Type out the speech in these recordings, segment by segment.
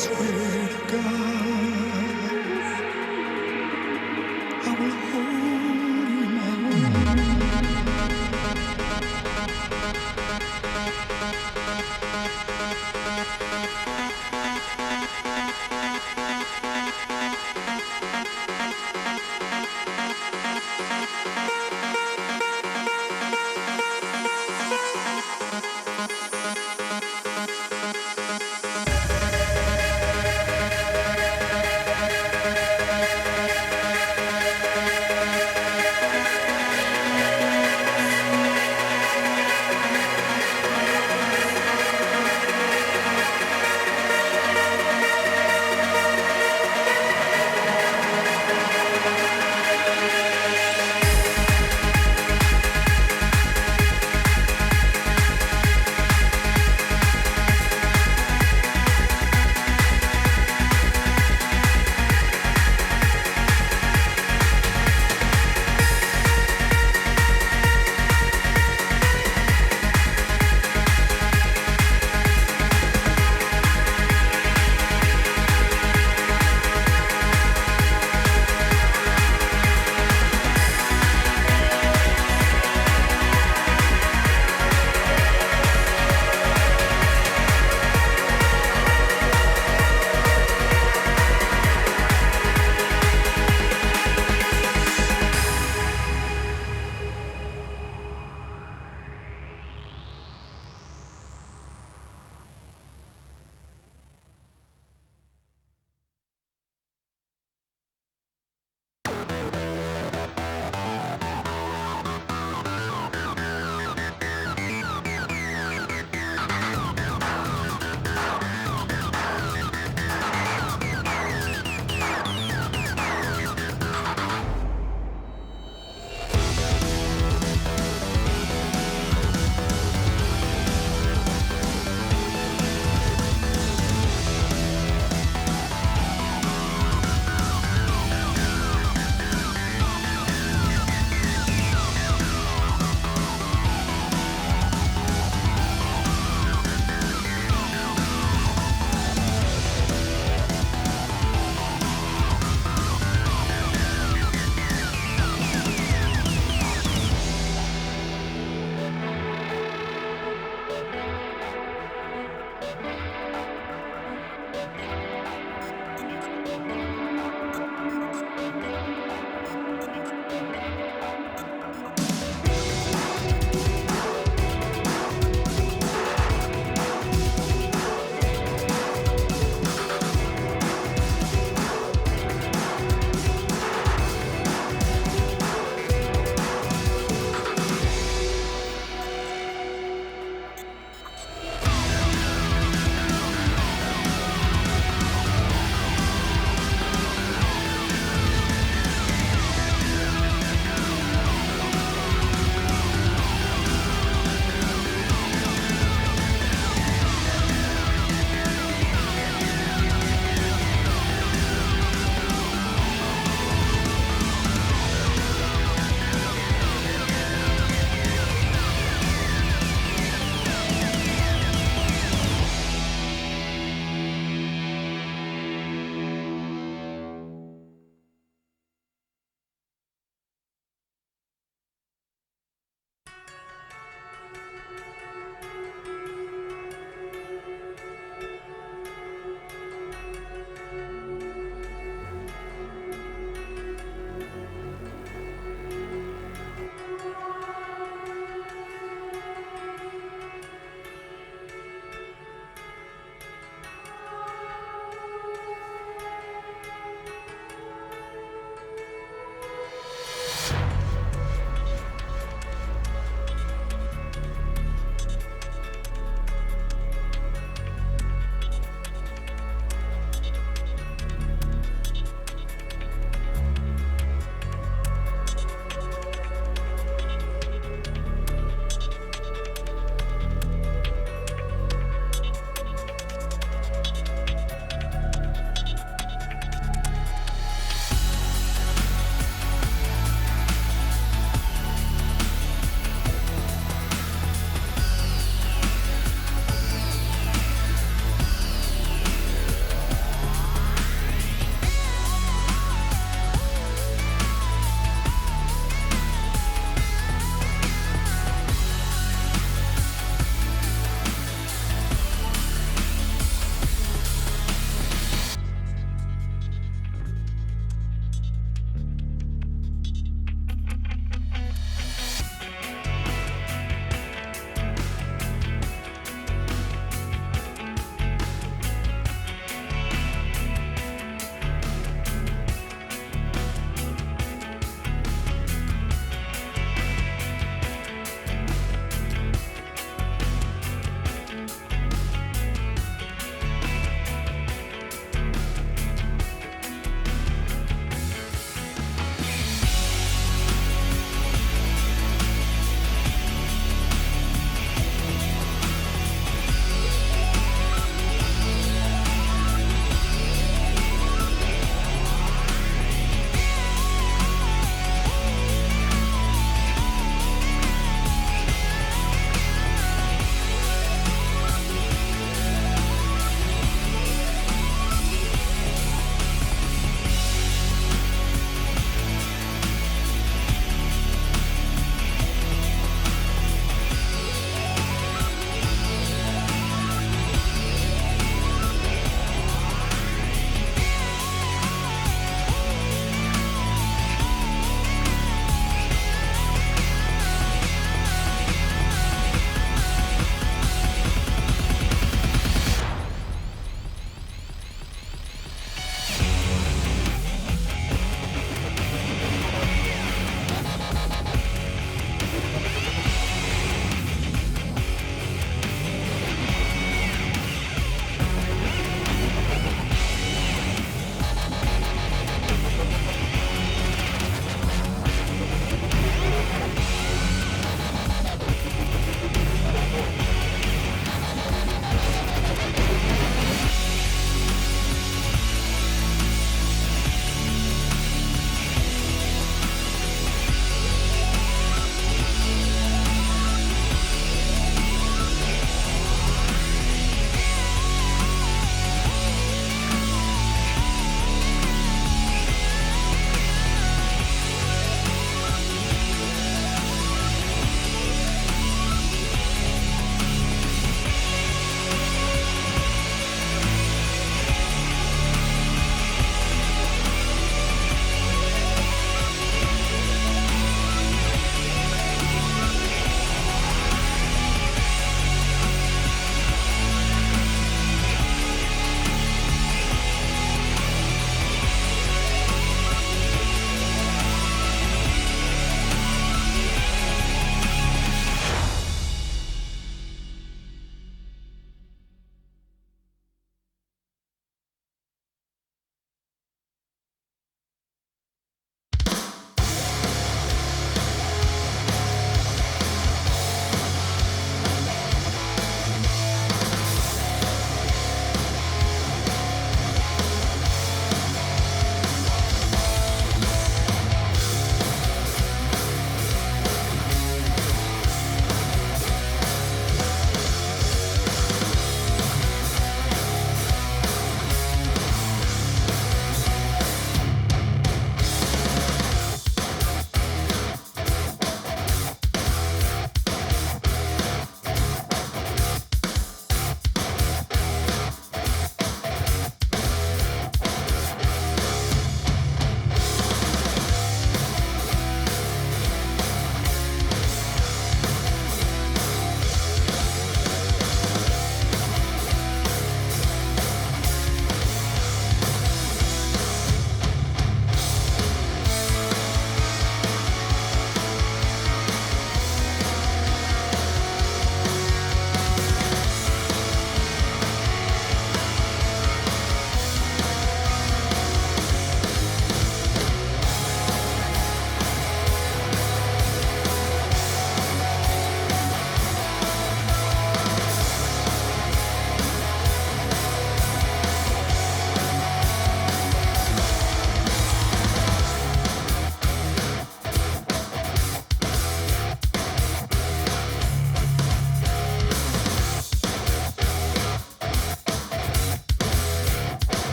swear to God, I will hold you in my arms.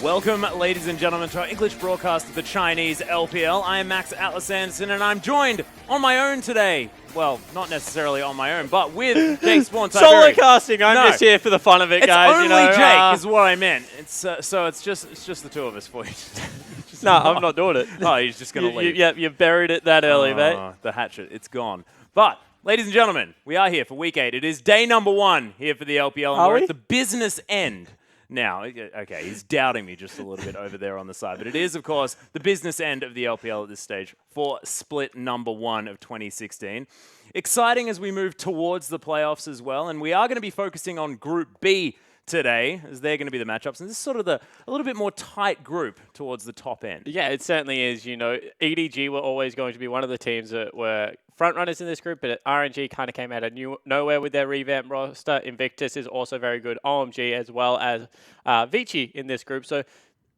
Welcome, ladies and gentlemen, to our English broadcast of the Chinese LPL. I am Max Atlas Anderson, and I'm joined on my own today. Well, not necessarily on my own, but with Jake Spawn. Solo casting. I'm just here for the fun of it, guys. It's only Jake, is what I meant. So it's just the two of us for you. No, I'm not doing it. Oh, he's just going to leave. You buried it that early, mate. The hatchet, it's gone. But, ladies and gentlemen, we are here for Week 8. It is day number 1 here for the LPL, and we're at the business end. Now, okay, he's doubting me just a little bit over there on the side, but it is, of course, the business end of the LPL at this stage for split number 1 of 2016. Exciting as we move towards the playoffs as well, and we are going to be focusing on Group B today, as they're going to be the matchups, and this is sort of a little bit more tight group towards the top end. Yeah, it certainly is. You know, EDG were always going to be one of the teams that were front runners in this group, but RNG kind of came out of nowhere with their revamped roster. Invictus is also very good. OMG as well as Vici in this group. So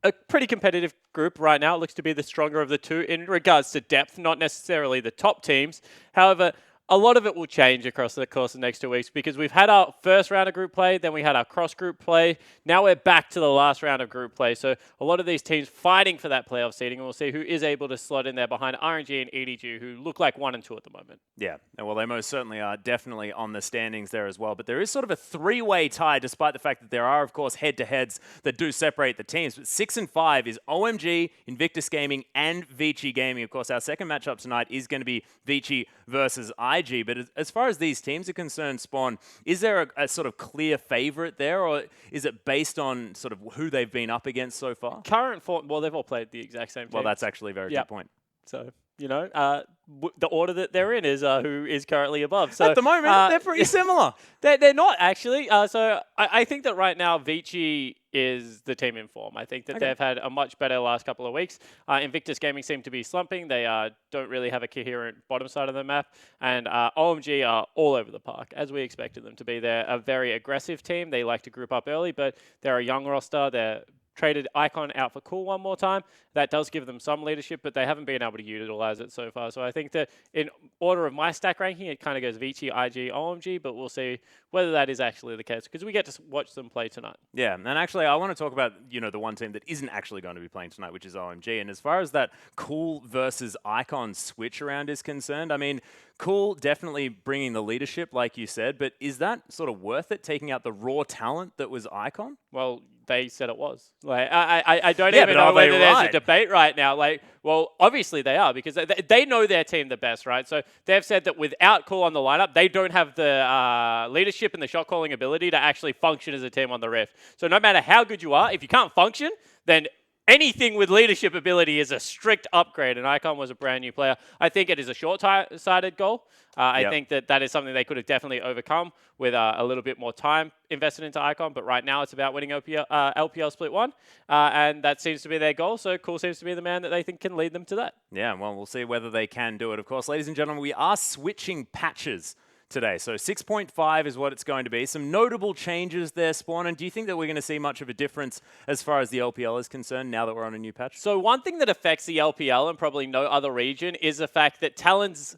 a pretty competitive group right now. It looks to be the stronger of the two in regards to depth, not necessarily the top teams. However, a lot of it will change across the course of the next 2 weeks because we've had our first round of group play, then we had our cross-group play. Now we're back to the last round of group play. So a lot of these teams fighting for that playoff seeding, and we'll see who is able to slot in there behind RNG and EDG, who look like 1 and 2 at the moment. Yeah, well, they most certainly are definitely on the standings there as well. But there is sort of a three-way tie, despite the fact that there are, of course, head-to-heads that do separate the teams. But 6 and 5 is OMG, Invictus Gaming, and Vici Gaming. Of course, our second matchup tonight is going to be Vici versus IG. But as far as these teams are concerned, Spawn, is there a sort of clear favorite there, or is it based on sort of who they've been up against so far? Current form, well, they've all played the exact same team. Well, that's actually a very good point. So, you know, the order that they're in is who is currently above. So at the moment, they're pretty similar. They're not, actually. So I think that right now, Vici is the team in form. I think that they've had a much better last couple of weeks. Invictus Gaming seem to be slumping. They don't really have a coherent bottom side of the map. And OMG are all over the park, as we expected them to be. They're a very aggressive team. They like to group up early, but they're a young roster. They're traded Icon out for Cool one more time. That does give them some leadership, but they haven't been able to utilize it so far. So I think that in order of my stack ranking, it kind of goes Vici, IG, OMG, but we'll see whether that is actually the case because we get to watch them play tonight. Yeah, and actually I want to talk about, you know, the one team that isn't actually going to be playing tonight, which is OMG. And as far as that Cool versus Icon switch around is concerned, I mean, Cool definitely bringing the leadership, like you said, but is that sort of worth it, taking out the raw talent that was Icon? Well, they said it was. Like I don't even know whether there's a debate right now. Like, well, obviously they are because they know their team the best, right? So they've said that without Cool on the lineup, they don't have the leadership and the shot calling ability to actually function as a team on the Rift. So no matter how good you are, if you can't function, then anything with leadership ability is a strict upgrade, and Icon was a brand new player. I think it is a short-sighted goal. I think that is something they could have definitely overcome with a little bit more time invested into Icon, but right now it's about winning LPL Split 1, and that seems to be their goal, so Cool seems to be the man that they think can lead them to that. Yeah, well, we'll see whether they can do it. Of course, ladies and gentlemen, we are switching patches today. So 6.5 is what it's going to be. Some notable changes there, Spawn. And do you think that we're going to see much of a difference as far as the LPL is concerned now that we're on a new patch? So one thing that affects the LPL and probably no other region is the fact that Talon's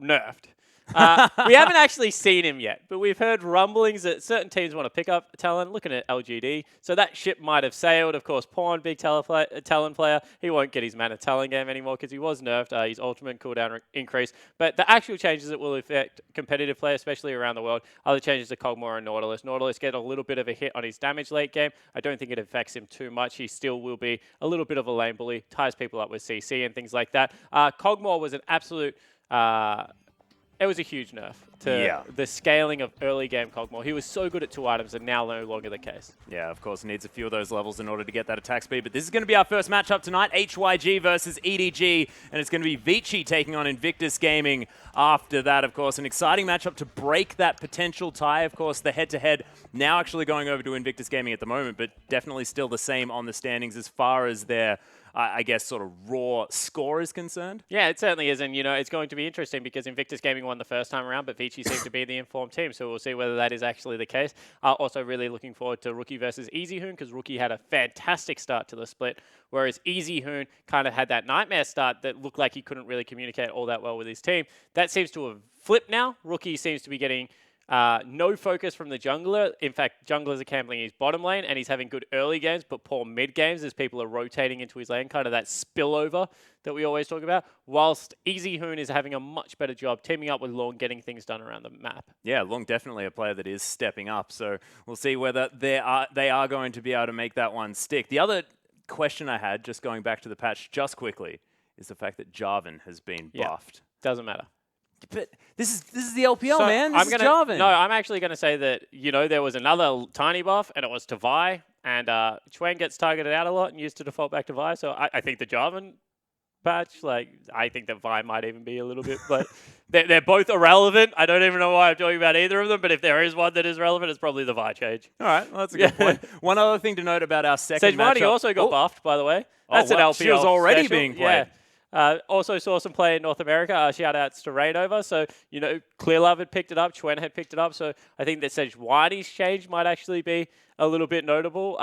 nerfed. We haven't actually seen him yet, but we've heard rumblings that certain teams want to pick up Talon, looking at LGD. So that ship might have sailed. Of course, Pawn, big Talon player, he won't get his mana Talon game anymore because he was nerfed. His ultimate cooldown increase. But the actual changes that will affect competitive play, especially around the world, are the changes to Cogmore and Nautilus. Nautilus get a little bit of a hit on his damage late game. I don't think it affects him too much. He still will be a little bit of a lane bully, ties people up with CC and things like that. Cogmore was an absolute... it was a huge nerf to the scaling of early game Cogmore. He was so good at 2 items and now no longer the case. Yeah, of course, needs a few of those levels in order to get that attack speed. But this is going to be our first matchup tonight, HYG versus EDG. And it's going to be Vici taking on Invictus Gaming after that, of course. An exciting matchup to break that potential tie. Of course, the head-to-head now actually going over to Invictus Gaming at the moment, but definitely still the same on the standings as far as their... I guess, sort of raw score is concerned. Yeah, it certainly is. And, you know, it's going to be interesting because Invictus Gaming won the first time around, but Vici seemed to be the informed team. So we'll see whether that is actually the case. Also really looking forward to Rookie versus EasyHoon because Rookie had a fantastic start to the split, whereas EasyHoon kind of had that nightmare start that looked like he couldn't really communicate all that well with his team. That seems to have flipped now. Rookie seems to be getting No focus from the jungler. In fact, junglers are camping his bottom lane, and he's having good early games, but poor mid games as people are rotating into his lane, kind of that spillover that we always talk about, whilst Easy Hoon is having a much better job teaming up with Long, getting things done around the map. Yeah, Long definitely a player that is stepping up, so we'll see whether they are going to be able to make that one stick. The other question I had, just going back to the patch just quickly, is the fact that Jarvan has been buffed. Doesn't matter. But this is the LPL, So man. This is Jarvan. No, I'm actually going to say that, there was another tiny buff, and it was to Vi, and Chuen gets targeted out a lot and used to default back to Vi, so I think the Jarvan patch, I think that Vi might even be a little bit, but they're both irrelevant. I don't even know why I'm talking about either of them, but if there is one that is relevant, it's probably the Vi change. All right, well, that's a good point. One other thing to note about our second Sejuani matchup. also got buffed, by the way. That's an wow. LPL She was already special. being played. Yeah. Also saw some play in North America. Shout outs to Rainover. So, Clear Love had picked it up. Chuen had picked it up. So I think that Sejuani's change might actually be a little bit notable.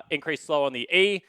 Increased slow on the E.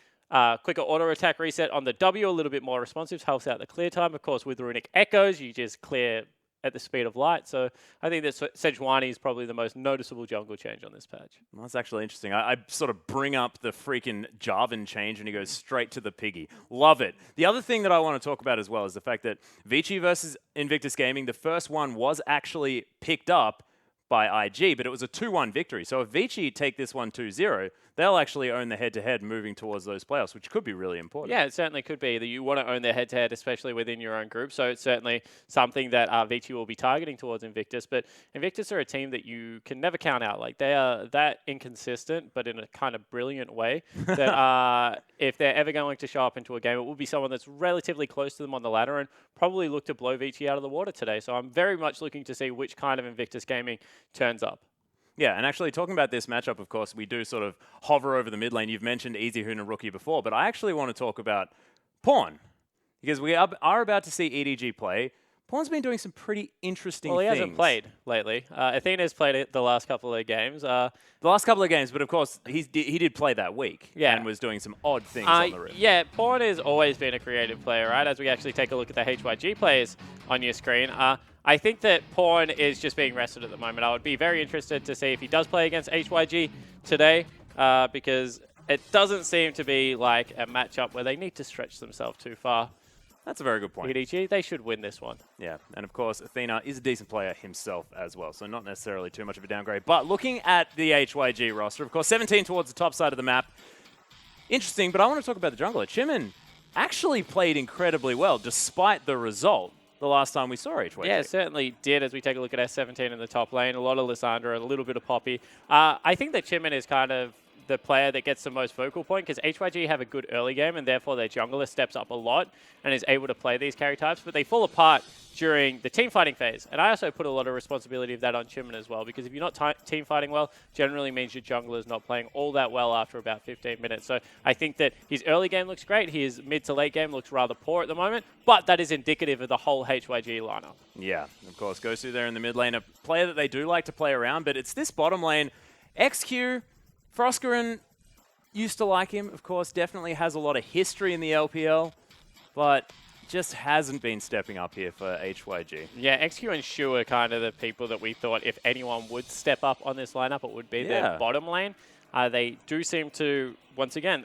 Quicker auto attack reset on the W. A little bit more responsive. Helps out the clear time. Of course, with Runic Echoes, you just clear at the speed of light. So I think that Sejuani is probably the most noticeable jungle change on this patch. Well, that's actually interesting. I sort of bring up the freaking Jarvan change and he goes straight to the piggy. Love it. The other thing that I want to talk about as well is the fact that Vici versus Invictus Gaming, the first one was actually picked up by IG, but it was a 2-1 victory. So if Vici take this one 2-0, they'll actually own the head-to-head moving towards those playoffs, which could be really important. Yeah, it certainly could be that you want to own their head-to-head, especially within your own group. So it's certainly something that Vici will be targeting towards Invictus. But Invictus are a team that you can never count out. They are that inconsistent, but in a kind of brilliant way that if they're ever going to show up into a game, it will be someone that's relatively close to them on the ladder and probably look to blow Vici out of the water today. So I'm very much looking to see which kind of Invictus Gaming turns up. Yeah, and actually talking about this matchup, of course, we do sort of hover over the mid lane. You've mentioned Easy Hoon and Rookie before, but I actually want to talk about Pawn, because we are about to see EDG play. Pawn's been doing some pretty interesting things. Well, he hasn't played lately. Athena's played it the last couple of games. The last couple of games, but of course, he did play that week and was doing some odd things on the Rift. Yeah, Pawn has always been a creative player, right? As we actually take a look at the HYG players on your screen. I think that Pawn is just being rested at the moment. I would be very interested to see if he does play against HYG today, because it doesn't seem to be like a matchup where they need to stretch themselves too far. That's a very good point. EDG, they should win this one. Yeah, and of course, Athena is a decent player himself as well, so not necessarily too much of a downgrade. But looking at the HYG roster, of course, 17 towards the top side of the map. Interesting, but I want to talk about the jungler. Chimin actually played incredibly well, despite the result the last time we saw HYG. Yeah, it certainly did as we take a look at S17 in the top lane. A lot of Lissandra, a little bit of Poppy. I think that Chimin is kind of the player that gets the most focal point because HYG have a good early game and therefore their jungler steps up a lot and is able to play these carry types, but they fall apart during the team fighting phase. And I also put a lot of responsibility of that on Chimin as well, because if you're not team fighting well, generally means your jungler is not playing all that well after about 15 minutes. So I think that his early game looks great. His mid to late game looks rather poor at the moment, but that is indicative of the whole HYG lineup. Yeah, of course, goes through there in the mid lane, a player that they do like to play around, but it's this bottom lane. XQ, Froskerin used to like him, of course, definitely has a lot of history in the LPL, but just hasn't been stepping up here for HYG. Yeah, XQ and Shu are kind of the people that we thought if anyone would step up on this lineup, it would be their bottom lane. They do seem to, once again,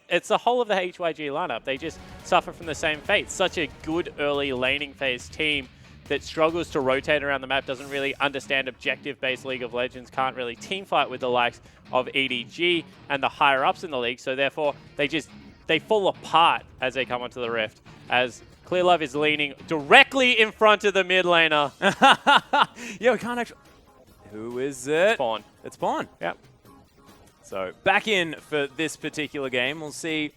it's the whole of the HYG lineup. They just suffer from the same fate. Such a good early laning phase team that struggles to rotate around the map, doesn't really understand objective-based League of Legends, can't really team fight with the likes of EDG and the higher-ups in the league, so therefore they fall apart as they come onto the Rift, as Clear Love is leaning directly in front of the mid laner. Yeah, we can't actually... Who is it? Pawn. It's Pawn. Yep. So back in for this particular game. We'll see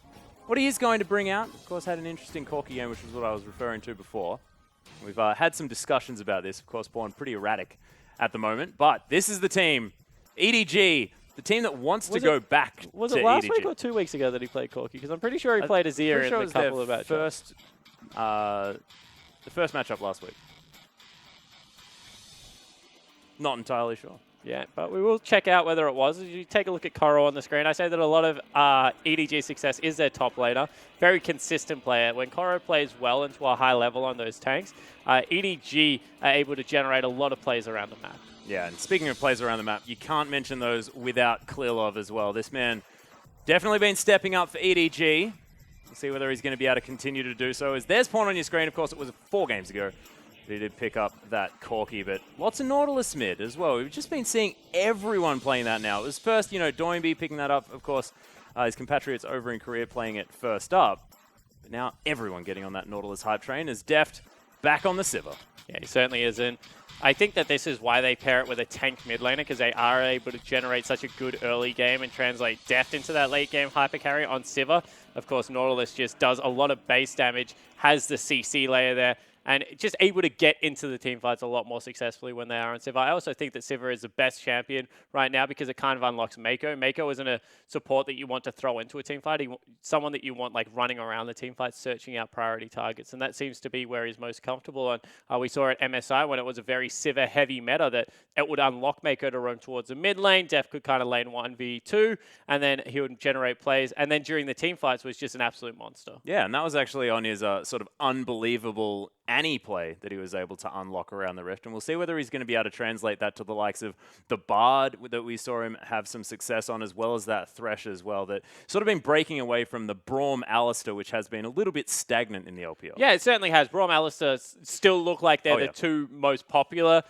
what he is going to bring out. Of course, had an interesting Corki game, which was what I was referring to before. We've had some discussions about this. Of course, Pawn pretty erratic at the moment, but this is the team, EDG, the team that wants to go back to EDG. Was it last week or 2 weeks ago that he played Corki? Because I'm pretty sure he played Azir in a couple of matchups. The first matchup last week. Not entirely sure. Yeah, but we will check out whether it was. As you take a look at Koro on the screen, I say that a lot of EDG success is their top laner. Very consistent player. When Koro plays well into a high level on those tanks, EDG are able to generate a lot of plays around the map. Yeah, and speaking of plays around the map, you can't mention those without Clearlove as well. This man definitely been stepping up for EDG. We'll see whether he's going to be able to continue to do so. As there's Pawn on your screen, of course, it was 4 games ago. He did pick up that Corki, but lots of Nautilus mid as well. We've just been seeing everyone playing that now. It was first, Doinby picking that up. Of course, his compatriots over in Korea playing it first up. But now everyone getting on that Nautilus hype train as Deft back on the Sivir. Yeah, he certainly isn't. I think that this is why they pair it with a tank mid laner, because they are able to generate such a good early game and translate Deft into that late game hyper carry on Sivir. Of course, Nautilus just does a lot of base damage, has the CC layer there, and just able to get into the team fights a lot more successfully when they are on Sivir. I also think that Sivir is the best champion right now because it kind of unlocks Mako. Mako isn't a support that you want to throw into a team fight. Someone that you want like running around the team fight, searching out priority targets, and that seems to be where he's most comfortable. And we saw at MSI when it was a very Sivir-heavy meta that it would unlock Mako to roam towards the mid lane. Def could kind of lane 1v2, and then he would generate plays. And then during the team fights was just an absolute monster. Yeah, and that was actually on his sort of unbelievable Annie play that he was able to unlock around the Rift. And we'll see whether he's going to be able to translate that to the likes of the Bard that we saw him have some success on, as well as that Thresh as well, that sort of been breaking away from the Braum Alistair, which has been a little bit stagnant in the LPL. Yeah, it certainly has. Braum Alistair still look like they're the 2 most popular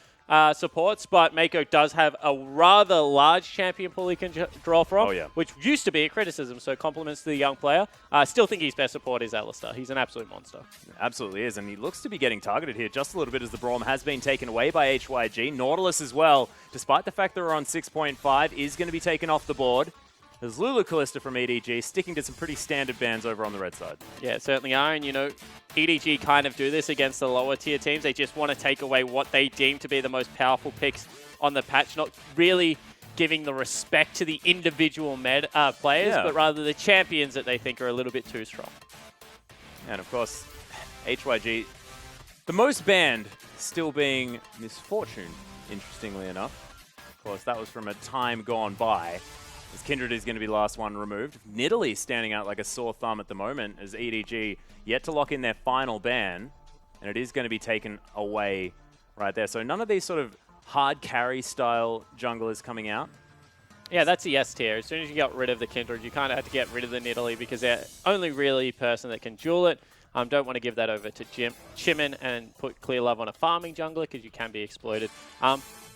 supports, but Mako does have a rather large champion pool he can draw from, which used to be a criticism, so compliments to the young player. I still think his best support is Alistair. He's an absolute monster. Absolutely is, and he looks to be getting targeted here just a little bit as the Braum has been taken away by HYG. Nautilus as well, despite the fact that we're on 6.5, is going to be taken off the board. There's Lulu Kalista from EDG sticking to some pretty standard bans over on the red side. Yeah, certainly are. And, EDG kind of do this against the lower tier teams. They just want to take away what they deem to be the most powerful picks on the patch, not really giving the respect to the individual players, but rather the champions that they think are a little bit too strong. And, of course, HYG, the most banned still being Misfortune, interestingly enough. Of course, that was from a time gone by. As Kindred is going to be the last one removed. Nidalee standing out like a sore thumb at the moment as EDG yet to lock in their final ban. And it is going to be taken away right there. So none of these sort of hard carry style junglers coming out. Yeah, that's the S tier. As soon as you got rid of the Kindred, you kind of had to get rid of the Nidalee because they're only really person that can duel it. Don't want to give that over to Chimin and put Clearlove on a farming jungler because you can be exploited.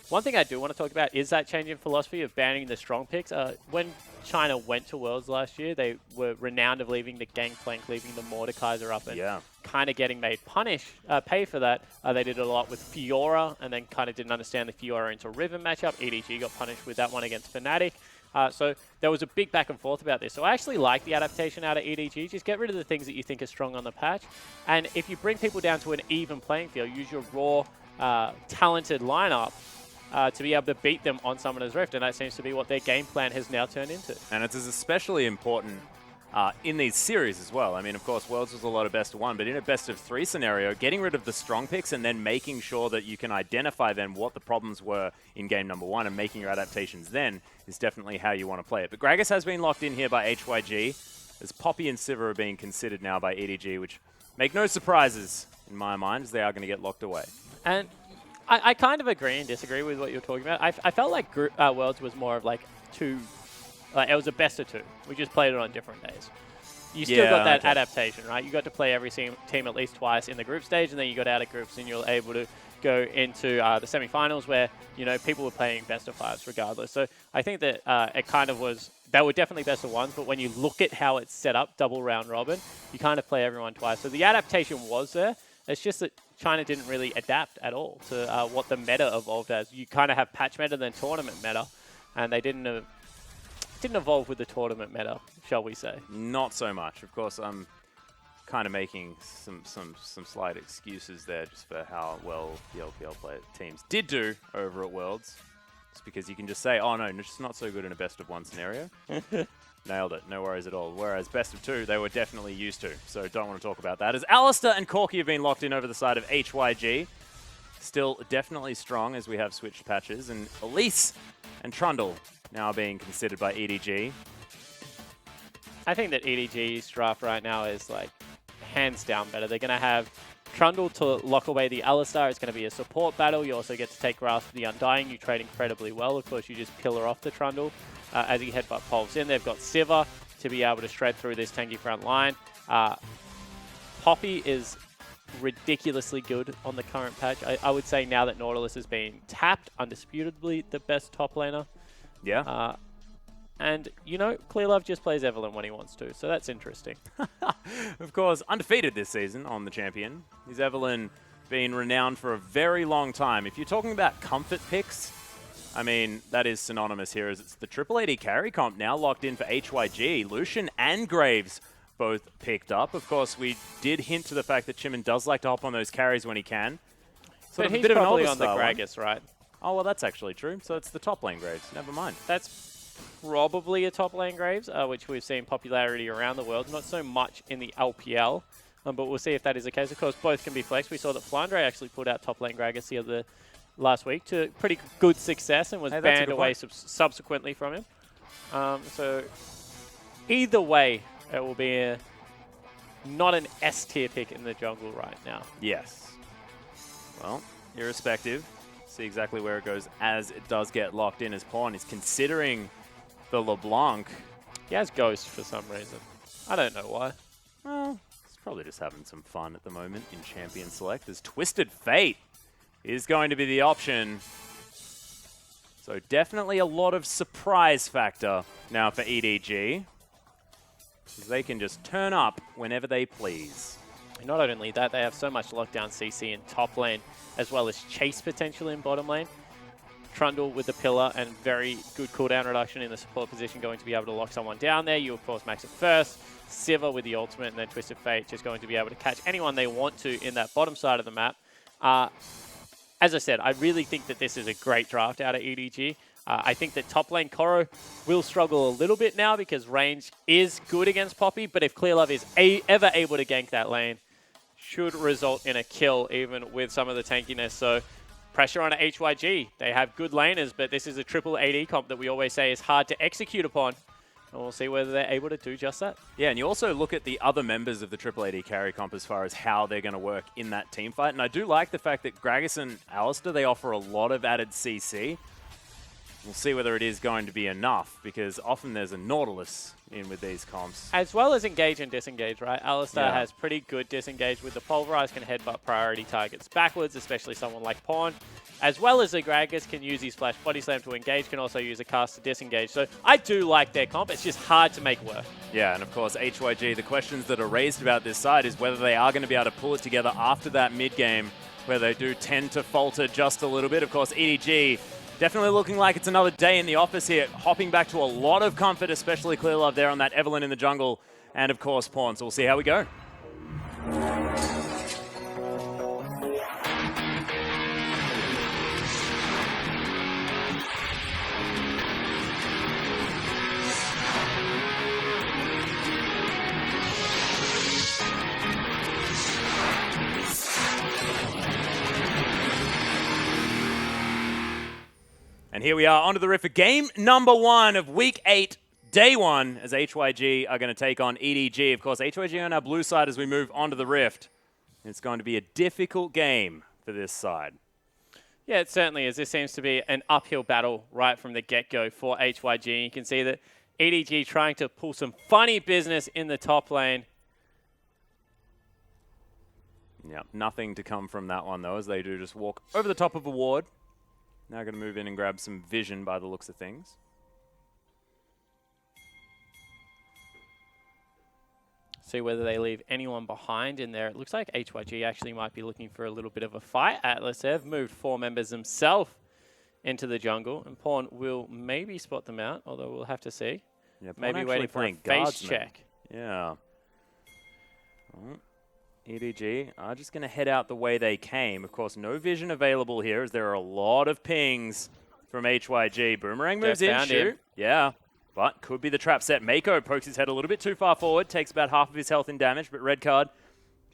One thing I do want to talk about is that change in philosophy of banning the strong picks. When China went to Worlds last year, they were renowned of leaving the Gangplank, leaving the Mordekaiser up, and kind of getting made pay for that. They did it a lot with Fiora, and then kind of didn't understand the Fiora into Riven matchup. EDG got punished with that one against Fnatic. So there was a big back and forth about this. So I actually like the adaptation out of EDG. Just get rid of the things that you think are strong on the patch. And if you bring people down to an even playing field, use your raw, talented lineup, to be able to beat them on Summoner's Rift, and that seems to be what their game plan has now turned into. And it's especially important in these series as well. I mean, of course, Worlds was a lot of best of 1, but in a best of 3 scenario, getting rid of the strong picks and then making sure that you can identify then what the problems were in game number 1 and making your adaptations then is definitely how you want to play it. But Gragas has been locked in here by HYG, as Poppy and Sivir are being considered now by EDG, which make no surprises in my mind, as they are going to get locked away. And I kind of agree and disagree with what you're talking about. I felt like Worlds was more of like it was a best of 2. We just played it on different days. You still got that adaptation, right? You got to play every team at least twice in the group stage, and then you got out of groups and you're able to go into the semifinals where, people were playing best of 5s regardless. So I think that it kind of was, they were definitely best of 1s, but when you look at how it's set up, double round robin, you kind of play everyone twice. So the adaptation was there. It's just that China didn't really adapt at all to what the meta evolved as. You kind of have patch meta, then tournament meta, and they didn't evolve with the tournament meta, shall we say? Not so much. Of course, I'm kind of making some slight excuses there just for how well the LPL teams did do over at Worlds. It's because you can just say, oh no, it's not so good in a best of 1 scenario. Nailed it. No worries at all. Whereas best of 2, they were definitely used to. So don't want to talk about that. As Alistair and Corki have been locked in over the side of HYG. Still definitely strong as we have switched patches. And Elise and Trundle now being considered by EDG. I think that EDG's draft right now is like hands down better. They're going to have Trundle to lock away the Alistar. It's going to be a support battle. You also get to take Grasp of the Undying. You trade incredibly well. Of course, you just pillar off the Trundle as he headbutt pulls in. They've got Sivir to be able to shred through this tanky front line. Poppy is ridiculously good on the current patch. I would say now that Nautilus has been tapped, undisputably the best top laner. Yeah. And, you know, Clearlove just plays Evelyn when he wants to, so that's interesting. Of course, undefeated this season on the champion. Is Evelyn been renowned for a very long time. If you're talking about comfort picks, I mean, that is synonymous here as it's the Triple AD carry comp now locked in for HYG. Lucian and Graves both picked up. Of course, we did hint to the fact that Chimin does like to hop on those carries when he can. But he's probably on the Gragas, right? Oh, well, that's actually true. So it's the top lane Graves. Never mind. That's probably a top lane Graves, which we've seen popularity around the world. Not so much in the LPL, but we'll see if that is the case. Of course, both can be flexed. We saw that Flandre actually put out top lane Gragas last week to pretty good success and was banned away subsequently from him. So either way, it will be not an S tier pick in the jungle right now. Yes. Well, irrespective, see exactly where it goes as it does get locked in as Pawn is considering the LeBlanc. He has Ghost for some reason. I don't know why. Well, he's probably just having some fun at the moment in Champion Select as Twisted Fate is going to be the option. So definitely a lot of surprise factor now for EDG. They can just turn up whenever they please. Not only that, they have so much lockdown CC in top lane, as well as chase potential in bottom lane. Trundle with the pillar and very good cooldown reduction in the support position, going to be able to lock someone down there. You, of course, max it first. Sivir with the ultimate, and then Twisted Fate just going to be able to catch anyone they want to in that bottom side of the map. As I said, I really think that this is a great draft out of EDG. I think that top lane Koro will struggle a little bit now because range is good against Poppy, but if Clearlove is ever able to gank that lane, should result in a kill even with some of the tankiness. So pressure on HYG. They have good laners, but this is a triple AD comp that we always say is hard to execute upon. And we'll see whether they're able to do just that. Yeah, and you also look at the other members of the Triple AD carry comp as far as how they're going to work in that team fight. And I do like the fact that Gragas and Alistar, they offer a lot of added CC. We'll see whether it is going to be enough, because often there's a Nautilus in with these comps. As well as engage and disengage, right? Alistar has pretty good disengage with the Pulverize, can headbutt priority targets backwards, especially someone like Pawn. As well as the Gragas can use his Flash Body Slam to engage, can also use a cast to disengage. So I do like their comp. It's just hard to make work. Yeah, and of course, HYG, the questions that are raised about this side is whether they are going to be able to pull it together after that mid-game, where they do tend to falter just a little bit. Of course, EDG definitely looking like it's another day in the office here, hopping back to a lot of comfort, especially Clearlove there on that Evelyn in the jungle, and of course Pawn. So we'll see how we go. And here we are onto the rift for game number 1 of week 8, day 1, as HYG are going to take on EDG. Of course, HYG on our blue side as we move onto the rift. It's going to be a difficult game for this side. Yeah, it certainly is. This seems to be an uphill battle right from the get-go for HYG. You can see that EDG trying to pull some funny business in the top lane. Yeah, nothing to come from that one, though, as they do just walk over the top of a ward. Now going to move in and grab some vision by the looks of things. See whether they leave anyone behind in there. It looks like HYG actually might be looking for a little bit of a fight. Atlas have moved 4 members himself into the jungle, and Pawn will maybe spot them out, although we'll have to see. Yeah, maybe waiting for a face check. Yeah. Oh. EDG are just going to head out the way they came. Of course, no vision available here as there are a lot of pings from HYG. Boomerang moves in, shoot. Yeah, but could be the trap set. Mako pokes his head a little bit too far forward, takes about half of his health in damage, but red card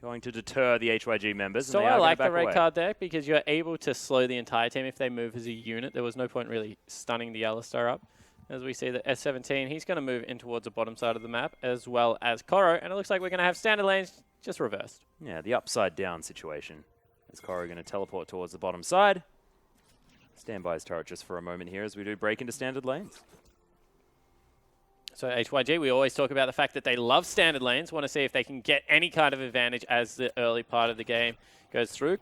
going to deter the HYG members. So I like the red card there because you're able to slow the entire team if they move as a unit. There was no point really stunning the Alistar up. As we see that S17, he's going to move in towards the bottom side of the map, as well as Koro. And it looks like we're going to have standard lanes just reversed. Yeah, the upside down situation. Is Koro going to teleport towards the bottom side? Stand by his turret just for a moment here as we do break into standard lanes. So HYG, we always talk about the fact that they love standard lanes, want to see if they can get any kind of advantage as the early part of the game goes through.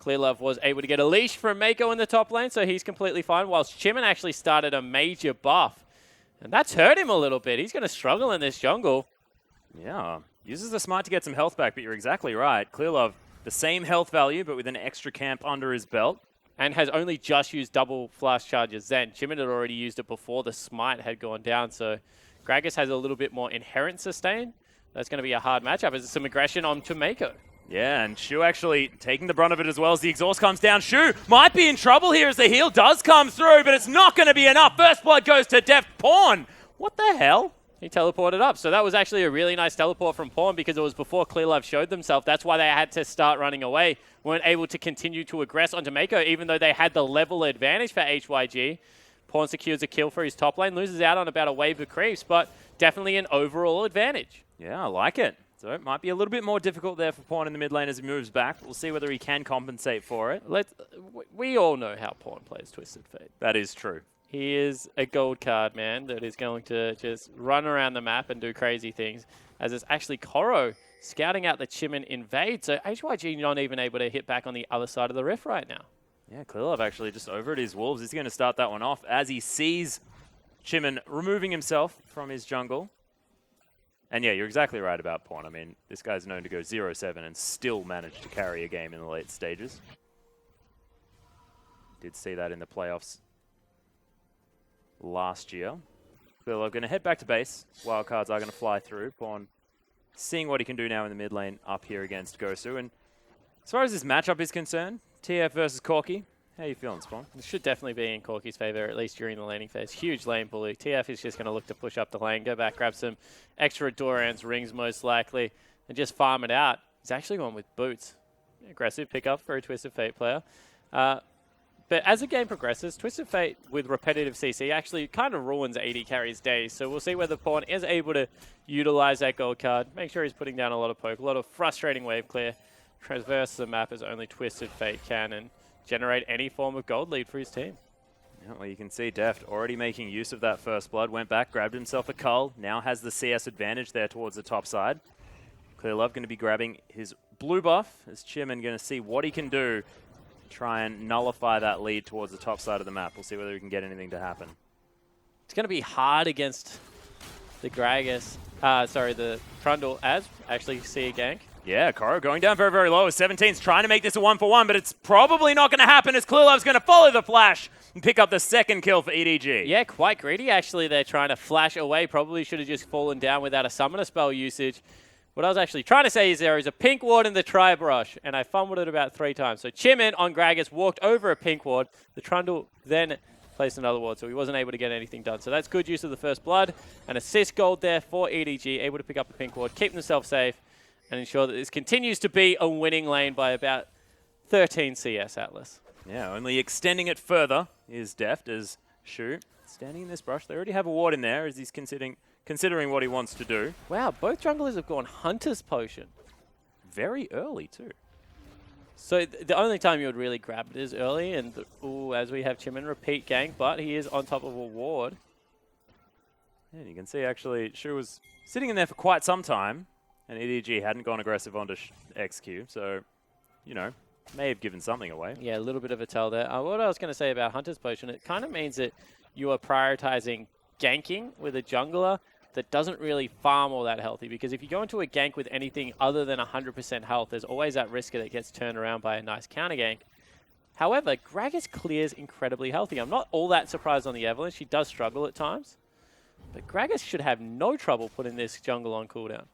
Clearlove was able to get a leash from Mako in the top lane, so he's completely fine, whilst Chimin actually started a major buff. And that's hurt him a little bit. He's going to struggle in this jungle. Yeah, uses the smite to get some health back, but you're exactly right. Clearlove, the same health value, but with an extra camp under his belt. And has only just used double flash charges then. Chimin had already used it before the smite had gone down, so Gragas has a little bit more inherent sustain. That's going to be a hard matchup. Is some aggression on to Mako. Yeah, and Shu actually taking the brunt of it as well as the exhaust comes down. Shu might be in trouble here as the heal does come through, but it's not going to be enough. First blood goes to Deft. Pawn. What the hell? He teleported up. So that was actually a really nice teleport from Pawn because it was before Clearlove showed themselves. That's why they had to start running away. Weren't able to continue to aggress onto Mako, even though they had the level advantage for HYG. Pawn secures a kill for his top lane, loses out on about a wave of creeps, but definitely an overall advantage. Yeah, I like it. So it might be a little bit more difficult there for Pawn in the mid lane as he moves back. We'll see whether he can compensate for it. We all know how Pawn plays Twisted Fate. That is true. He is a gold card, man, that is going to just run around the map and do crazy things. As it's actually Koro scouting out the Chimin invade. So HYG not even able to hit back on the other side of the rift right now. Yeah, Clearlove actually just over at his Wolves. He's going to start that one off as he sees Chimin removing himself from his jungle. And yeah, you're exactly right about Pawn. I mean, this guy's known to go 0-7 and still manage to carry a game in the late stages. Did see that in the playoffs last year. Clearlove going to head back to base. Wildcards are going to fly through. Pawn seeing what he can do now in the mid lane up here against Gosu. And as far as this matchup is concerned, TF versus Corki, how are you feeling, Spawn? This should definitely be in Corki's favor, at least during the laning phase. Huge lane bully. TF is just going to look to push up the lane, go back, grab some extra Doran's rings most likely, and just farm it out. He's actually going with boots. Aggressive pickup for a Twisted Fate player. But as the game progresses, Twisted Fate with repetitive CC actually kind of ruins AD carry's days. So we'll see whether Pawn is able to utilize that gold card. Make sure he's putting down a lot of poke, a lot of frustrating wave clear. Traverse the map as only Twisted Fate can and generate any form of gold lead for his team. Yeah, well, you can see Deft already making use of that first blood. Went back, grabbed himself a cull. Now has the CS advantage there towards the top side. Clearlove going to be grabbing his blue buff as Chimin going to see what he can do. Try and nullify that lead towards the top side of the map. We'll see whether we can get anything to happen. It's going to be hard against the Gragas, the Trundle, as actually see a gank. Yeah, Koro going down very, very low. 17's trying to make this a 1-for-1, but it's probably not going to happen as Clearlove's going to follow the flash and pick up the second kill for EDG. Yeah, quite greedy actually. They're trying to flash away. Probably should have just fallen down without a summoner spell usage. What I was actually trying to say is there is a pink ward in the tri-brush, and I fumbled it about 3 times. So Chimin on Gragas walked over a pink ward. The Trundle then placed another ward, so he wasn't able to get anything done. So that's good use of the first blood. An assist gold there for EDG, able to pick up a pink ward, keep themselves safe, and ensure that this continues to be a winning lane by about 13 CS Atlas. Yeah, only extending it further is Deft as Shu standing in this brush. They already have a ward in there as he's considering what he wants to do. Wow, both junglers have gone Hunter's Potion. Very early, too. So the only time you would really grab it is early, and as we have Chimin repeat gank, but he is on top of a ward. And you can see, actually, Shu was sitting in there for quite some time, and EDG hadn't gone aggressive onto XQ, so, you know, may have given something away. Yeah, a little bit of a tell there. What I was going to say about Hunter's Potion, it kind of means that you are prioritizing ganking with a jungler that doesn't really farm all that healthy, because if you go into a gank with anything other than 100% health, there's always that risk that it gets turned around by a nice counter gank. However, Gragas clears incredibly healthy. I'm not all that surprised on the Evelyn. She does struggle at times, but Gragas should have no trouble putting this jungle on cooldown.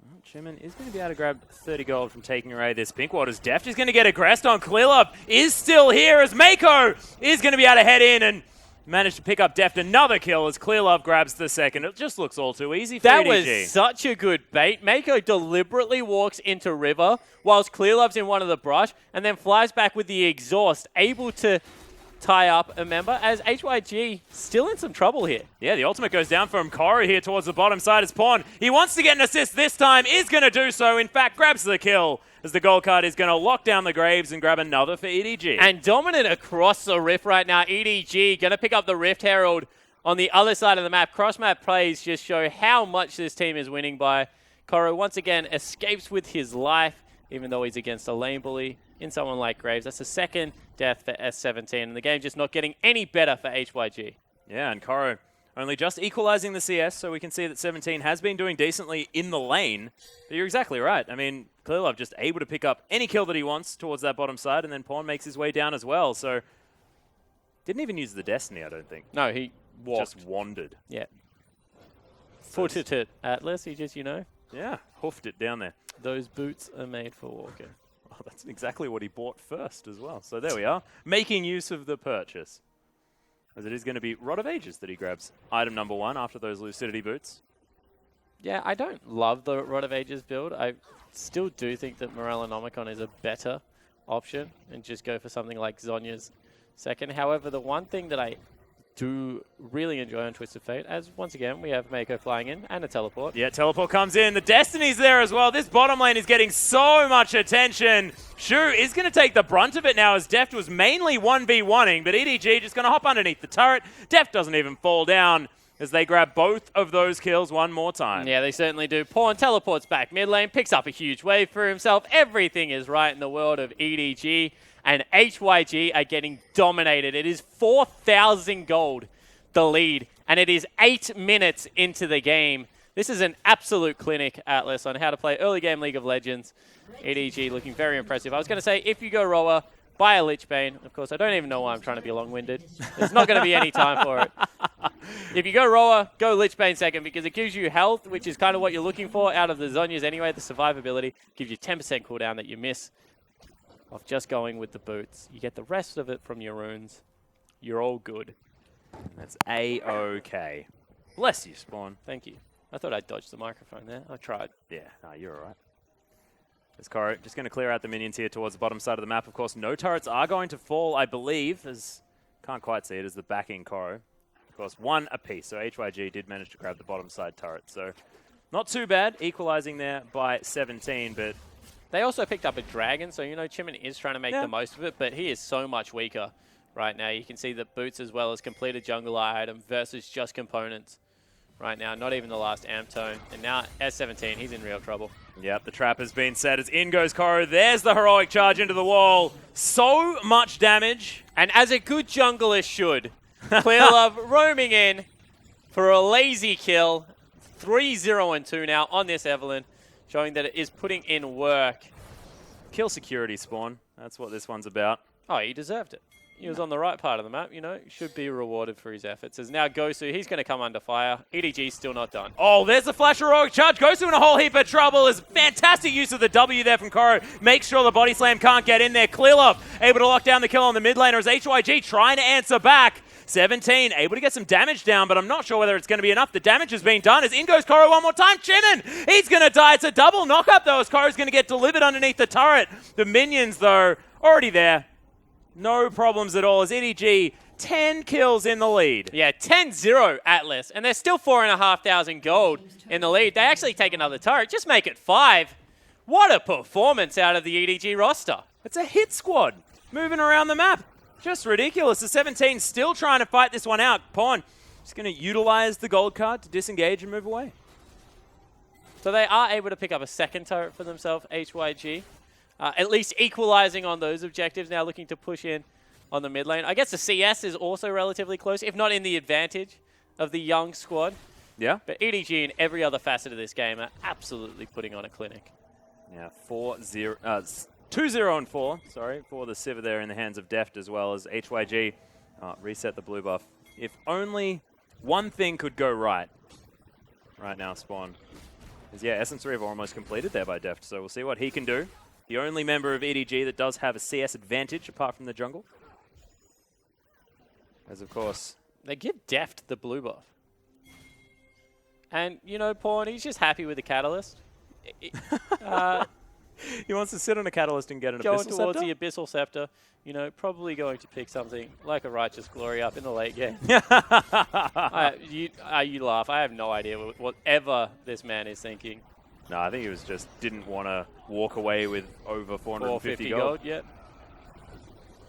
Well, Chimin is going to be able to grab 30 gold from taking away this pink ward as Deft is going to get aggressed on. Clearlove is still here as Mako is going to be able to head in and managed to pick up Deft another kill as Clearlove grabs the second. It just looks all too easy for That EDG. was such a good bait. Mako deliberately walks into river whilst Clearlove's in one of the brush and then flies back with the exhaust, able to tie up a member, as HYG still in some trouble here. Yeah, the ultimate goes down from Koru here towards the bottom side as Pawn. He wants to get an assist this time, is going to do so. In fact, grabs the kill as the gold card is going to lock down the Graves and grab another for EDG. And dominant across the Rift right now. EDG going to pick up the Rift Herald on the other side of the map. Cross-map plays just show how much this team is winning by. Koru once again escapes with his life, even though he's against a lane bully in someone like Graves. That's the second death for S17, and the game just not getting any better for HYG. Yeah, and Koru only just equalizing the CS, so we can see that 17 has been doing decently in the lane. But you're exactly right. I mean, Clearlove just able to pick up any kill that he wants towards that bottom side, and then Pawn makes his way down as well. So, didn't even use the Destiny, I don't think. No, he walked. Just wandered. Yeah. Footed it, Atlas. He just, Yeah, hoofed it down there. those boots are made for walking. Oh, that's exactly what he bought first as well. So there we are, making use of the purchase. As it is going to be Rod of Ages that he grabs item number 1 after those Lucidity boots. Yeah, I don't love the Rod of Ages build. I still do think that Morellonomicon is a better option and just go for something like Zonya's second. However, the one thing that I do really enjoy on Twisted Fate, as once again we have Mako flying in and a teleport. Yeah, teleport comes in. The Destiny's there as well. This bottom lane is getting so much attention. Shu is going to take the brunt of it now, as Deft was mainly 1v1ing, but EDG just going to hop underneath the turret. Deft doesn't even fall down as they grab both of those kills one more time. Yeah, they certainly do. Pawn teleports back mid lane, picks up a huge wave for himself. Everything is right in the world of EDG, and HYG are getting dominated. It is 4,000 gold, the lead, and it is 8 minutes into the game. This is an absolute clinic, Atlas, on how to play early game League of Legends. EDG looking very impressive. I was going to say, if you go Roa, buy a Lich Bane. Of course, I don't even know why I'm trying to be long-winded. There's not going to be any time for it. If you go Roa, go Lich Bane second, because it gives you health, which is kind of what you're looking for out of the Zonyas anyway. The survivability gives you 10% cooldown that you miss of just going with the boots. You get the rest of it from your runes. You're all good. That's A-OK. Bless you, Spawn. Thank you. I thought I dodged the microphone there. I tried. Yeah, no, you're all right. As Koru just going to clear out the minions here towards the bottom side of the map. Of course, no turrets are going to fall, I believe, as can't quite see it as the backing Koru. Of course, 1 apiece. So HYG did manage to grab the bottom side turret. So not too bad, equalizing there by 17, but they also picked up a dragon, so, Chimin is trying to make the most of it, but he is so much weaker right now. You can see that boots as well as completed jungle item versus just components right now. Not even the last amp tone. And now S17, he's in real trouble. Yep, the trap has been set as in goes Koru. There's the heroic charge into the wall. So much damage. And as a good jungler should, Clearlove roaming in for a lazy kill. 3-0-2 now on this Evelyn, showing that it is putting in work. Kill security, Spawn. That's what this one's about. Oh, he deserved it. He was on the right part of the map, should be rewarded for his efforts. As now Gosu, he's going to come under fire. EDG's still not done. Oh, there's the flash heroic charge. Gosu in a whole heap of trouble. Is fantastic use of the W there from Koru. Makes sure the body slam can't get in there. Clearlove able to lock down the kill on the mid laner as HYG trying to answer back. 17 able to get some damage down, but I'm not sure whether it's going to be enough. The damage has been done as in goes Koru one more time. Chimin, he's going to die. It's a double knock-up though, as Koru's going to get delivered underneath the turret. The minions though, already there. No problems at all as EDG 10 kills in the lead. Yeah, 10-0 Atlas, and they're still 4,500 gold in the lead. They actually take another turret, just make it 5. What a performance out of the EDG roster. It's a hit squad moving around the map. Just ridiculous. The 17 still trying to fight this one out. Pawn just going to utilize the gold card to disengage and move away. So they are able to pick up a second turret for themselves, HYG. At least equalizing on those objectives, now looking to push in on the mid lane. I guess the CS is also relatively close, if not in the advantage of the young squad. Yeah. But EDG in every other facet of this game are absolutely putting on a clinic. Yeah, 2-0-4, sorry, for the Sivir there in the hands of Deft, as well as HYG reset the blue buff. If only one thing could go right now, Spawn. Is, yeah, Essence 3 have almost completed there by Deft, so we'll see what he can do. The only member of EDG that does have a CS advantage, apart from the jungle. As, of course, they give Deft the blue buff. And, Pawn, he's just happy with the Catalyst. He wants to sit on a Catalyst and get an Going Abyssal towards Scepter? the Abyssal Scepter, you know, probably going to pick something like a Righteous Glory up in the late game. You laugh. I have no idea whatever this man is thinking. No, I think he was just didn't want to walk away with over 450 gold. Yep.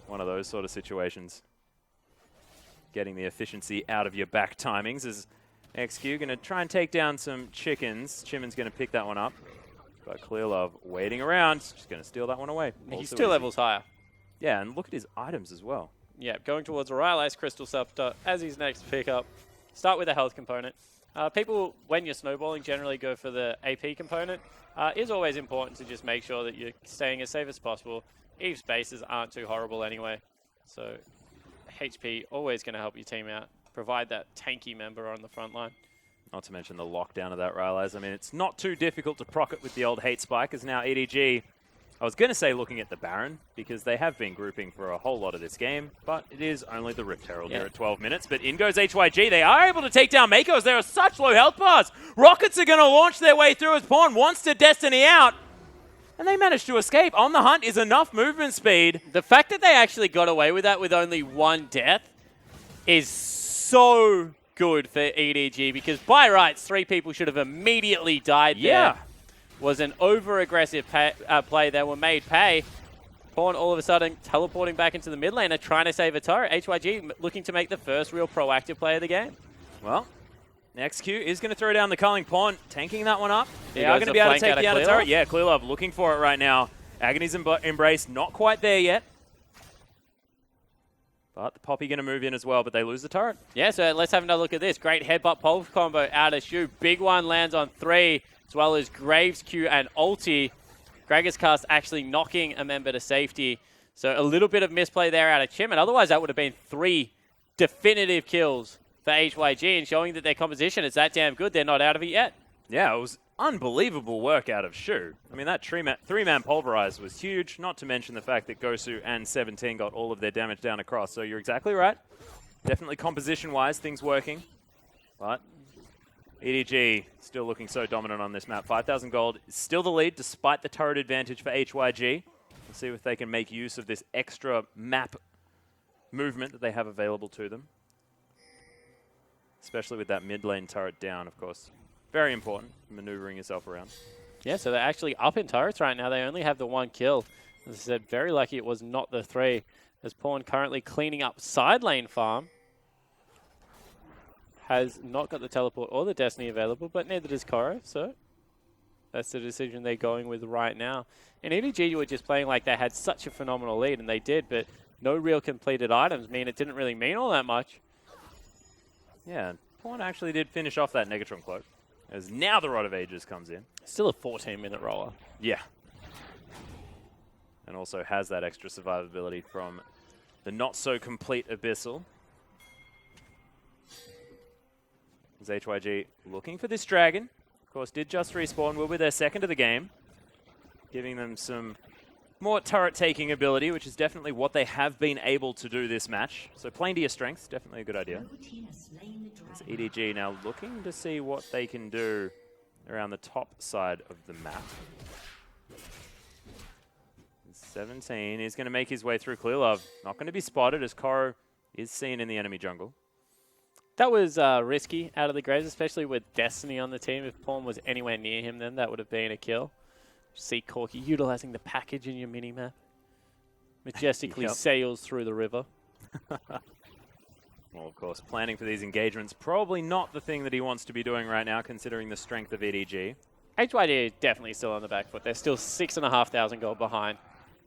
One of those sort of situations. Getting the efficiency out of your back timings is XQ going to try and take down some chickens. Chimin's going to pick that one up. But Clearlove waiting around, just going to steal that one away. He's Also 2 levels higher. Yeah, and look at his items as well. Yeah, going towards a Rylai's Crystal Scepter as his next pickup. Start with a health component. People, when you're snowballing, generally go for the AP component. It's always important to just make sure that you're staying as safe as possible. Eve spaces aren't too horrible anyway. So HP always going to help your team out. Provide that tanky member on the front line. Not to mention the lockdown of that Rylai's. I mean, it's not too difficult to proc it with the old Hate Spike, as now EDG, I was going to say looking at the Baron, because they have been grouping for a whole lot of this game, but it is only the Rift Herald here at 12 minutes. But in goes HYG. They are able to take down Makos. There are such low health bars. Rockets are going to launch their way through as Pawn wants to Destiny out. And they managed to escape. On the hunt is enough movement speed. The fact that they actually got away with that with only 1 death is so good for EDG, because by rights, 3 people should have immediately died there. Was an over-aggressive play that were made pay. Pawn all of a sudden teleporting back into the mid lane and trying to save a turret. HYG looking to make the first real proactive play of the game. Well, XQ is going to throw down the Culling Pawn, tanking that one up. They Here are goes going to the be able to flank take the out of outer turret. Clearlove. Yeah, Clearlove looking for it right now. Agony's Embrace, not quite there yet. But the Poppy going to move in as well, but they lose the turret. Yeah, so let's have another look at this. Great headbutt pulse combo out of Shu. Big one lands on 3, as well as Graves, Q, and ulti. Gragas cast actually knocking a member to safety. So a little bit of misplay there out of Chim, and otherwise that would have been 3 definitive kills for HYG, and showing that their composition is that damn good, they're not out of it yet. Yeah, it was unbelievable work out of Shu. I mean, that 3-man pulverize was huge, not to mention the fact that Gosu and 17 got all of their damage down across. So you're exactly right. Definitely composition-wise, things working. But EDG still looking so dominant on this map. 5,000 gold is still the lead despite the turret advantage for HYG. We'll see if they can make use of this extra map movement that they have available to them. Especially with that mid lane turret down, of course. Very important, maneuvering yourself around. Yeah, so they're actually up in turrets right now. They only have the 1 kill. As I said, very lucky it was not the 3. As Pawn currently cleaning up side lane farm. Has not got the teleport or the Destiny available, but neither does Koro, so that's the decision they're going with right now. And EDG were just playing like they had such a phenomenal lead, and they did, but no real completed items mean it didn't really mean all that much. Yeah, Pawn actually did finish off that Negatron Cloak, as now the Rod of Ages comes in. Still a 14-minute roller. Yeah. And also has that extra survivability from the not-so-complete Abyssal. As HYG looking for this Dragon. Of course, did just respawn. Will be their second of the game. Giving them some more turret-taking ability, which is definitely what they have been able to do this match. So playing to your strengths, definitely a good idea. It's EDG now looking to see what they can do around the top side of the map. 17 is going to make his way through Clearlove. Not going to be spotted as Koro is seen in the enemy jungle. That was risky out of the Graves, especially with Destiny on the team. If Pawn was anywhere near him, then that would have been a kill. See Corky utilizing the package in your mini-map. Majestically sails through the river. Well, of course, planning for these engagements, probably not the thing that he wants to be doing right now, considering the strength of EDG. HYD is definitely still on the back foot. They're still 6,500 gold behind.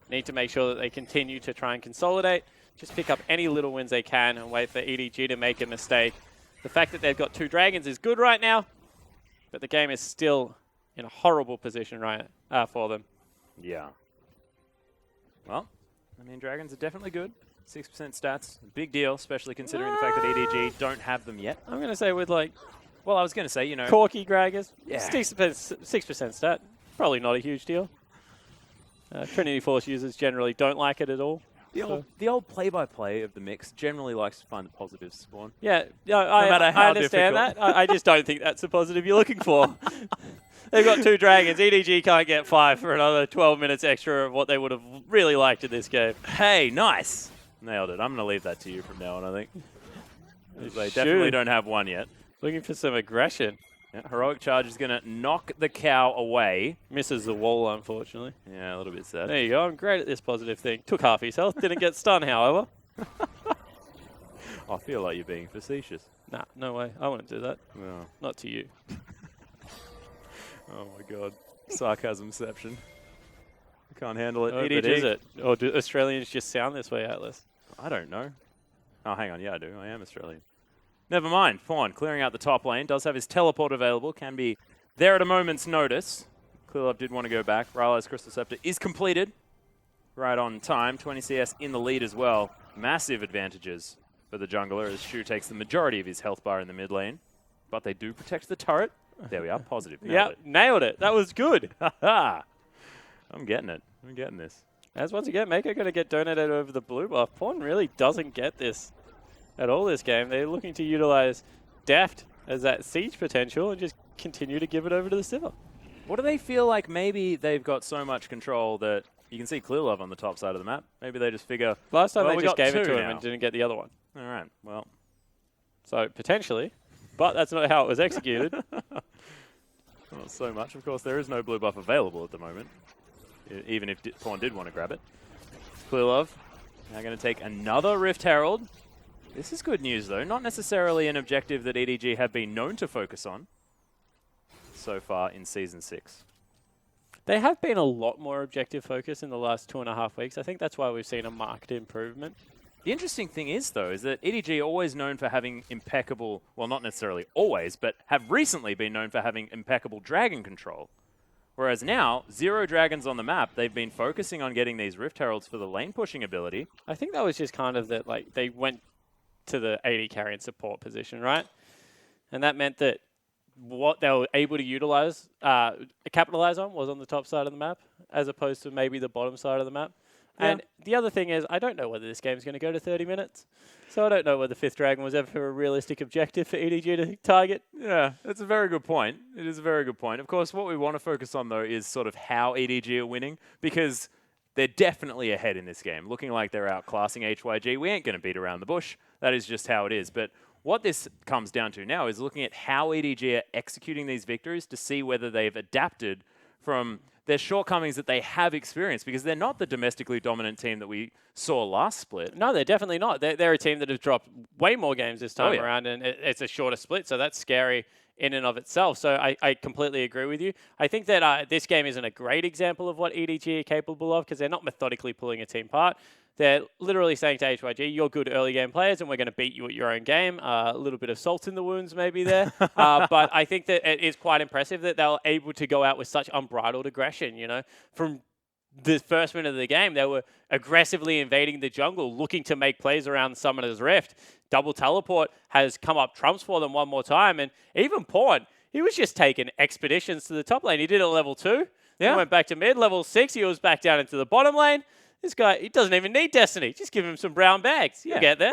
Need to make sure that they continue to try and consolidate. Just pick up any little wins they can and wait for EDG to make a mistake. The fact that they've got 2 dragons is good right now, but the game is still in a horrible position for them. Yeah. Well, I mean, dragons are definitely good. 6% stats, big deal, especially considering the fact that EDG don't have them yet. I'm going to say with like Well, I was going to say, you know... Corky Gragas, Yeah. 6% stat. Probably not a huge deal. Trinity Force users generally don't like it at all. The old play-by-play of the mix generally likes to find the positives, Spawn. Yeah, I matter how understand difficult. that. I just don't think that's the positive you're looking for. They've got 2 dragons. EDG can't get 5 for another 12 minutes extra of what they would have really liked in this game. Hey, nice. Nailed it. I'm going to leave that to you from now on, I think. They definitely don't have one yet. Looking for some aggression. Yeah, heroic charge is going to knock the cow away. Misses the wall, unfortunately. Yeah, a little bit sad. There you go. I'm great at this positive thing. Took half his health. Didn't get stunned, however. I feel like you're being facetious. Nah, no way. I wouldn't do that. No. Not to you. Oh, my God. Sarcasmception. I can't handle it. Oh, EDG. but is it? Or do Australians just sound this way, Atlas? I don't know. Oh, hang on. Yeah, I do. I am Australian. Never mind. Fawn clearing out the top lane. Does have his teleport available. Can be there at a moment's notice. Clearlove did want to go back. Rylai's Crystal Scepter is completed. Right on time. 20 CS in the lead as well. Massive advantages for the jungler as Shu takes the majority of his health bar in the mid lane. But they do protect the turret. There we are. Positive. Yeah, nailed it. That was good. I'm getting it. I'm getting this. As once again, Mako going to get donated over the blue buff. Pawn really doesn't get this at all this game. They're looking to utilize Deft as that siege potential and just continue to give it over to the Sivir. What do they feel like maybe they've got so much control that you can see Clearlove on the top side of the map? Maybe they just figure, Last time well, they we just got gave it two to him now. and didn't get the other one. All right, well. So potentially, but that's not how it was executed. Not so much. Of course, there is no blue buff available at the moment, even if Pawn did want to grab it. Clearlove now going to take another Rift Herald. This is good news, though. Not necessarily an objective that EDG have been known to focus on so far in Season 6. They have been a lot more objective focused in the last 2.5 weeks. I think that's why we've seen a marked improvement. The interesting thing is, though, is that EDG always known for having impeccable, well, not necessarily always, but have recently been known for having impeccable dragon control. Whereas now, 0 dragons on the map, they've been focusing on getting these Rift Heralds for the lane pushing ability. I think that was just kind of that, like, they went to the AD carry and support position, right? And that meant that what they were able to utilize, capitalize on was on the top side of the map, as opposed to maybe the bottom side of the map. Yeah. And the other thing is, I don't know whether this game's going to go to 30 minutes. So I don't know whether 5th Dragon was ever a realistic objective for EDG to target. Yeah, that's a very good point. It is a very good point. Of course, what we want to focus on, though, is sort of how EDG are winning, because they're definitely ahead in this game, looking like they're outclassing HYG. We ain't going to beat around the bush. That is just how it is. But what this comes down to now is looking at how EDG are executing these victories to see whether they've adapted from their shortcomings that they have experienced, because they're not the domestically dominant team that we saw last split. No, they're definitely not. They're a team that has dropped way more games this time around, and it's a shorter split, so that's scary in and of itself. So I completely agree with you. I think that this game isn't a great example of what EDG are capable of, because they're not methodically pulling a team apart. They're literally saying to HYG, you're good early game players and we're going to beat you at your own game. A little bit of salt in the wounds maybe there. But I think that it is quite impressive that they were able to go out with such unbridled aggression. You know, from the first minute of the game, they were aggressively invading the jungle, looking to make plays around Summoner's Rift. Double teleport has come up trumps for them one more time. And even Pawn, he was just taking expeditions to the top lane. He did it at level 2. Yeah. He went back to mid. Level 6, he was back down into the bottom lane. This guy, he doesn't even need Destiny. Just give him some brown bags. He'll get there.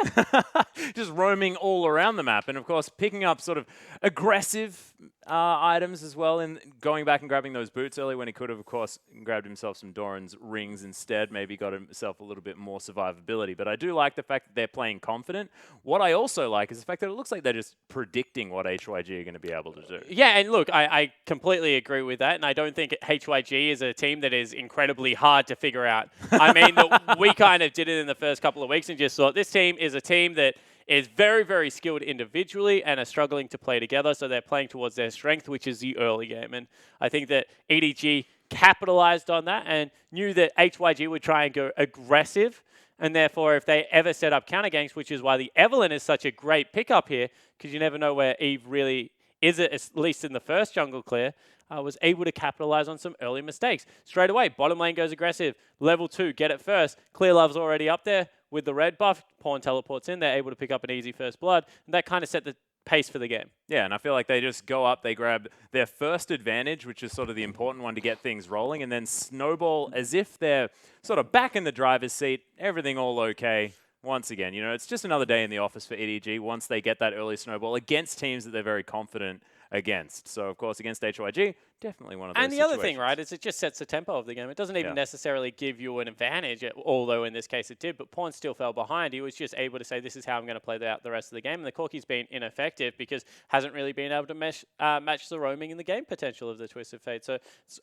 Just roaming all around the map. And, of course, picking up sort of aggressive items as well, and going back and grabbing those boots early when he could have, of course, grabbed himself some Doran's rings instead, maybe got himself a little bit more survivability. But I do like the fact that they're playing confident. What I also like is the fact that it looks like they're just predicting what HYG are going to be able to do. Yeah, and look, I completely agree with that, and I don't think HYG is a team that is incredibly hard to figure out. I mean, we kind of did it in the first couple of weeks and just thought this team is a team that is very, very skilled individually and are struggling to play together, so they're playing towards their strength, which is the early game. And I think that EDG capitalized on that and knew that HYG would try and go aggressive, and therefore if they ever set up counter ganks, which is why the Evelyn is such a great pickup here, because you never know where Eve really is, at least in the first jungle clear, was able to capitalize on some early mistakes. Straight away, bottom lane goes aggressive. Level 2, get it first. Clearlove's already up there with the red buff. Pawn teleports in. They're able to pick up an easy first blood. And that kind of set the pace for the game. Yeah, and I feel like they just go up, they grab their first advantage, which is sort of the important one to get things rolling, and then snowball as if they're sort of back in the driver's seat, everything all okay. Once again, you know, it's just another day in the office for EDG once they get that early snowball against teams that they're very confident against. So, of course, against HYG, definitely one of those And the other thing, situations. right, is it just sets the tempo of the game. It doesn't even necessarily give you an advantage, although in this case it did, but Pawn still fell behind. He was just able to say, this is how I'm going to play out the rest of the game. And the Corki's been ineffective because hasn't really been able to match the roaming and the game potential of the Twisted Fate. So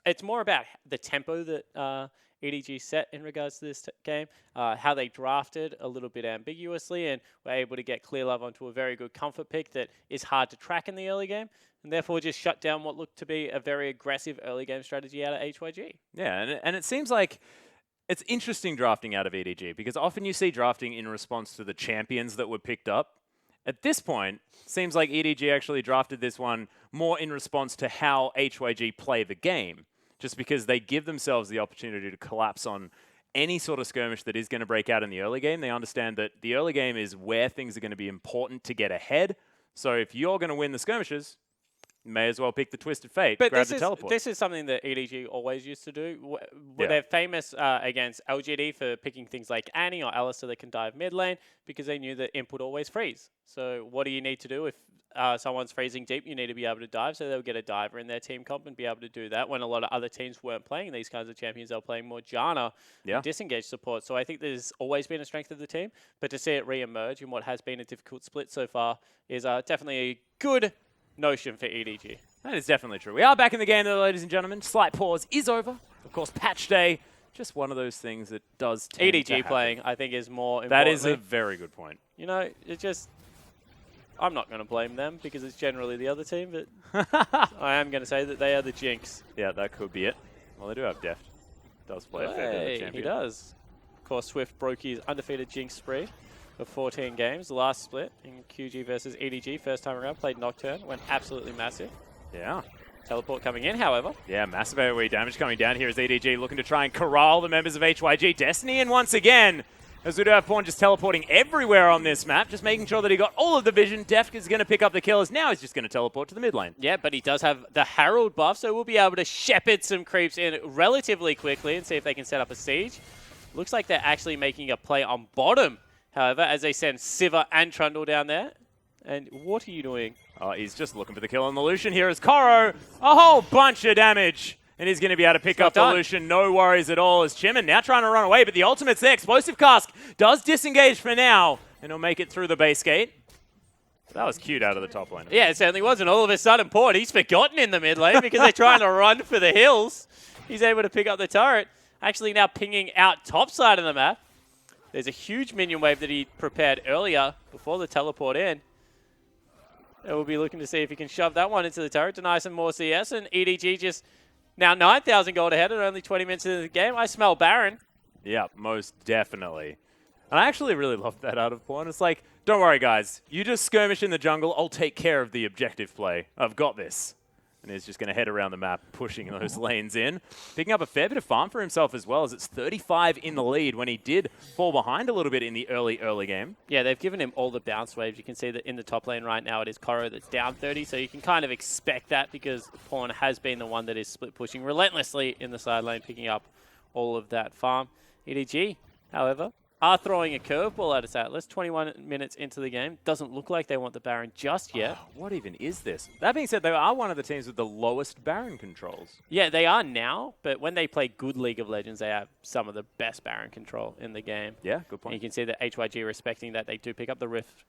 it's more about the tempo that EDG set in regards to this game, how they drafted a little bit ambiguously and were able to get Clear Love onto a very good comfort pick that is hard to track in the early game, and therefore just shut down what looked to be a very aggressive early game strategy out of HYG. Yeah, and it seems like it's interesting drafting out of EDG because often you see drafting in response to the champions that were picked up. At this point, seems like EDG actually drafted this one more in response to how HYG play the game, just because they give themselves the opportunity to collapse on any sort of skirmish that is going to break out in the early game. They understand that the early game is where things are going to be important to get ahead. So if you're going to win the skirmishes, you may as well pick the Twisted Fate, but grab the teleport. This is something that EDG always used to do. Yeah. They're famous against LGD for picking things like Annie or Alistair that can dive mid lane because they knew that input always freeze. So what do you need to do if someone's freezing deep? You need to be able to dive, so they'll get a diver in their team comp and be able to do that. When a lot of other teams weren't playing these kinds of champions, they were playing more Janna and disengage support. So I think there's always been a strength of the team, but to see it re-emerge in what has been a difficult split so far is definitely a good notion for EDG. That is definitely true. We are back in the game, though, ladies and gentlemen. Slight pause is over. Of course, patch day, just one of those things that does tend to EDG happen. playing, I think, is more important. That is a very good point. You know, it just... I'm not going to blame them because it's generally the other team, but I am going to say that they are the jinx. Yeah, that could be it. Well, they do have Deft. Does play a fair bit of the champion. He does. Of course, Swift broke his undefeated jinx spree of 14 games. The last split in QG versus EDG, first time around, played Nocturne, went absolutely massive. Yeah. Teleport coming in, however. Yeah, massive AoE damage coming down here as EDG looking to try and corral the members of HYG. Destiny in once again, as we do have Pawn just teleporting everywhere on this map, just making sure that he got all of the vision. Deft is going to pick up the kills. Now he's just going to teleport to the mid lane. Yeah, but he does have the Herald buff, so we'll be able to shepherd some creeps in relatively quickly and see if they can set up a siege. Looks like they're actually making a play on bottom, however, as they send Sivir and Trundle down there. And what are you doing? Oh, he's just looking for the kill on the Lucian. Here is Koro. A whole bunch of damage. And he's going to be able to pick up the Lucian. No worries at all as Chimin now trying to run away. But the ultimate's there. Explosive Cask does disengage for now. And he'll make it through the base gate. That was cute out of the top lane. Yeah, it certainly was. And all of a sudden, Pawn, he's forgotten in the mid lane because they're trying to run for the hills. He's able to pick up the turret. Actually now pinging out top side of the map. There's a huge minion wave that he prepared earlier before the teleport in. And we'll be looking to see if he can shove that one into the turret, deny some more CS, and EDG just now 9,000 gold ahead at only 20 minutes into the game. I smell Baron. Yeah, most definitely. And I actually really love that out of Pawn. It's like, don't worry, guys. You just skirmish in the jungle. I'll take care of the objective play. I've got this. And he's just going to head around the map, pushing those lanes in. Picking up a fair bit of farm for himself as well, as it's 35 in the lead when he did fall behind a little bit in the early game. Yeah, they've given him all the bounce waves. You can see that in the top lane right now it is Koro that's down 30, so you can kind of expect that because Pawn has been the one that is split pushing relentlessly in the side lane, picking up all of that farm. EDG, however, are throwing a curveball at us Atlas. 21 minutes into the game. Doesn't look like they want the Baron just yet. What even is this? That being said, they are one of the teams with the lowest Baron controls. Yeah, they are now, but when they play good League of Legends, they have some of the best Baron control in the game. Yeah, good point. And you can see that HYG respecting that. They do pick up the Rift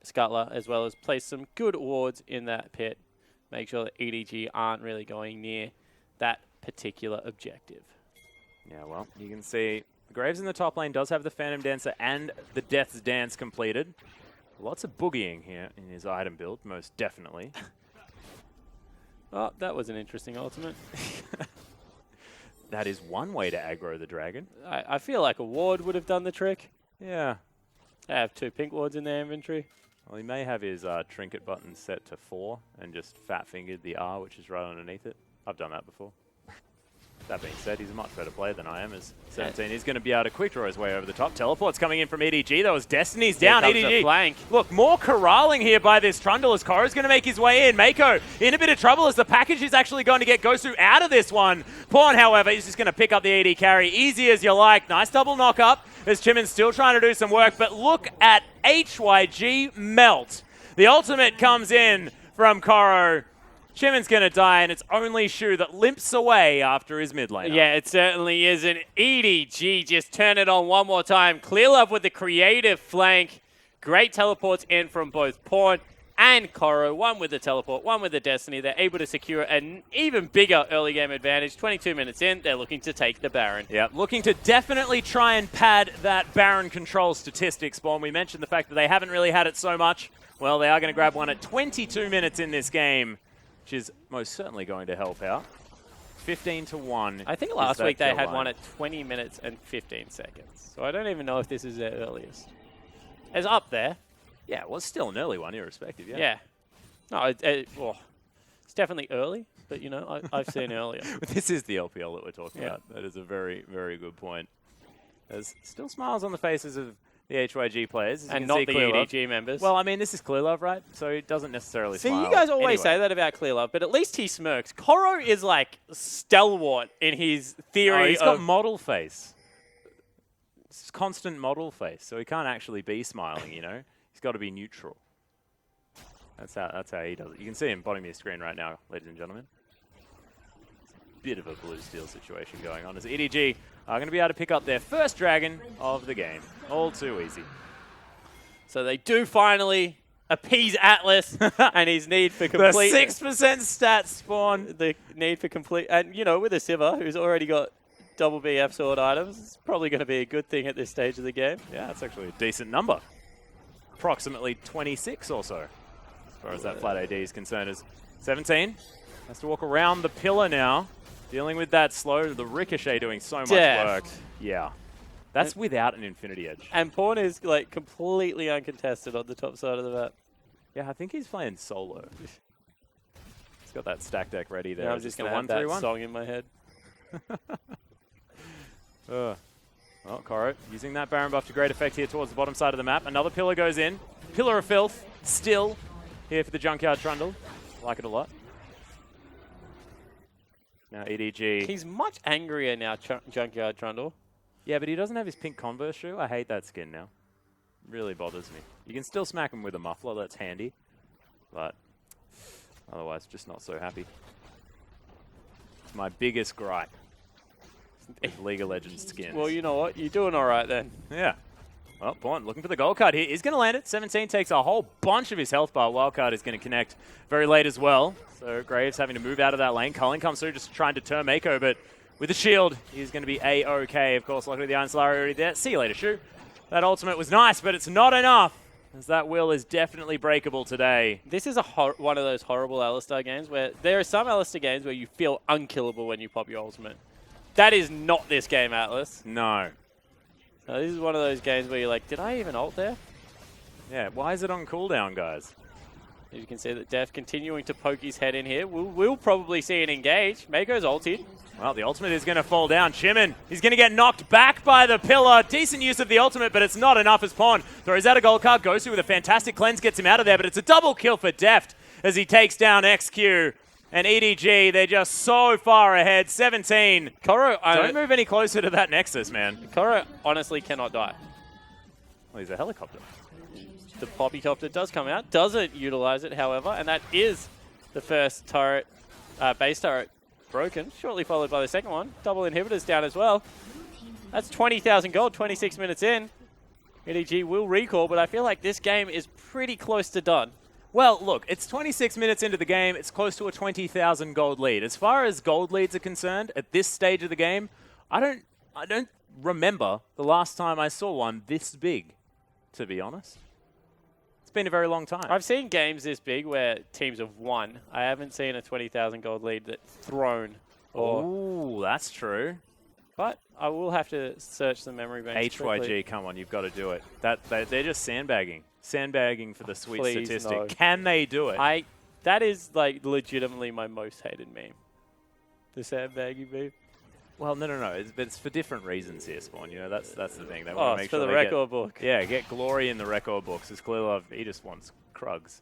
Scuttler as well as place some good wards in that pit. Make sure that EDG aren't really going near that particular objective. Yeah, well, you can see Graves in the top lane does have the Phantom Dancer and the Death's Dance completed. Lots of boogieing here in his item build, most definitely. Oh, that was an interesting ultimate. That is one way to aggro the dragon. I feel like a ward would have done the trick. Yeah. They have 2 pink wards in their inventory. Well, he may have his trinket button set to 4 and just fat-fingered the R, which is right underneath it. I've done that before. That being said, he's a much better player than I am as 17. He's going to be able to quick draw his way over the top. Teleport's coming in from EDG. That was Destiny's down. EDG. Flank. Look, more corralling here by this Trundle as Koro's going to make his way in. Mako in a bit of trouble as the package is actually going to get Gosu out of this one. Pawn, however, is just going to pick up the AD carry. Easy as you like. Nice double knock up as Chimin's still trying to do some work. But look at HYG melt. The ultimate comes in from Koro. Chimin's going to die, and it's only Shu that limps away after his mid laner. Yeah, it certainly is. And EDG just turn it on one more time. Clear Love with the creative flank. Great teleports in from both Pawn and Koro. One with the teleport, one with the Destiny. They're able to secure an even bigger early game advantage. 22 minutes in, they're looking to take the Baron. Yeah, looking to definitely try and pad that Baron control statistic, Spawn. We mentioned the fact that they haven't really had it so much. Well, they are going to grab one at 22 minutes in this game, which is most certainly going to help out. 15-1. I think last week they had one at 20 minutes and 15 seconds. So I don't even know if this is their earliest. It's up there. Yeah, well, it's still an early one, irrespective. Yeah. Yeah. No, it's definitely early, but, you know, I've seen earlier. This is the LPL that we're talking about. That is a very, very good point. There's still smiles on the faces of the HYG players. And not the EDG members. Well, I mean, this is Clear Love, right? So it doesn't necessarily smile. See, you guys always say that about Clear Love, but at least he smirks. Koro is, like, stalwart in his theory he's got model face. It's constant model face, so he can't actually be smiling, you know? He's got to be neutral. That's how he does it. You can see him bottom of your screen right now, ladies and gentlemen. Bit of a blue steel situation going on as EDG are going to be able to pick up their first dragon of the game. All too easy. So they do finally appease Atlas and his need for complete... The 6% stat Spawn. The need for complete... And, you know, with a Sivir, who's already got double BF sword items, it's probably going to be a good thing at this stage of the game. Yeah, that's actually a decent number. Approximately 26 or so, as far as that flat AD is concerned. As 17 has to walk around the pillar now, dealing with that slow. The Ricochet doing so much work. Yeah. That's without an Infinity Edge. And Pawn is, like, completely uncontested on the top side of the map. Yeah, I think he's playing solo. He's got that stack deck ready there. Yeah, I'm just going to have that song in my head. Well, Koro using that Baron buff to great effect here towards the bottom side of the map. Another pillar goes in. Pillar of Filth still here for the Junkyard Trundle. Like it a lot. Now EDG. He's much angrier now, Junkyard Trundle. Yeah, but he doesn't have his pink Converse shoe. I hate that skin now. Really bothers me. You can still smack him with a muffler. That's handy. But otherwise, just not so happy. It's my biggest gripe. League of Legends skins. Well, you know what? You're doing all right then. Yeah. Well, Pawn looking for the gold card here. He's going to land it. 17 takes a whole bunch of his health bar. Wildcard is going to connect very late as well. So Graves having to move out of that lane. Cullen comes through just to try and deter Mako, but with the shield, he's going to be A-OK. Of course, luckily the Iron Solari already there. See you later, Shu. That ultimate was nice, but it's not enough, as that will is definitely breakable today. This is one of those horrible Alistar games where there are some Alistar games where you feel unkillable when you pop your ultimate. That is not this game, Atlas. No. No, this is one of those games where you're like, did I even ult there? Yeah, why is it on cooldown, guys? As you can see that Def continuing to poke his head in here. We'll probably see an engage. Mako's ulted. Well, the ultimate is going to fall down. Chimin, he's going to get knocked back by the pillar. Decent use of the ultimate, but it's not enough as Pawn throws out a gold card. Goes through with a fantastic cleanse, gets him out of there, but it's a double kill for Deft as he takes down XQ. And EDG, they're just so far ahead. 17. Koro, don't move any closer to that Nexus, man. Koro honestly cannot die. Well, he's a helicopter. The Poppycopter does come out, doesn't utilize it, however, and that is the first turret, base turret broken, shortly followed by the second one. Double inhibitors down as well. That's 20,000 gold, 26 minutes in. EDG will recall, but I feel like this game is pretty close to done. Well, look, it's 26 minutes into the game. It's close to a 20,000 gold lead. As far as gold leads are concerned, at this stage of the game, I don't remember the last time I saw one this big, to be honest. It's been a very long time. I've seen games this big where teams have won. I haven't seen a 20,000 gold lead that's thrown. Ooh, that's true. But I will have to search the memory banks HYG, quickly. come on, you've got to do it. They're just sandbagging. Sandbagging for the sweet Please, statistic. no. Can they do it? That is like legitimately my most hated meme. The sandbagging meme. Well, no. It's for different reasons here, Spawn. You know, that's the thing. They Oh, want to make it's for sure the they record book. Yeah, get glory in the record books. As Clear Love, he just wants Krugs.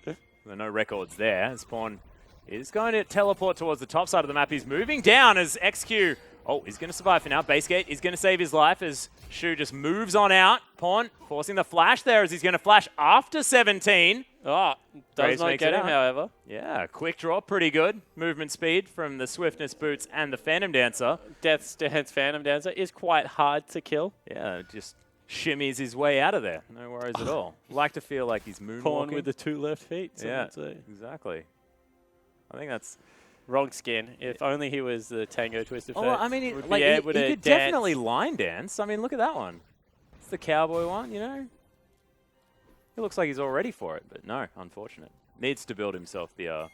There are no records there. Spawn is going to teleport towards the top side of the map. He's moving down as XQ. Oh, he's going to survive for now. Basegate is going to save his life as Shu just moves on out. Pawn forcing the flash there as he's going to flash after 17. Oh, does Graves not makes get it him, out. however. Yeah, quick draw, pretty good. Movement speed from the Swiftness boots and the Phantom Dancer. Death's Dance Phantom Dancer is quite hard to kill. Yeah, just shimmies his way out of there. No worries at all. Like to feel like he's moonwalking. Pawn with the 2 left feet. Yeah, Would say. exactly. I think that's... Wrong skin. If only he was the Tango Twisted Fate. Oh, I mean, he would like, be able he to could dance. definitely line dance. I mean, look at that one. It's the cowboy one, you know? It looks like he's all ready for it, but no, unfortunate. Needs to build himself the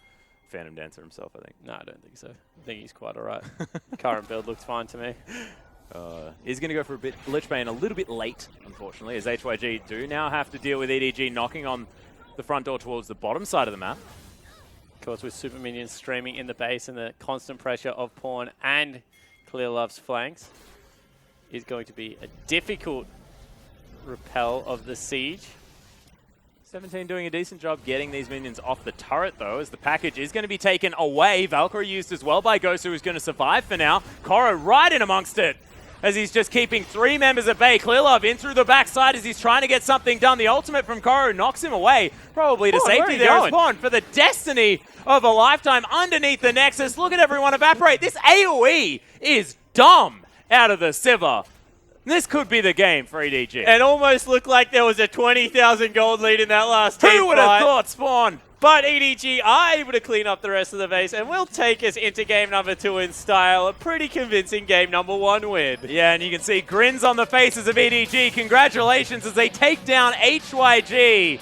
Phantom Dancer himself, I think. No, I don't think so. I think he's quite all right. Current build looks fine to me. He's going to go for a bit Lich Bane a little bit late, unfortunately, as HYG do now have to deal with EDG knocking on the front door towards the bottom side of the map. Of course, with Super Minions streaming in the base and the constant pressure of Pawn and Clear Love's flanks is going to be a difficult repel of the siege. 17 doing a decent job getting these minions off the turret, though, as the package is going to be taken away. Valkyrie used as well by Gosu, who's going to survive for now. Koro right in amongst it, as he's just keeping 3 members at bay. Clearlove in through the backside as he's trying to get something done. The ultimate from Koro knocks him away, probably to safety there as Pawn for the destiny of a lifetime underneath the Nexus. Look at everyone evaporate. This AoE is dumb out of the Sivir. This could be the game for EDG. It almost looked like there was a 20,000 gold lead in that last team Who would have thought, Spawn? But EDG are able to clean up the rest of the base and will take us into game number 2 in style. A pretty convincing game number 1 win. Yeah, and you can see grins on the faces of EDG. Congratulations as they take down HYG.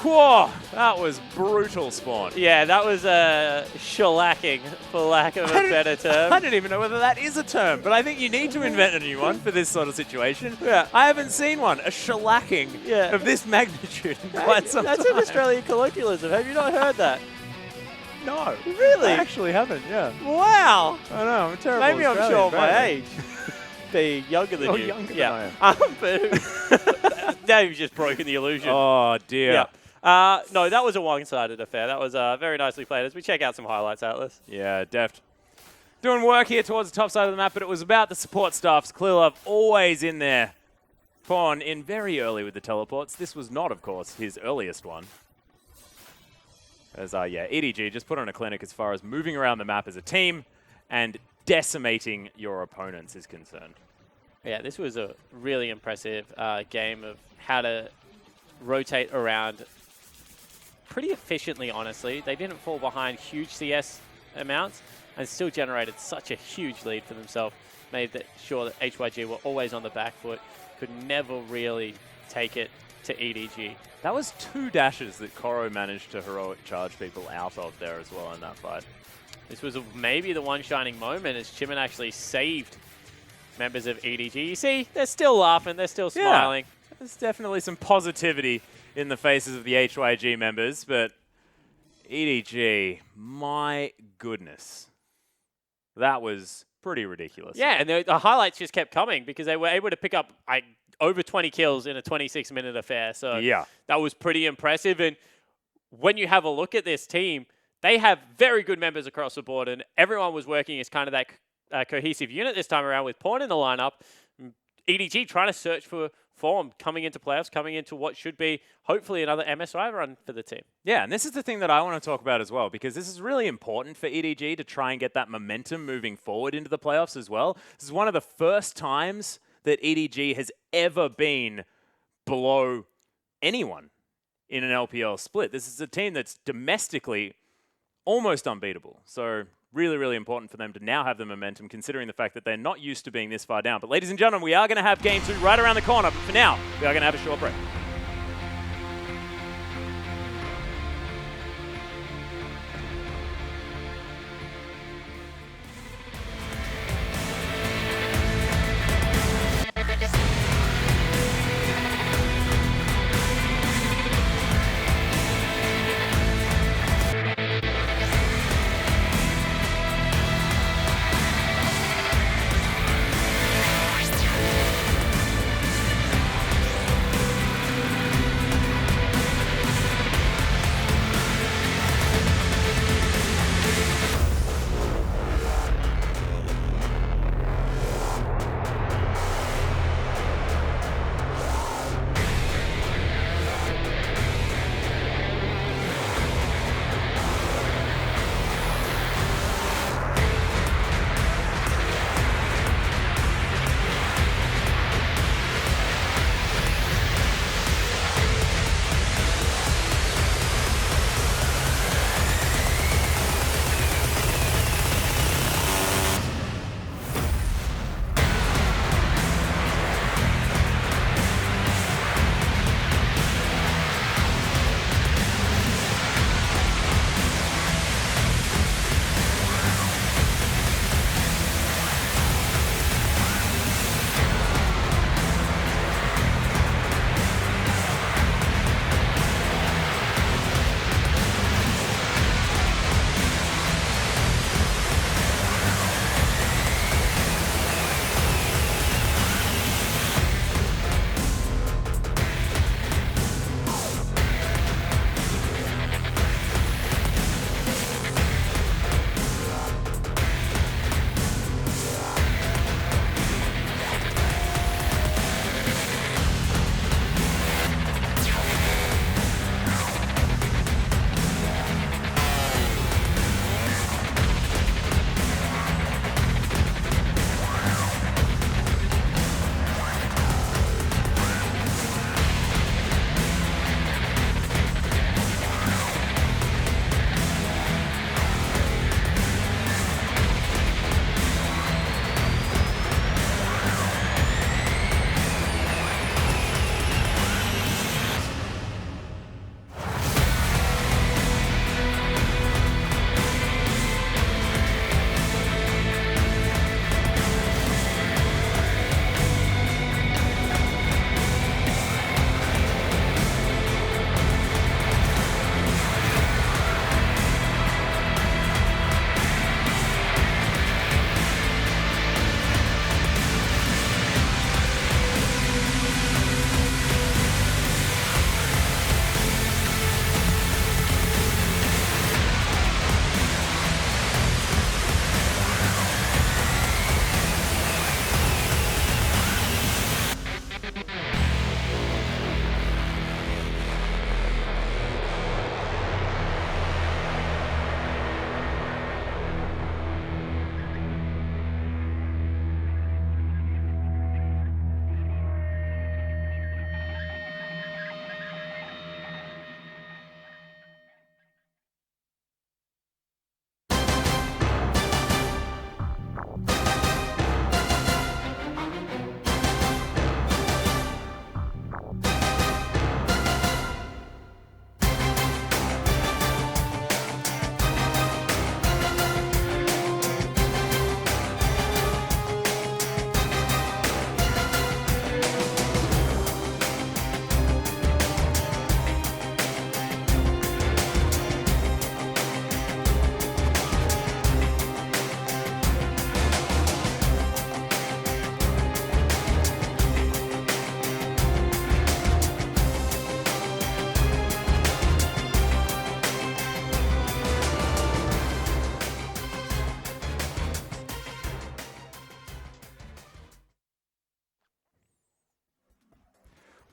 Whoa, that was brutal, Spawn. Yeah, that was a shellacking, for lack of a better term. I don't even know whether that is a term, but I think you need to invent a new one for this sort of situation. Yeah. I haven't seen one, a shellacking of this magnitude in quite some That's time. an Australian colloquialism. Have you not heard that? No. Really? I actually haven't, yeah. Wow. I know, I'm a terrible Maybe I'm Australian, showing my apparently. age. Being younger than you. Younger yeah. than I am. But now you've just broken the illusion. Oh, dear. Yeah. No, that was a one-sided affair. That was very nicely played. As we check out some highlights, Atlas. Yeah, deft. Doing work here towards the top side of the map, but it was about the support staffs. Clearlove always in there. Pawn in very early with the teleports. This was not, of course, his earliest one. As, EDG just put on a clinic as far as moving around the map as a team and decimating your opponents is concerned. Yeah, this was a really impressive game of how to rotate around pretty efficiently, honestly. They didn't fall behind huge CS amounts and still generated such a huge lead for themselves. Made sure that HYG were always on the back foot, could never really take it to EDG. That was 2 dashes that Koro managed to heroic charge people out of there as well in that fight. This was maybe the one shining moment as Chimin actually saved members of EDG. You see, they're still laughing, they're still smiling. Yeah, there's definitely some positivity in the faces of the HYG members, but EDG, my goodness. That was pretty ridiculous. Yeah, and the highlights just kept coming because they were able to pick up over 20 kills in a 26-minute affair. So yeah, that was pretty impressive. And when you have a look at this team, they have very good members across the board, and everyone was working as kind of that cohesive unit this time around with Pawn in the lineup. EDG trying to search for form coming into playoffs, coming into what should be hopefully another MSI run for the team. Yeah, and this is the thing that I want to talk about as well, because this is really important for EDG to try and get that momentum moving forward into the playoffs as well. This is one of the first times that EDG has ever been below anyone in an LPL split. This is a team that's domestically almost unbeatable. So really, really important for them to now have the momentum, considering the fact that they're not used to being this far down. But ladies and gentlemen, we are going to have Game 2 right around the corner. But for now, we are going to have a short break.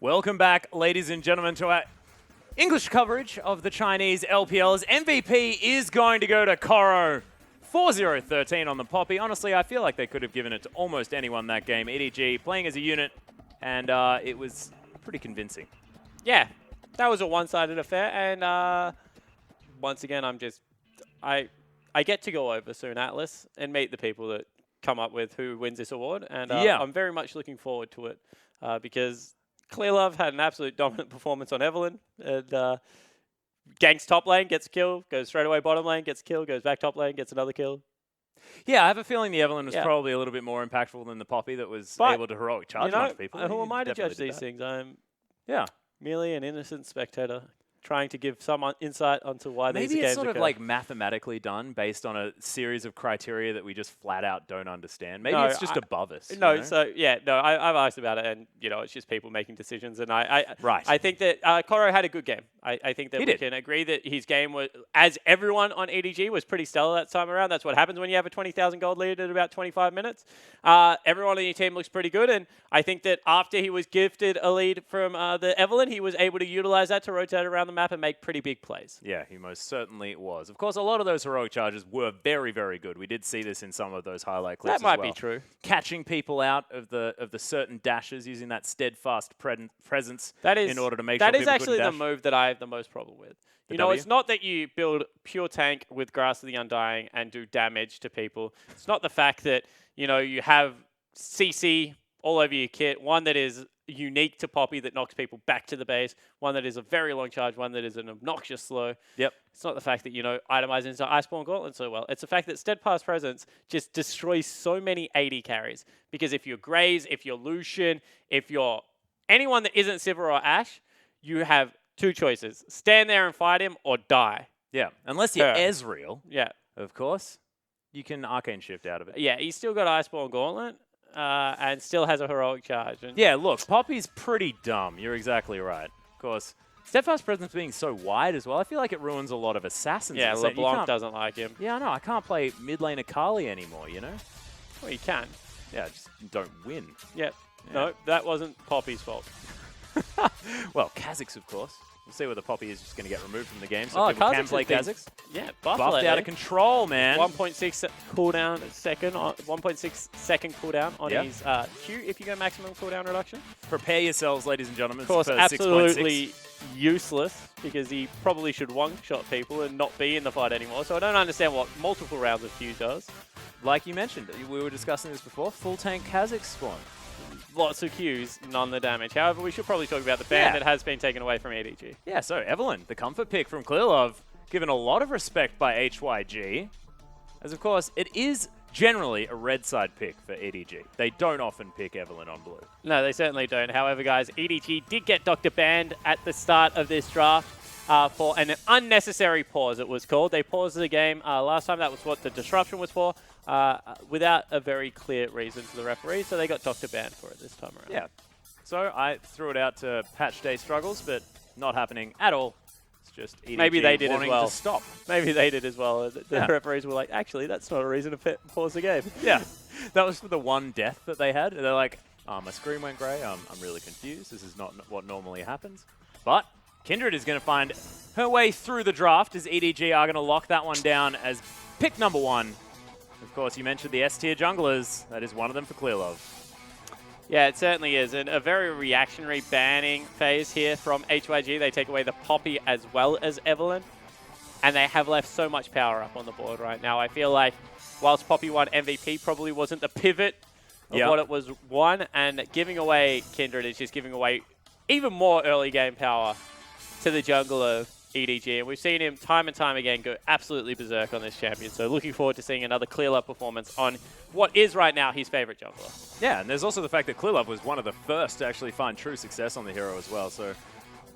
Welcome back, ladies and gentlemen, to our English coverage of the Chinese LPLs. MVP is going to go to Koro. 4-0-13 on the Poppy. Honestly, I feel like they could have given it to almost anyone that game. EDG playing as a unit, and it was pretty convincing. Yeah, that was a one-sided affair, and once again, I get to go over soon, Atlas, and meet the people that come up with who wins this award, and I'm very much looking forward to it because Clearlove had an absolute dominant performance on Evelyn, and ganks top lane, gets a kill, goes straight away bottom lane, gets a kill, goes back top lane, gets another kill. Yeah, I have a feeling the Evelyn was probably a little bit more impactful than the Poppy that was able to heroic charge a bunch of people. Who am I to judge these things? I'm merely an innocent spectator trying to give some insight onto why these games Maybe it's sort occur. of like mathematically done based on a series of criteria that we just flat out don't understand. Maybe it's just above us. I've asked about it, and it's just people making decisions. And I think that Koro had a good game. I think that we can agree that his game was, as everyone on EDG, was pretty stellar that time around. That's what happens when you have a 20,000 gold lead at about 25 minutes. Everyone on your team looks pretty good, and I think that after he was gifted a lead from the Evelyn, he was able to utilize that to rotate around the map and make pretty big plays. Yeah, he most certainly was. Of course, a lot of those heroic charges were very, very good. We did see this in some of those highlight clips. That might be true. Catching people out of the certain dashes, using that steadfast presence in order to make sure people couldn't dash. That is actually the move that I have the most problem with. It's not that you build pure tank with Grasp of the Undying and do damage to people. It's not the fact that you have CC all over your kit, one that is unique to Poppy that knocks people back to the base, one that is a very long charge, one that is an obnoxious slow. Yep. It's not the fact that, itemize into Iceborne Gauntlet so well. It's the fact that Steadfast Presence just destroys so many AD carries. Because if you're Graze, if you're Lucian, if you're anyone that isn't Sivir or Ashe, you have two choices. Stand there and fight him or die. Yeah. Unless you're Ezreal. Yeah. Of course. You can Arcane Shift out of it. Yeah, he's still got Iceborne Gauntlet. And still has a heroic charge. And yeah, look, Poppy's pretty dumb. You're exactly right. Of course, Steadfast Presence being so wide as well, I feel like it ruins a lot of assassins. Yeah, LeBlanc doesn't like him. Yeah, I know. I can't play mid lane Akali anymore, Well, you can. Yeah, just don't win. Yep. Yeah. No, that wasn't Poppy's fault. Well, Kha'Zix, of course. We'll see whether Poppy is just going to get removed from the game so people can play Kha'Zix. Yeah, buffed out of control, man. 1.6 cooldown second, 1.6 second cooldown on his Q if you go maximum cooldown reduction. Prepare yourselves, ladies and gentlemen. Of course, for absolutely 6.6. Useless because he probably should one-shot people and not be in the fight anymore. So I don't understand what multiple rounds of Q does. Like you mentioned, we were discussing this before, full tank Kha'Zix spawn. Lots of Qs, none the damage. However, we should probably talk about the ban that has been taken away from EDG. Yeah, so Evelyn, the comfort pick from Clearlove, given a lot of respect by HYG, as of course, it is generally a red side pick for EDG. They don't often pick Evelyn on blue. No, they certainly don't. However, guys, EDG did get Dr. banned at the start of this draft for an unnecessary pause, it was called. They paused the game last time. That was what the disruption was for. Without a very clear reason to the referee, so they got Dr. banned for it this time around. Yeah. So I threw it out to patch day struggles, but not happening at all. It's just EDG maybe they did as well. To stop. Maybe they did as well. The referees were like, actually, that's not a reason to pause the game. Yeah. That was for the one death that they had. They're like, my screen went grey. I'm really confused. This is not what normally happens. But Kindred is going to find her way through the draft as EDG are going to lock that one down as pick number 1. Of course, you mentioned the S-tier junglers. That is one of them for Clearlove. Yeah, it certainly is. And a very reactionary banning phase here from HYG. They take away the Poppy as well as Evelyn. And they have left so much power up on the board right now. I feel like whilst Poppy won MVP, probably wasn't the pivot of what it was won. And giving away Kindred is just giving away even more early game power to the jungler EDG, and we've seen him time and time again go absolutely berserk on this champion. So looking forward to seeing another Clearlove performance on what is right now his favorite jungler. Yeah, and there's also the fact that Clearlove was one of the first to actually find true success on the hero as well. So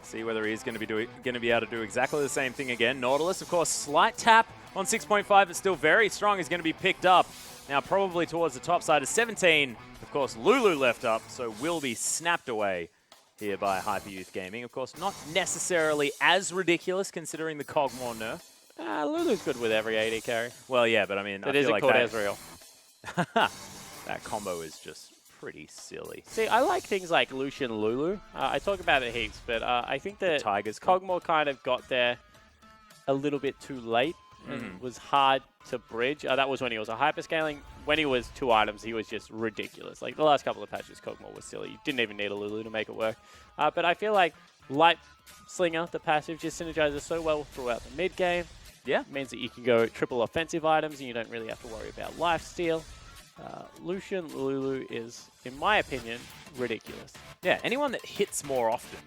see whether he's going to be able to do exactly the same thing again. Nautilus, of course, slight tap on 6.5, but still very strong. Is going to be picked up now, probably towards the top side of 17. Of course, Lulu left up, so will be snapped away here by Hyper Youth Gaming. Of course, not necessarily as ridiculous considering the Cogmore nerf. Lulu's good with every AD carry. Well, yeah, but I mean, It isn't called Ezreal. That combo is just pretty silly. See, I like things like Lucian Lulu. I talk about it heaps, but I think that Tigers Kog'Maw kind of got there a little bit too late and was hard to bridge. That was when he was a hyperscaling. When he was 2 items, he was just ridiculous. Like the last couple of patches, Kog'Maw was silly. You didn't even need a Lulu to make it work. But I feel like Light Slinger, the passive, just synergizes so well throughout the mid game. Yeah. It means that you can go triple offensive items and you don't really have to worry about lifesteal. Lucian Lulu is, in my opinion, ridiculous. Yeah, anyone that hits more often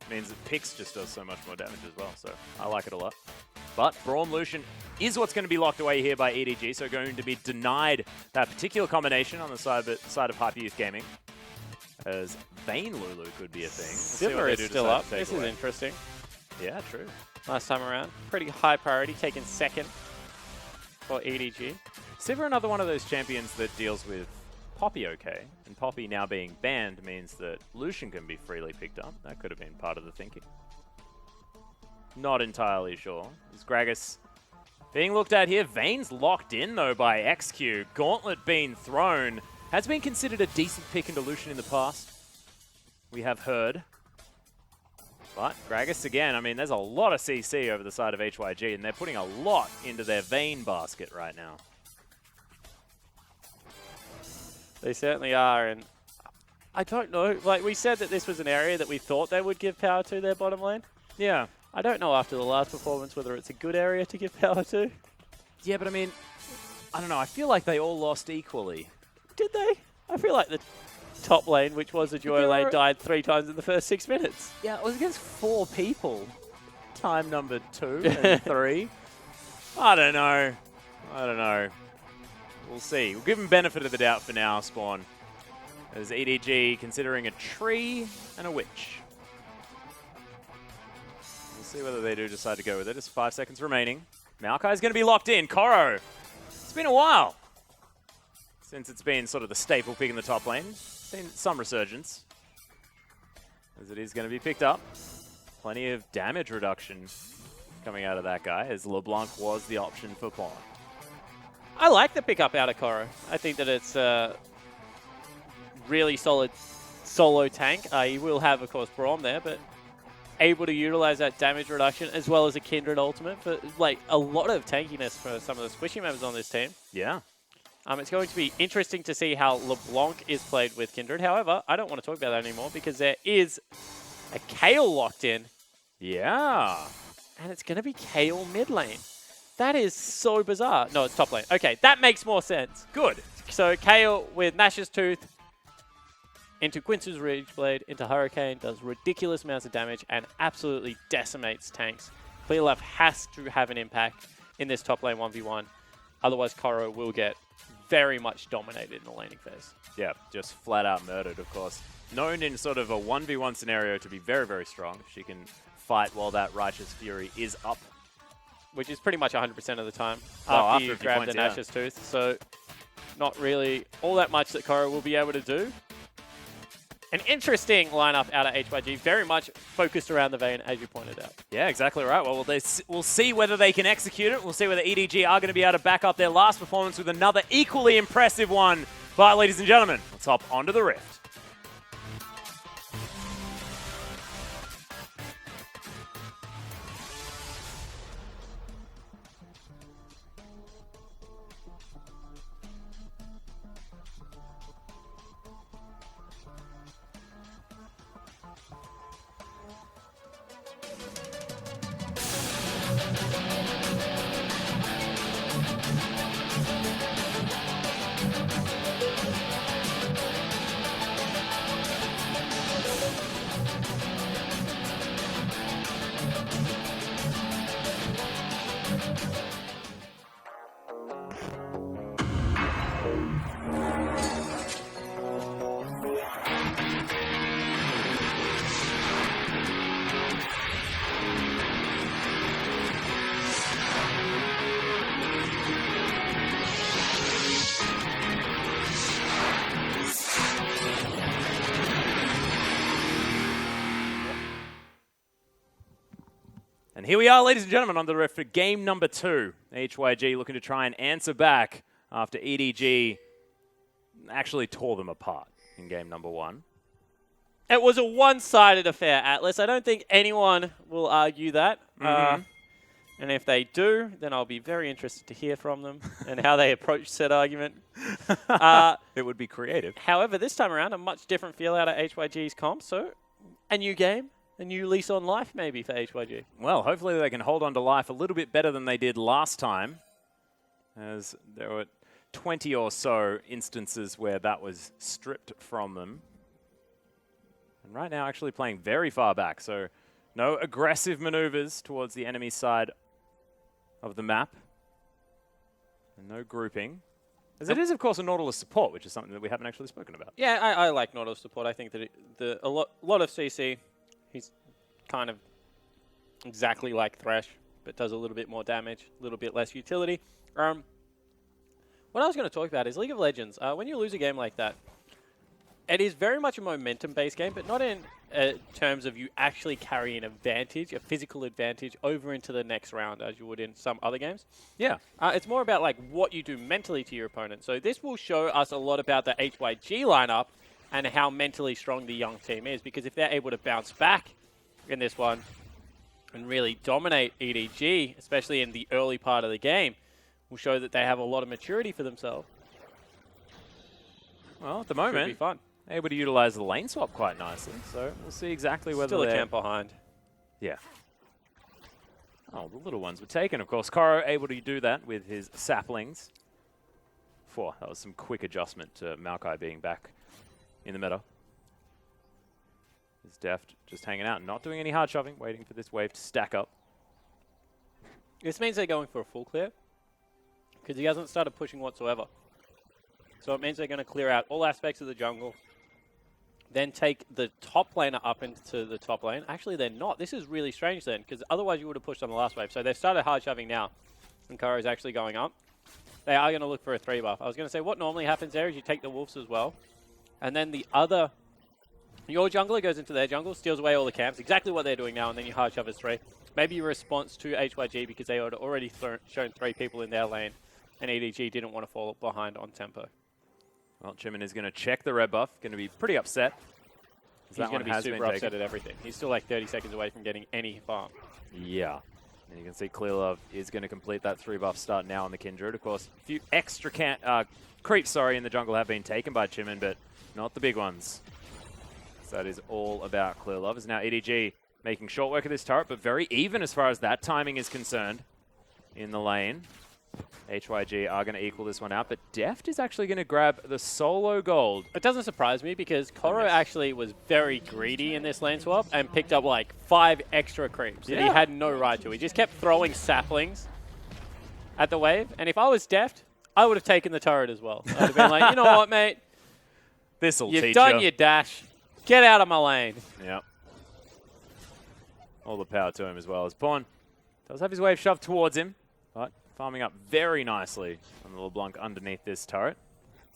means that Pix just does so much more damage as well, so I like it a lot. But Braum Lucian is what's going to be locked away here by EDG, so going to be denied that particular combination on the side of Hyper Youth Gaming, as Vayne Lulu could be a thing. Silver is still up. This is interesting. Yeah, true. Last time around, pretty high priority, taken second for EDG. Sivir, another one of those champions that deals with Poppy okay, and Poppy now being banned means that Lucian can be freely picked up. That could have been part of the thinking. Not entirely sure. Is Gragas being looked at here? Vayne's locked in though by XQ. Gauntlet being thrown. Has been considered a decent pick into Lucian in the past. We have heard. But Gragas again, I mean, there's a lot of CC over the side of HYG, and they're putting a lot into their Vayne basket right now. They certainly are, and I don't know. Like, we said that this was an area that we thought they would give power to, their bottom lane. Yeah. I don't know after the last performance whether it's a good area to give power to. Yeah, but I mean, I don't know. I feel like they all lost equally. Did they? I feel like the top lane, which was a duo lane, died 3 times in the first 6 minutes. Yeah, it was against 4 people. Time number 2 and 3. I don't know. I don't know. We'll see. We'll give them benefit of the doubt for now, Spawn. As EDG considering a tree and a witch. We'll see whether they do decide to go with it. It's 5 seconds remaining. Maokai's going to be locked in. Koro. It's been a while since it's been sort of the staple pick in the top lane. Seen some resurgence, as it is going to be picked up. Plenty of damage reduction coming out of that guy, as LeBlanc was the option for Pawn. I like the pickup out of Koro. I think that it's a really solid solo tank. He will have, of course, Braum there, but able to utilize that damage reduction as well as a Kindred ultimate for like a lot of tankiness for some of the squishy members on this team. Yeah. It's going to be interesting to see how LeBlanc is played with Kindred. However, I don't want to talk about that anymore because there is a Kayle locked in. Yeah. And it's going to be Kayle mid lane. That is so bizarre. No, it's top lane. Okay, that makes more sense. Good. So Kayle with Nash's Tooth into Quince's Ridgeblade, into Hurricane, does ridiculous amounts of damage and absolutely decimates tanks. Clearlove has to have an impact in this top lane 1v1. Otherwise, Koro will get very much dominated in the laning phase. Yeah, just flat out murdered, of course. Known in sort of a 1v1 scenario to be very, very strong. She can fight while that Righteous Fury is up. Which is pretty much 100% of the time after you a few grab points, the Nash's Tooth. So not really all that much that Koro will be able to do. An interesting lineup out of HYG, very much focused around the Vayne, as you pointed out. Yeah, exactly right. Well, we'll see whether they can execute it. We'll see whether EDG are going to be able to back up their last performance with another equally impressive one. But, ladies and gentlemen, let's hop onto the Rift. And here we are, ladies and gentlemen, on the Rift for game number 2. HYG looking to try and answer back after EDG actually tore them apart in game number 1. It was a one-sided affair, Atlas. I don't think anyone will argue that. And if they do, then I'll be very interested to hear from them and how they approach said argument. It would be creative. However, this time around, a much different feel out of HYG's comp. So a new game, a new lease on life maybe for HYG. Well, hopefully they can hold on to life a little bit better than they did last time, as there were 20 or so instances where that was stripped from them. And right now actually playing very far back, so no aggressive maneuvers towards the enemy side of the map. And no grouping. As it is, of course, a Nautilus support, which is something that we haven't actually spoken about. Yeah, I like Nautilus support. I think that a lot of CC, he's kind of exactly like Thresh, but does a little bit more damage, a little bit less utility. What I was going to talk about is League of Legends. When you lose a game like that, it is very much a momentum-based game, but not in terms of you actually carry an advantage, a physical advantage, over into the next round as you would in some other games. Yeah. It's more about like what you do mentally to your opponent. So this will show us a lot about the HYG lineup and how mentally strong the young team is, because if they're able to bounce back in this one and really dominate EDG, especially in the early part of the game, will show that they have a lot of maturity for themselves. Well, at the Should moment, be fun. able to utilize the lane swap quite nicely, so we'll see exactly whether Still a they're... camp behind. Yeah. Oh, the little ones were taken, of course. Koro able to do that with his saplings. That was some quick adjustment to Maokai being back in the meta. His Deft just hanging out, not doing any hard shoving, waiting for this wave to stack up. This means they're going for a full clear, because he hasn't started pushing whatsoever. So it means they're going to clear out all aspects of the jungle, then take the top laner up into the top lane. Actually, they're not. This is really strange then, because otherwise you would have pushed on the last wave. So they've started hard shoving now, and Koro's actually going up. They are going to look for a 3 buff. I was going to say what normally happens there is you take the wolves as well, and then your jungler goes into their jungle, steals away all the camps, exactly what they're doing now, and then you hard shove as 3. Maybe your response to HYG, because they had already shown 3 people in their lane, and EDG didn't want to fall behind on tempo. Well, Chimin is going to check the red buff, going to be pretty upset. He's going to be super upset at everything. He's still like 30 seconds away from getting any farm. Yeah. And you can see Clearlove is going to complete that 3 buff start now on the Kindred. Of course, a few extra creeps, in the jungle have been taken by Chimin, but not the big ones. So that is all about Clearlove. Is now EDG making short work of this turret, but very even as far as that timing is concerned in the lane. HYG are going to equal this one out, but Deft is actually going to grab the solo gold. It doesn't surprise me, because Koro actually was very greedy in this lane swap and picked up like 5 extra creeps that he had no right to. He just kept throwing saplings at the wave, and if I was Deft, I would have taken the turret as well. I'd have been like, you know what, mate? This'll teach you. You've done your dash. Get out of my lane. Yep. All the power to him as well. As Pawn does have his wave shoved towards him, but farming up very nicely on the LeBlanc underneath this turret.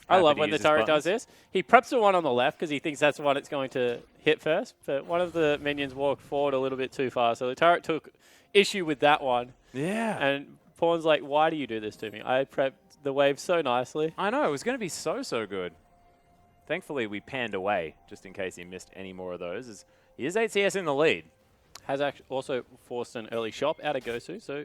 I love when the turret does this. He preps the one on the left because he thinks that's the one it's going to hit first, but one of the minions walked forward a little bit too far, so the turret took issue with that one. Yeah. And Pawn's like, why do you do this to me? I prepped the wave so nicely. I know, it was going to be so good. Thankfully, we panned away, just in case he missed any more of those, as he is 8 CS in the lead. Has actually also forced an early shop out of Gosu, so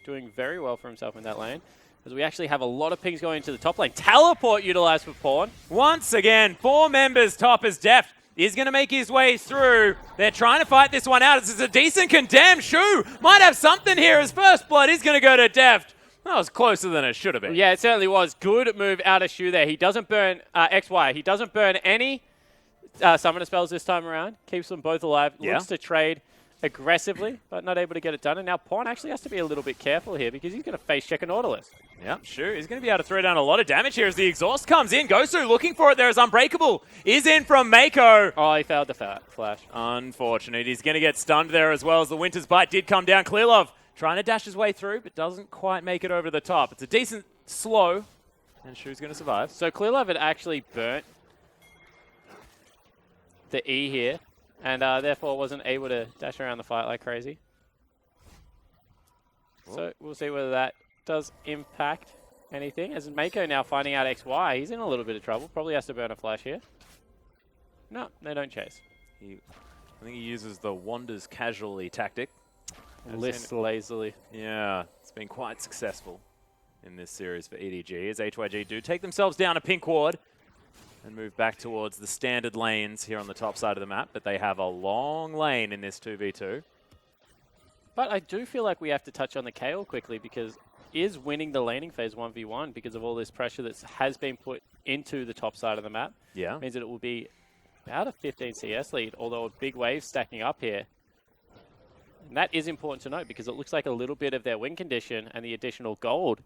doing very well for himself in that lane. As we actually have a lot of pings going into the top lane. Teleport utilized for Pawn. Once again, 4 members top as Deft is going to make his way through. They're trying to fight this one out. This is a decent condemned. Shu might have something here as first blood is going to go to Deft. That was closer than it should have been. Yeah, it certainly was. Good move out of Shu there. He doesn't burn XY. He doesn't burn any summoner spells this time around. Keeps them both alive. Yeah. Looks to trade aggressively, but not able to get it done. And now Pawn actually has to be a little bit careful here because he's going to face check a Nautilus. Yeah, sure. He's going to be able to throw down a lot of damage here as the exhaust comes in. Gosu looking for it there as Unbreakable is in from Mako. Oh, he failed the flash. Unfortunate. He's going to get stunned there as well as the Winter's Bite did come down. Clearlove trying to dash his way through, but doesn't quite make it over the top. It's a decent slow, and Shu's going to survive. So Clearlove had actually burnt the E here, and therefore wasn't able to dash around the fight like crazy. Whoa. So we'll see whether that does impact anything. As Mako now finding out XY, he's in a little bit of trouble. Probably has to burn a flash here. No, they don't chase. I think he uses the wanders casually tactic. Lists lazily. Yeah, it's been quite successful in this series for EDG, as HYG do take themselves down a pink ward and move back towards the standard lanes here on the top side of the map, but they have a long lane in this 2v2. But I do feel like we have to touch on the Kayle quickly, because is winning the laning phase 1v1 because of all this pressure that has been put into the top side of the map. Yeah. Means that it will be about a 15 CS lead, although a big wave stacking up here. And that is important to note, because it looks like a little bit of their win condition and the additional gold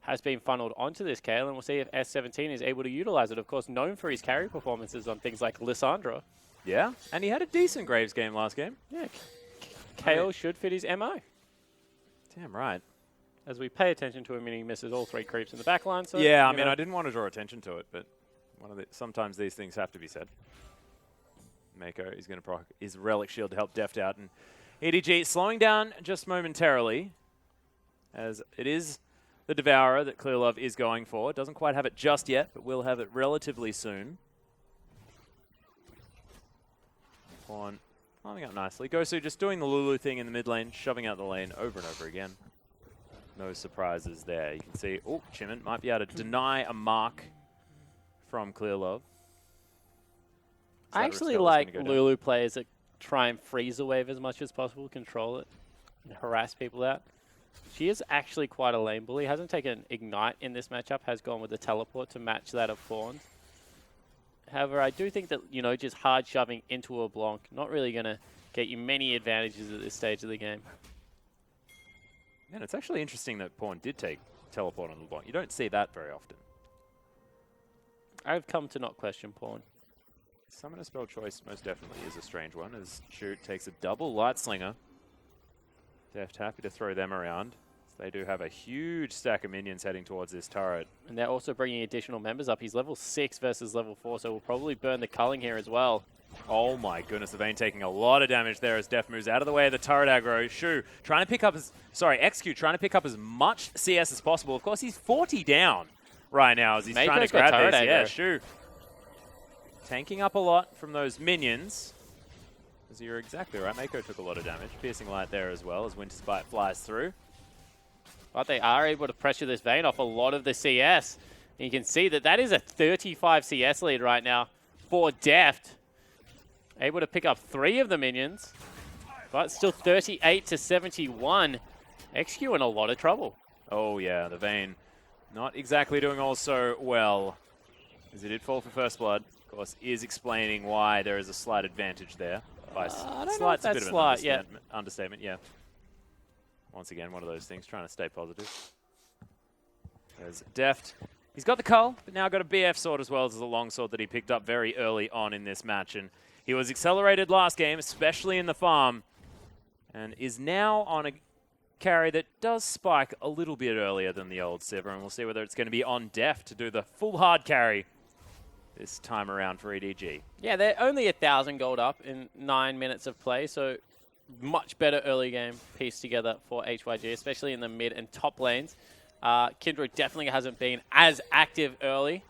has been funneled onto this Kayle, and we'll see if S17 is able to utilize it. Of course, known for his carry performances on things like Lissandra. Yeah, and he had a decent Graves game last game. Yeah, Kayle should fit his MO. Damn right. As we pay attention to him, and he misses all 3 creeps in the back line. So, yeah, I mean, I didn't want to draw attention to it, but sometimes these things have to be said. Mako is going to proc his Relic Shield to help Deft out, and EDG slowing down just momentarily, as it is the Devourer that Clearlove is going for. Doesn't quite have it just yet, but will have it relatively soon. Pawn climbing up nicely. Gosu just doing the Lulu thing in the mid lane, shoving out the lane over and over again. No surprises there. You can see, oh, Chimman might be able to deny a mark from Clearlove. I actually like Lulu players that try and freeze the wave as much as possible, control it, and harass people out. She is actually quite a lane bully. Hasn't taken Ignite in this matchup, has gone with the teleport to match that of Fawns. However, I do think that, you know, just hard shoving into a Blanc, not really going to get you many advantages at this stage of the game. And it's actually interesting that Pawn did take teleport on the Blanc. You don't see that very often. I've come to not question Pawn. Summoner spell choice most definitely is a strange one, as Shoot takes a double Light Slinger. Deft happy to throw them around. They do have a huge stack of minions heading towards this turret. And they're also bringing additional members up. He's level 6 versus level 4, so we'll probably burn the culling here as well. Oh my goodness, the Vayne taking a lot of damage there as Deft moves out of the way of the turret aggro. Shu trying to pick up XQ trying to pick up as much CS as possible. Of course, he's 40 down right now as he's trying to grab this. Yeah, Shu tanking up a lot from those minions. As you're exactly right, Mako took a lot of damage. Piercing Light there as well as Winterspite flies through. But they are able to pressure this Vayne off a lot of the CS. And you can see that that is a 35 CS lead right now for Deft. Able to pick up 3 of the minions, but still 38 to 71. XQ in a lot of trouble. Oh yeah, the Vayne not exactly doing all so well, as he did fall for first blood. Of course, is explaining why there is a slight advantage there. I don't know if that's slight, yeah. Understatement, yeah. Once again, one of those things, trying to stay positive. There's Deft. He's got the Cull, but now got a BF sword as well as the long sword that he picked up very early on in this match. And he was accelerated last game, especially in the farm, and is now on a carry that does spike a little bit earlier than the old Sivir, and we'll see whether it's going to be on Deft to do the full hard carry this time around for EDG. Yeah, they're only 1,000 gold up in 9 minutes of play, so much better early game piece together for HYG, especially in the mid and top lanes. Kindred definitely hasn't been as active early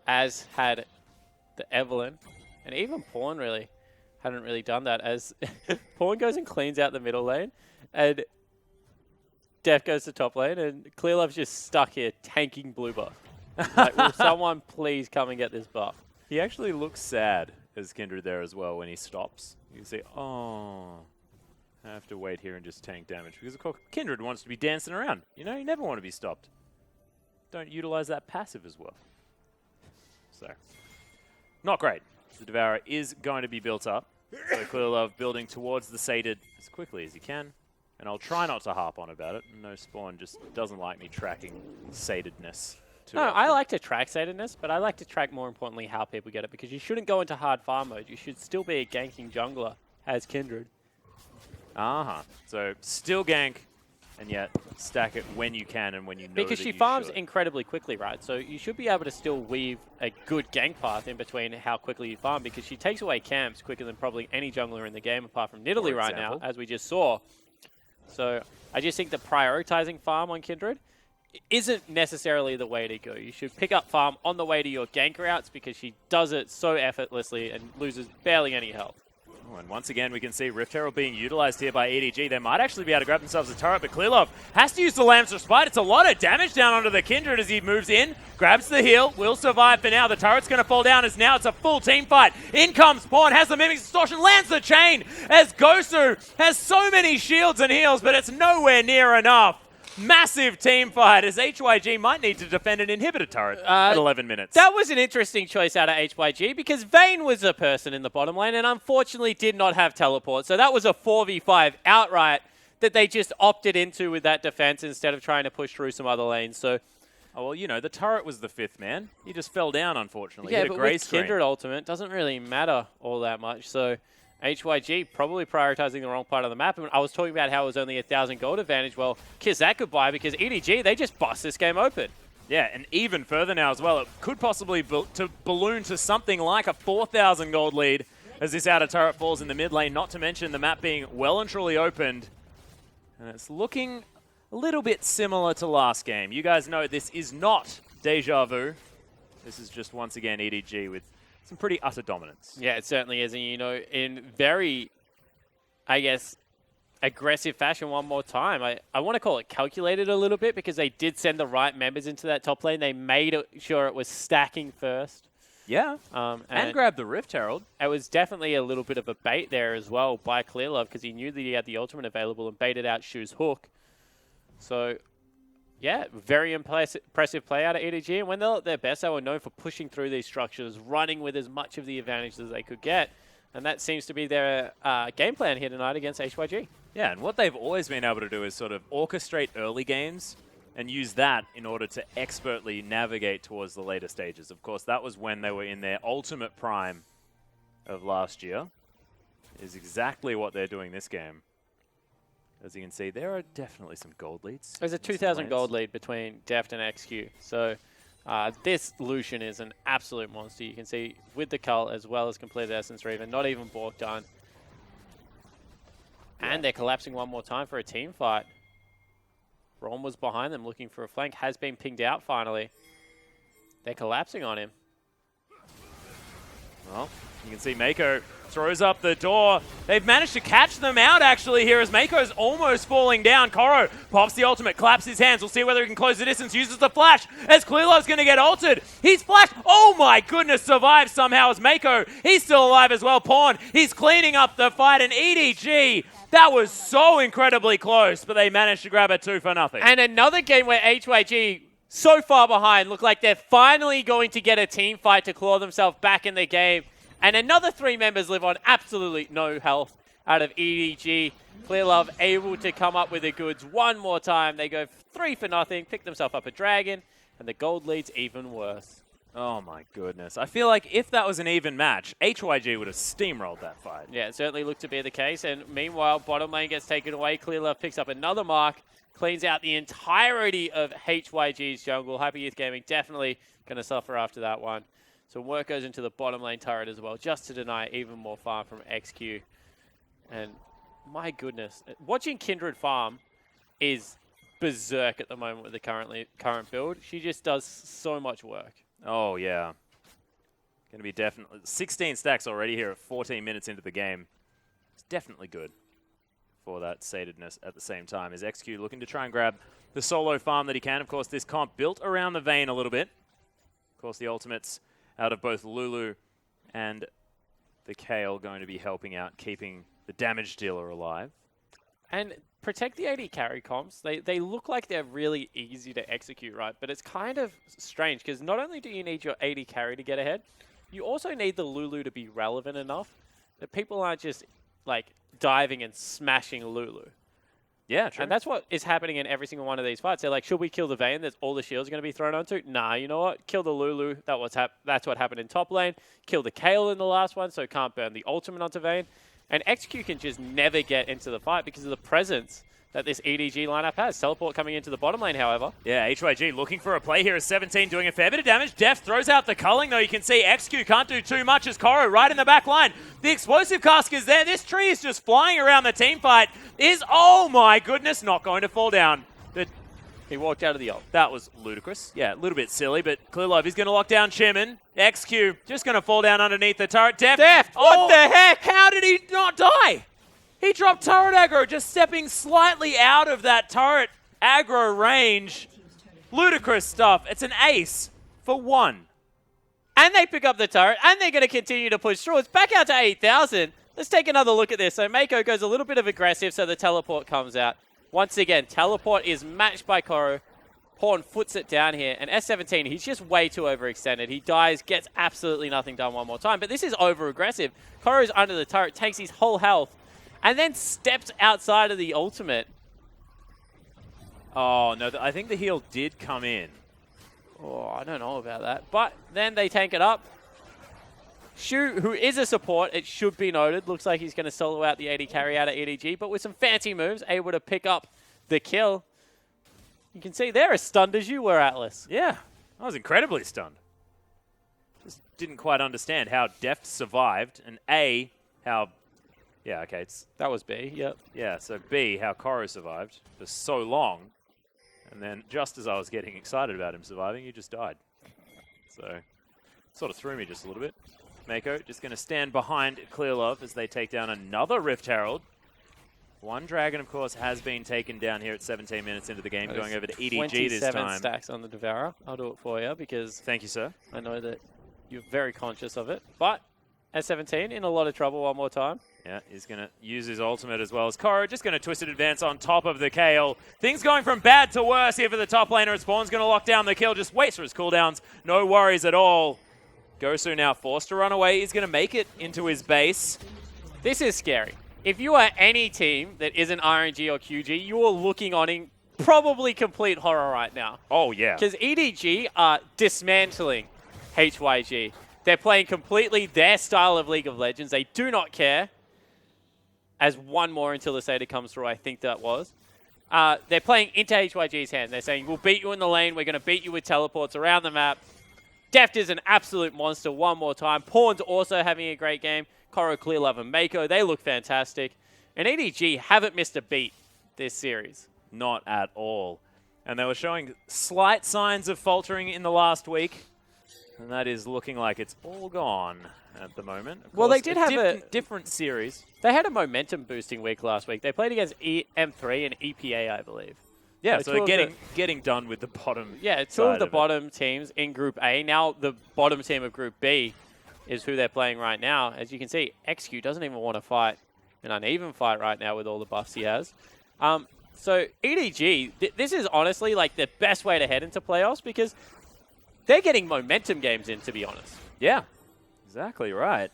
as had the Evelyn, and even Pawn really hadn't really done that, as Pawn goes and cleans out the middle lane, and Deft goes to top lane, and Clearlove's just stuck here tanking blue buff. Like, will someone please come and get this buff? He actually looks sad as Kindred there as well when he stops. You can see, oh, I have to wait here and just tank damage. Because, of course, Kindred wants to be dancing around. You know, you never want to be stopped. Don't utilize that passive as well. So, not great. The Devourer is going to be built up. So Clearlove building towards the Sated as quickly as he can. And I'll try not to harp on about it. No Spawn just doesn't like me tracking Satedness. No, I like to track Satedness, but I like to track, more importantly, how people get it, because you shouldn't go into hard farm mode. You should still be a ganking jungler as Kindred. So still gank, and yet stack it when you can and when you know because that she you farms should. Incredibly quickly, right? So you should be able to still weave a good gank path in between how quickly you farm, because she takes away camps quicker than probably any jungler in the game apart from Nidalee right now, as we just saw. So I just think that prioritizing farm on Kindred isn't necessarily the way to go. You should pick up farm on the way to your gank routes because she does it so effortlessly and loses barely any health. Oh, and once again, we can see Rift Herald being utilized here by EDG. They might actually be able to grab themselves a turret, but Clearlove has to use the Lamb's Respite. It's a lot of damage down onto the Kindred as he moves in, grabs the heal, will survive for now. The turret's going to fall down as now it's a full team fight. In comes Spawn, has the Mimic Distortion, lands the chain as Gosu has so many shields and heals, but it's nowhere near enough. Massive team fight as HYG might need to defend an inhibitor turret at 11 minutes. That was an interesting choice out of HYG because Vayne was a person in the bottom lane and unfortunately did not have teleport. So that was a 4v5 outright that they just opted into with that defense instead of trying to push through some other lanes. So, oh, well, you know, the turret was the 5th man. He just fell down, unfortunately. yeah, Hit a but gray with screen. Kindred ultimate, doesn't really matter all that much. So HYG probably prioritizing the wrong part of the map. And I was talking about how it was only 1,000 gold advantage. Well, kiss that goodbye because EDG, they just bust this game open. Yeah, and even further now as well. It could possibly balloon to something like a 4,000 gold lead as this outer turret falls in the mid lane, not to mention the map being well and truly opened. And it's looking a little bit similar to last game. You guys know this is not deja vu. This is just, once again, EDG with some pretty utter dominance. Yeah, it certainly is. And, you know, in very, I guess, aggressive fashion one more time. I want to call it calculated a little bit because they did send the right members into that top lane. They made sure it was stacking first. Yeah, and grab the Rift Herald. It was definitely a little bit of a bait there as well by Clearlove because he knew that he had the ultimate available and baited out Shu's hook. So, yeah, very impressive play out of EDG. And when they're at their best, they were known for pushing through these structures, running with as much of the advantage as they could get. And that seems to be their game plan here tonight against HYG. Yeah, and what they've always been able to do is sort of orchestrate early games and use that in order to expertly navigate towards the later stages. Of course, that was when they were in their ultimate prime of last year. Is exactly what they're doing this game. As you can see, there are definitely some gold leads. There's a 2,000 gold lead between Deft and XQ. So this Lucian is an absolute monster. You can see with the cult as well as completed Essence Reaver, not even Bork done. Yeah. And they're collapsing one more time for a team fight. Ron was behind them looking for a flank, has been pinged out finally. They're collapsing on him. Well, you can see Mako throws up the door. They've managed to catch them out, actually, here as Mako's almost falling down. Koro pops the ultimate, claps his hands. We'll see whether he can close the distance, uses the flash as Clearlove's going to get ulted. He's flashed. Oh, my goodness, survives somehow as Mako. He's still alive as well. Pawn, he's cleaning up the fight, and EDG, that was so incredibly close, but they managed to grab it 2-0. And another game where HYG, so far behind, look like they're finally going to get a team fight to claw themselves back in the game. And another 3 members live on absolutely no health out of EDG. Clearlove able to come up with the goods one more time. They go 3-0, pick themselves up a dragon, and the gold lead's even worse. Oh my goodness. I feel like if that was an even match, HYG would have steamrolled that fight. Yeah, it certainly looked to be the case. And meanwhile, bottom lane gets taken away. Clearlove picks up another mark, cleans out the entirety of HYG's jungle. Hyper Youth Gaming definitely going to suffer after that one. So work goes into the bottom lane turret as well, just to deny even more farm from XQ. And my goodness, watching Kindred farm is berserk at the moment with the current build. She just does so much work. Oh, yeah. Going to be definitely 16 stacks already here at 14 minutes into the game. It's definitely good for that satedness at the same time. Is XQ looking to try and grab the solo farm that he can. Of course, this comp built around the Vayne a little bit. Of course, the ultimates out of both Lulu and the Kale going to be helping out, keeping the damage dealer alive. And protect the AD carry comps. They look like they're really easy to execute, right? But it's kind of strange because not only do you need your AD carry to get ahead, you also need the Lulu to be relevant enough that people aren't just like diving and smashing Lulu. Yeah, true. And that's what is happening in every single one of these fights. They're like, should we kill the Vayne? That's all the shields are going to be thrown onto. Nah, you know what? Kill the Lulu. That's what happened in top lane. Kill the Kale in the last one, so can't burn the ultimate onto Vayne. And XQ can just never get into the fight because of the presence that this EDG lineup has. Teleport coming into the bottom lane, however. Yeah, HYG looking for a play here as 17 doing a fair bit of damage. Deft throws out the culling, though. You can see XQ can't do too much as Koro right in the back line. The explosive cask is there. This tree is just flying around the team fight. Oh my goodness, not going to fall down. The He walked out of the ult. That was ludicrous. Yeah, a little bit silly, but Clearlove is going to lock down Chimin. XQ just going to fall down underneath the turret. Deft! What the heck? How did he not die? He dropped turret aggro, just stepping slightly out of that turret aggro range. Ludicrous stuff. It's an ace for 1. And they pick up the turret, and they're going to continue to push through. It's back out to 8,000. Let's take another look at this. So Mako goes a little bit of aggressive, so the teleport comes out. Once again, teleport is matched by Koro. Pawn foots it down here, and S17, he's just way too overextended. He dies, gets absolutely nothing done one more time, but this is over-aggressive. Koro's under the turret, takes his whole health, and then steps outside of the ultimate. Oh, no, I think the heal did come in. Oh, I don't know about that. But then they tank it up. Shu, who is a support, it should be noted, looks like he's going to solo out the AD carry out of EDG, but with some fancy moves, able to pick up the kill. You can see they're as stunned as you were, Atlas. Yeah, I was incredibly stunned. Just didn't quite understand how Deft survived, and A, how... Yeah, okay, that was B, yep. Yeah, so B, how Koro survived for so long, and then just as I was getting excited about him surviving, he just died. So, sort of threw me just a little bit. Mako just going to stand behind Clearlove as they take down another Rift Herald. One Dragon, of course, has been taken down here at 17 minutes into the game, going over to EDG this time. 27 stacks on the Devourer. I'll do it for you because... Thank you, sir. I know that you're very conscious of it. But S17 in a lot of trouble one more time. Yeah, he's going to use his ultimate as well as Koro. Just going to Twisted Advance on top of the Kale. Things going from bad to worse here for the top laner. Spawn's going to lock down the kill. Just waits for his cooldowns. No worries at all. Gosu now forced to run away. He's going to make it into his base. This is scary. If you are any team that isn't RNG or QG, you are looking on in probably complete horror right now. Oh, yeah. Because EDG are dismantling HYG. They're playing completely their style of League of Legends. They do not care. As one more until the Seder comes through, I think that was. They're playing into HYG's hand. They're saying, we'll beat you in the lane. We're going to beat you with teleports around the map. Deft is an absolute monster one more time. Pawn's also having a great game. Koro, Clearlove, and Mako, they look fantastic. And EDG haven't missed a beat this series. Not at all. And they were showing slight signs of faltering in the last week. And that is looking like it's all gone at the moment. Of well, course, they did have a different series. They had a momentum-boosting week last week. They played against M3 and EPA, I believe. Yeah, so they're getting done with the bottom. Yeah, two of the bottom teams in Group A. Now the bottom team of Group B is who they're playing right now. As you can see, XQ doesn't even want to fight an uneven fight right now with all the buffs he has. So EDG, this is honestly like the best way to head into playoffs because they're getting momentum games in, to be honest. Yeah, exactly right.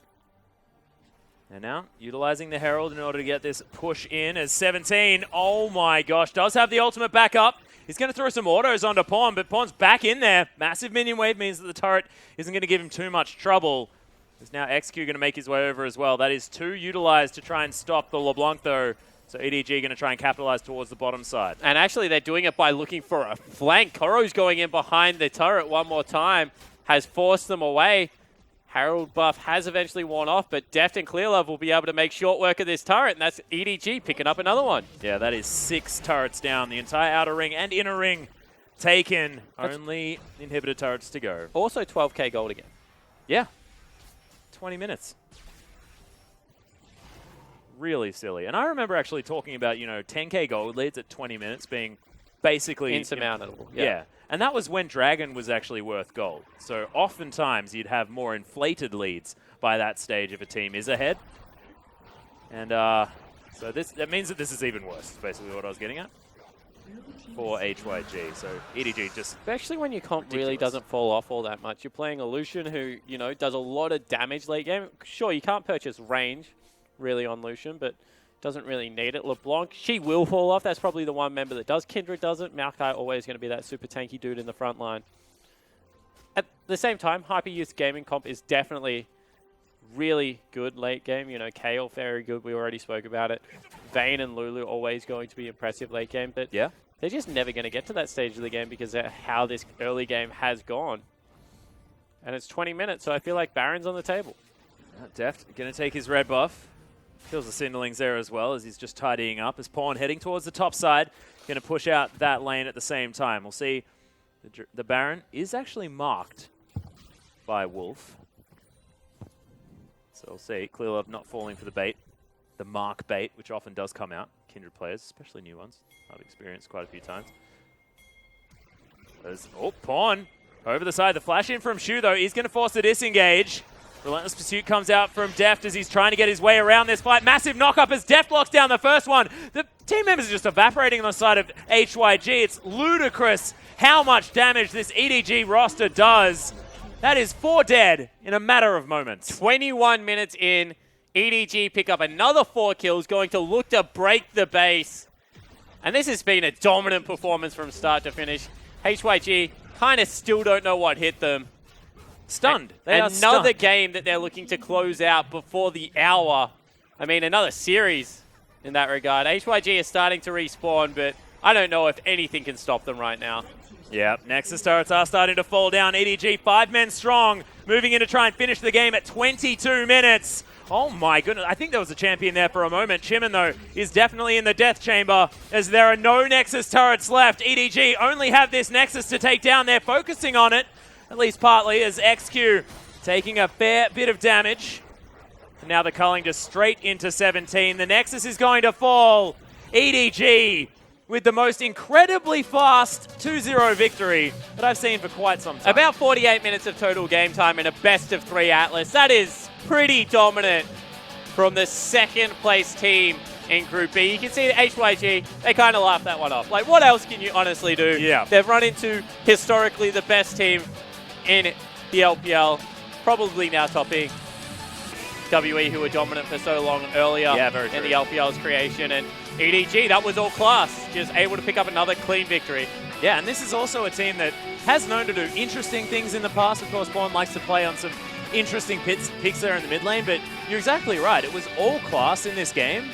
And now, utilizing the Herald in order to get this push in as 17, oh my gosh, does have the ultimate back up. He's going to throw some autos onto Pawn, but Pawn's back in there. Massive minion wave means that the turret isn't going to give him too much trouble. There's now XQ going to make his way over as well. That is 2 utilized to try and stop the LeBlanc, though. So EDG going to try and capitalize towards the bottom side. And actually, they're doing it by looking for a flank. Koro's going in behind the turret one more time, has forced them away. Herald buff has eventually worn off, but Deft and Clearlove will be able to make short work of this turret, and that's EDG picking up another one. Yeah, that is 6 turrets down. The entire outer ring and inner ring taken. Only inhibitor turrets to go. Also 12k gold again. Yeah. 20 minutes. Really silly. And I remember actually talking about, 10k gold leads at 20 minutes being basically insurmountable. Yeah. And that was when Dragon was actually worth gold. So oftentimes you'd have more inflated leads by that stage if a team is ahead. And so that means that this is even worse, is basically what I was getting at for HYG. So EDG just... Especially when your comp really doesn't fall off all that much. You're playing a Lucian who, does a lot of damage late game. Sure, you can't purchase range really on Lucian, but doesn't really need it. LeBlanc, she will fall off. That's probably the one member that does. Kindred doesn't. Maokai always going to be that super tanky dude in the front line. At the same time, Hyper-Youth Gaming comp is definitely really good late game. Kale, very good. We already spoke about it. Vayne and Lulu always going to be impressive late game, but yeah, they're just never going to get to that stage of the game because of how this early game has gone. And it's 20 minutes, so I feel like Baron's on the table. Deft going to take his red buff. Kills the Cinderlings there as well as he's just tidying up. As Pawn heading towards the top side. going to push out that lane at the same time. We'll see. The Baron is actually marked by Wolf. So we'll see. Clearlove not falling for the bait. The mark bait, which often does come out. Kindred players, especially new ones. I've experienced quite a few times. Pawn over the side. The flash in from Shu, though. He's going to force the disengage. Relentless Pursuit comes out from Deft as he's trying to get his way around this fight. Massive knock-up as Deft locks down the first one. The team members are just evaporating on the side of HYG. It's ludicrous how much damage this EDG roster does. That is 4 dead in a matter of moments. 21 minutes in, EDG pick up another 4 kills, going to look to break the base. And this has been a dominant performance from start to finish. HYG kind of still don't know what hit them. Stunned. Another game that they're looking to close out before the hour. I mean, another series in that regard. HYG is starting to respawn, but I don't know if anything can stop them right now. Yeah, Nexus turrets are starting to fall down. EDG 5 men strong, moving in to try and finish the game at 22 minutes. Oh my goodness, I think there was a champion there for a moment. Chimin, though, is definitely in the death chamber as there are no Nexus turrets left. EDG only have this Nexus to take down. They're focusing on it, at least partly, as XQ taking a fair bit of damage. And now they're culling just straight into 17. The Nexus is going to fall. EDG with the most incredibly fast 2-0 victory that I've seen for quite some time. About 48 minutes of total game time in a best-of-3 Atlas. That is pretty dominant from the second-place team in Group B. You can see that HYG, they kind of laughed that one off. Like, what else can you honestly do? Yeah. They've run into historically the best team in the LPL, probably now topping WE, who were dominant for so long earlier in the LPL's creation. And EDG, that was all class, just able to pick up another clean victory. Yeah, and this is also a team that has known to do interesting things in the past. Of course, Pawn likes to play on some interesting picks there in the mid lane, but you're exactly right. It was all class in this game.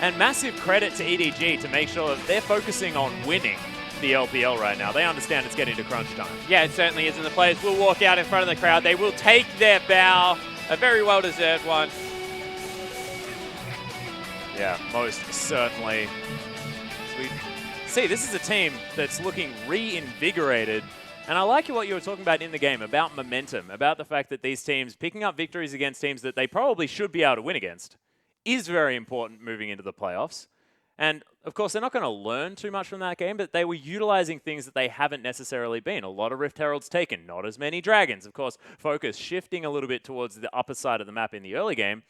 And massive credit to EDG to make sure that they're focusing on winning the LPL right now. They understand it's getting to crunch time. Yeah, it certainly is, and the players will walk out in front of the crowd. They will take their bow, a very well-deserved one. Yeah, most certainly. See, this is a team that's looking reinvigorated. And I like what you were talking about in the game, about momentum, about the fact that these teams picking up victories against teams that they probably should be able to win against is very important moving into the playoffs. And, of course, they're not going to learn too much from that game, but they were utilizing things that they haven't necessarily been. A lot of Rift Heralds taken, not as many Dragons. Of course, focus shifting a little bit towards the upper side of the map in the early game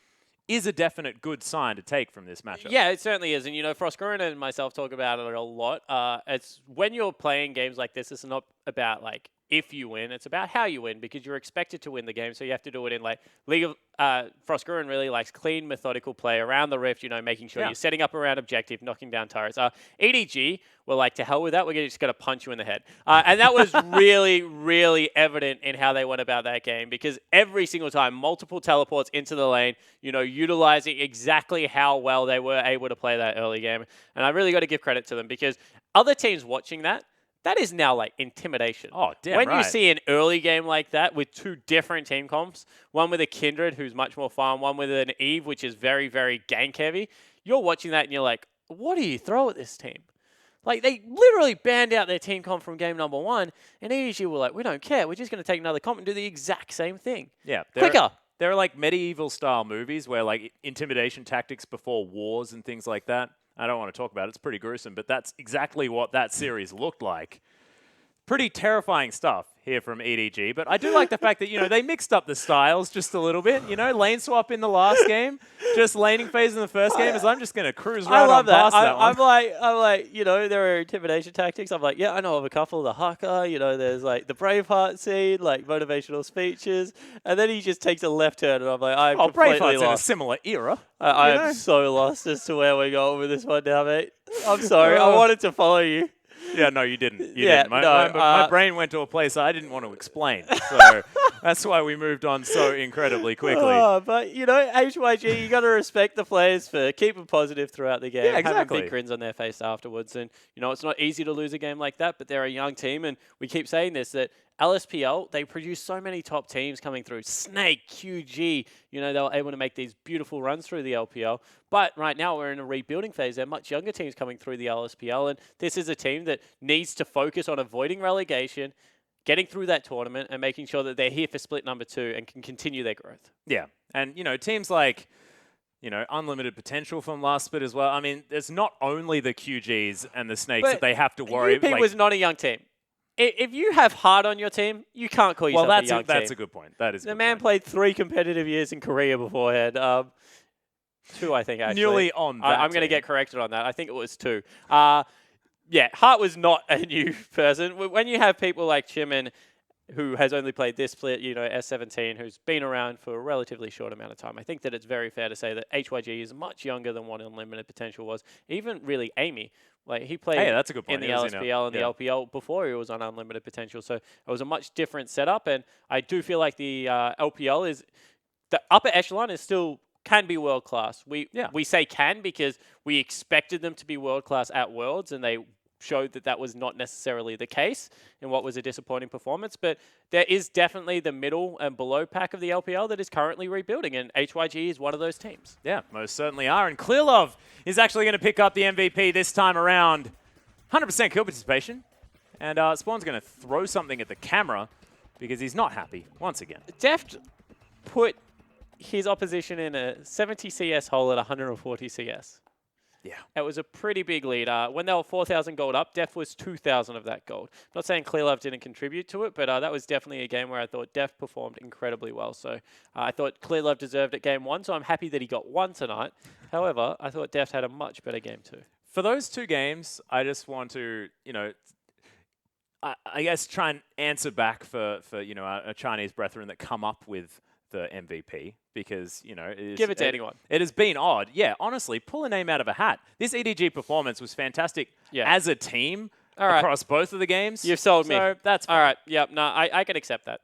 is a definite good sign to take from this matchup. Yeah, it certainly is. And, you know, Frostgurren and myself talk about it a lot. It's when you're playing games like this, it's not about, like, if you win. It's about how you win, because you're expected to win the game. So you have to do it in, like, League of... Frostgurren really likes clean, methodical play around the Rift, you know, making sure you're setting up around objective, knocking down turrets. EDG were like, to hell with that, we're just going to punch you in the head. And that was really, really evident in how they went about that game, because every single time, multiple teleports into the lane, you know, utilizing exactly how well they were able to play that early game. And I really got to give credit to them, because other teams watching that is now like intimidation. Oh, damn When right. you see an early game like that with 2 different team comps, one with a Kindred who's much more fun, one with an Eve which is very, very gank heavy, you're watching that and you're like, what do you throw at this team? Like, they literally banned out their team comp from game number 1, and EDG were like, we don't care, we're just going to take another comp and do the exact same thing. Yeah. Quicker. There are like medieval style movies where like intimidation tactics before wars and things like that. I don't want to talk about it. It's pretty gruesome, but that's exactly what that series looked like. Pretty terrifying stuff here from EDG, but I do like the fact that, you know, they mixed up the styles just a little bit. You know, lane swap in the last game, just laning phase in the first game, as I'm just going to cruise right on past that one. I'm like, you know, there are intimidation tactics. I'm like, yeah, I know of a couple. The Haka, you know, there's like the Braveheart scene, like motivational speeches, and then he just takes a left turn, and I'm like, I'm completely Braveheart's lost. in a similar era. I am so lost as to where we're going with this one now, mate. I'm sorry. I wanted to follow you. Yeah, no, you didn't. You Yeah, didn't. no, My brain went to a place I didn't want to explain. So that's why we moved on so incredibly quickly. But, you know, HYG, you got to respect the players for keeping positive throughout the game, Yeah, exactly. having big grins on their face afterwards. And, you know, it's not easy to lose a game like that, but they're a young team. And we keep saying this, that LSPL, they produced so many top teams coming through. Snake, QG, they were able to make these beautiful runs through the LPL. But right now we're in a rebuilding phase. They're much younger teams coming through the LSPL, and this is a team that needs to focus on avoiding relegation, getting through that tournament, and making sure that they're here for split number 2 and can continue their growth. Yeah, and teams like unlimited potential from last split as well. I mean, there's not only the QGs and the Snakes that they have to worry. UP was not a young team. If you have heart on your team, you can't call yourself a young team. That's a good point. That is. The man played 3 competitive years in Korea beforehand. 2, I think, actually. Newly on that I'm going to get corrected on that. I think it was 2. Yeah, Hart was not a new person. When you have people like Chimin, who has only played this split, S17, who's been around for a relatively short amount of time, I think that it's very fair to say that HYG is much younger than what Unlimited Potential was. Even really Amy. Like, he played that's a good point. in the LSPL and the LPL before he was on Unlimited Potential. So it was a much different setup. And I do feel like the LPL is the upper echelon is still can be world class. We say can because we expected them to be world class at Worlds, and they showed that was not necessarily the case in what was a disappointing performance. But there is definitely the middle and below pack of the LPL that is currently rebuilding, and HYG is one of those teams. Yeah, most certainly are. And Clearlove is actually going to pick up the MVP this time around. 100% kill participation. And Spawn's going to throw something at the camera because he's not happy once again. Deft put his opposition in a 70 CS hole at 140 CS. Yeah. It was a pretty big lead. When they were 4,000 gold up, Def was 2,000 of that gold. I'm not saying Clearlove didn't contribute to it, but that was definitely a game where I thought Def performed incredibly well. So I thought Clearlove deserved it game 1, so I'm happy that he got 1 tonight. However, I thought Def had a much better game 2. For those 2 games, I just want to, I guess try and answer back for our Chinese brethren that come up with the MVP because, give it to anyone. It has been odd. Yeah, honestly, pull a name out of a hat. This EDG performance was fantastic as a team across both of the games. You've sold me. So that's fine. All right. Yep. No, I can accept that.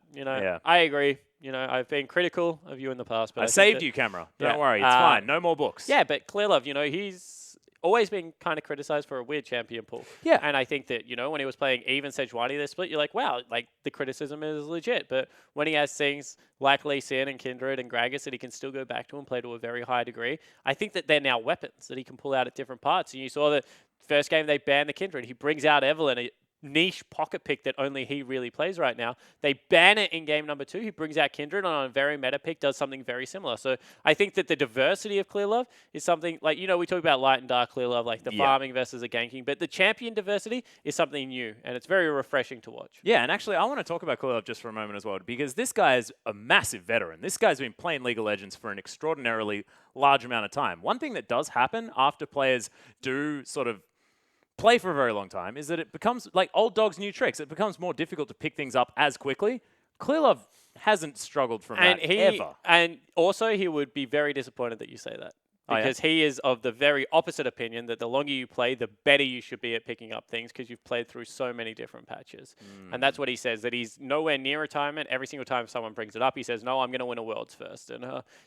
I agree. I've been critical of you in the past, but I saved you, camera. Don't worry. It's fine. No more books. Yeah, but Clearlove, he's always been kind of criticized for a weird champion pool. Yeah. And I think that, when he was playing even Sejuani this split, you're like, wow, like the criticism is legit. But when he has things like Lee Sin and Kindred and Gragas that he can still go back to and play to a very high degree, I think that they're now weapons that he can pull out at different parts. And you saw that first game they banned the Kindred. He brings out Evelyn, a niche pocket pick that only he really plays right now. They ban it in game number 2. He brings out Kindred on a very meta pick, does something very similar. So I think that the diversity of Clearlove is something like, we talk about light and dark Clearlove, like the farming versus the ganking, but the champion diversity is something new, and it's very refreshing to watch. Yeah, and actually I want to talk about Clearlove just for a moment as well, because this guy is a massive veteran. This guy's been playing League of Legends for an extraordinarily large amount of time. One thing that does happen after players do sort of play for a very long time is that it becomes like old dogs, new tricks. It becomes more difficult to pick things up as quickly. Clearlove hasn't struggled from that ever. And also, he would be very disappointed that you say that. Because he is of the very opposite opinion that the longer you play, the better you should be at picking up things because you've played through so many different patches. And that's what he says, that he's nowhere near retirement. Every single time someone brings it up, he says, no, I'm going to win a Worlds first. And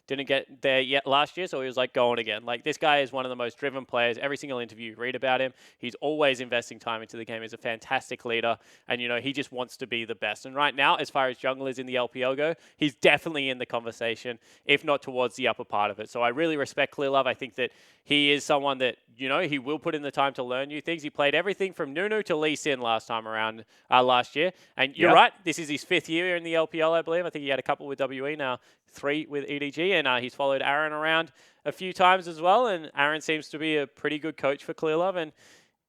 didn't get there yet last year, so he was like going again. Like, this guy is one of the most driven players. Every single interview you read about him, he's always investing time into the game. He's a fantastic leader. And, he just wants to be the best. And right now, as far as junglers in the LPL go, he's definitely in the conversation, if not towards the upper part of it. So I really respect Clearlove. I think that he is someone that, he will put in the time to learn new things. He played everything from Nunu to Lee Sin last time around, last year. And you're right, this is his 5th year in the LPL, I believe. I think he had a couple with WE, now 3 with EDG. And he's followed Aaron around a few times as well. And Aaron seems to be a pretty good coach for Clearlove. And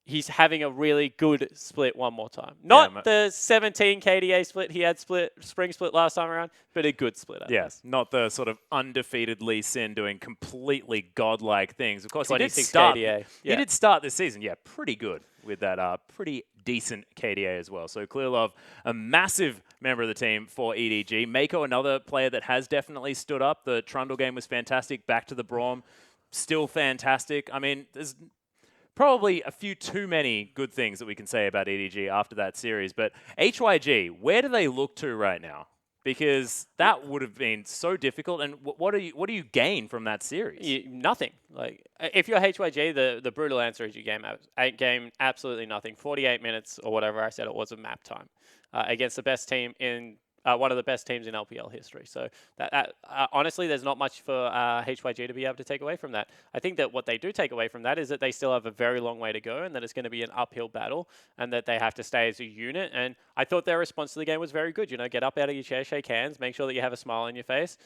he's having a really good split one more time. Not the 17 KDA split he had spring split last time around, but a good split. Yes, not the sort of undefeated Lee Sin doing completely godlike things. Of course, he did 26 start. KDA. He did start this season, pretty good with that pretty decent KDA as well. So Clearlove, a massive member of the team for EDG. Mako, another player that has definitely stood up. The Trundle game was fantastic. Back to the Braum, still fantastic. I mean, there's probably a few too many good things that we can say about EDG after that series. But HYG, where do they look to right now? Because that would have been so difficult. And what do you gain from that series? Nothing. Like, if you're HYG, the brutal answer is you game absolutely nothing. 48 minutes or whatever I said it was of map time. against the best team in one of the best teams in LPL history. So honestly, there's not much for HYG to be able to take away from that. I think that what they do take away from that is that they still have a very long way to go, and that it's going to be an uphill battle, and that they have to stay as a unit. And I thought their response to the game was very good. Get up out of your chair, shake hands, make sure that you have a smile on your face,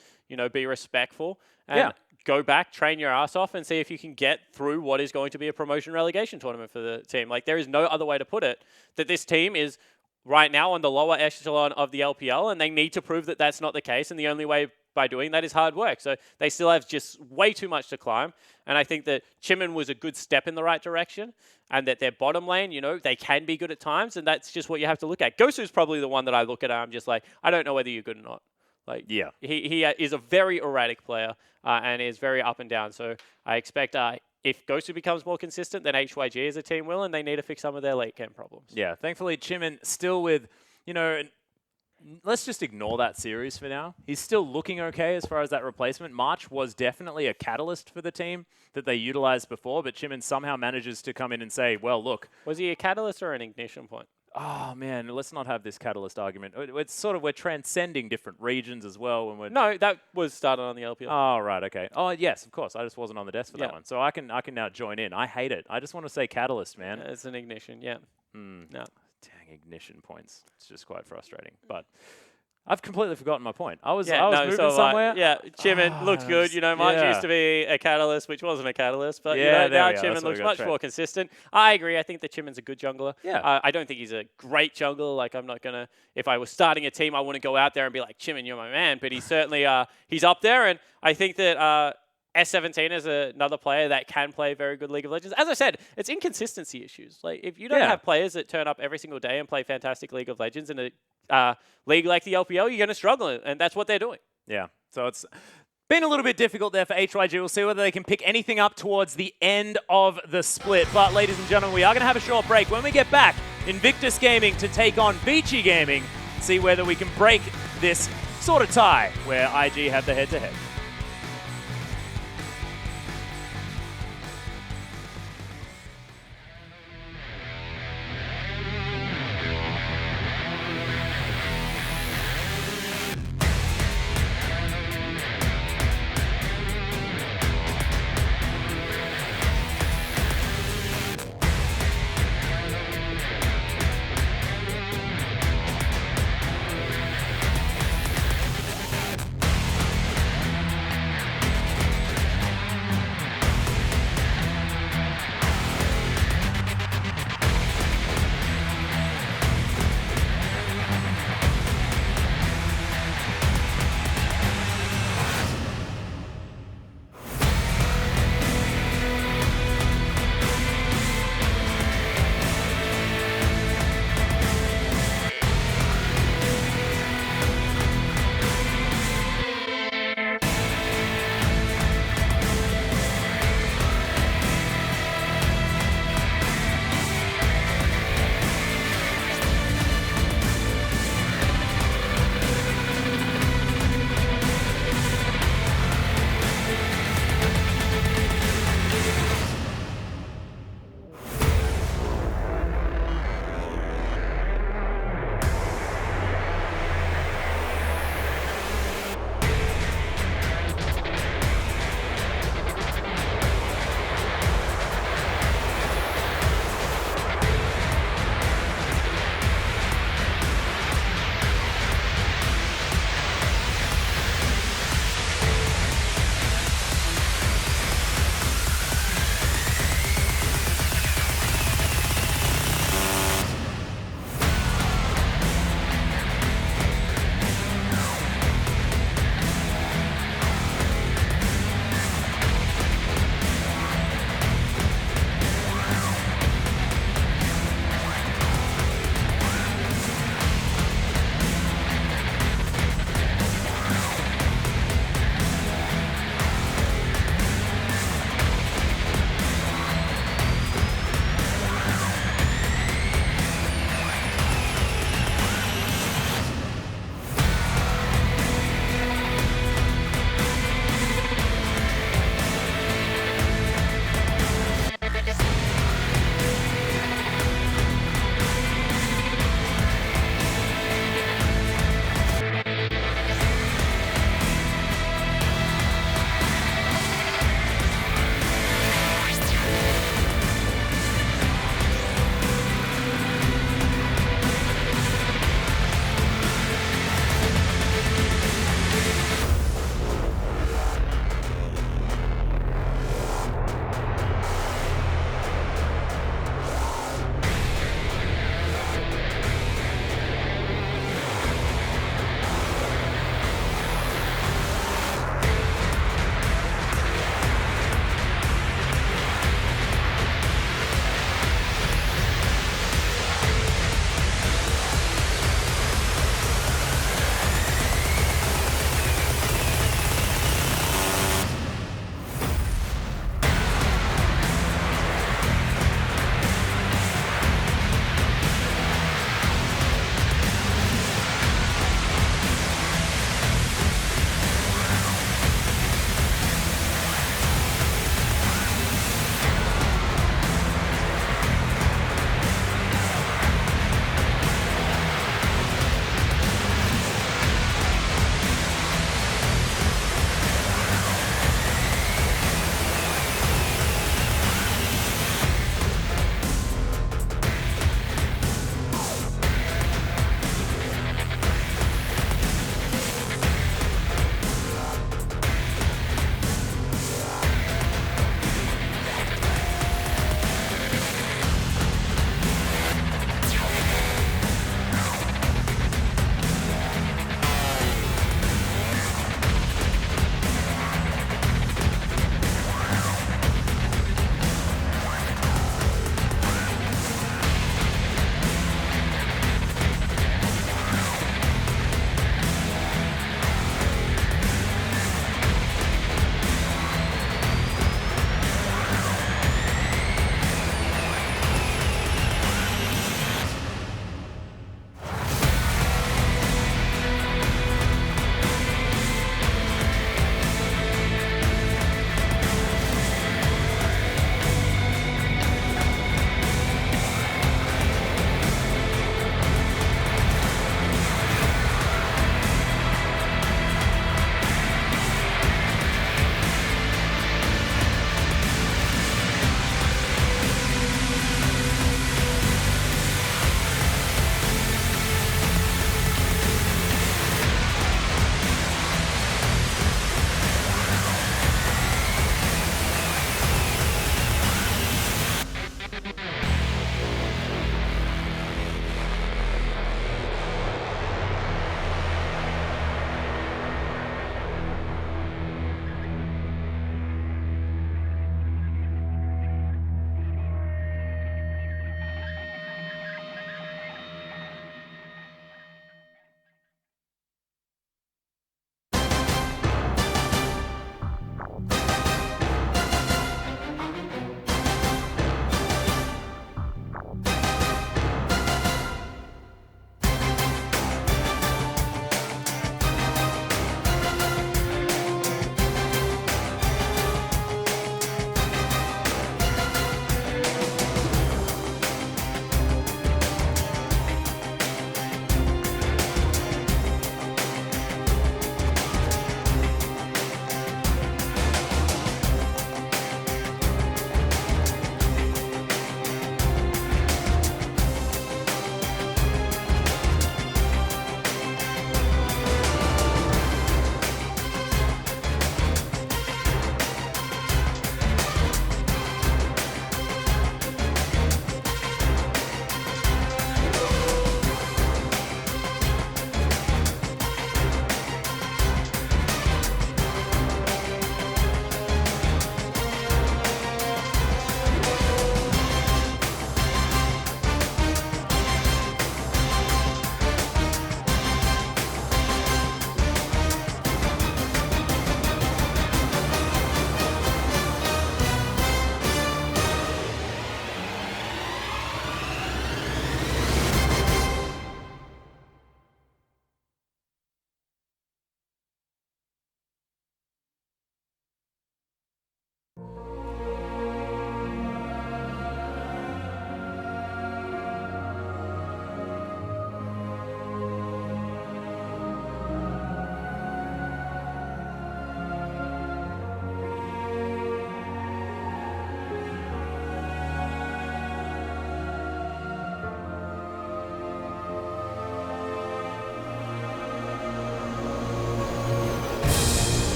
be respectful, and go back, train your ass off, and see if you can get through what is going to be a promotion relegation tournament for the team. Like, there is no other way to put it, that this team is right now on the lower echelon of the LPL, and they need to prove that that's not the case, and the only way by doing that is hard work. So they still have just way too much to climb, and I think that Chimin was a good step in the right direction, and that their bottom lane, they can be good at times, and that's just what you have to look at. Gosu's probably the one that I look at, and I'm just like, I don't know whether you're good or not. He is a very erratic player and is very up and down, so I expect if Gosu becomes more consistent, then HYG as a team will, and they need to fix some of their late game problems. Yeah, thankfully, Chimin still with, let's just ignore that series for now. He's still looking okay as far as that replacement. March was definitely a catalyst for the team that they utilized before, but Chimin somehow manages to come in and say, well, look. Was he a catalyst or an ignition point? Oh, man, let's not have this catalyst argument. It's we're transcending different regions as well. When we're No, that was started on the LPL. Oh, right, okay. Oh, yes, of course. I just wasn't on the desk for that one. So I can now join in. I hate it. I just want to say catalyst, man. It's an ignition, yeah. No. Dang, ignition points. It's just quite frustrating. But I've completely forgotten my point. I was moving somewhere. Chimin looked good. March used to be a catalyst, which wasn't a catalyst, but now Chimin looks much more consistent. I agree. I think that Chimin's a good jungler. Yeah. I don't think he's a great jungler. Like, I'm not gonna. If I was starting a team, I wouldn't go out there and be like, Chimin, you're my man. But he's certainly he's up there, and I think that S17 is another player that can play very good League of Legends. As I said, it's inconsistency issues. Like, if you don't have players that turn up every single day and play fantastic League of Legends in a league like the LPL, you're going to struggle, and that's what they're doing. Yeah, so it's been a little bit difficult there for HYG. We'll see whether they can pick anything up towards the end of the split. But, ladies and gentlemen, we are going to have a short break. When we get back, Invictus Gaming to take on Beachy Gaming, see whether we can break this sort of tie where IG have the head-to-head.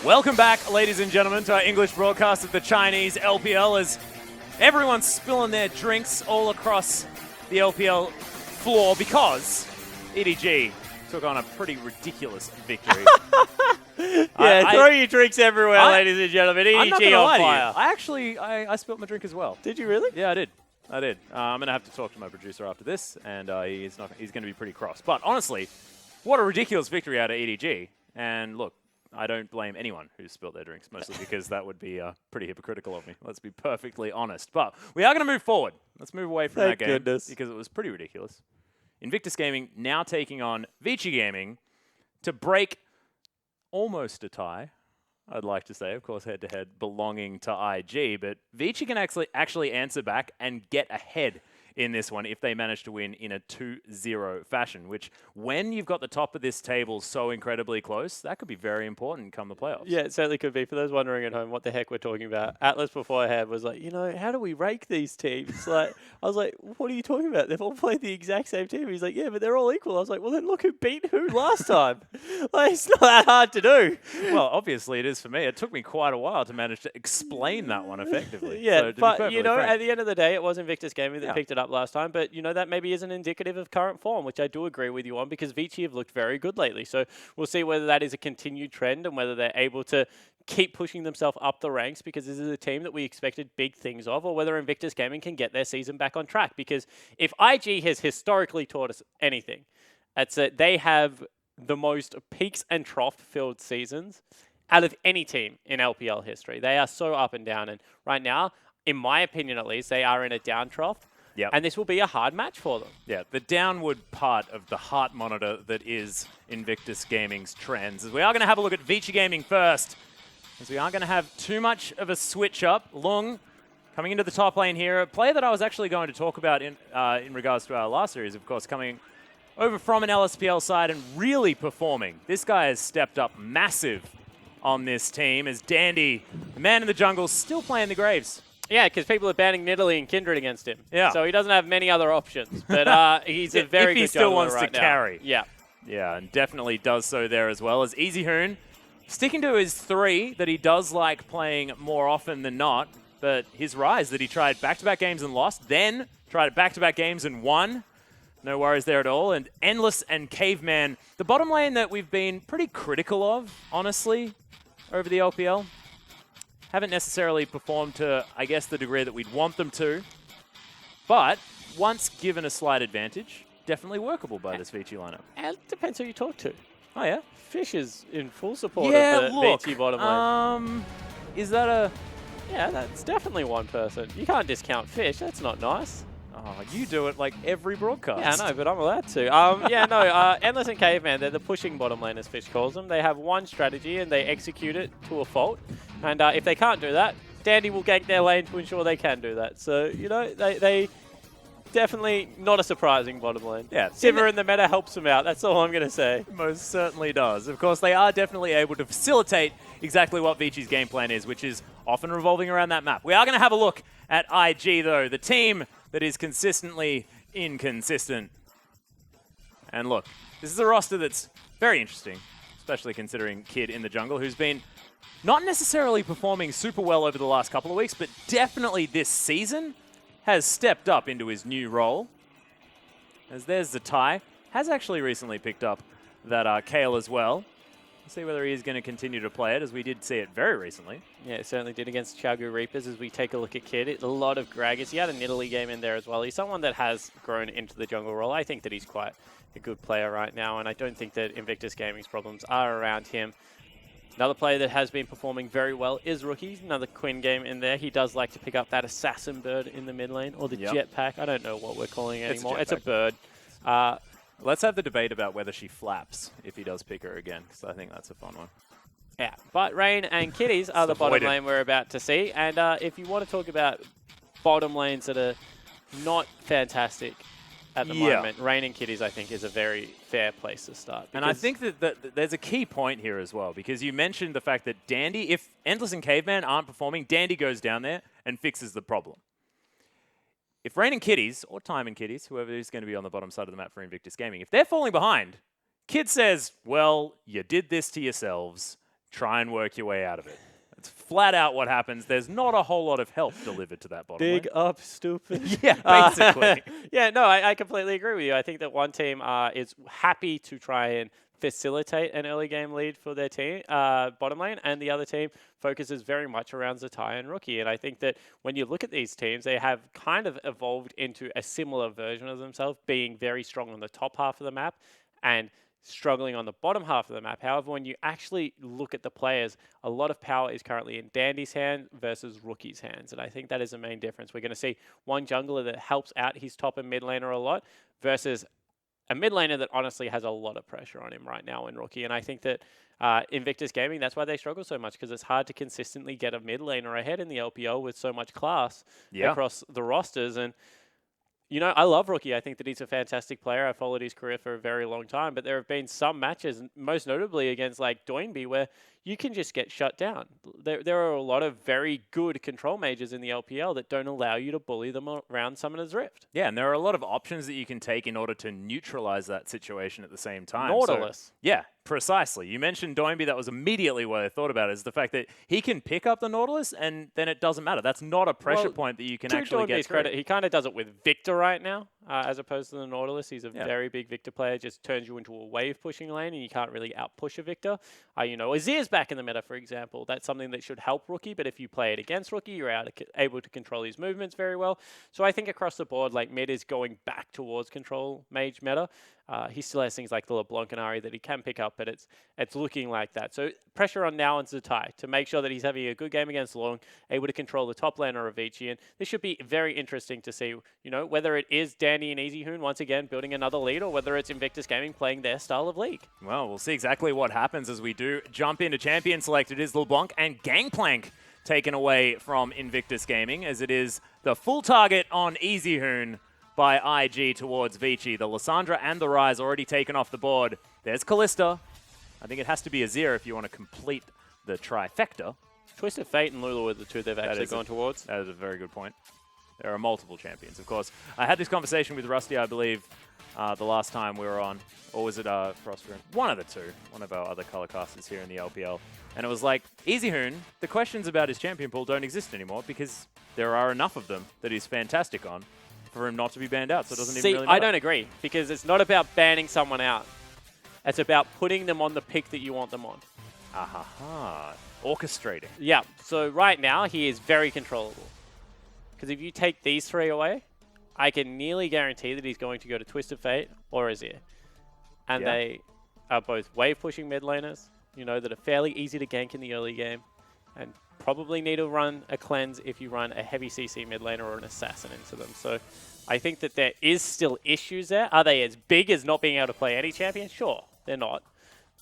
Welcome back, ladies and gentlemen, to our English broadcast of the Chinese LPL as everyone's spilling their drinks all across the LPL floor because EDG took on a pretty ridiculous victory. Throw your drinks everywhere, ladies and gentlemen. I'm not EDG gonna lie on to you. fire. I actually spilled my drink as well. Did you really? Yeah, I did. I'm going to have to talk to my producer after this, and he's going to be pretty cross. But honestly, what a ridiculous victory out of EDG. And look, I don't blame anyone who's spilled their drinks, mostly because that would be pretty hypocritical of me. Let's be perfectly honest. But we are going to move forward. Let's move away from that game goodness. because it was pretty ridiculous. Invictus Gaming now taking on Vici Gaming to break almost a tie. I'd like to say, of course, head-to-head belonging to IG, but Vici can actually answer back and get ahead in this one if they manage to win in a 2-0 fashion, which when you've got the top of this table so incredibly close, that could be very important come the playoffs. Yeah, it certainly could be. For those wondering at home what the heck we're talking about, Atlas beforehand was like, how do we rank these teams? I was like, what are you talking about? They've all played the exact same team. He's like, yeah, but they're all equal. I was like, well, then look who beat who last time. It's not that hard to do. Well, obviously it is for me. It took me quite a while to manage to explain that one effectively. Yeah, so, but, frank, at the end of the day, it was Invictus Gaming that picked it up last time. But, that maybe isn't indicative of current form, which I do agree with you on because Vici have looked very good lately. So we'll see whether that is a continued trend and whether they're able to keep pushing themselves up the ranks because this is a team that we expected big things of, or whether Invictus Gaming can get their season back on track. Because if IG has historically taught us anything, it's that they have the most peaks and trough-filled seasons out of any team in LPL history. They are so up and down. And right now, in my opinion at least, they are in a down trough. Yep. And this will be a hard match for them. Yeah, the downward part of the heart monitor that is Invictus Gaming's trends. We are going to have a look at Vici Gaming first, as we aren't going to have too much of a switch up. Lung coming into the top lane here, a player that I was actually going to talk about in regards to our last series, of course, coming over from an LSPL side and really performing. This guy has stepped up massive on this team as Dandy, the man in the jungle, still playing the Graves. Yeah, because people are banning Nidalee and Kindred against him. Yeah. So he doesn't have many other options. But he's a very good if he still wants right to now. carry. Yeah. Yeah, and definitely does so there as well. As Easy Hoon sticking to his 3 that he does like playing more often than not, but his Rise that he tried back-to-back games and lost, then tried it back-to-back games and won. No worries there at all. And Endless and Caveman, the bottom lane that we've been pretty critical of, honestly, over the LPL. Haven't necessarily performed to, I guess, the degree that we'd want them to. But once given a slight advantage, definitely workable by this Vici lineup. And it depends who you talk to. Oh, yeah? Fish is in full support of the Vici bottom lane. Is that a... Yeah, that's definitely one person. You can't discount Fish. That's not nice. Oh, you do it like every broadcast. Yeah, I know, but I'm allowed to. Endless and Caveman, they're the pushing bottom lane, as Fish calls them. They have one strategy, and they execute it to a fault. And if they can't do that, Dandy will gank their lane to ensure they can do that. So, they definitely not a surprising bottom lane. Yeah. Sivir in the meta helps them out. That's all I'm going to say. Most certainly does. Of course, they are definitely able to facilitate exactly what Vici's game plan is, which is often revolving around that map. We are going to have a look at IG, though, the team that is consistently inconsistent. And look, this is a roster that's very interesting, especially considering Kid in the jungle, who's been not necessarily performing super well over the last couple of weeks, but definitely this season has stepped up into his new role. As there's Zatai, has actually recently picked up that Kale as well. We'll see whether he is going to continue to play it, as we did see it very recently. Yeah, it certainly did against Chagu Reapers as we take a look at Kid. It's a lot of Gragas. He had a Nidalee game in there as well. He's someone that has grown into the jungle role. I think that he's quite a good player right now, and I don't think that Invictus Gaming's problems are around him. Another player that has been performing very well is Rookie. Another Quinn game in there. He does like to pick up that Assassin Bird in the mid lane, or the Jetpack. I don't know what we're calling it anymore. It's a bird. Let's have the debate about whether she flaps if he does pick her again, because I think that's a fun one. Yeah, but Rain and Kitties are the bottom lane we're about to see. And if you want to talk about bottom lanes that are not fantastic at the moment, Rain and Kitties, I think, is a very fair place to start. And I think that there's a key point here as well, because you mentioned the fact that Dandy, if Endless and Caveman aren't performing, Dandy goes down there and fixes the problem. If Rain and Kitties, or Time and Kitties, whoever is going to be on the bottom side of the map for Invictus Gaming, if they're falling behind, Kid says, well, you did this to yourselves. try and work your way out of it. That's flat out what happens. There's not a whole lot of help delivered to that bottom lane. Big up, stupid. Yeah, basically. Yeah, no, I completely agree with you. I think that one team is happy to try and facilitate an early game lead for their team, bottom lane, and the other team focuses very much around Zatai and Rookie. And I think that when you look at these teams, they have kind of evolved into a similar version of themselves, being very strong on the top half of the map and struggling on the bottom half of the map. However, when you actually look at the players, a lot of power is currently in Dandy's hand versus Rookie's hands. And I think that is the main difference. We're going to see one jungler that helps out his top and mid laner a lot versus a mid laner that honestly has a lot of pressure on him right now in Rookie. And I think that Invictus Gaming, that's why they struggle so much, because it's hard to consistently get a mid laner ahead in the LPL with so much class across the rosters. And you know, I love Rookie. I think that he's a fantastic player. I followed his career for a very long time, but there have been some matches, most notably against like Doinby, where you can just get shut down. There are a lot of very good control mages in the LPL that don't allow you to bully them around Summoner's Rift. Yeah, and there are a lot of options that you can take in order to neutralize that situation at the same time. Nautilus. So, yeah, precisely. You mentioned Doinby. That was immediately what I thought about, is the fact that he can pick up the Nautilus and then it doesn't matter. That's not a pressure point that you can actually get through. Credit, he kind of does it with Victor right now, as opposed to the Nautilus. He's a very big Victor player, just turns you into a wave pushing lane and you can't really out-push a Victor. You know, Azir's back in the meta, for example. That's something that should help Rookie, but if you play it against Rookie, you're able to control his movements very well. So I think across the board, like, mid is going back towards control mage meta. He still has things like the LeBlanc and Ari that he can pick up, but it's looking like that. So pressure on now on Zatai to make sure that he's having a good game against Long, able to control the top laner of Avicii. And this should be very interesting to see, you know, whether it is Dandy and EasyHoon once again building another lead, or whether it's Invictus Gaming playing their style of league. Well, we'll see exactly what happens as we do jump into champion select. It is LeBlanc and Gangplank taken away from Invictus Gaming, as it is the full target on EasyHoon by IG towards Vici. The Lysandra and the Ryze already taken off the board. There's Kalista. I think it has to be Azir if you want to complete the trifecta. Twisted Fate and Lulu are the two they've actually gone towards. That is a very good point. There are multiple champions, of course. I had this conversation with Rusty, I believe, the last time we were on. Or was it Frostrum? One of the two. One of our other color casters here in the LPL. And it was like, EasyHoon, the questions about his champion pool don't exist anymore because there are enough of them that he's fantastic on for him not to be banned out, so it doesn't even really matter. I don't agree, because it's not about banning someone out. It's about putting them on the pick that you want them on. Orchestrating. Yeah, so right now he is very controllable. Because if you take these three away, I can nearly guarantee that he's going to go to Twisted Fate or Azir. And they are both wave-pushing mid laners, you know, that are fairly easy to gank in the early game, and probably need to run a cleanse if you run a heavy CC mid laner or an assassin into them. So I think that there is still issues there. Are they as big as not being able to play any champion? Sure, they're not.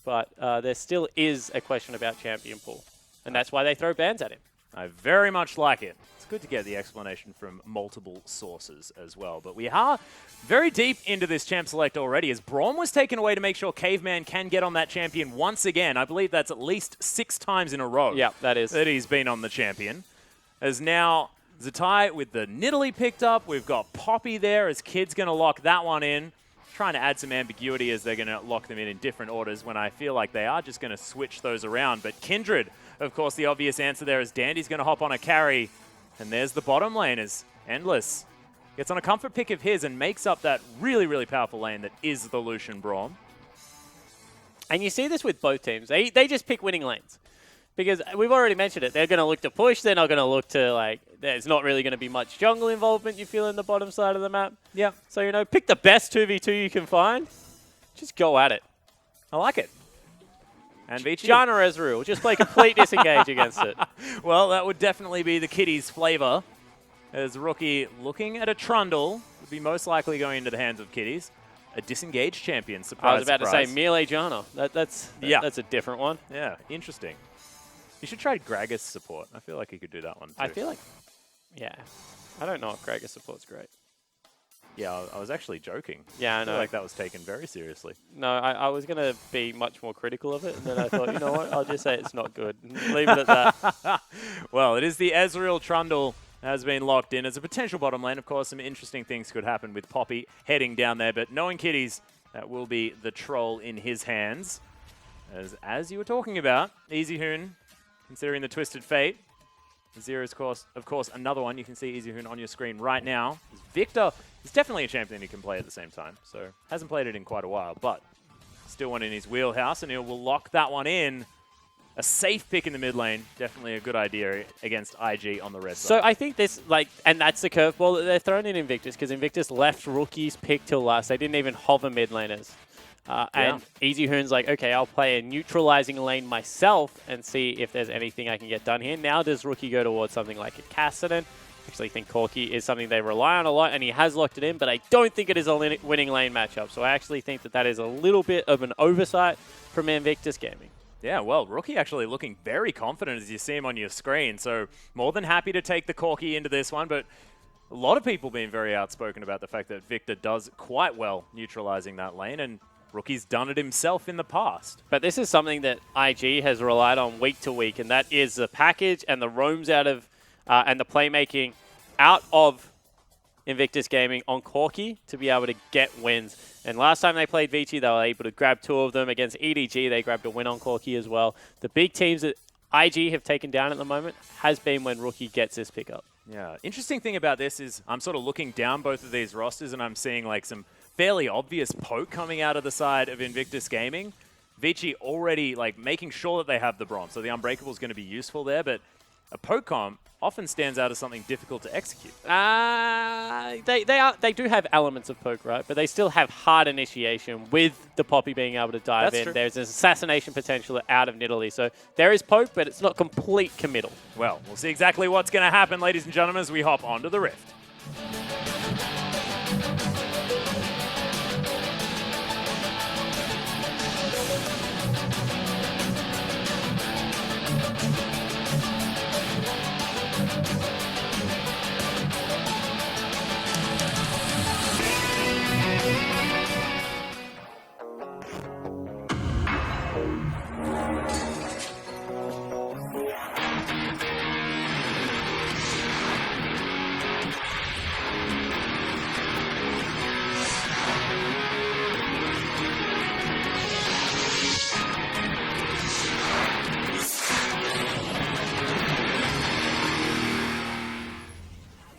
But there still is a question about champion pool. And that's why they throw bans at him. I very much like it. It's good to get the explanation from multiple sources as well. But we are very deep into this champ select already, as Braum was taken away to make sure Caveman can get on that champion once again. I believe that's at least 6 times in a row. Yeah, that is. That he's been on the champion. As now Zatai with the Nidalee picked up. We've got Poppy there as Kid's going to lock that one in. Trying to add some ambiguity as they're going to lock them in different orders when I feel like they are just going to switch those around. But Kindred, of course, the obvious answer there is Dandy's going to hop on a carry. And there's the bottom lane as Endless gets on a comfort pick of his and makes up that really, really powerful lane that is the Lucian Braum. And you see this with both teams. They just pick winning lanes. Because we've already mentioned it. They're going to look to push. They're not going to look to, like, there's not really going to be much jungle involvement you feel in the bottom side of the map. Yeah. So, you know, pick the best 2v2 you can find. Just go at it. I like it. And Vici. Janna Ezreal. Just play complete disengage against it. Well, that would definitely be the Kitty's flavor. As Rookie looking at a Trundle, would be most likely going into the hands of Kitties. A disengaged champion, surprise, I was about surprise. to say melee Janna. That's a different one. Yeah, interesting. You should try Gragas support. I feel like you could do that one too. I feel like, yeah. I don't know if Gragas support's great. Yeah, I was actually joking. Yeah, I feel know. like that was taken very seriously. No, I was going to be much more critical of it, and then I thought, you know what, I'll just say it's not good. Leave it at that. Well, it is the Ezreal Trundle has been locked in as a potential bottom lane. Of course, some interesting things could happen with Poppy heading down there, but knowing Kitties, that will be the troll in his hands. As you were talking about, Easy Hoon, considering the Twisted Fate. Zero is, of course, another one. You can see Easy Hoon on your screen right now. Victor is definitely a champion who can play at the same time. So hasn't played it in quite a while, but still one in his wheelhouse, and he will lock that one in. A safe pick in the mid lane, definitely a good idea against IG on the red side. So I think this, and that's the curveball that they're throwing in Invictus, because Invictus left rookies pick till last. They didn't even hover mid laners. And Easy Hoon's like, okay, I'll play a neutralizing lane myself and see if there's anything I can get done here. Now does Rookie go towards something like a Kassadin? I actually think Corki is something they rely on a lot, and he has locked it in, but I don't think it is a winning lane matchup. So I actually think that is a little bit of an oversight from Invictus Gaming. Yeah, well, Rookie actually looking very confident as you see him on your screen. So more than happy to take the Corki into this one, but a lot of people being very outspoken about the fact that Victor does quite well neutralizing that lane, and Rookie's done it himself in the past. But this is something that IG has relied on week to week, and that is the package and the roams out of, and the playmaking out of Invictus Gaming on Corki to be able to get wins. And last time they played Vici, they were able to grab 2 of them. Against EDG, they grabbed a win on Corki as well. The big teams that IG have taken down at the moment has been when Rookie gets this pickup. Yeah, interesting thing about this is I'm sort of looking down both of these rosters and I'm seeing like some fairly obvious poke coming out of the side of Invictus Gaming. Vici already like making sure that they have the bronze, so the Unbreakable is going to be useful there, but a poke comp often stands out as something difficult to execute. They do have elements of poke, right? But they still have hard initiation with the Poppy being able to dive in. True. There's an assassination potential out of Nidalee. So there is poke, but it's not complete committal. Well, we'll see exactly what's going to happen, ladies and gentlemen, as we hop onto the Rift.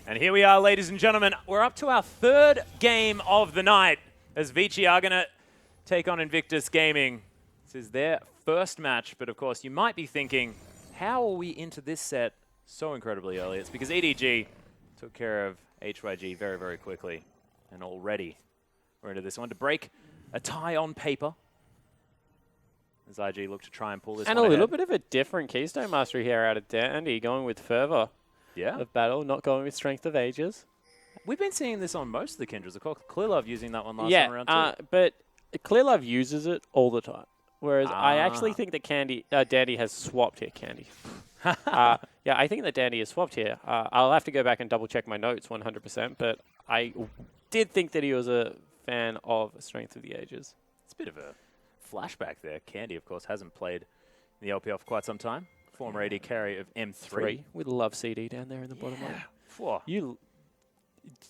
And here we are, ladies and gentlemen. We're up to our 3rd game of the night as Vici are going to take on Invictus Gaming. This is their first match, but of course you might be thinking, how are we into this set so incredibly early? It's because EDG took care of HYG very, very quickly. And already we're into this one to break a tie on paper as IG look to try and pull this one And a little ahead. bit of a different Keystone Mastery here out of Dandy, going with Fervor of Battle, not going with Strength of Ages. We've been seeing this on most of the Kindreds. Of course, Clearlove using that one last time around too. But Clearlove uses it all the time. Whereas I actually think that Dandy has swapped here. Yeah, I think that Dandy has swapped here. I'll have to go back and double check my notes 100%, but I did think that he was a fan of Strength of the Ages. It's a bit of a flashback there. Candy, of course, hasn't played in the LPL for quite some time. Former AD carry of M3. We love CD down there in the bottom lane. Whoa.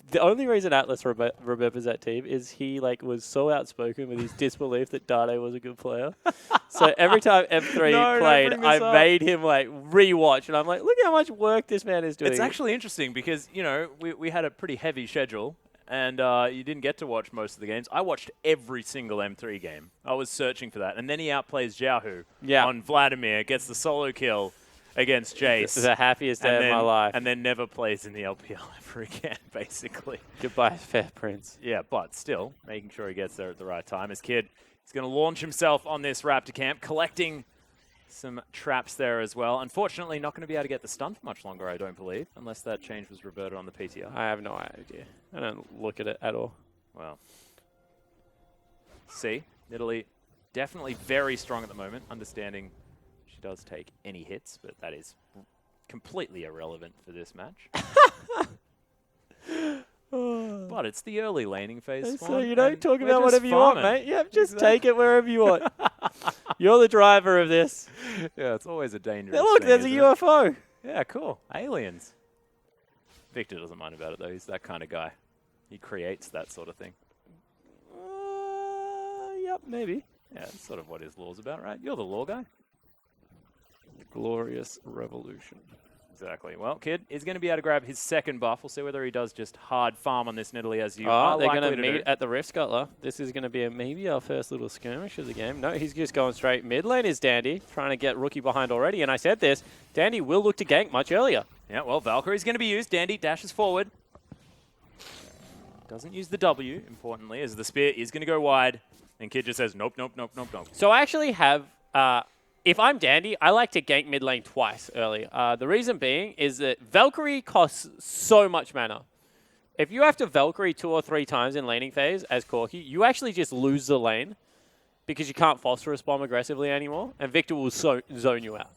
The only reason Atlas remembers that team is he was so outspoken with his disbelief that Dade was a good player. So every time M3 played, I made him rewatch, and I'm like, look how much work this man is doing. It's actually interesting because, you know, we had a pretty heavy schedule, and you didn't get to watch most of the games. I watched every single M3 game. I was searching for that. And then he outplays Xiaohu on Vladimir, gets the solo kill against Jace. This is the happiest day of my life. And then never plays in the LPL ever again, basically. Goodbye, Fair Prince. Yeah, but still, making sure he gets there at the right time. His kid is going to launch himself on this Raptor camp, collecting some traps there as well. Unfortunately, not going to be able to get the stun for much longer, I don't believe, unless that change was reverted on the PTR. I have no idea. I don't look at it at all. Well, see, Italy definitely very strong at the moment, understanding she does take any hits, but that is completely irrelevant for this match. But it's the early laning phase. So you don't talk about whatever you want, mate. Yep, just take it wherever you want. You're the driver of this. Yeah, it's always a dangerous Look, thing, there's a UFO. Yeah, cool. Aliens. Victor doesn't mind about it, though. He's that kind of guy. He creates that sort of thing. Yep, maybe. Yeah, that's sort of what his law's about, right? You're the law guy. Glorious revolution. Exactly. Well, Kid is going to be able to grab his second buff. We'll see whether he does just hard farm on this Nidalee as you are They're likely going to to meet do. at the Rift Scuttler. This is going to be maybe our first little skirmish of the game. No, he's just going straight mid lane is Dandy, trying to get Rookie behind already. And I said this, Dandy will look to gank much earlier. Yeah, well, Valkyrie's going to be used. Dandy dashes forward. Doesn't use the W, importantly, as the spear is going to go wide. And Kid just says, nope, nope, nope, nope, nope. So I actually have, if I'm Dandy, I like to gank mid lane twice early. The reason being is that Valkyrie costs so much mana. If you have to Valkyrie 2 or 3 times in laning phase as Corki, you actually just lose the lane because you can't phosphorus bomb aggressively anymore, and Victor will zone you out.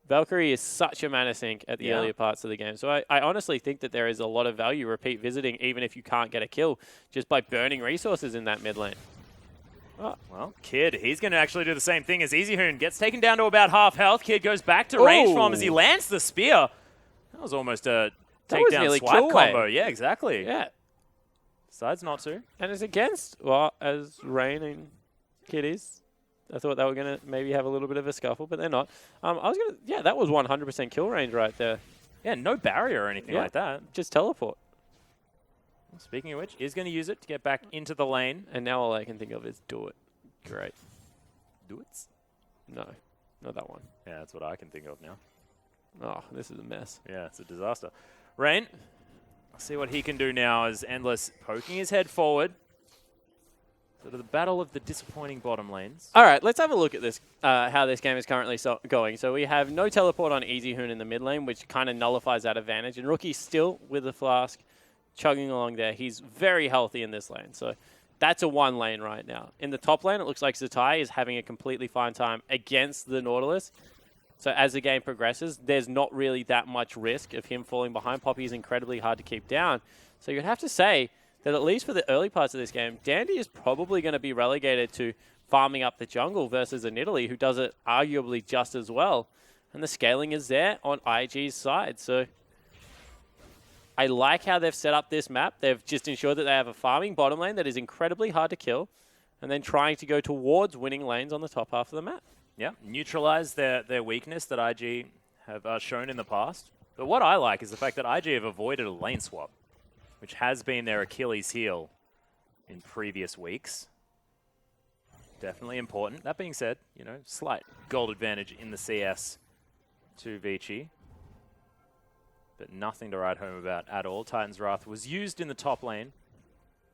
Valkyrie is such a mana sink at the earlier parts of the game. So I honestly think that there is a lot of value repeat visiting, even if you can't get a kill, just by burning resources in that mid lane. Oh. Well, Kid, he's going to actually do the same thing as Easyhoon. Gets taken down to about half health. Kid goes back to range for him as he lands the spear. That was almost a takedown swipe combo. Yeah, exactly. Yeah. Decides not to. And it's against, well, as Rain and Kid is. I thought they were going to maybe have a little bit of a scuffle, but they're not. That was 100% kill range right there. Yeah, no barrier or anything like that. Just teleport. Speaking of which, is going to use it to get back into the lane. And now all I can think of is do it. Great. Do it? No, not that one. Yeah, that's what I can think of now. Oh, this is a mess. Yeah, it's a disaster. Rain, see what he can do now as Endless poking his head forward. Sort of the battle of the disappointing bottom lanes. All right, let's have a look at this, how this game is currently going. So we have no teleport on Easyhoon in the mid lane, which kind of nullifies that advantage. And Rookie's still with the flask, chugging along there. He's very healthy in this lane. So that's a 1 lane right now. In the top lane, it looks like Zatai is having a completely fine time against the Nautilus. So as the game progresses, there's not really that much risk of him falling behind. Poppy is incredibly hard to keep down. So you'd have to say that at least for the early parts of this game, Dandy is probably going to be relegated to farming up the jungle versus a Nidalee who does it arguably just as well. And the scaling is there on IG's side. So I like how they've set up this map. They've just ensured that they have a farming bottom lane that is incredibly hard to kill, and then trying to go towards winning lanes on the top half of the map. Yeah, neutralize their weakness that IG have shown in the past. But what I like is the fact that IG have avoided a lane swap, which has been their Achilles heel in previous weeks. Definitely important. That being said, you know, slight gold advantage in the CS to Vici, but nothing to write home about at all. Titan's Wrath was used in the top lane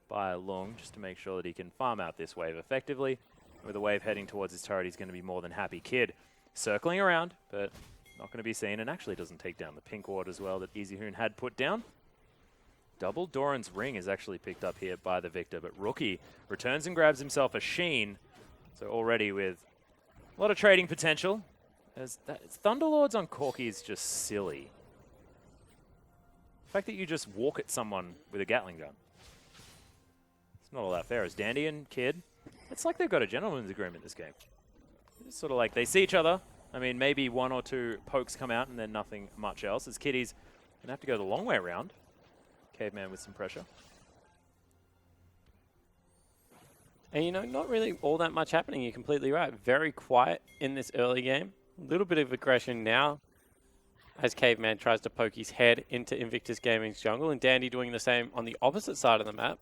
by Lung just to make sure that he can farm out this wave effectively. With the wave heading towards his turret, he's going to be more than happy. Kid circling around, but not going to be seen, and actually doesn't take down the pink ward as well that Easyhoon had put down. Double Doran's ring is actually picked up here by the Victor, but Rookie returns and grabs himself a Sheen. So already with a lot of trading potential. As Thunderlords on Corki is just silly. The fact that you just walk at someone with a Gatling gun. It's not all that fair. As Dandy and Kid, it's like they've got a gentleman's agreement this game. It's sort of like they see each other. I mean, maybe 1 or 2 pokes come out and then nothing much else. As Kiddy's going to have to go the long way around. Caveman with some pressure. And, you know, not really all that much happening. You're completely right. Very quiet in this early game. A little bit of aggression now as Caveman tries to poke his head into Invictus Gaming's jungle, and Dandy doing the same on the opposite side of the map.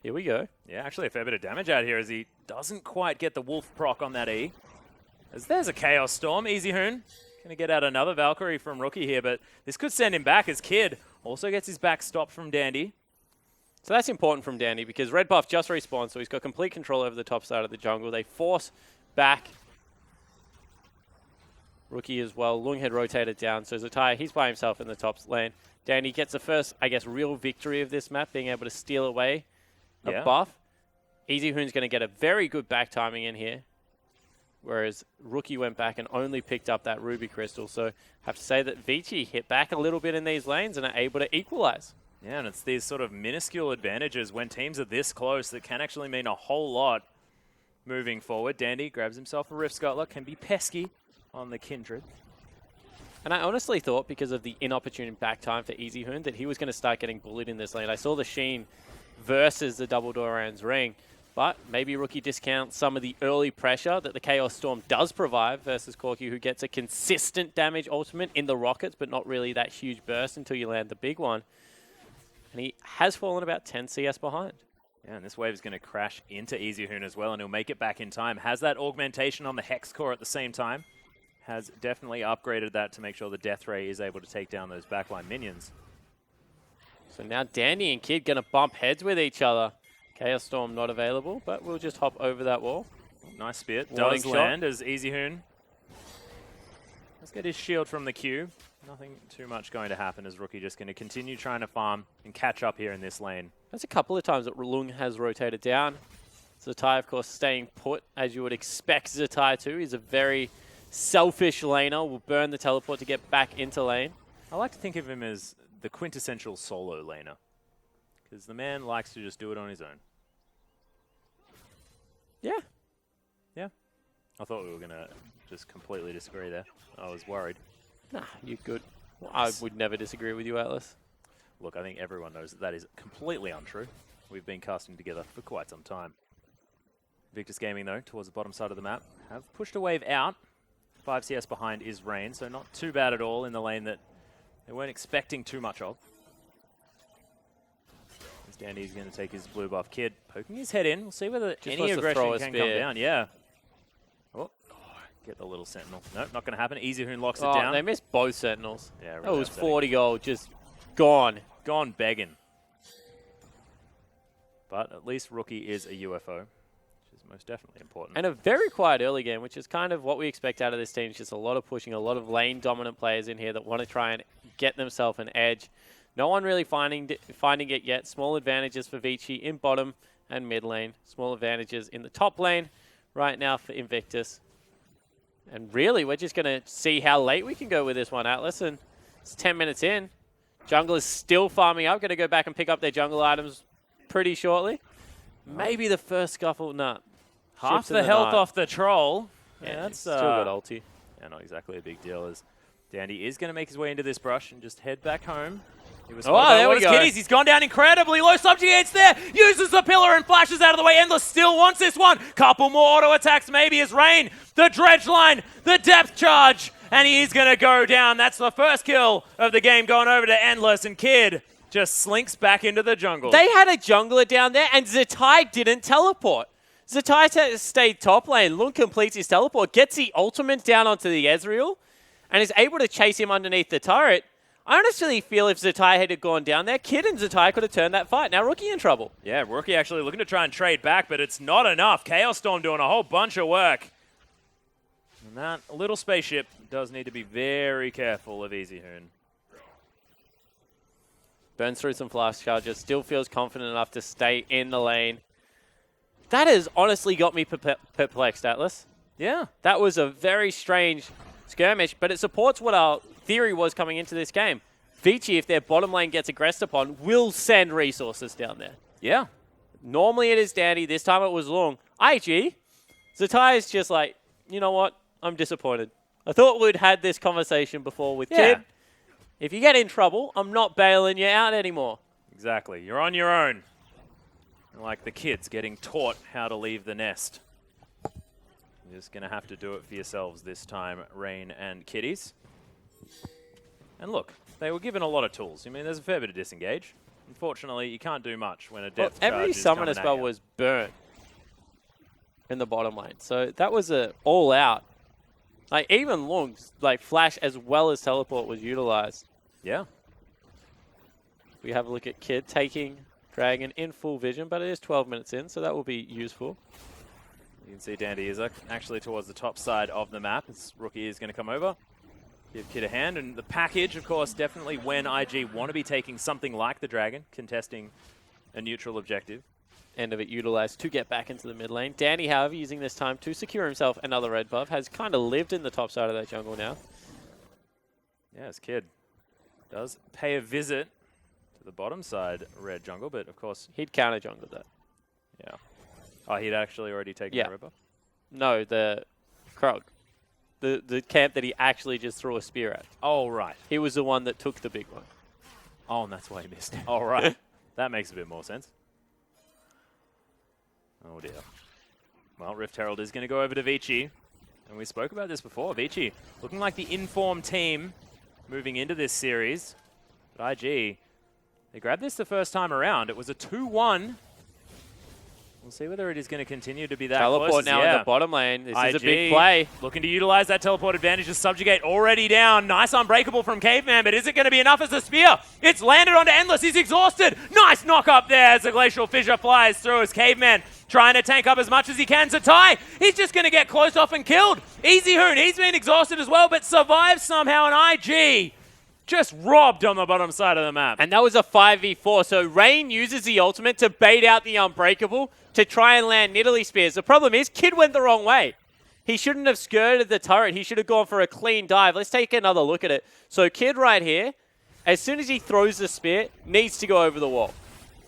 Here we go. Yeah, actually a fair bit of damage out here as he doesn't quite get the wolf proc on that E. As there's a Chaos Storm. Easyhoon going to get out another Valkyrie from Rookie here, but this could send him back as Kid also gets his back stopped from Dandy. So that's important from Dandy because red buff just respawned, so he's got complete control over the top side of the jungle. They force back Rookie as well. Lung had rotated down, so Zatai, he's by himself in the top lane. Dandy gets the first, I guess, real victory of this map, being able to steal away a buff. Easyhoon's going to get a very good back timing in here, whereas Rookie went back and only picked up that Ruby Crystal. So I have to say that Vici hit back a little bit in these lanes and are able to equalize. Yeah, and it's these sort of minuscule advantages when teams are this close that can actually mean a whole lot moving forward. Dandy grabs himself a Rift Scuttler, can be pesky on the Kindred. And I honestly thought, because of the inopportune back time for Easyhoon, that he was going to start getting bullied in this lane. I saw the Sheen versus the Double Doran's ring, But maybe Rookie discounts some of the early pressure that the Chaos Storm does provide versus Corki, who gets a consistent damage ultimate in the rockets, but not really that huge burst until you land the big one. And he has fallen about 10 CS behind. Yeah, and this wave is going to crash into EasyHoon as well, and he'll make it back in time. Has that augmentation on the Hex Core at the same time. Has definitely upgraded that to make sure the Death Ray is able to take down those backline minions. So now Dandy and Kid going to bump heads with each other. Chaos Storm not available, but we'll just hop over that wall. Nice spear. Warning Does shot. land as EasyHoon. Let's get his shield from the queue. Nothing too much going to happen as Rookie just going to continue trying to farm and catch up here in this lane. There's a couple of times that Lung has rotated down. Zatai, of course, staying put, as you would expect Zatai to. He's a very selfish laner, will burn the teleport to get back into lane. I like to think of him as the quintessential solo laner, because the man likes to just do it on his own. Yeah. Yeah. I thought we were going to just completely disagree there. I was worried. Nah, you're good. I would never disagree with you, Atlas. Look, I think everyone knows that is completely untrue. We've been casting together for quite some time. Victus Gaming, though, towards the bottom side of the map, have pushed a wave out. 5 CS behind is Rain, so not too bad at all in the lane that they weren't expecting too much of. As Dandy's going to take his blue buff. Kid poking his head in. We'll see whether Just any wants to aggression throw a can spear. come down. Yeah. Oh, get the little sentinel. Nope, not going to happen. EasyHoon locks it Oh, down. they missed both Sentinels. Yeah, That really was upsetting. 40 gold, just gone. Gone begging. But at least Rookie is a UFO, which is most definitely important. And a very quiet early game, which is kind of what we expect out of this team. It's just a lot of pushing, a lot of lane-dominant players in here that want to try and get themselves an edge. No one really finding it yet. Small advantages for Vici in bottom and mid lane. Small advantages in the top lane right now for Invictus. And really, we're just going to see how late we can go with this one, Atlas. And it's 10 minutes in. Jungle is still farming up. Going to go back and pick up their jungle items pretty shortly. Maybe the first scuffle. Nah. Half Ships in the health night. off the troll. Yeah, that's still got ulti. yeah, not exactly a big deal. As Dandy is going to make his way into this brush and just head back home. He was there we go. Kitties. He's gone down incredibly low. Subjugates there. Uses the pillar and flashes out of the way. Endless still wants this one. Couple more auto attacks maybe as Rain. The dredge line. The depth charge. And he's going to go down. That's the first kill of the game going over to Endless. And Kid just slinks back into the jungle. They had a jungler down there, and Zatai didn't teleport. Zatai stayed top lane. Lung completes his teleport, gets the ultimate down onto the Ezreal, and is able to chase him underneath the turret. I honestly feel if Zatai had gone down there, Kid and Zatai could have turned that fight. Now Rookie in trouble. Yeah, Rookie actually looking to try and trade back, but it's not enough. Chaos Storm doing a whole bunch of work. And that little spaceship does need to be very careful of EasyHoon. Burns through some flash charges, still feels confident enough to stay in the lane. That has honestly got me perplexed, Atlas. Yeah. That was a very strange skirmish, but it supports what our theory was coming into this game. Vici, if their bottom lane gets aggressed upon, will send resources down there. Yeah. Normally it is Dandy. This time it was Long. IG, Zatai is just like, you know what? I'm disappointed. I thought we'd had this conversation before with Yeah. Kid. If you get in trouble, I'm not bailing you out anymore. Exactly. You're on your own. Like the kids getting taught how to leave the nest. You're just going to have to do it for yourselves this time, Rain and Kitties. And look, they were given a lot of tools. I mean, there's a fair bit of disengage. Unfortunately, you can't do much when a depth charge Every is summoner coming at spell you. was burnt in the bottom lane. So that was a all out. Like even Lung's like flash as well as teleport was utilized. Yeah. We have a look at Kid taking Dragon in full vision, but it is 12 minutes in, so that will be useful. You can see Dandy is actually towards the top side of the map. This Rookie is going to come over, give Kid a hand. And the package, of course, definitely when IG want to be taking something like the Dragon, contesting a neutral objective. End of it utilized to get back into the mid lane. Danny, however, using this time to secure himself another red buff, has kind of lived in the top side of that jungle now. Yes, Kid does pay a visit to the bottom side red jungle, but of course, He'd counter jungle that. yeah. Oh, he'd actually already taken the red buff? No, the Krog. The camp that he actually just threw a spear at. Oh, right. He was the one that took the big one. Oh, and that's why he missed it. All right. That makes a bit more sense. Oh dear. Well, Rift Herald is going to go over to Vici. And we spoke about this before. Vici looking like the informed team moving into this series. But IG, they grabbed this the first time around. It was a 2-1. We'll see whether it is going to continue to be that Teleport close. now in the bottom lane. This is a big IG play. looking to utilize that teleport advantage to subjugate. Already down. Nice unbreakable from Caveman, but is it going to be enough as a spear? It's landed onto Endless. He's exhausted. Nice knock up there as the Glacial Fissure flies through as Caveman trying to tank up as much as he can. Zatai, he's just going to get close off and killed. Easy Hoon, he's been exhausted as well, but survives somehow. And IG just robbed on the bottom side of the map. And that was a 5v4. So Rain uses the ultimate to bait out the Unbreakable to try and land Nidalee Spears. The problem is, Kid went the wrong way. He shouldn't have skirted the turret. He should have gone for a clean dive. Let's take another look at it. So Kid right here, as soon as he throws the spear, needs to go over the wall.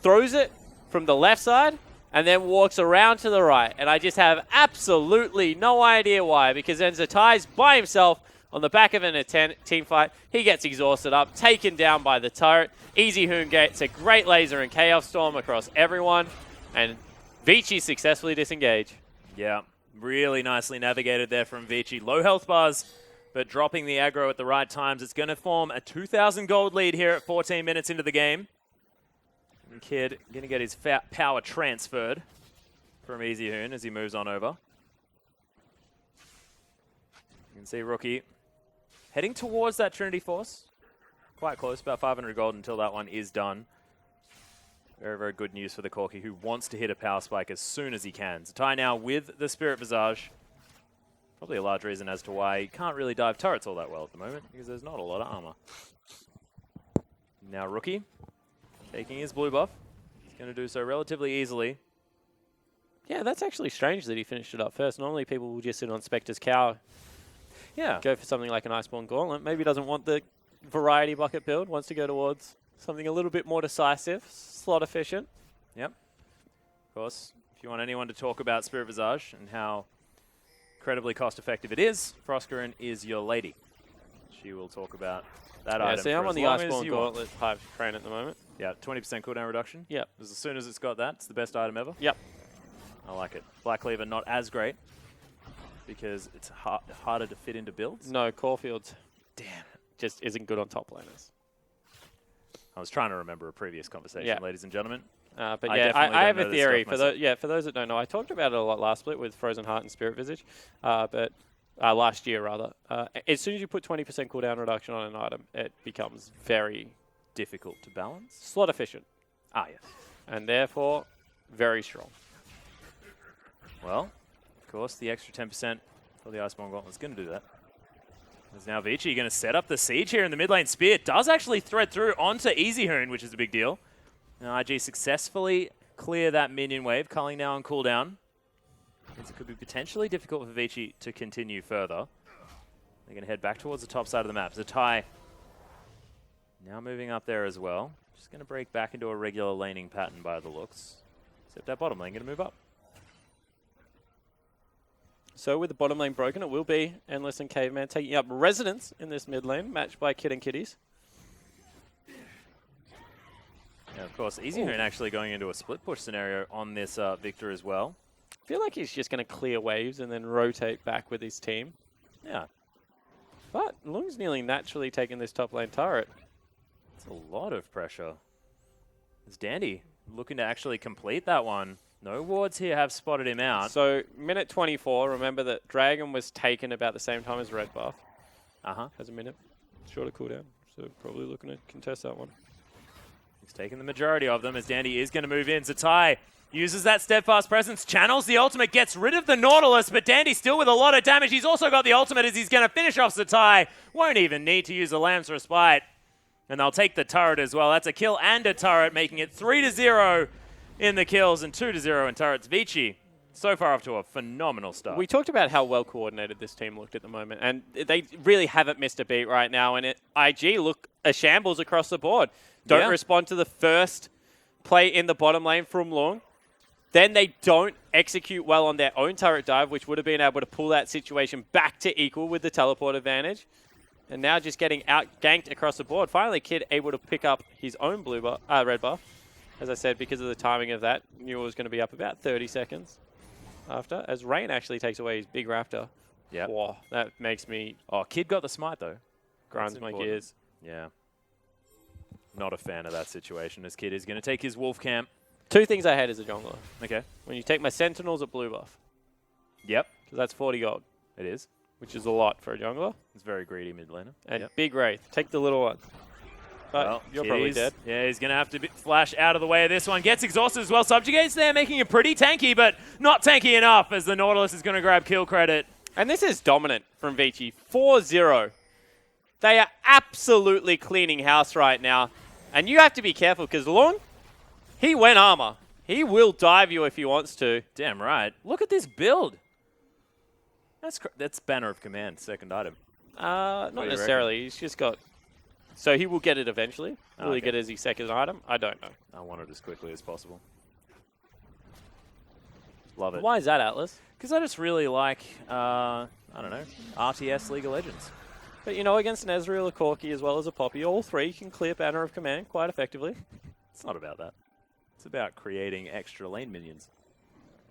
Throws it from the left side and then walks around to the right. And I just have absolutely no idea why, because then Zatai's by himself on the back of a team fight. He gets exhausted up, taken down by the turret. Easy Hoon gets a great laser and Chaos Storm across everyone. And Vici successfully disengage. Yeah, really nicely navigated there from Vici. Low health bars, but dropping the aggro at the right times. It's going to form a 2,000 gold lead here at 14 minutes into the game. And Kid going to get his power transferred from Easy Hoon as he moves on over. You can see Rookie heading towards that Trinity Force. Quite close, about 500 gold until that one is done. Very, very good news for the Corki, who wants to hit a power spike as soon as he can. Zatai now with the Spirit Visage. Probably a large reason as to why he can't really dive turrets all that well at the moment, because there's not a lot of armor. Now Rookie, taking his blue buff. He's going to do so relatively easily. Yeah, that's actually strange that he finished it up first. Normally people will just sit on Spectre's Cow. Yeah. Go for something like an Iceborne Gauntlet. Maybe doesn't want the variety bucket build, wants to go towards something a little bit more decisive, slot efficient. Yep. Of course, if you want anyone to talk about Spirit Visage and how incredibly cost-effective it is, Froscarin is your lady. She will talk about that item. See, I'm on the Iceborne Gauntlet Gauntlet Hive train at the moment. Yeah, 20% cooldown reduction. Yep. As soon as it's got that, it's the best item ever. Yep. I like it. Black Cleaver not as great because it's harder to fit into builds. No, Caulfield's just isn't good on top laners. I was trying to remember a previous conversation, ladies and gentlemen. But I yeah, definitely I don't have know a this theory. stuff myself. For those that don't know, I talked about it a lot last split with Frozen Heart and Spirit Visage, but last year rather. As soon as you put 20% cooldown reduction on an item, it becomes very Difficult to balance. slot efficient, Ah, yes. and therefore very strong. Well, of course, the extra 10% for the Iceborne Gauntlet is going to do that. There's now Vici going to set up the siege here in the mid lane. Spear does actually thread through onto Easy Hoon, which is a big deal. Now IG successfully clear that minion wave, culling now on cooldown. Means it could be potentially difficult for Vici to continue further. They're going to head back towards the top side of the map. Zatai now moving up there as well. Just going to break back into a regular laning pattern by the looks. Except that bottom lane going to move up. So with the bottom lane broken, it will be Endless and Caveman taking up residence in this mid lane, matched by Kid and Kitties. Yeah, of course, Easy Hoon actually going into a split push scenario on this Victor as well. I feel like he's just going to clear waves and then rotate back with his team. Yeah, But Lung's nearly naturally taking this top lane turret. it's a lot of pressure. It's Dandy looking to actually complete that one. No wards here have spotted him out. So minute 24, remember that Dragon was taken about the same time as Red Buff. Has a minute shorter cooldown, so probably looking to contest that one. He's taking the majority of them as Dandy is going to move in. Zatai uses that steadfast presence, channels the ultimate, gets rid of the Nautilus, but Dandy still with a lot of damage. He's also got the ultimate as he's going to finish off Zatai. Won't even need to use the Lamb's Respite. And they'll take the turret as well. That's a kill and a turret, making it 3-0 in the kills and 2-0 in turrets. Vici, so far off to a phenomenal start. We talked about how well coordinated this team looked at the moment, and they really haven't missed a beat right now. And IG look a shambles across the board. Don't respond to the first play in the bottom lane from Lung. Then they don't execute well on their own turret dive, which would have been able to pull that situation back to equal with the teleport advantage. And now just getting out ganked across the board. Finally, Kid able to pick up his own red buff. As I said, because of the timing of that, knew it was going to be up about 30 seconds after, as Rain actually takes away his big Raptor. Yeah. Whoa, that makes me Oh, Kid got the smite, though. grinds That's my important. gears. Yeah. Not a fan of that situation, as Kid is going to take his Wolf Camp. 2 things I hate as a jungler. Okay. When you take my Sentinels at blue buff, Yep, because that's 40 gold, it is. which is a lot for a jungler. It's very greedy mid laner. And Yep. big Wraith, take the little one. But Well, you're probably Kitty's- dead. Yeah, he's going to have to flash out of the way of this one. Gets exhausted as well. Subjugates there, making it pretty tanky, but not tanky enough as the Nautilus is going to grab kill credit. And this is dominant from Vici. 4-0. They are absolutely cleaning house right now. And you have to be careful because Lorne, he went armor. He will dive you if he wants to. Damn right. Look at this build. That's Banner of Command, second item. Not do you necessarily. He's just got... So he will get it eventually. Will he Okay. get it as his second item? I don't know. I want it as quickly as possible. Love it. Why is that, Atlas? Because I just really like, I don't know, RTS League of Legends. But you know, against an Ezreal, a Corki, as well as a Poppy, all 3 can clear Banner of Command quite effectively. It's not about that. It's about creating extra lane minions.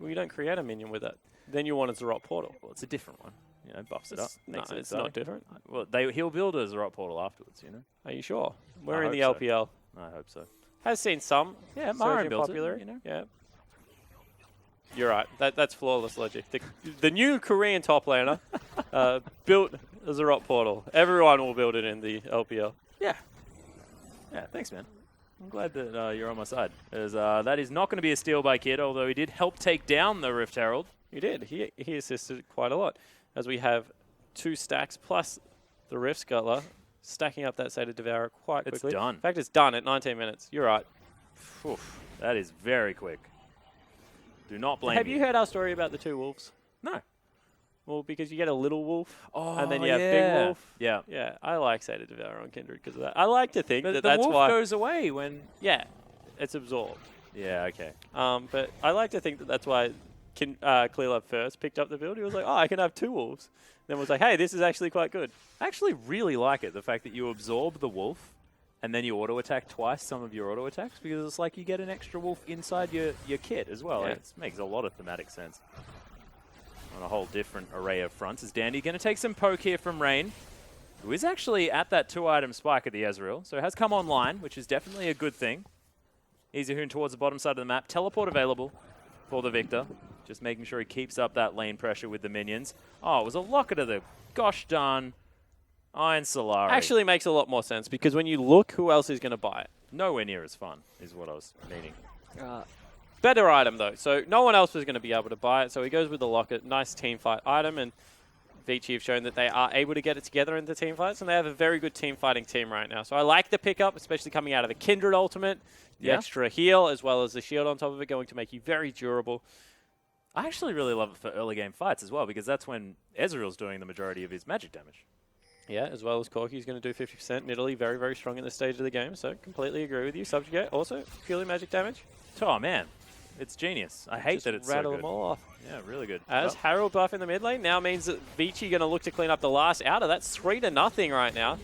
Well, you don't create a minion with it. Then you want a Zarot Portal. Well, it's a different one. You know, buffs it up. No, makes it it's so. not different. Well, he'll build a Zarot portal afterwards, you know? Are you sure? We're I in the hope so. LPL. I hope so. Has seen some. Yeah, surge Marin in built it, popularity. you know? Yeah. You're right. That's flawless logic. The new Korean top laner built a Zarot Portal. Everyone will build it in the LPL. Yeah. Yeah, thanks, man. I'm glad that you're on my side. As that is not going to be a steal by Kid, although he did help take down the Rift Herald. He did. He assisted quite a lot. As we have 2 stacks plus the Rift Scuttler stacking up that Seder Devourer quite It's quickly. done. In fact, it's done at 19 minutes. You're right. Oof, that is very quick. Do not blame Have you heard our story about the 2 wolves? No. Well, because you get a little wolf, Oh, and then you have big wolf. Yeah. Yeah, I like Seder Devourer on Kindred because of that. I like to think But that the that's wolf why. goes away when... Yeah, it's absorbed. Yeah, okay. But I like to think that that's why Clearlove first picked up the build. He was like, oh, I can have 2 wolves. Then was like, hey, this is actually quite good. I actually really like it, the fact that you absorb the wolf and then you auto-attack twice some of your auto-attacks, because it's like you get an extra wolf inside your kit as well. Yeah. It makes a lot of thematic sense on a whole different array of fronts. Is Dandy going to take some poke here from Rain, who is actually at that 2-item spike at the Ezreal, so has come online, which is definitely a good thing. Easy Hoon towards the bottom side of the map. Teleport available for the Victor. Just making sure he keeps up that lane pressure with the minions. Oh, it was a locket of the gosh darn Iron Solari. Actually makes a lot more sense because when you look, who else is going to buy it? Nowhere near as fun, is what I was meaning. Better item, though. So no one else was going to be able to buy it. So he goes with the locket. Nice team fight item. And Vici have shown that they are able to get it together in the team fights. And they have a very good team fighting team right now. So I like the pickup, especially coming out of the Kindred ultimate. The extra heal, as well as the shield on top of it, going to make you very durable. I actually really love it for early game fights as well, because that's when Ezreal's doing the majority of his magic damage. Yeah, as well as Corki's going to do 50%. Nidalee very, very strong in this stage of the game. So completely agree with you. Subjugate, also purely magic damage. Oh, man. It's genius. I hate Just that it's rattle so good. them all off. Yeah, really good. As Well, Herald buff in the mid lane now means that Vici going to look to clean up the last outer. That's 3-0 right now.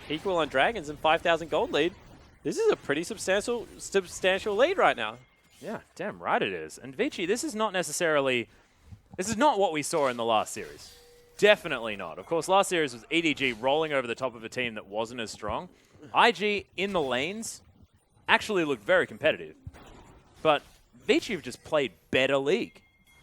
Equal on Dragons and 5,000 gold lead. This is a pretty substantial lead right now. yeah, damn right it is. And Vici, this is not what we saw in the last series. Definitely not. Of course, last series was EDG rolling over the top of a team that wasn't as strong. IG in the lanes actually looked very competitive. But Vici have just played better League.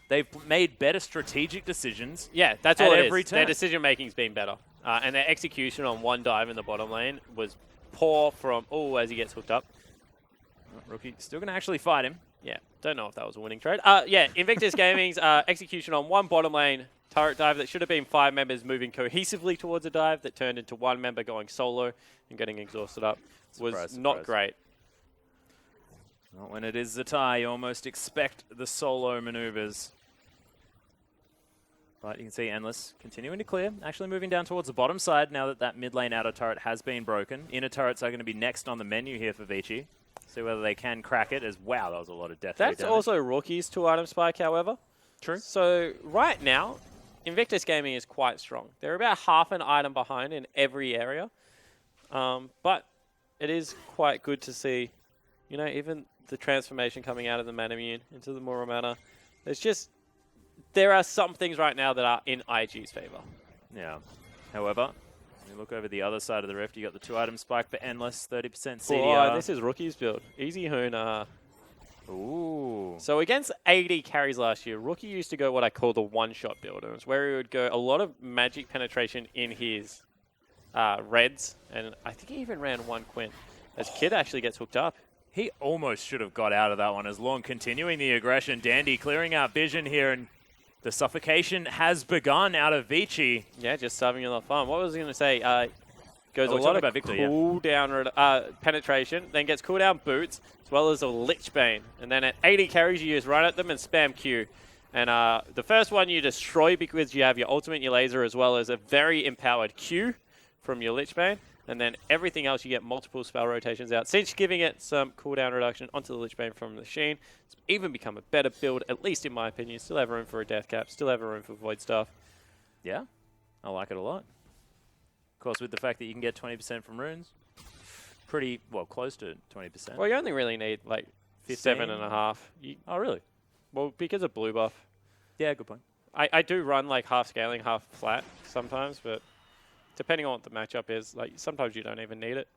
They've made better strategic decisions. Yeah, that's at all it every is. turn. Their decision-making's been better. And their execution on one dive in the bottom lane was poor from, as he gets hooked up. Rookie still going to actually fight him. Yeah, don't know if that was a winning trade. Yeah, Invictus Gaming's execution on one bottom lane turret dive that should have been 5 members moving cohesively towards a dive that turned into 1 member going solo and getting exhausted up was Surprise, not surprise. great. Not when it is Zatai, you almost expect the solo maneuvers. But you can see Endless continuing to clear, actually moving down towards the bottom side now that that mid lane outer turret has been broken. Inner turrets are going to be next on the menu here for Vici. See whether they can crack it as, wow, that was a lot of death. That's damage. also Rookie's 2-item spike, however. True. So right now, Invictus Gaming is quite strong. They're about half an item behind in every area. But it is quite good to see You know, even the transformation coming out of the Manamune into the Muramana. There are some things right now that are in IG's favor. Yeah. However, when you look over the other side of the rift, you got the 2-item spike for Endless, 30% CDR. Oh, this is Rookie's build. Easy Hoon. Ooh. So against 80 carries last year, Rookie used to go what I call the one-shot build. It was where he would go a lot of magic penetration in his reds, and I think he even ran one Quint. As Kid actually gets hooked up. He almost should have got out of that one as Long continuing the aggression. Dandy clearing out vision here, and the suffocation has begun out of Vici. Yeah, just serving a lot of fun. What was I going to say? Goes a we're lot of about Victor, cooldown penetration, then gets cooldown boots, as well as a Lich Bane. And then at 80 carries, you just run at them and spam Q. And the first one you destroy because you have your ultimate, your laser, as well as a very empowered Q from your Lich Bane. And then everything else, you get multiple spell rotations out. Since giving it some cooldown reduction onto the Lich Bane from the Sheen, it's even become a better build, at least in my opinion. Still have room for a Death Cap, still have room for Void Stuff. Yeah, I like it a lot. Of course, with the fact that you can get 20% from runes, pretty, well, close to 20%. Well, you only really need like 7.5. Oh, really? Well, because of blue buff. Yeah, good point. I do run like half scaling, half flat sometimes, but depending on what the matchup is, like sometimes you don't even need it.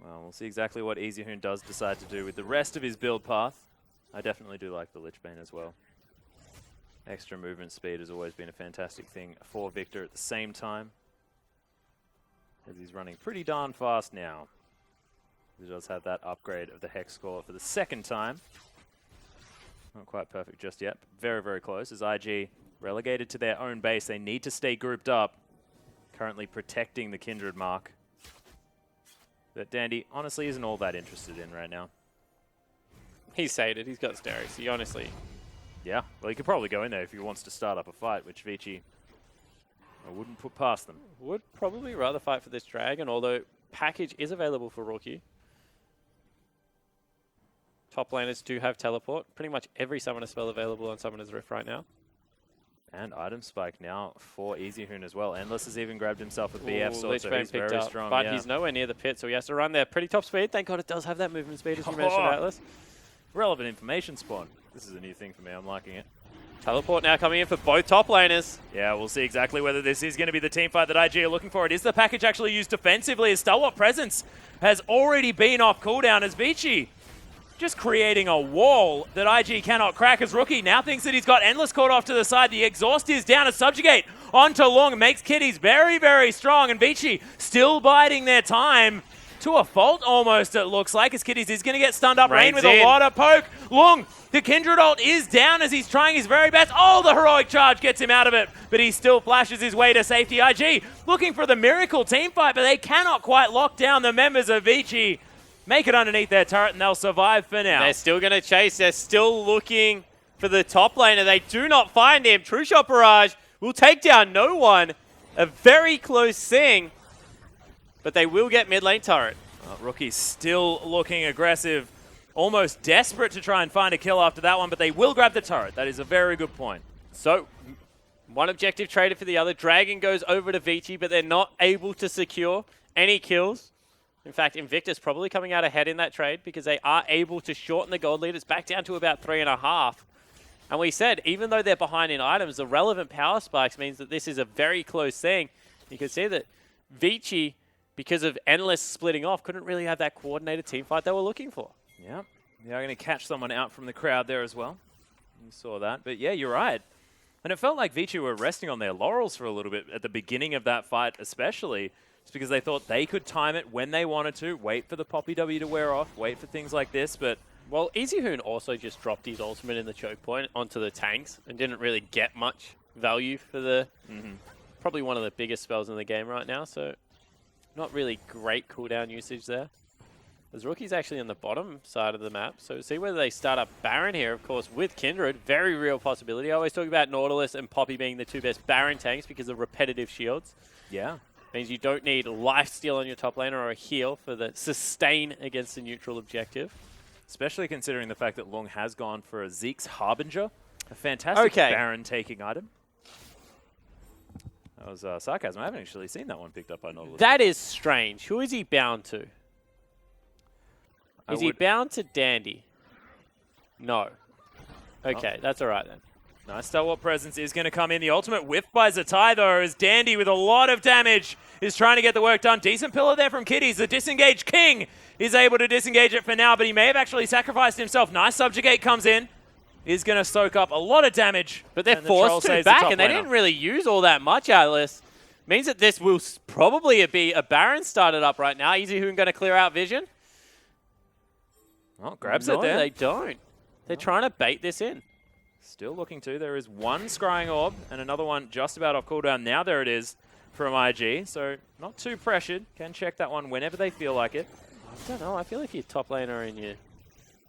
Well, we'll see exactly what Easy Hoon does decide to do with the rest of his build path. I definitely do like the Lich Bane as well. Extra movement speed has always been a fantastic thing for Victor at the same time, as he's running pretty darn fast now. He does have that upgrade of the Hex score for the second time. Not quite perfect just yet, but very, very close. As IG relegated to their own base, they need to stay grouped up, currently protecting the Kindred mark. That Dandy honestly isn't all that interested in right now. He's sated. He's got Steris. He honestly... Yeah, well, he could probably go in there if he wants to start up a fight, which Vici I wouldn't put past them. Would probably rather fight for this dragon, although package is available for Rookie. Top laners do have teleport. Pretty much every summoner spell available on Summoner's Rift right now. And item spike now for Easy Hoon as well. Endless has even grabbed himself a BF sword, Lich so Bane he's picked very up, strong. but he's nowhere near the pit, so he has to run there. Pretty top speed. Thank God it does have that movement speed, as you mentioned, Atlas. Relevant information spawn. This is a new thing for me. I'm liking it. Teleport now coming in for both top laners. Yeah, we'll see exactly whether this is going to be the team fight that IG are looking for. It is the package actually used defensively, as Stalwart Presence has already been off cooldown, as Vici just creating a wall that IG cannot crack, as Rookie now thinks that he's got Endless caught off to the side. The exhaust is down, as Subjugate onto Long makes Kitties very, very strong, and Vici still biding their time to a fault almost, it looks like, as Kitties is going to get stunned up. Rain with a lot of poke. Long, the Kindred ult is down as he's trying his very best. Oh, the heroic charge gets him out of it, but he still flashes his way to safety. IG looking for the miracle team fight, but they cannot quite lock down the members of Vici. Make it underneath their turret, and they'll survive for now. They're still going to chase. They're still looking for the top laner. They do not find him. True Shot Barrage will take down no one. A very close thing, but they will get mid lane turret. Rookie's still looking aggressive, almost desperate to try and find a kill after that one, but they will grab the turret. That is a very good point. So, one objective traded for the other. Dragon goes over to Vici, but they're not able to secure any kills. In fact, Invictus probably coming out ahead in that trade because they are able to shorten the gold lead. It's back down to about 3.5. And we said, even though they're behind in items, the relevant power spikes means that this is a very close thing. You can see that Vici, because of Endless splitting off, couldn't really have that coordinated team fight they were looking for. Yeah, they are going to catch someone out from the crowd there as well. You saw that. But yeah, you're right. And it felt like Vici were resting on their laurels for a little bit at the beginning of that fight, especially. It's because they thought they could time it when they wanted to, wait for the Poppy W to wear off, wait for things like this, but... Well, Easy Hoon also just dropped his ultimate in the choke point onto the tanks and didn't really get much value for the... Probably one of the biggest spells in the game right now, so not really great cooldown usage there. There's Rookie's actually on the bottom side of the map, so see whether they start up Baron here, of course, with Kindred. Very real possibility. I always talk about Nautilus and Poppy being the two best Baron tanks because of repetitive shields. Yeah. Means you don't need lifesteal on your top laner or a heal for the sustain against the neutral objective. Especially considering the fact that Long has gone for a Zeke's Harbinger, a fantastic Baron-taking item. That was sarcasm. I haven't actually seen that one picked up by Nautilus. That is strange. Who is he bound to? Is he bound to Dandy? No. Okay, that's all right then. Nice stalwart presence is going to come in. The ultimate whiff by Zatai, though, as Dandy with a lot of damage is trying to get the work done. Decent pillar there from Kitties. The disengaged King is able to disengage it for now, but he may have actually sacrificed himself. Nice subjugate comes in. Is going to soak up a lot of damage. But they're forced to back, and they didn't really use all that much, Atlas. Means that this will probably be a Baron started up right now. Easy Hoon going to clear out vision. Oh, grabs it there. No, they don't. They're trying to bait this in. Still looking to. There is one scrying orb and another one just about off cooldown. Now there it is from IG. So not too pressured. Can check that one whenever they feel like it. I don't know. I feel if your top laner and your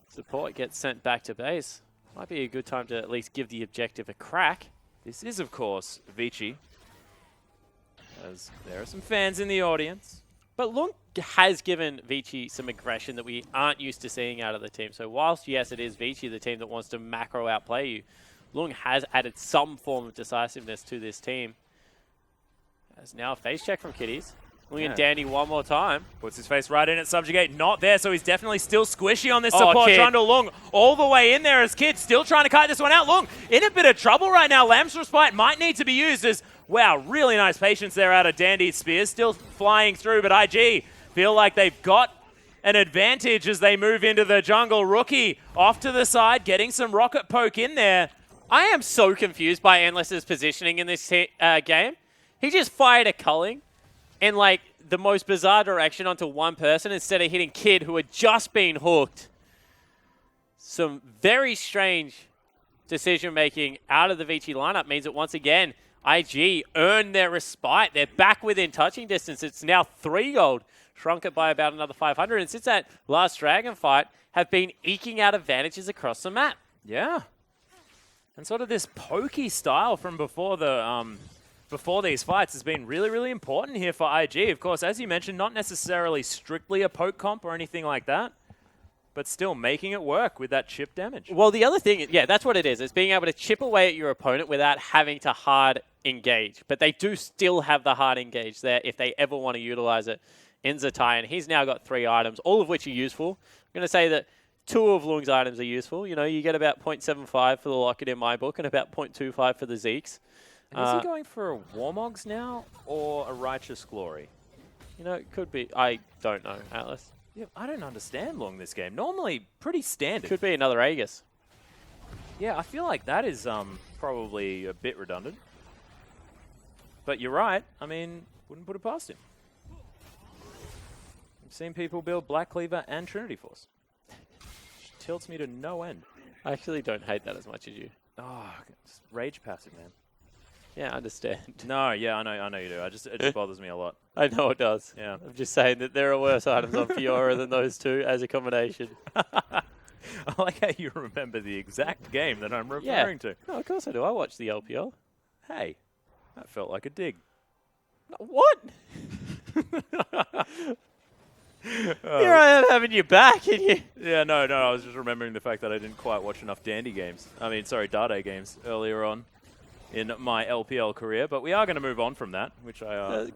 support gets sent back to base, might be a good time to at least give the objective a crack. This is, of course, Vici. As there are some fans in the audience. But Lung has given Vici some aggression that we aren't used to seeing out of the team. So whilst, yes, it is Vici, the team that wants to macro outplay you, Lung has added some form of decisiveness to this team. As now a face check from Kitties. Lung and Dandy one more time. Puts his face right in at Subjugate. Not there, so he's definitely still squishy on this support. Trundle Lung all the way in there as Kid still trying to kite this one out. Lung in a bit of trouble right now. Lamb's Respite might need to be used as, wow, really nice patience there out of Dandy. Spears still flying through, but IG feel like they've got an advantage as they move into the jungle. Rookie off to the side, getting some rocket poke in there. I am so confused by Endless's positioning in this game. He just fired a culling in like the most bizarre direction onto one person instead of hitting Kid, who had just been hooked. Some very strange decision-making out of the Vici lineup means that once again, IG earned their respite. They're back within touching distance. It's now 3 gold, shrunk it by about another 500. And since that last Dragon fight, have been eking out advantages across the map. Yeah. And sort of this pokey style from before these fights has been really, really important here for IG. Of course, as you mentioned, not necessarily strictly a poke comp or anything like that, but still making it work with that chip damage. Well, the other thing, yeah, that's what it is. It's being able to chip away at your opponent without having to hard engage. But they do still have the hard engage there if they ever want to utilize it in Zatai. And he's now got 3 items, all of which are useful. I'm going to say that 2 of Lung's items are useful. You know, you get about 0.75 for the Locket in my book and about 0.25 for the Zeeks. And is he going for a Warmogs now or a Righteous Glory? You know, it could be. I don't know, Atlas. Yeah, I don't understand Lung this game. Normally pretty standard. Could be another Aegis. Yeah, I feel like that is probably a bit redundant. But you're right. I mean, wouldn't put it past him. I've seen people build Black Cleaver and Trinity Force. Which tilts me to no end. I actually don't hate that as much as you. Oh, it's rage passive, man. Yeah, I understand. No, yeah, I know you do. It just bothers me a lot. I know it does. Yeah. I'm just saying that there are worse items on Fiora than those two as a combination. I like how you remember the exact game that I'm referring to. No, of course I do. I watch the LPL. Hey, that felt like a dig. What? Here I am having you back. And you... Yeah, no, I was just remembering the fact that I didn't quite watch enough Dade games earlier on in my LPL career, but we are going to move on from that, which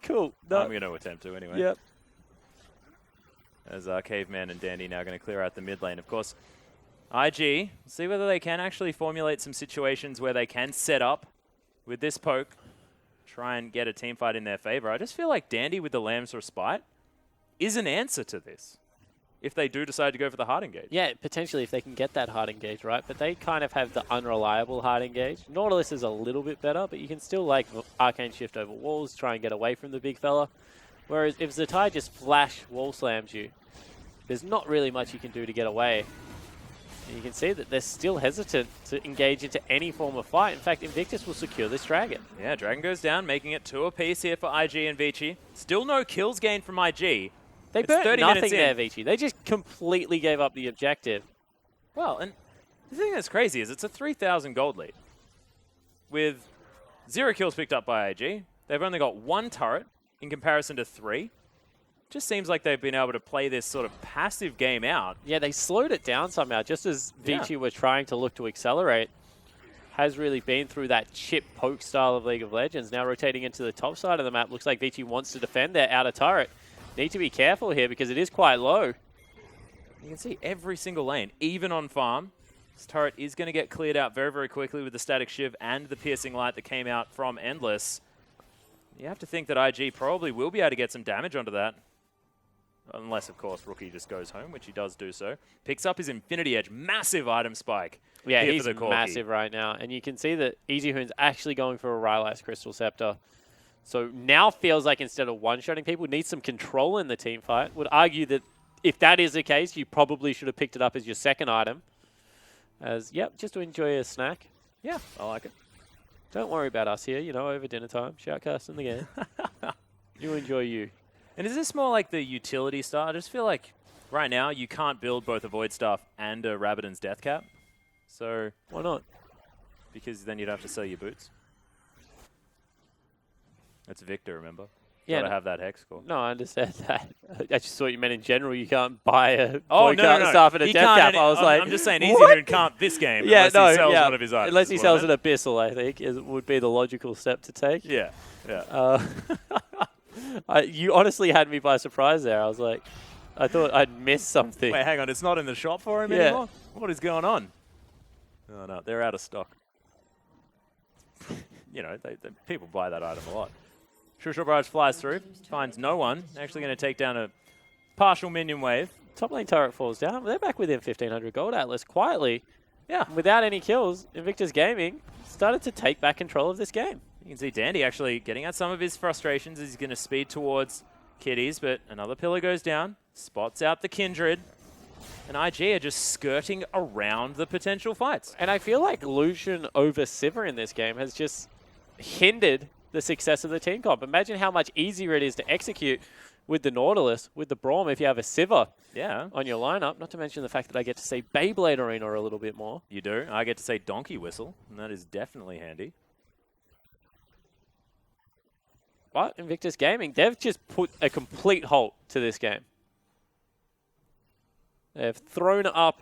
cool. I'm going to attempt to anyway. Yep. As Caveman and Dandy now going to clear out the mid lane. Of course, IG, see whether they can actually formulate some situations where they can set up with this poke, try and get a team fight in their favor. I just feel like Dandy with the Lamb's Respite is an answer to this if they do decide to go for the hard engage. Yeah, potentially if they can get that hard engage, right? But they kind of have the unreliable hard engage. Nautilus is a little bit better, but you can still like Arcane Shift over walls, try and get away from the big fella. Whereas if Zatai just flash wall slams you, there's not really much you can do to get away. And you can see that they're still hesitant to engage into any form of fight. In fact, Invictus will secure this dragon. Yeah, dragon goes down, making it 2 apiece here for IG and Vici. Still no kills gained from IG. They burnt nothing there, Vici. They just completely gave up the objective. Well, and the thing that's crazy is it's a 3,000 gold lead. With 0 kills picked up by IG, they've only got 1 turret in comparison to 3. Just seems like they've been able to play this sort of passive game out. Yeah, they slowed it down somehow, just as Vici were trying to look to accelerate. Has really been through that chip poke style of League of Legends. Now rotating into the top side of the map. Looks like Vici wants to defend their outer turret. Need to be careful here because it is quite low. You can see every single lane, even on farm. This turret is going to get cleared out very, very quickly with the static shiv and the piercing light that came out from Endless. You have to think that IG probably will be able to get some damage onto that. Unless, of course, Rookie just goes home, which he does do so. Picks up his Infinity Edge. Massive item spike. Yeah, here he's for the Corki. massive right now. And you can see that EasyHoon's actually going for a Rylai's Crystal Scepter. So now feels like instead of one-shotting people, needs some control in the team fight. Would argue that if that is the case, you probably should have picked it up as your second item. As, yep, just to enjoy a snack. Yeah, I like it. Don't worry about us here, you know, over dinner time. Shoutcasting the game. You enjoy you. And is this more like the utility style? I just feel like right now you can't build both a Void Staff and a Rabbidan's Death Cap. So Why not? because then you'd have to sell your boots. That's Victor, remember? Yeah, Gotta have that hex core. No, I understand that. I just thought you meant in general you can't buy a Oh, no. staff and a He death can't cap. I was like, I'm just saying, what? EasyHoon can't this game Yeah, unless no, he sells yeah. one of his items. Unless he is what I sells an meant. Abyssal, I think, would be the logical step to take. Yeah, yeah. You honestly had me by surprise there. I was like, I thought I'd missed something. Wait, hang on. It's not in the shop for him Yeah. anymore? What is going on? Oh, no. They're out of stock. You know, people buy that item a lot. Shusha Barrage flies through, finds no one. Actually going to take down a partial minion wave. Top lane turret falls down. They're back within 1,500 gold. Atlas quietly, Yeah. without any kills, Invictus Gaming started to take back control of this game. You can see Dandy actually getting out some of his frustrations as he's going to speed towards Kitties, but another pillar goes down, spots out the Kindred, and IG are just skirting around the potential fights. And I feel like Lucian over Sivir in this game has just hindered the success of the team comp. Imagine how much easier it is to execute with the Nautilus, with the Braum, if you have a Sivir Yeah, on your lineup. Not to mention the fact that I get to see Beyblade Arena a little bit more. you do. I get to say Donkey Whistle, and that is definitely handy. But Invictus Gaming, they've just put a complete halt to this game. They've thrown up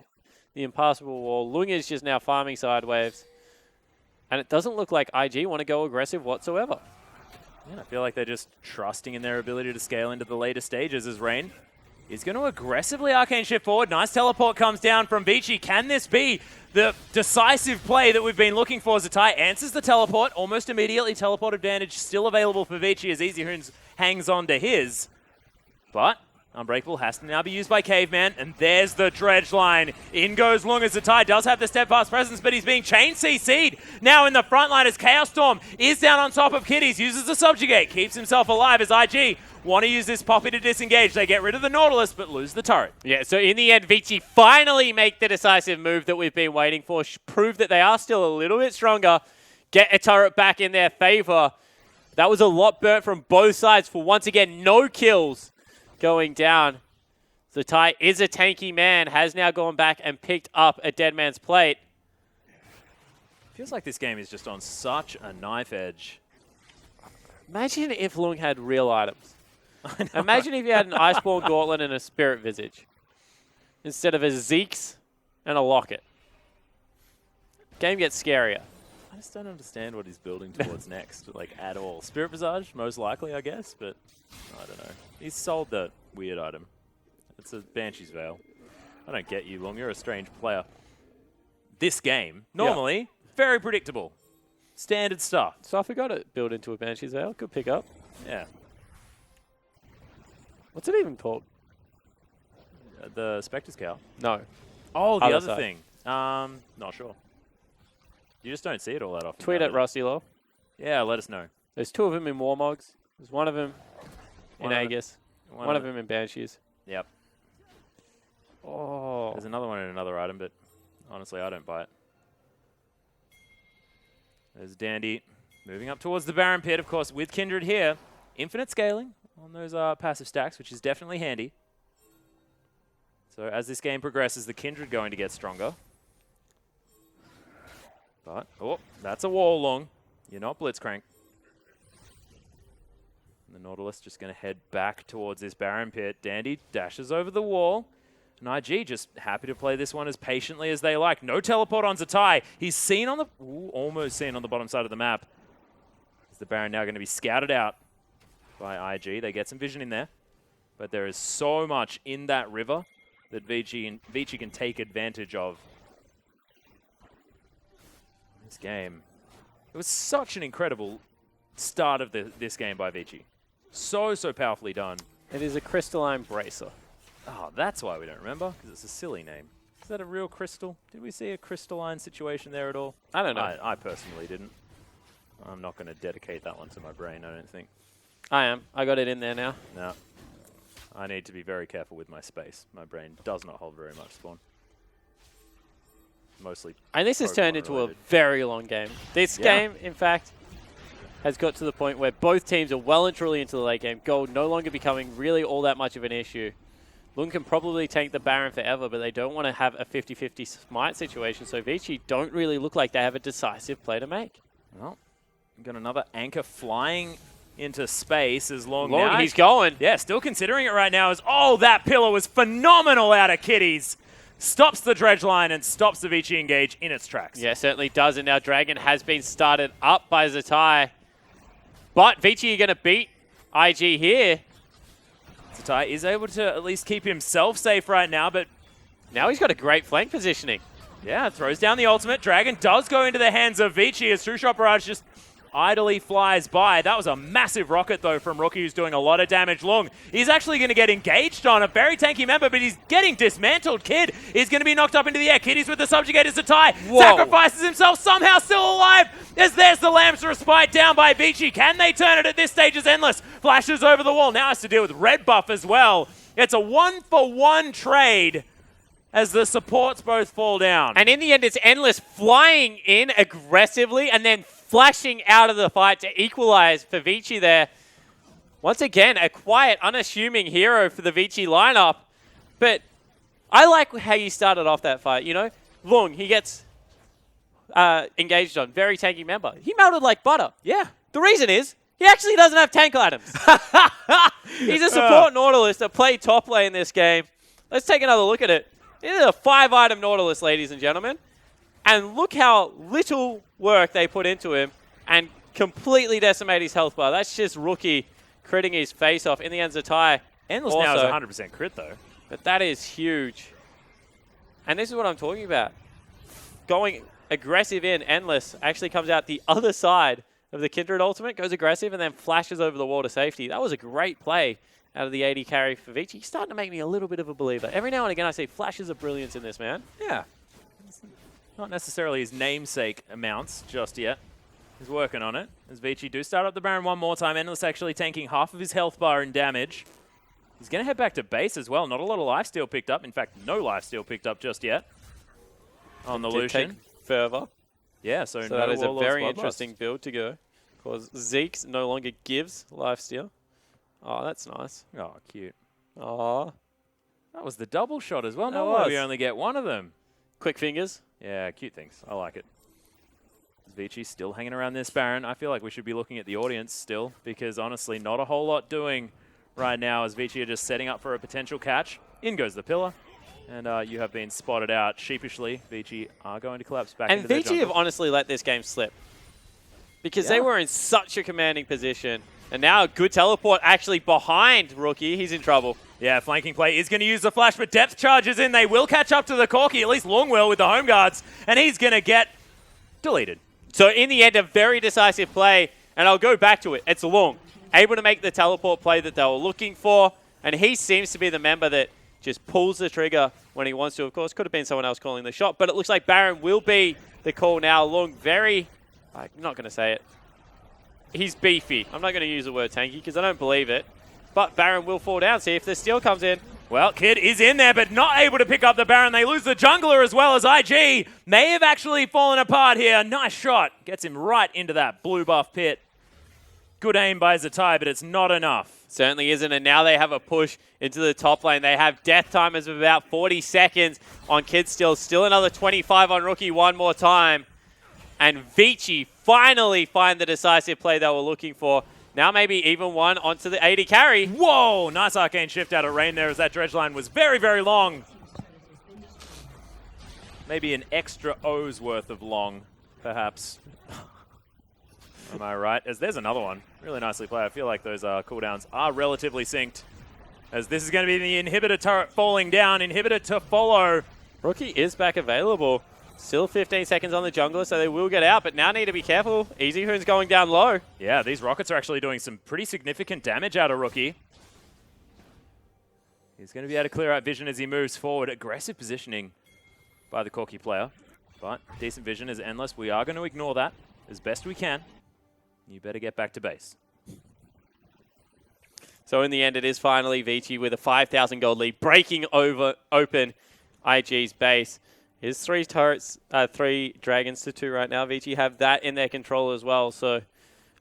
the impassable wall. Lung is just now farming sideways. And it doesn't look like IG want to go aggressive whatsoever. Yeah, I feel like they're just trusting in their ability to scale into the later stages as Rain is going to aggressively arcane shift forward. Nice teleport comes down from Vici. Can this be the decisive play that we've been looking for? Zatai answers the teleport almost immediately. Teleport advantage still available for Vici as EasyHoons hangs on to his. But Unbreakable has to now be used by Caveman, and there's the dredge line. In goes Lung as Zatai does have the steadfast presence, but he's being chain CC'd. Now in the front line as Chaos Storm is down on top of Kitties, uses the subjugate, keeps himself alive as IG want to use this Poppy to disengage. They get rid of the Nautilus, but lose the turret. Yeah, so in the end, Vici finally make the decisive move that we've been waiting for. Prove that they are still a little bit stronger. Get a turret back in their favor. That was a lot burnt from both sides for, once again, no kills going down. Zatai is a tanky man, has now gone back and picked up a dead man's plate. Feels like this game is just on such a knife edge. Imagine if Lung had real items. Imagine if you had an Iceborne Gauntlet and a Spirit Visage instead of a Zeke's and a Locket. Game gets scarier. I just don't understand what he's building towards next, like, at all. Spirit Visage, most likely, I guess, but I don't know. He's sold the weird item. It's a Banshee's Veil. I don't get you, Long. You're a strange player. This game, normally, very predictable. Standard stuff. So I forgot it built into a Banshee's Veil. Good pick up. Yeah. What's it even called? The Spectre's Cowl. No. Oh, the Other other side. thing. Not sure. You just don't see it all that often. Tweet at Rusty Law. Yeah, let us know. There's two of them in Warmogs. There's one of them One in of it- Aegis. One of them in Banshees. Yep. Oh. There's another one in another item, but honestly, I don't buy it. There's Dandy moving up towards the Baron Pit, of course, with Kindred here. Infinite scaling on those passive stacks, which is definitely handy. So as this game progresses, the Kindred going to get stronger. But, oh, that's a wall long. You're not Blitzcrank. And the Nautilus just going to head back towards this Baron Pit. Dandy dashes over the wall. And IG just happy to play this one as patiently as they like. No teleport on Zatai. He's seen on the... Ooh, almost seen on the bottom side of the map. Is the Baron now going to be scouted out by IG? They get some vision in there. But there is so much in that river that Vici can take advantage of this game. It was such an incredible start of this game by Vici. So powerfully done. It is a crystalline bracer. Oh, that's why we don't remember, because it's a silly name. Is that a real crystal? Did we see a crystalline situation there at all? I don't know. I personally didn't. I'm not going to dedicate that one to my brain, I don't think. I am. I got it in there now. No. I need to be very careful with my space. My brain does not hold very much spawn. Mostly. And this has turned into related. a very long game. This game, in fact, has got to the point where both teams are well and truly into the late game. Gold no longer becoming really all that much of an issue. Lung can probably tank the Baron forever, but they don't want to have a 50-50 smite situation, so Vici don't really look like they have a decisive play to make. Well, we've got another anchor flying into space as long Long, now. he's going. Yeah, still considering it right now as, oh, that pillar was phenomenal out of Kitties. Stops the dredge line and stops the Vici engage in its tracks. Yeah, certainly does, and now Dragon has been started up by Zatai. But Vici are going to beat IG here. Zatai is able to at least keep himself safe right now, but Now he's got a great flank positioning. yeah, throws down the ultimate. Dragon does go into the hands of Vici as True Shot Barrage just idly flies by. That was a massive rocket, though, from Rookie, who's doing a lot of damage. Long, he's actually going to get engaged on a very tanky member, but he's getting dismantled. Kid is going to be knocked up into the air. Kid is with the subjugated Zatai. Whoa. Sacrifices himself, somehow still alive, as there's the Lamb's Respite down by Vici. Can they turn it at this stage? Is Endless. Flashes over the wall. Now has to deal with red buff as well. It's a 1-for-1 trade as the supports both fall down. And in the end, it's Endless flying in aggressively and then flashing out of the fight to equalize for Vici there. Once again, a quiet, unassuming hero for the Vici lineup. But I like how you started off that fight, you know? Lung, he gets engaged on. Very tanky member. He melted like butter. Yeah. The reason is, he actually doesn't have tank items. He's a support Nautilus that played top lane this game. Let's take another look at it. This is a 5-item Nautilus, ladies and gentlemen. And look how little work they put into him and completely decimate his health bar. That's just Rookie critting his face off. In the end, Zatai Endless also, now is 100% crit, though. but that is huge. And this is what I'm talking about. Going aggressive in, Endless actually comes out the other side of the Kindred ultimate, goes aggressive, and then flashes over the wall to safety. That was a great play out of the AD carry for Vici. He's starting to make me a little bit of a believer. Every now and again, I see flashes of brilliance in this man. Yeah. Not necessarily his namesake amounts just yet. He's working on it. As Vici do start up the Baron one more time. Endless actually tanking half of his health bar in damage. He's going to head back to base as well. Not a lot of lifesteal picked up. In fact, no lifesteal picked up just yet on the Lucian. Further. Yeah, so So no that is a Warlord's very Bloodlust. interesting build to go. Because Zeke's no longer gives lifesteal. Oh, that's nice. Oh, cute. Oh, That was the double shot as well. That No, we was. only get one of them. quick fingers. Yeah, cute things. I like it. Vici still hanging around this Baron. I feel like we should be looking at the audience still, because honestly, not a whole lot doing right now as Vici are just setting up for a potential catch. In goes the pillar. And you have been spotted out sheepishly. Vici are going to collapse back And into their Vici have jungle. honestly let this game slip. Because Yeah. they were in such a commanding position. And now a good teleport actually behind Rookie. He's in trouble. Yeah, flanking play is going to use the flash, but depth charges in. They will catch up to the Corki, at least Long will with the home guards, and he's going to get deleted. So in the end, a very decisive play. And I'll go back to it. It's Long, able to make the teleport play that they were looking for. And he seems to be the member that just pulls the trigger when he wants to. Of course, could have been someone else calling the shot, but it looks like Baron will be the call now. Long, very, I'm not going to say it. He's beefy. I'm not going to use the word tanky because I don't believe it. But Baron will fall down. See if the steal comes in. Well, Kid is in there, but not able to pick up the Baron. They lose the jungler as well as IG may have actually fallen apart here. Nice shot. Gets him right into that blue buff pit. Good aim by Zatai, but it's not enough. Certainly isn't, and now they have a push into the top lane. They have death timers of about 40 seconds on Kid still. Still another 25 on Rookie one more time. And Vici finally find the decisive play they were looking for. Now maybe even one onto the 80 carry. Whoa, nice arcane shift out of rain there as that dredge line was very, very long. Maybe an extra O's worth of long, perhaps. Am I right? As there's another one. Really nicely played. I feel like those cooldowns are relatively synced. as this is going to be the inhibitor turret falling down. Inhibitor to follow. Rookie is back available. Still 15 seconds on the jungler, so they will get out, but now need to be careful. Easyhoon's going down low. Yeah, these rockets are actually doing some pretty significant damage out of Rookie. He's going to be able to clear out vision as he moves forward. Aggressive positioning by the Corki player, but decent vision is Endless. We are going to ignore that as best we can. You better get back to base. So in the end, it is finally Vici with a 5,000 gold lead, breaking open IG's base. Here's 3 turrets, 3 dragons to 2 right now. Vici have that in their control as well. So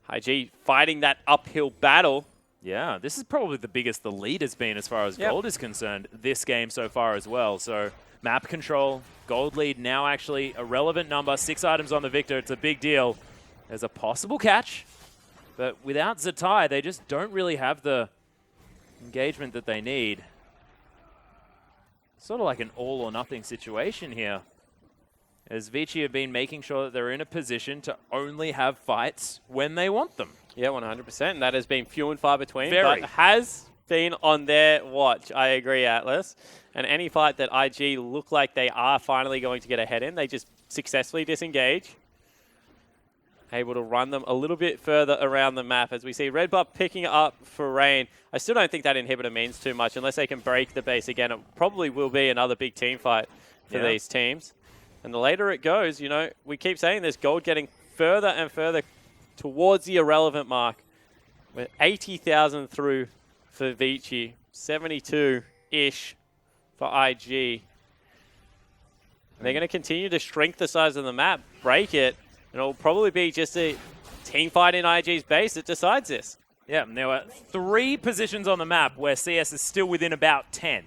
IG fighting that uphill battle. Yeah, this is probably the biggest the lead has been as far as gold is concerned this game so far as well. So map control, gold lead now actually a relevant number. 6 items on the Victor. It's a big deal. There's a possible catch, but without Zatai, they just don't really have the engagement that they need. Sort of like an all or nothing situation here, as Vici have been making sure that they're in a position to only have fights when they want them. Yeah, 100%. And that has been few and far between, Very. but has been on their watch. I agree, Atlas. And any fight that IG look like they are finally going to get ahead in, they just successfully disengage. Able to run them a little bit further around the map as we see Red Buff picking up for Rain. I still don't think that inhibitor means too much unless they can break the base again. It probably will be another big team fight for these teams. And the later it goes, you know, we keep saying this gold getting further and further towards the irrelevant mark. With 80,000 through for Vici, 72-ish for IG. And they're going to continue to shrink the size of the map, break it. And it'll probably be just a team fight in IG's base that decides this. Yeah, and there were 3 positions on the map where CS is still within about 10.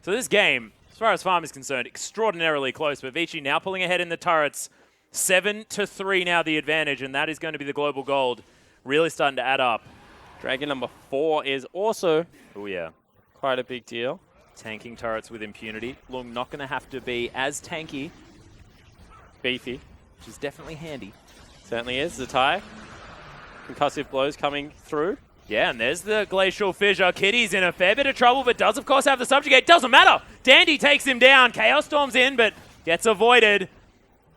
So this game, as far as Farm is concerned, extraordinarily close. But Vici now pulling ahead in the turrets. 7-3 now the advantage, and that is going to be the global gold. Really starting to add up. Dragon number 4 is also quite a big deal. Tanking turrets with impunity. Lung not going to have to be as tanky. Beefy. Which is definitely handy. Certainly is. Zatai. Concussive blows coming through. Yeah, and there's the Glacial Fissure. Kitty's in a fair bit of trouble, but does, of course, have the Subjugate. Doesn't matter. Dandy takes him down. Chaos Storm's in, but gets avoided.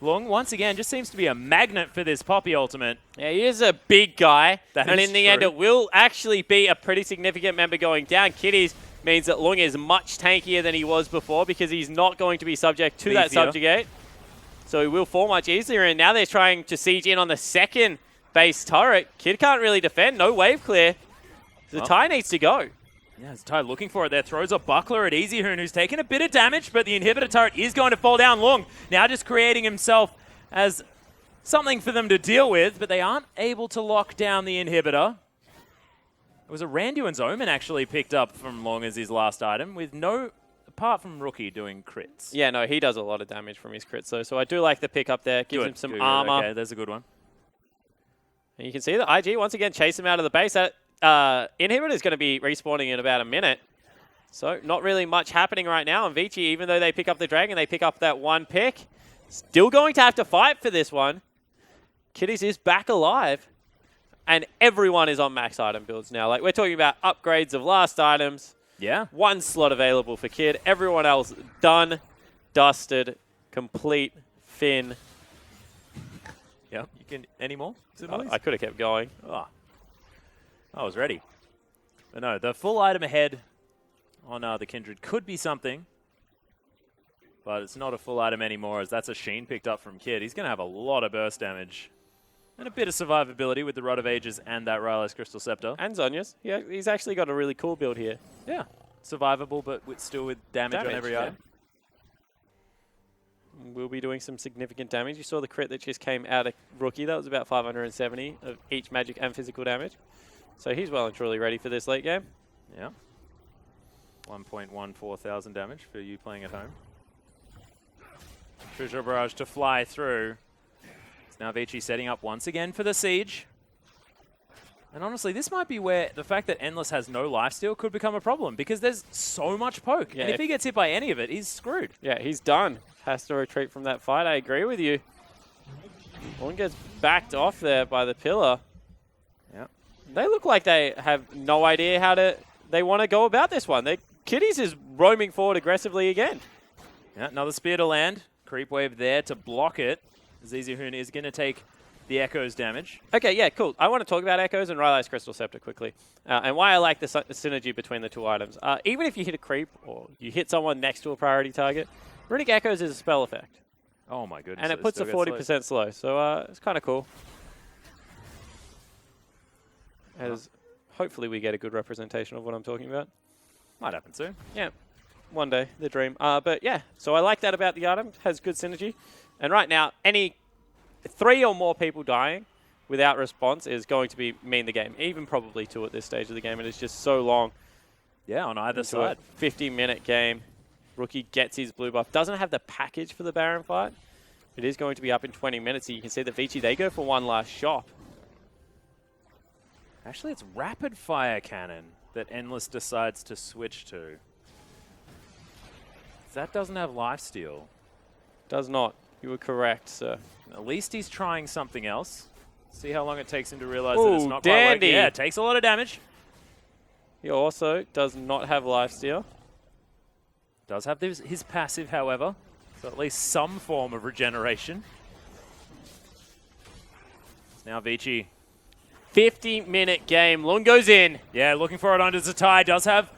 Lung, once again, just seems to be a magnet for this Poppy ultimate. Yeah, he is a big guy. That and is in the end, true. it will actually be a pretty significant member going down. Kitty's means that Lung is much tankier than he was before because he's not going to be subject to that Subjugate. So he will fall much easier, and now they're trying to siege in on the second base turret. Kid can't really defend, no wave clear. Zatai needs to go. Yeah, Zatai looking for it there. Throws a buckler at Easyhoon, who's taken a bit of damage, but the inhibitor turret is going to fall down. Lung now just creating himself as something for them to deal with, but they aren't able to lock down the inhibitor. It was a Randuin's Omen actually picked up from Lung as his last item, with no... apart from Rookie doing crits. Yeah, no, he does a lot of damage from his crits, though. So I do like the pick up there. Gives him some armor. Okay, there's a good one. And you can see that IG, once again, chase him out of the base. That inhibitor is going to be respawning in about a minute. So not really much happening right now. And Vici, even though they pick up the Dragon, they pick up that one pick. Still going to have to fight for this one. Kitties is back alive. And everyone is on max item builds now. Like, we're talking about upgrades of last items. Yeah. 1 slot available for Kid. Everyone else done, dusted, complete, Finn. Yeah. You can... Any more? I could have kept going. Oh. I was ready. But no, the full item ahead on the Kindred could be something. But it's not a full item anymore, as that's a Sheen picked up from Kid. He's going to have a lot of burst damage. And a bit of survivability with the Rod of Ages and that Rylai's Crystal Scepter. And Zhonya's. Yeah, he's actually got a really cool build here. Yeah. Survivable, but still with damage on every item. We'll be doing some significant damage. You saw the crit that just came out of Rookie. That was about 570 of each magic and physical damage. So he's well and truly ready for this late game. Yeah. 1.14 thousand damage for you playing at home. Treasure Barrage to fly through. It's now Vici setting up once again for the siege. And honestly, this might be where the fact that Endless has no lifesteal could become a problem, because there's so much poke. Yeah, and if he gets hit by any of it, he's screwed. Yeah, he's done. Has to retreat from that fight. I agree with you. One gets backed off there by the pillar. Yeah. They look like they have no idea how to they want to go about this one. Kitties is roaming forward aggressively again. Yeah, another spear to land. Creep wave there to block it. Zizihun is going to take the Echo's damage. Okay, yeah, cool. I want to talk about Echoes and Rylai's Crystal Scepter quickly. And why I like the synergy between the two items. Even if you hit a creep or you hit someone next to a priority target, Runic Echoes is a spell effect. Oh my goodness. And it puts a 40% slow. So it's kind of cool. As hopefully we get a good representation of what I'm talking about. Might happen soon. Yeah, one day, the dream. But yeah, so I like that about the item. Has good synergy. And right now, any 3 or more people dying without response is going to mean the game. Even probably 2 at this stage of the game. It is just so long. Yeah, on either side. 50-minute game. Rookie gets his blue buff. Doesn't have the package for the Baron fight. It is going to be up in 20 minutes. So you can see that Vici, they go for one last shot. Actually, it's rapid fire cannon that Endless decides to switch to. That doesn't have lifesteal. Does not. You were correct, sir. At least he's trying something else. See how long it takes him to realize that it's not dandy. quite working. Yeah, it takes a lot of damage. He also does not have lifesteal. Does have his passive, however. So at least some form of regeneration. Now Vici. 50-minute game. Lung goes in. Yeah, looking for it onto Zatai. Does have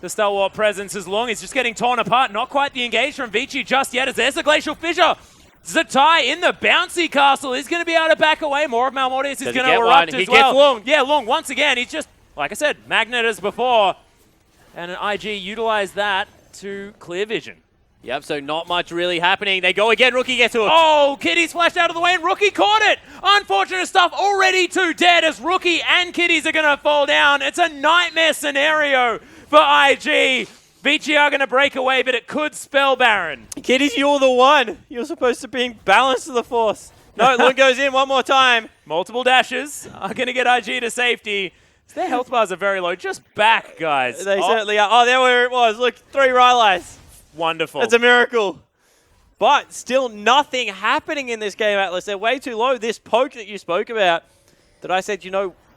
the Stalwart presence as long. He's just getting torn apart. Not quite the engage from Vici just yet as there's the Glacial Fissure. Zatai in the bouncy castle is going to be able to back away. More of Malmortius is going to erupt as well. He gets Lung. Yeah, Lung once again. He's just, like I said, magnet as before. And an IG utilized that to clear vision. Yep, so not much really happening. They go again. Rookie gets hooked. Oh, Kitty's flashed out of the way and Rookie caught it. Unfortunate stuff. Already 2 dead as Rookie and Kitties are going to fall down. It's a nightmare scenario for IG. Vici are going to break away, but it could spell Baron. Kitties, you're the one. You're supposed to be balanced to the force. No, Lung goes in one more time. Multiple dashes are going to get IG to safety. So their health bars are very low. Just back, guys. They certainly are. Oh, there where it was. Look, 3 Rylais. Wonderful. It's a miracle. But still nothing happening in this game, Atlas. They're way too low. This poke that you spoke about, that I said,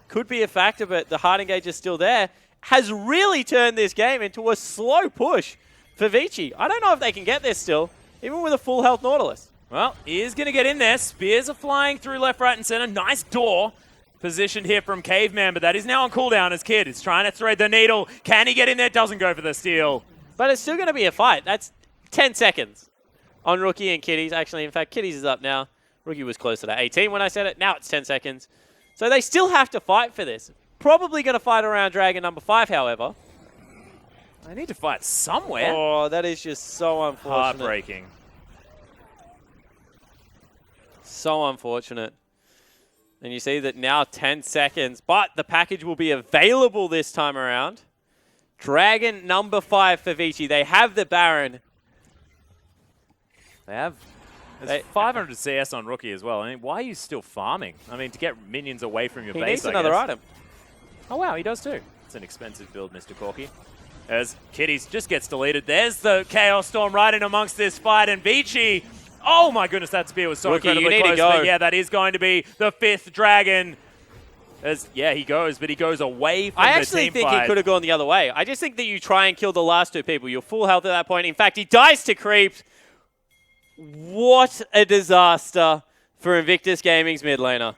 could be a factor, but the hard engage is still there, has really turned this game into a slow push for Vici. I don't know if they can get this still, even with a full health Nautilus. Well, he is going to get in there. Spears are flying through left, right, and center. Nice door positioned here from Caveman, but that is now on cooldown as Kid is trying to thread the needle. Can he get in there? Doesn't go for the steal. But it's still going to be a fight. That's 10 seconds on Rookie and Kitties. Actually, in fact, Kitties is up now. Rookie was closer to 18 when I said it. Now it's 10 seconds. So they still have to fight for this. Probably going to fight around Dragon number 5, however. They need to fight somewhere. Oh, that is just so unfortunate. Heartbreaking. So unfortunate. And you see that now 10 seconds, but the package will be available this time around. Dragon number 5 for Vici. They have the Baron. They have 500 CS on Rookie as well. I mean, why are you still farming? I mean, to get minions away from your base, He needs another item. Oh, wow, he does too. It's an expensive build, Mr. Corky. As Kitties just gets deleted. There's the Chaos Storm right in amongst this fight, and Vici, oh my goodness, that spear was so Rookie, incredibly you need close. to go. But yeah, that is going to be the 5th Dragon. Yeah, he goes, but he goes away from the team fight. I actually think he could have gone the other way. I just think that you try and kill the last 2 people. You're full health at that point. In fact, he dies to creeps. What a disaster for Invictus Gaming's mid laner.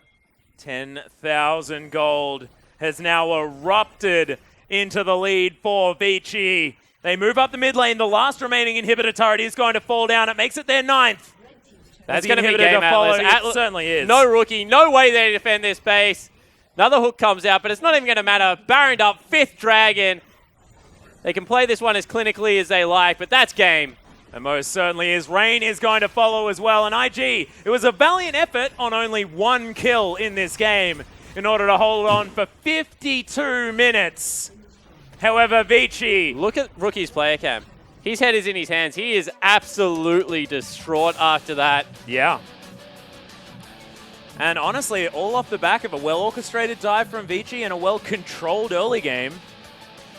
10,000 gold has now erupted into the lead for Vici. They move up the mid lane. The last remaining inhibitor turret is going to fall down. It makes it their 9th. That's going to be game, Atlas. It certainly is. No Rookie. No way they defend this base. Another hook comes out, but it's not even going to matter. Baroned up, 5th Dragon. They can play this one as clinically as they like, but that's game. And most certainly is. Rain is going to follow as well. And IG, it was a valiant effort on only 1 kill in this game in order to hold on for 52 minutes. However, Vici... Look at Rookie's player cam. His head is in his hands. He is absolutely distraught after that. Yeah. And honestly, all off the back of a well-orchestrated dive from Vici and a well-controlled early game.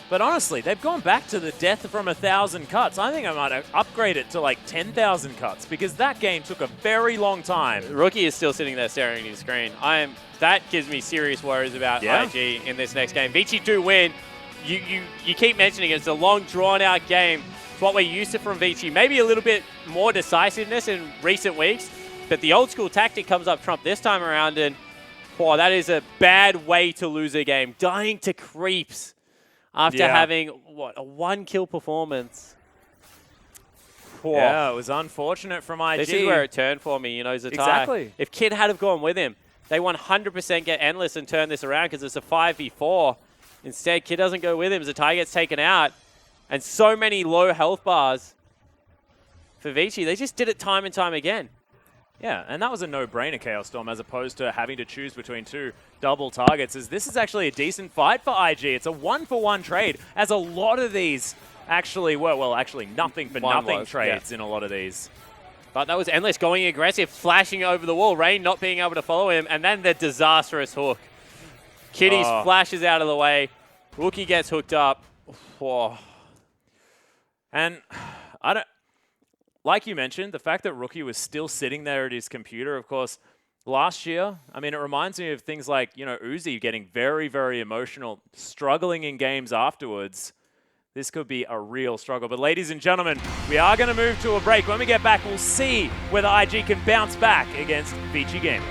But honestly, they've gone back to the death from 1,000 cuts. I think I might upgrade it to like 10,000 cuts because that game took a very long time. Rookie is still sitting there staring at his screen. That gives me serious worries about IG in this next game. Vici do win. you keep mentioning it. It's a long, drawn-out game. It's what we're used to from Vici. Maybe a little bit more decisiveness in recent weeks, but the old-school tactic comes up trump this time around, and boy, that is a bad way to lose a game. Dying to creeps after having, what, a one-kill performance. Poor. Yeah, it was unfortunate from IG. This is where it turned for me, you know, Zatai. Exactly. If Kid had have gone with him, they 100% get Endless and turn this around because it's a 5v4. Instead, Kid doesn't go with him. Zatai gets taken out. And so many low health bars for Vici. They just did it time and time again. Yeah, and that was a no-brainer, Chaos Storm, as opposed to having to choose between two double targets. As this is actually a decent fight for IG. It's a one-for-one trade, as a lot of these actually were. Well, actually nothing-for-nothing trades in a lot of these. But that was Endless going aggressive, flashing over the wall. Rain not being able to follow him, and then the disastrous hook. Kitty's flashes out of the way. Rookie gets hooked up. Whoa. And I don't... Like you mentioned, the fact that Rookie was still sitting there at his computer, of course, last year, I mean, it reminds me of things like, you know, Uzi getting very, very emotional, struggling in games afterwards. This could be a real struggle. But ladies and gentlemen, we are going to move to a break. When we get back, we'll see whether IG can bounce back against Vici Gaming.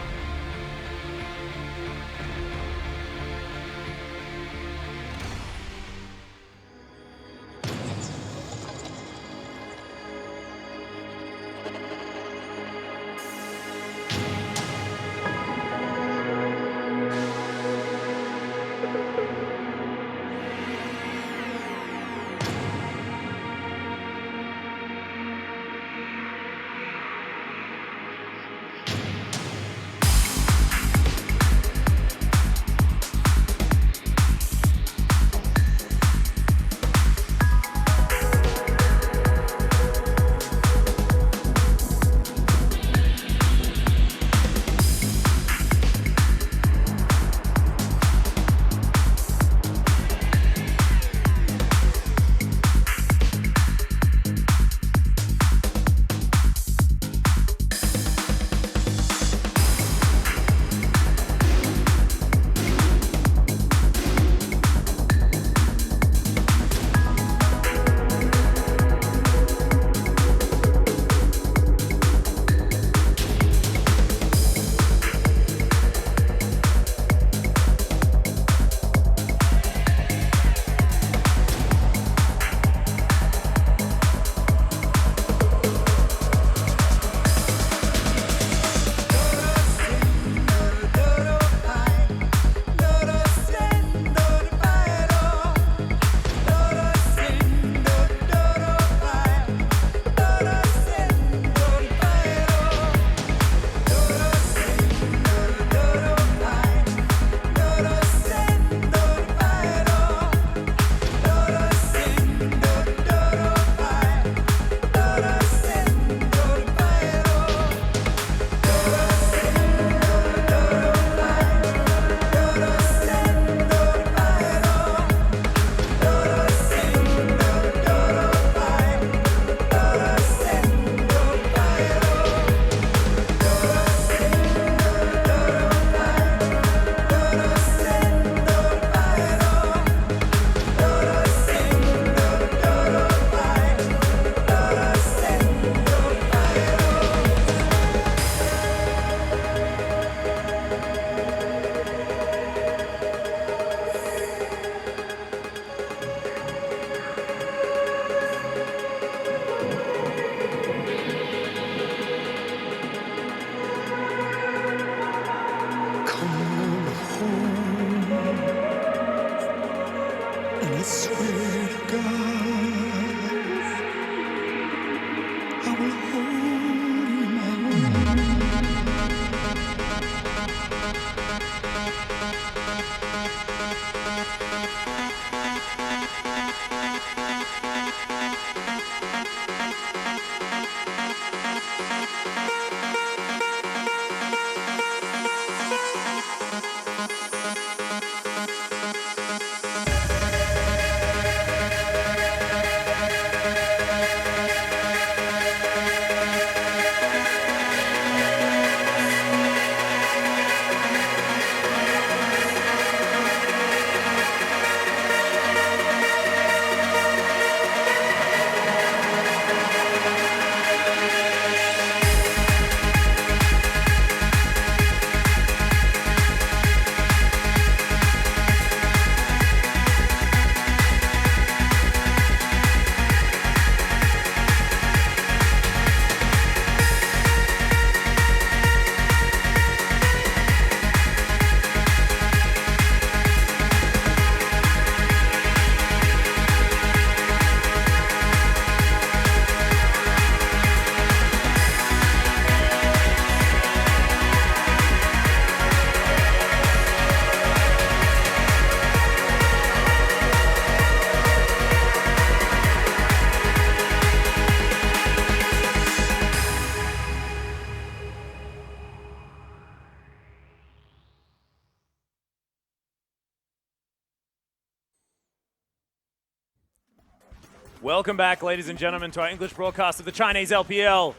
Welcome back, ladies and gentlemen, to our English broadcast of the Chinese LPL.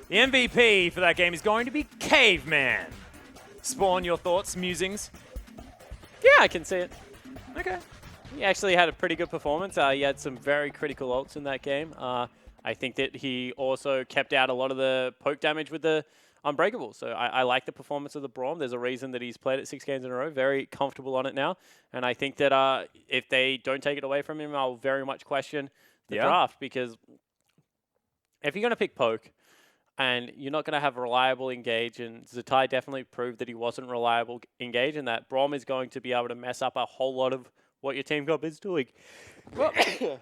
The MVP for that game is going to be Caveman. Spawn, your thoughts, musings? Yeah, I can see it. Okay. He actually had a pretty good performance. He had some very critical ults in that game. I think that he also kept out a lot of the poke damage with the Unbreakable. So I like the performance of the Braum. There's a reason that he's played it 6 games in a row. Very comfortable on it now. And I think that if they don't take it away from him, I'll very much question the draft. Because if you're going to pick poke and you're not going to have reliable engage, and Zatai definitely proved that he wasn't reliable engage, and that Braum is going to be able to mess up a whole lot of what your team comp is doing. Well,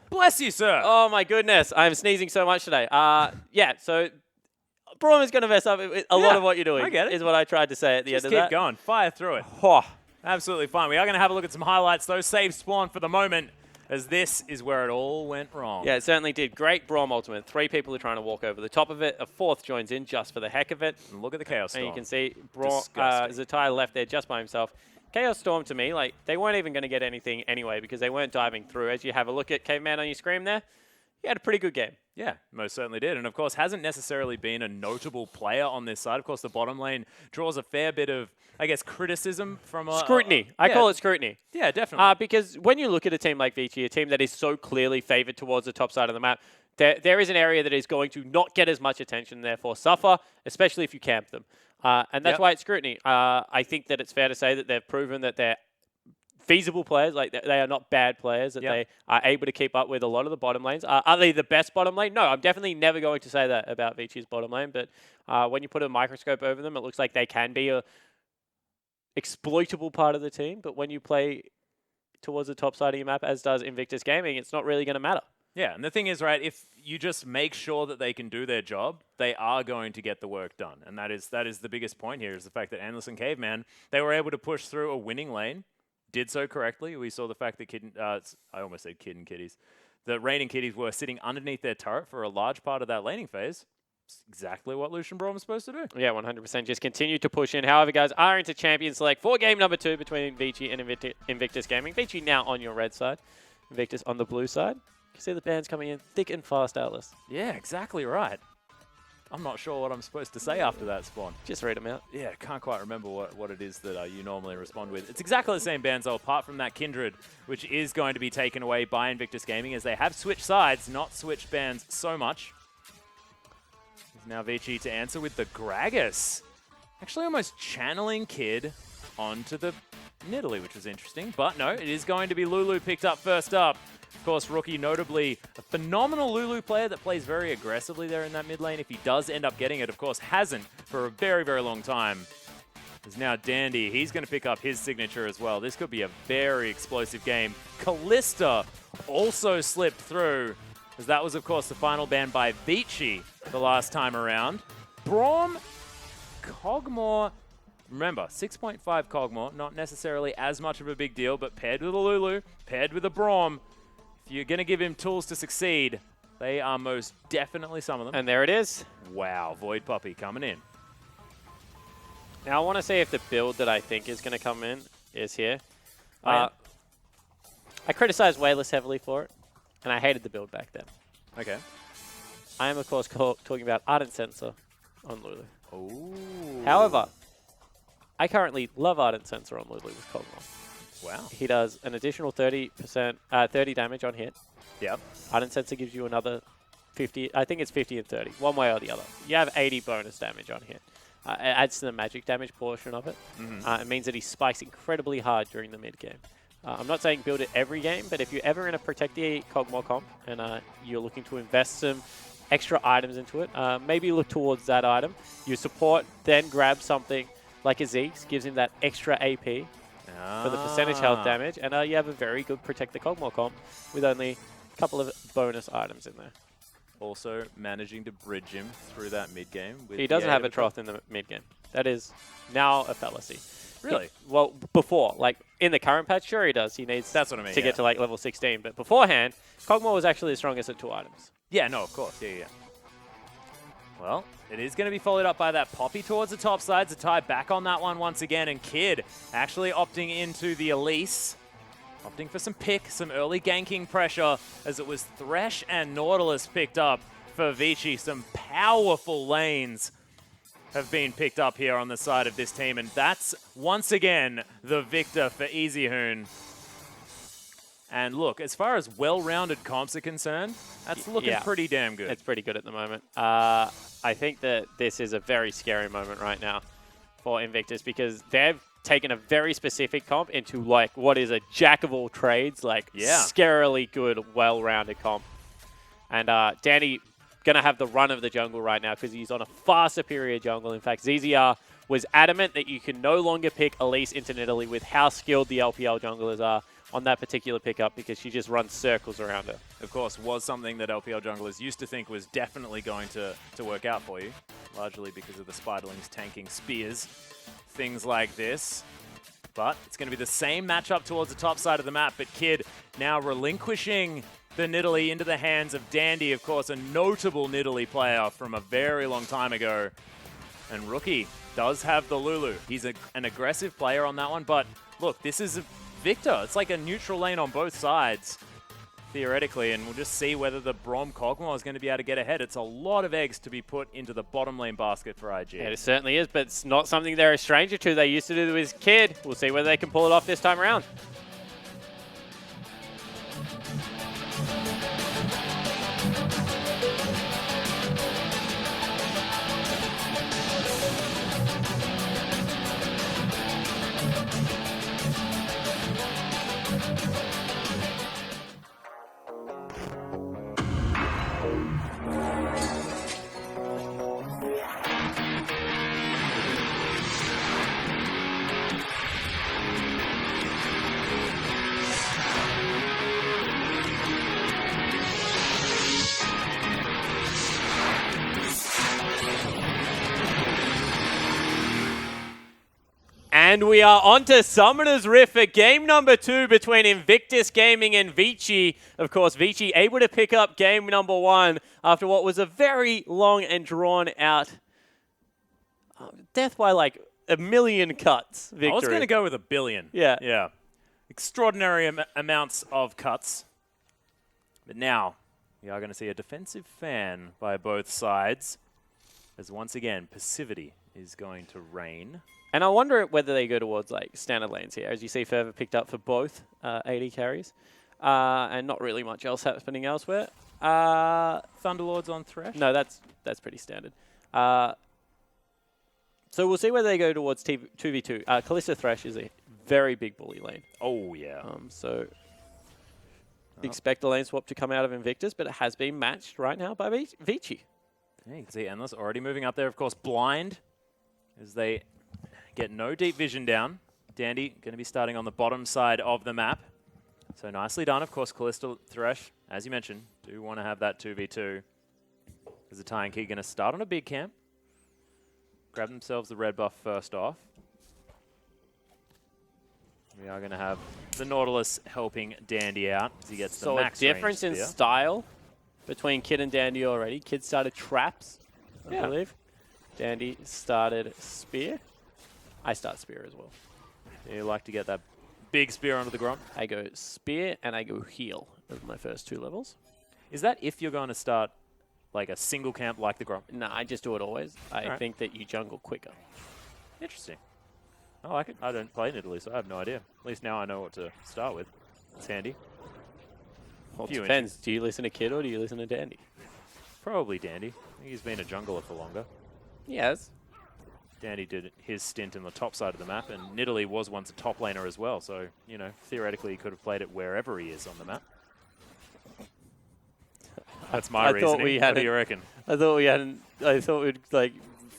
bless you, sir. Oh, my goodness. I'm sneezing so much today. Yeah, so Braum is going to mess up a lot of what you're doing. I get it. Is what I tried to say at the end of that. Just keep going. Fire through it. Oh. Absolutely fine. We are going to have a look at some highlights, though. Save Spawn for the moment, as this is where it all went wrong. Yeah, it certainly did. Great Braum ultimate. 3 people are trying to walk over the top of it. A 4th joins in just for the heck of it. And look at the Chaos Storm. And you can see Zatai left there just by himself. Chaos Storm, to me, like, they weren't even going to get anything anyway because they weren't diving through. As you have a look at Caveman on your screen there, he had a pretty good game. Yeah, most certainly did. And, of course, hasn't necessarily been a notable player on this side. Of course, the bottom lane draws a fair bit of, I guess, criticism from... scrutiny. I call it scrutiny. Yeah, definitely. Because when you look at a team like Vici, a team that is so clearly favored towards the top side of the map, there is an area that is going to not get as much attention, therefore suffer, especially if you camp them. And that's why it's scrutiny. I think that it's fair to say that they've proven that they're feasible players, like they are not bad players, that they are able to keep up with a lot of the bottom lanes. Are they the best bottom lane? No, I'm definitely never going to say that about Vici's bottom lane, but when you put a microscope over them, it looks like they can be a exploitable part of the team, but when you play towards the top side of your map, as does Invictus Gaming, it's not really going to matter. Yeah, and the thing is, right, if you just make sure that they can do their job, they are going to get the work done. And that is the biggest point here, is the fact that Endless and Caveman, they were able to push through a winning lane, did so correctly. We saw the fact that I almost said Kid and Kitties. The Reigning Kitties were sitting underneath their turret for a large part of that laning phase. It's exactly what Lucian Braum was supposed to do. Yeah, 100%. Just continue to push in. However, guys, are into Champion Select for game number 2 between Vici and Invictus Gaming. Vici now on your red side, Invictus on the blue side. You can see the bands coming in thick and fast, Atlas. Yeah, exactly right. I'm not sure what I'm supposed to say after that, Spawn. Just read them out. Yeah, can't quite remember what it is that you normally respond with. It's exactly the same bands, though, apart from that Kindred, which is going to be taken away by Invictus Gaming, as they have switched sides, not switched bands so much. It's now Vici to answer with the Gragas. Actually almost channeling Kid onto the Nidalee, which was interesting. But no, it is going to be Lulu picked up first up. Of course, Rookie, notably a phenomenal Lulu player that plays very aggressively there in that mid lane. If he does end up getting it, of course, hasn't for a very, very long time. Is now Dandy. He's going to pick up his signature as well. This could be a very explosive game. Callista also slipped through, as that was, of course, the final ban by Vici the last time around. Braum, Cogmore. Remember, 6.5 Cogmore, not necessarily as much of a big deal, but paired with a Lulu, paired with a Braum, if you're going to give him tools to succeed, they are most definitely some of them. And there it is. Wow, Void Puppy coming in. Now I want to see if the build that I think is going to come in is here. I criticized Wayless heavily for it, and I hated the build back then. Okay. I am, of course, talking about Ardent Sensor on Lulu. Ooh. However, I currently love Ardent Sensor on Lulu with Cogmore. Wow. He does an additional 30 damage on hit. Yep. Ardent Sensor gives you another 50. I think it's 50 and 30, one way or the other. You have 80 bonus damage on hit. It adds to the magic damage portion of it. It means that he spikes incredibly hard during the mid game. I'm not saying build it every game, but if you're ever in a Protectee Cogmore comp and you're looking to invest some extra items into it, maybe look towards that item. You support, then grab something like a Ziggs, gives him that extra AP for the percentage health damage, and you have a very good Protect the Cogmore comp with only a couple of bonus items in there. Also managing to bridge him through that mid game. He doesn't have a Troth in the mid game. That is now a fallacy. Really? Well, before, like in the current patch, sure he does. He needs That's what I mean, to get to like level 16, but beforehand, Cogmore was actually the strongest at 2 items. Yeah, no, of course. Yeah. Well, it is going to be followed up by that Poppy towards the top side to tie back on that one once again. And Kid actually opting into the Elise. Opting for some early ganking pressure as it was Thresh and Nautilus picked up for Vici. Some powerful lanes have been picked up here on the side of this team, and that's once again the victor for EasyHoon. And look, as far as well-rounded comps are concerned, that's looking pretty damn good. It's pretty good at the moment. I think that this is a very scary moment right now for Invictus because they've taken a very specific comp into like what is a jack of all trades, like scarily good, well-rounded comp. And Danny going to have the run of the jungle right now because he's on a far superior jungle. In fact, ZZR was adamant that you can no longer pick Elise into Nidalee with how skilled the LPL junglers are on that particular pickup because she just runs circles around her. Of course, was something that LPL junglers used to think was definitely going to work out for you, largely because of the Spiderlings tanking spears, things like this. But it's going to be the same matchup towards the top side of the map, but Kid now relinquishing the Nidalee into the hands of Dandy, of course, a notable Nidalee player from a very long time ago. And Rookie does have the Lulu. He's an aggressive player on that one, but look, this is a Victor. It's like a neutral lane on both sides, theoretically, and we'll just see whether the Brom Kog'Maw is going to be able to get ahead. It's a lot of eggs to be put into the bottom lane basket for IG. Yeah, it certainly is, but it's not something they're a stranger to. They used to do with Kid. We'll see whether they can pull it off this time around. And we are on to Summoner's Rift for game number 2 between Invictus Gaming and Vici. Of course, Vici able to pick up game number 1 after what was a very long and drawn out death by like a million cuts victory. I was going to go with 1 billion. Yeah. Yeah. Extraordinary amounts of cuts. But now, we are going to see a defensive fan by both sides, as once again, passivity is going to reign. And I wonder whether they go towards like standard lanes here. As you see, Fervor picked up for both AD carries. And not really much else happening elsewhere. Thunderlords on Thresh? No, that's pretty standard. So we'll see whether they go towards 2v2. Kalista Thresh is a very big bully lane. Oh, yeah. So expect the lane swap to come out of Invictus, but it has been matched right now by Vici. Yeah, you can see Endless already moving up there. Of course, blind as they get no deep vision down. Dandy going to be starting on the bottom side of the map. So nicely done. Of course, Kalista Thresh, as you mentioned, do want to have that 2v2. As the Tying Key going to start on a big camp. Grab themselves the red buff first off. We are going to have the Nautilus helping Dandy out as he gets the max range. So a difference in style between Kid and Dandy already. Kid started traps, I believe. Dandy started spear. I start spear as well. You like to get that big spear onto the Gromp? I go spear and I go heal as my first 2 levels. Is that if you're going to start like a single camp like the Gromp? No, I just do it always. I think that you jungle quicker. Interesting. I like it. I don't play Nidalee, so I have no idea. At least now I know what to start with. It's handy. Well, it depends. Do you listen to Kid or do you listen to Dandy? Probably Dandy. I think he's been a jungler for longer. Yes. Dandy did his stint in the top side of the map, and Nidalee was once a top laner as well, so, you know, theoretically he could have played it wherever he is on the map. That's my reasoning. What do you reckon? I thought we'd, like,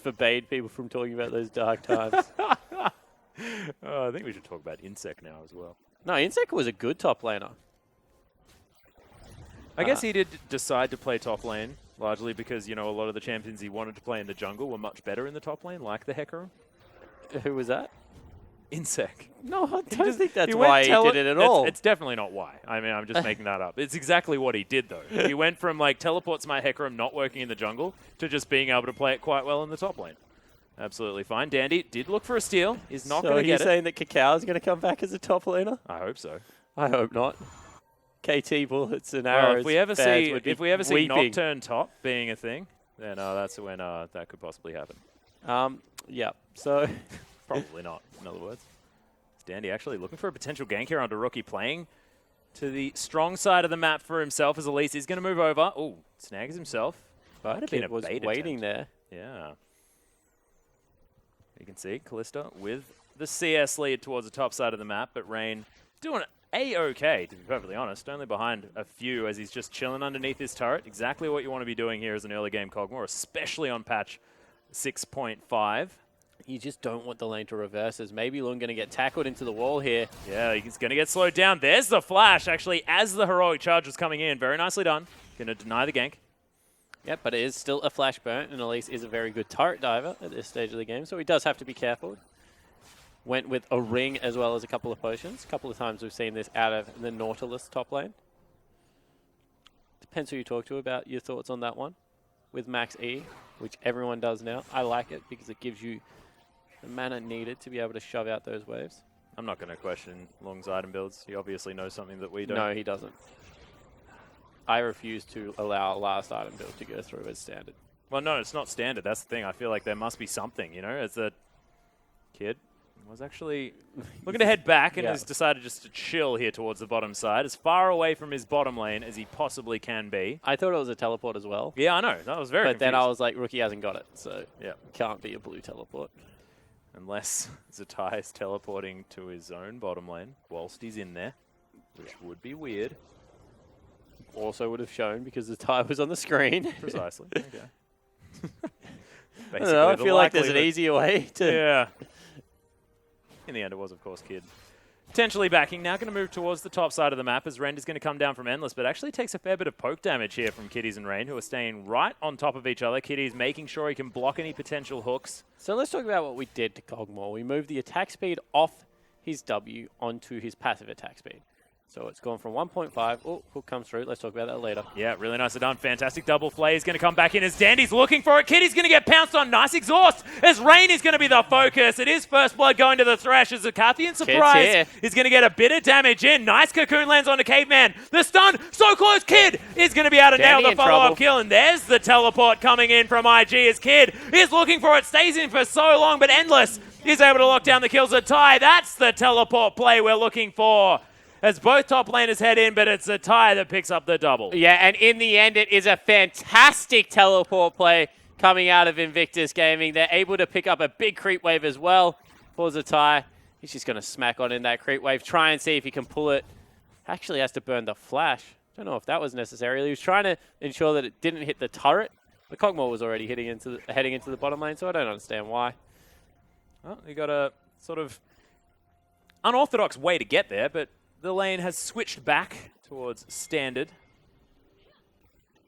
forbade people from talking about those dark times. I think we should talk about Insec now as well. No, Insec was a good top laner. I guess he did decide to play top lane, largely because, you know, a lot of the champions he wanted to play in the jungle were much better in the top lane, like the Hecarim. Who was that? Insec. No, I don't think that's why he did it at all. It's definitely not why. I mean, I'm just making that up. It's exactly what he did, though. He went from, like, teleport Smite Hecarim not working in the jungle to just being able to play it quite well in the top lane. Absolutely fine. Dandy did look for a steal. He's not going to get it. So are you saying that Kakao is going to come back as a top laner? I hope so. I hope not. KT bullets and Well, arrows. if we ever see weeping. Nocturne top being a thing, then that's when that could possibly happen. Yeah. So Probably not, in other words. Dandy actually looking for a potential gank here onto Rookie, playing to the strong side of the map for himself as Elise is going to move over. Oh, snags himself. Might have been a was bait waiting attempt. there. Yeah. You can see Callista with the CS lead towards the top side of the map, but Rain doing A-okay, to be perfectly honest. Only behind a few as he's just chilling underneath his turret. Exactly what you want to be doing here as an early game Cogmore, especially on patch 6.5. You just don't want the lane to reverse as maybe Lung going to get tackled into the wall here. Yeah, he's going to get slowed down. There's the flash, actually, as the heroic charge was coming in. Very nicely done. Going to deny the gank. Yep, but it is still a flash burn, and Elise is a very good turret diver at this stage of the game, so he does have to be careful. Went with a ring as well as a couple of potions. A couple of times we've seen this out of the Nautilus top lane. Depends who you talk to about your thoughts on that one. With Max E, which everyone does now. I like it because it gives you the mana needed to be able to shove out those waves. I'm not going to question Long's item builds. He obviously knows something that we don't. No, he doesn't. I refuse to allow last item build to go through as standard. Well, no, it's not standard. That's the thing. I feel like there must be something, you know, as a kid was actually looking to head back and has decided just to chill here towards the bottom side, as far away from his bottom lane as he possibly can be. I thought it was a teleport as well. Yeah, I know. That was very But confusing. then I was like, Rookie hasn't got it, so yeah, can't be a blue teleport. Unless Zatai is teleporting to his own bottom lane whilst he's in there, which would be weird. Also would have shown because the tie was on the screen. Precisely. Okay. I don't know, I feel like there's an easier way to... Yeah. In the end, it was, of course, Kid. Potentially backing. Now going to move towards the top side of the map as Ren is going to come down from Endless, but actually takes a fair bit of poke damage here from Kitties and Rain, who are staying right on top of each other. Kitties making sure he can block any potential hooks. So let's talk about what we did to Cogmore. We moved the attack speed off his W onto his passive attack speed. So it's gone from 1.5. Oh, hook comes through. Let's talk about that later. Yeah, really nicely done. Fantastic double play. He's going to come back in as Dandy's looking for it. Kitty's going to get pounced on. Nice exhaust as Rain is going to be the focus. It is first blood going to the Thresh as Zakathian surprise. He's going to get a bit of damage in. Nice cocoon lands on the Caveman. The stun, so close. Kid is going to be able to nail the follow-up kill. And there's the teleport coming in from IG as Kid is looking for it. Stays in for so long, but Endless is able to lock down the kills at tie. That's the teleport play we're looking for. As both top laners head in, but it's a tie that picks up the double. Yeah, and in the end, it is a fantastic teleport play coming out of Invictus Gaming. They're able to pick up a big creep wave as well for Zatai. He's just going to smack on in that creep wave, try and see if he can pull it. Actually has to burn the flash. Don't know if that was necessary. He was trying to ensure that it didn't hit the turret. The Cogmore was already heading into the bottom lane, so I don't understand why. Well, you got a sort of unorthodox way to get there, but the lane has switched back towards standard,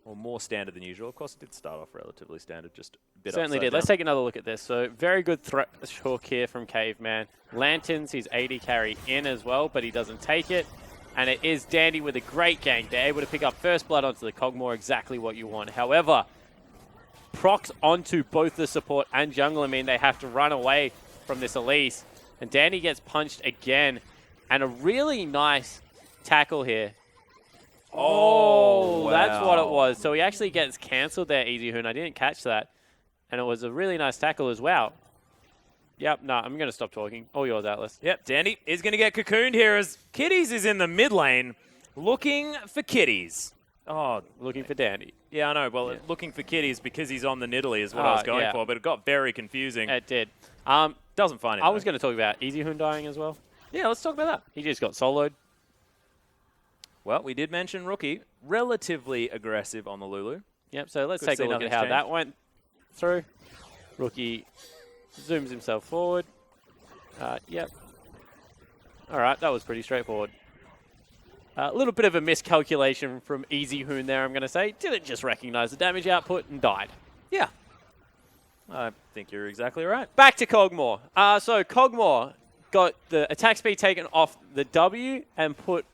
or more standard than usual. Of course, it did start off relatively standard, just a bit Certainly did. down. Let's take another look at this. So very good threat hook here from Caveman. Lanterns, his AD carry in as well, but he doesn't take it. And it is Dandy with a great gank. They're able to pick up first blood onto the Cogmore, exactly what you want. However, procs onto both the support and jungler mean they have to run away from this Elise. And Dandy gets punched again. And a really nice tackle here. Oh, wow. That's what it was. So he actually gets cancelled there, Easy Hoon. I didn't catch that. And it was a really nice tackle as well. Yep, no, I'm going to stop talking. All yours, Atlas. Yep, Dandy is going to get cocooned here as Kitties is in the mid lane looking for Kitties. Oh, looking for Dandy. Yeah, I know. Well, Yeah. looking for Kitties because he's on the Nidalee is what I was going for, but it got very confusing. It did. Doesn't find it. I was going to talk about Easy Hoon dying as well. Yeah, let's talk about that. He just got soloed. Well, we did mention Rookie, relatively aggressive on the Lulu. Yep, so let's Good take a look Silicon at how exchange. that went through. Rookie zooms himself forward. Yep. All right, that was pretty straightforward. A little bit of a miscalculation from Easy Hoon there, I'm going to say. Didn't just recognize the damage output and died. Yeah. I think you're exactly right. Back to Cogmore. So Cogmore got the attack speed taken off the W and put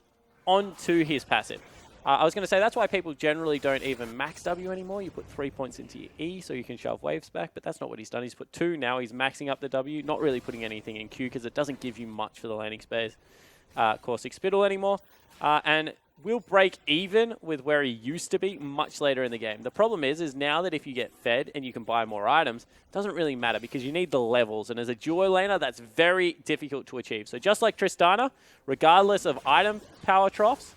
onto his passive. I was going to say that's why people generally don't even max W anymore. You put 3 points into your E so you can shove waves back, but that's not what he's done. He's put 2. Now he's maxing up the W, not really putting anything in Q because it doesn't give you much for the landing space. Caustic Spittle anymore. And will break even with where he used to be much later in the game. The problem is now that if you get fed and you can buy more items, it doesn't really matter because you need the levels. And as a duo laner, that's very difficult to achieve. So just like Tristana, regardless of item power troughs,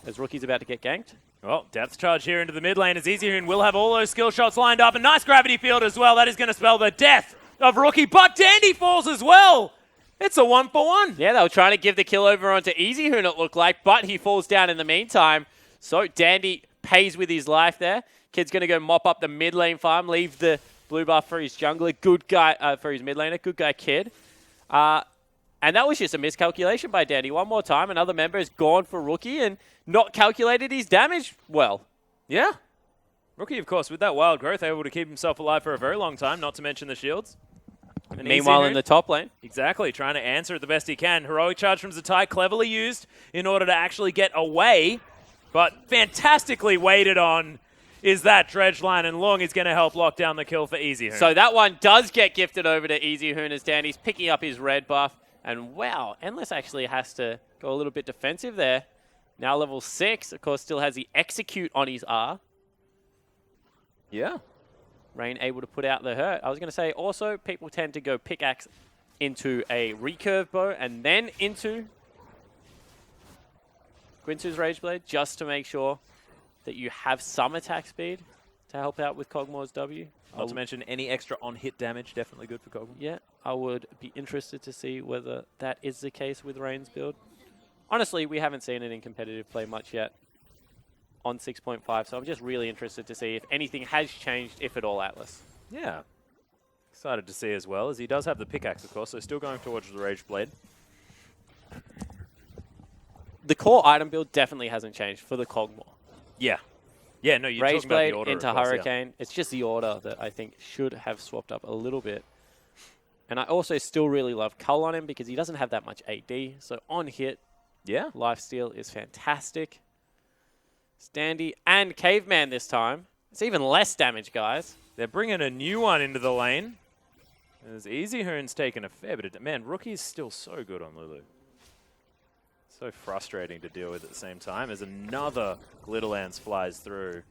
as Rookie's about to get ganked. Well, depth charge here into the mid lane as Easyhoon will have all those skill shots lined up. A nice gravity field as well. That is going to spell the death of Rookie, but Dandy falls as well. It's a 1-for-1. Yeah, they were trying to give the kill over onto Easyhoon, it looked like, but he falls down in the meantime. So Dandy pays with his life there. Kid's going to go mop up the mid lane farm, leave the blue buff for his jungler. Good guy for his mid laner. Good guy, Kid. And that was just a miscalculation by Dandy. One more time, another member has gone for Rookie and not calculated his damage well. Yeah. Rookie, of course, with that wild growth, able to keep himself alive for a very long time, not to mention the shields. And meanwhile, in the top lane. Exactly, trying to answer it the best he can. Heroic charge from Zatai, cleverly used in order to actually get away, but fantastically waited on is that dredge line, and Lung is going to help lock down the kill for Easyhoon. So that one does get gifted over to Easyhoon as Dandy's picking up his red buff. And wow, Endless actually has to go a little bit defensive there. Now level 6, of course, still has the execute on his R. Yeah. Rain able to put out the hurt. I was going to say also people tend to go pickaxe into a recurve bow and then into Quintu's Rage Blade just to make sure that you have some attack speed to help out with Kog'Maw's W. Not to mention any extra on-hit damage, definitely good for Kog'Maw. Yeah, I would be interested to see whether that is the case with Rain's build. Honestly, we haven't seen it in competitive play much yet on 6.5, so I'm just really interested to see if anything has changed, if at all, Atlas. Yeah. Excited to see as well, as he does have the pickaxe, of course, so still going towards the Rage Blade. The core item build definitely hasn't changed for the Kog'Maw. Yeah. Yeah, no, you're Rage talking about the Blade order, into of course, Hurricane. Yeah. It's just the order that I think should have swapped up a little bit. And I also still really love Cull on him because he doesn't have that much AD. So on hit, yeah, lifesteal is fantastic. Standy and Caveman this time. It's even less damage, guys. They're bringing a new one into the lane. As Easyhoon's taken a fair bit of... Man, Rookie's still so good on Lulu. So frustrating to deal with at the same time as another Glitterlance flies through.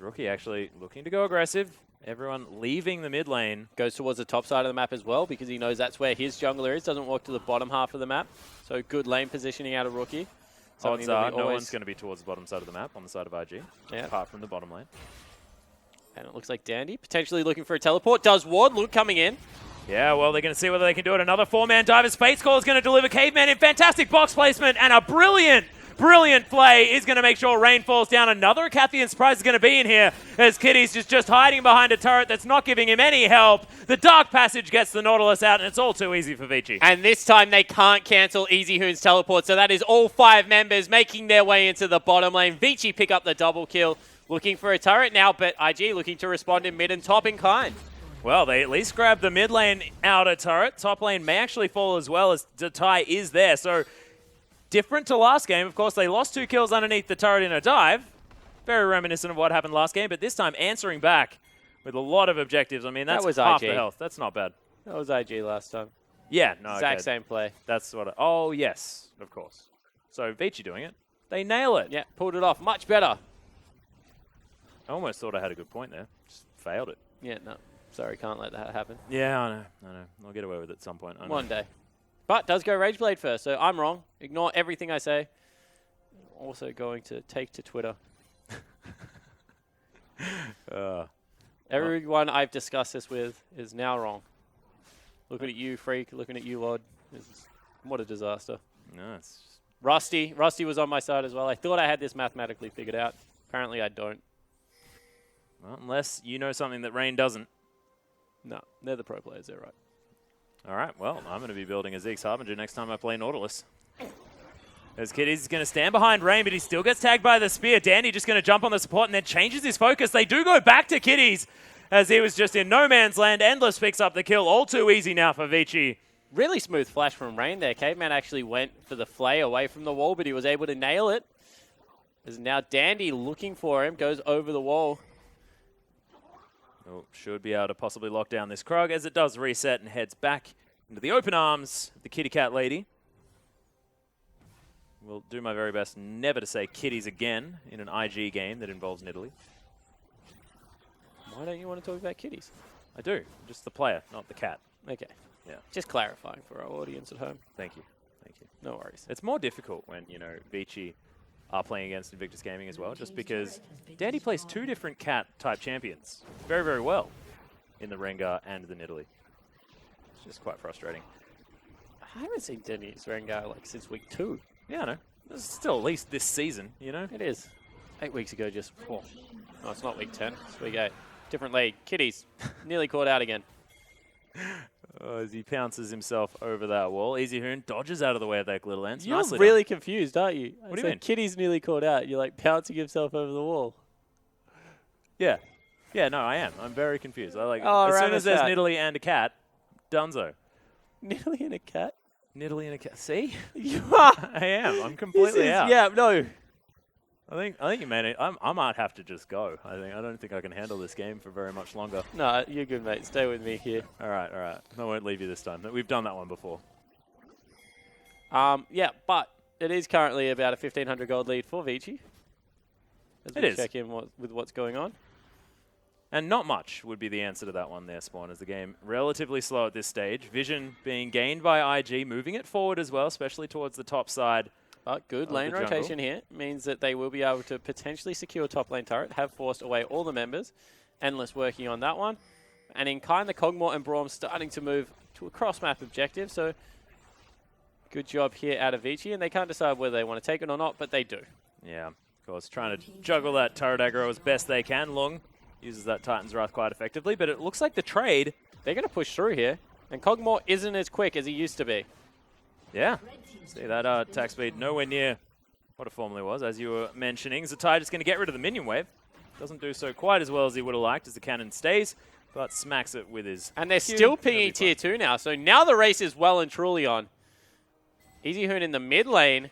Rookie actually looking to go aggressive. Everyone leaving the mid lane. Goes towards the top side of the map as well because he knows that's where his jungler is. Doesn't walk to the bottom half of the map. So good lane positioning out of Rookie. Odds are no one's going to be towards the bottom side of the map on the side of IG, apart from the bottom lane. And it looks like Dandy potentially looking for a teleport. Does ward. Luke coming in. Yeah, well, they're going to see whether they can do it. Another four-man dive as Fate's Call is going to deliver Caveman in fantastic box placement, and a brilliant play is going to make sure Rain falls down. Another Cathian surprise is going to be in here as Kitty's just hiding behind a turret that's not giving him any help. The Dark Passage gets the Nautilus out, and it's all too easy for Vici. And this time they can't cancel Easyhoon's teleport, so that is all 5 members making their way into the bottom lane. Vici pick up the double kill, looking for a turret now, but IG looking to respond in mid and top in kind. Well, they at least grab the mid lane outer turret. Top lane may actually fall as well as Zatai is there, so... Different to last game, of course, they lost 2 kills underneath the turret in a dive. Very reminiscent of what happened last game, but this time answering back with a lot of objectives. I mean, that's half the health. That's not bad. That was IG last time. Yeah, no, exact same play. That's what oh, yes, of course. So, Vici doing it. They nail it. Yeah, pulled it off. Much better. I almost thought I had a good point there. Just failed it. Yeah, no. Sorry, can't let that happen. Yeah, I know. I'll get away with it at some point. One day. But does go Rage Blade first, so I'm wrong. Ignore everything I say. Also going to take to Twitter. Everyone I've discussed this with is now wrong. Looking at you, Freak. Looking at you, Lord. What a disaster. No, it's Rusty. Rusty was on my side as well. I thought I had this mathematically figured out. Apparently I don't. Well, unless you know something that Rain doesn't. No, they're the pro players. They're right. All right, well, I'm going to be building a Zeke's Harbinger next time I play Nautilus. As Kitty's going to stand behind Rain, but he still gets tagged by the spear. Dandy just going to jump on the support and then changes his focus. They do go back to Kitty's as he was just in no man's land. Endless picks up the kill. All too easy now for Vici. Really smooth flash from Rain there. Caveman actually went for the flay away from the wall, but he was able to nail it. As now Dandy looking for him, goes over the wall. Oh, should be able to possibly lock down this Krug as it does reset and heads back into the open arms of the kitty cat lady. will do my very best never to say kitties again in an IG game that involves Nidalee. Why don't you want to talk about kitties? I do. Just the player, not the cat. Okay. Yeah. Just clarifying for our audience at home. Thank you. Thank you. No worries. It's more difficult when, you know, Vici are playing against Invictus Gaming as well, just because Dandy plays 2 different cat-type champions very, very well in the Rengar and the Nidalee. It's just quite frustrating. I haven't seen Denny's Rengar like since week 2. Yeah, I know. This is still at least this season, you know? It is. 8 weeks ago, just... Oh, no, it's not week 10. It's week 8. Different league. Kitties. Nearly caught out again. As he pounces himself over that wall. Easy Hoon dodges out of the way of that glitter lens. You're Nicely really done. confused, aren't you? What do you mean? Kitty's nearly caught out. You're like pouncing himself over the wall. Yeah. Yeah, no, I am. I'm very confused. I like Oh, as soon around as the there's cat. Nidalee and a cat, dunzo. Nidalee and a cat? Nidalee and a cat. See? You are. I am. I'm completely out. Yeah, no. I think you made it. I might have to just go. I don't think I can handle this game for very much longer. No, you're good, mate. Stay with me here. All right. I won't leave you this time. We've done that one before. Yeah, but it is currently about a 1,500 gold lead for Vici. As It we is. check in with what's going on. And not much would be the answer to that one there, Spawn, as the game relatively slow at this stage. Vision being gained by IG, moving it forward as well, especially towards the top side. But good Of lane the jungle. rotation here means that they will be able to potentially secure top lane turret, have forced away all the members. Endless working on that one. And in kind, the Kog'Maw and Braum starting to move to a cross-map objective. So good job here out of Vici. And they can't decide whether they want to take it or not, but they do. Yeah, of course, trying to juggle that turret aggro as best they can. Lung uses that Titan's Wrath quite effectively, but it looks like the trade... They're going to push through here. And Kog'Maw isn't as quick as he used to be. Yeah. See that attack speed nowhere near what it formerly was, as you were mentioning. Zatai just going to get rid of the minion wave. Doesn't do so quite as well as he would have liked as the cannon stays, but smacks it with his... And they're Q. still That'll be pinging fun. tier 2 now. So now the race is well and truly on. Easy Hoon in the mid lane,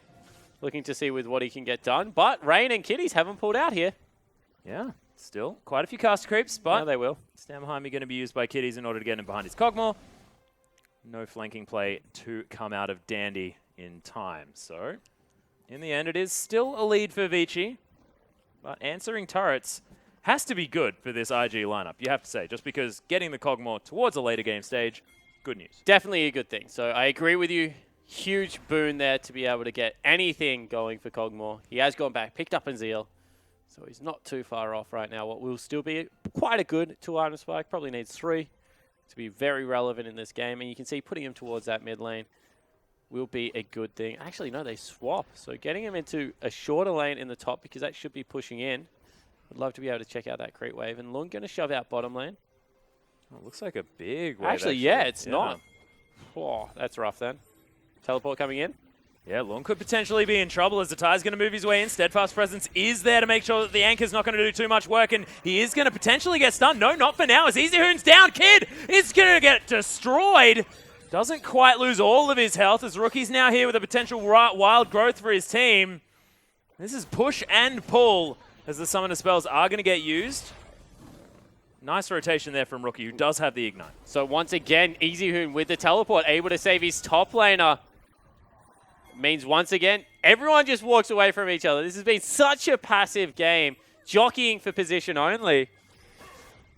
looking to see with what he can get done. But Rain and Kitties haven't pulled out here. Yeah, still quite a few caster creeps, but Now they will. stand behind me going to be used by Kitties in order to get him behind his Kog'Maw. No flanking play to come out of Dandy in time. So, in the end, it is still a lead for Vici. But answering turrets has to be good for this IG lineup, you have to say, just because getting the Kog'Maw towards a later game stage, good news. Definitely a good thing. So I agree with you. Huge boon there to be able to get anything going for Kog'Maw. He has gone back, picked up Zeal. So he's not too far off right now. What will still be quite a good 2-item spike. Probably needs 3 to be very relevant in this game. And you can see putting him towards that mid lane will be a good thing. Actually, no, they swap. So getting him into a shorter lane in the top, because that should be pushing in. Would love to be able to check out that creep wave. And Lung going to shove out bottom lane. Oh, it looks like a big wave. Actually, yeah, it's not. Oh, that's rough then. Teleport coming in. Yeah, Lung could potentially be in trouble as the Ty's going to move his way in. Steadfast Presence is there to make sure that the Anchor's not going to do too much work, and he is going to potentially get stunned. No, not for now, as Easy Hoon's down. Kid is going to get destroyed. Doesn't quite lose all of his health, as Rookie's now here with a potential wild growth for his team. This is push and pull, as the summoner spells are going to get used. Nice rotation there from Rookie, who does have the Ignite. So once again, Easy Hoon with the teleport, able to save his top laner. Means once again, everyone just walks away from each other. This has been such a passive game, jockeying for position only.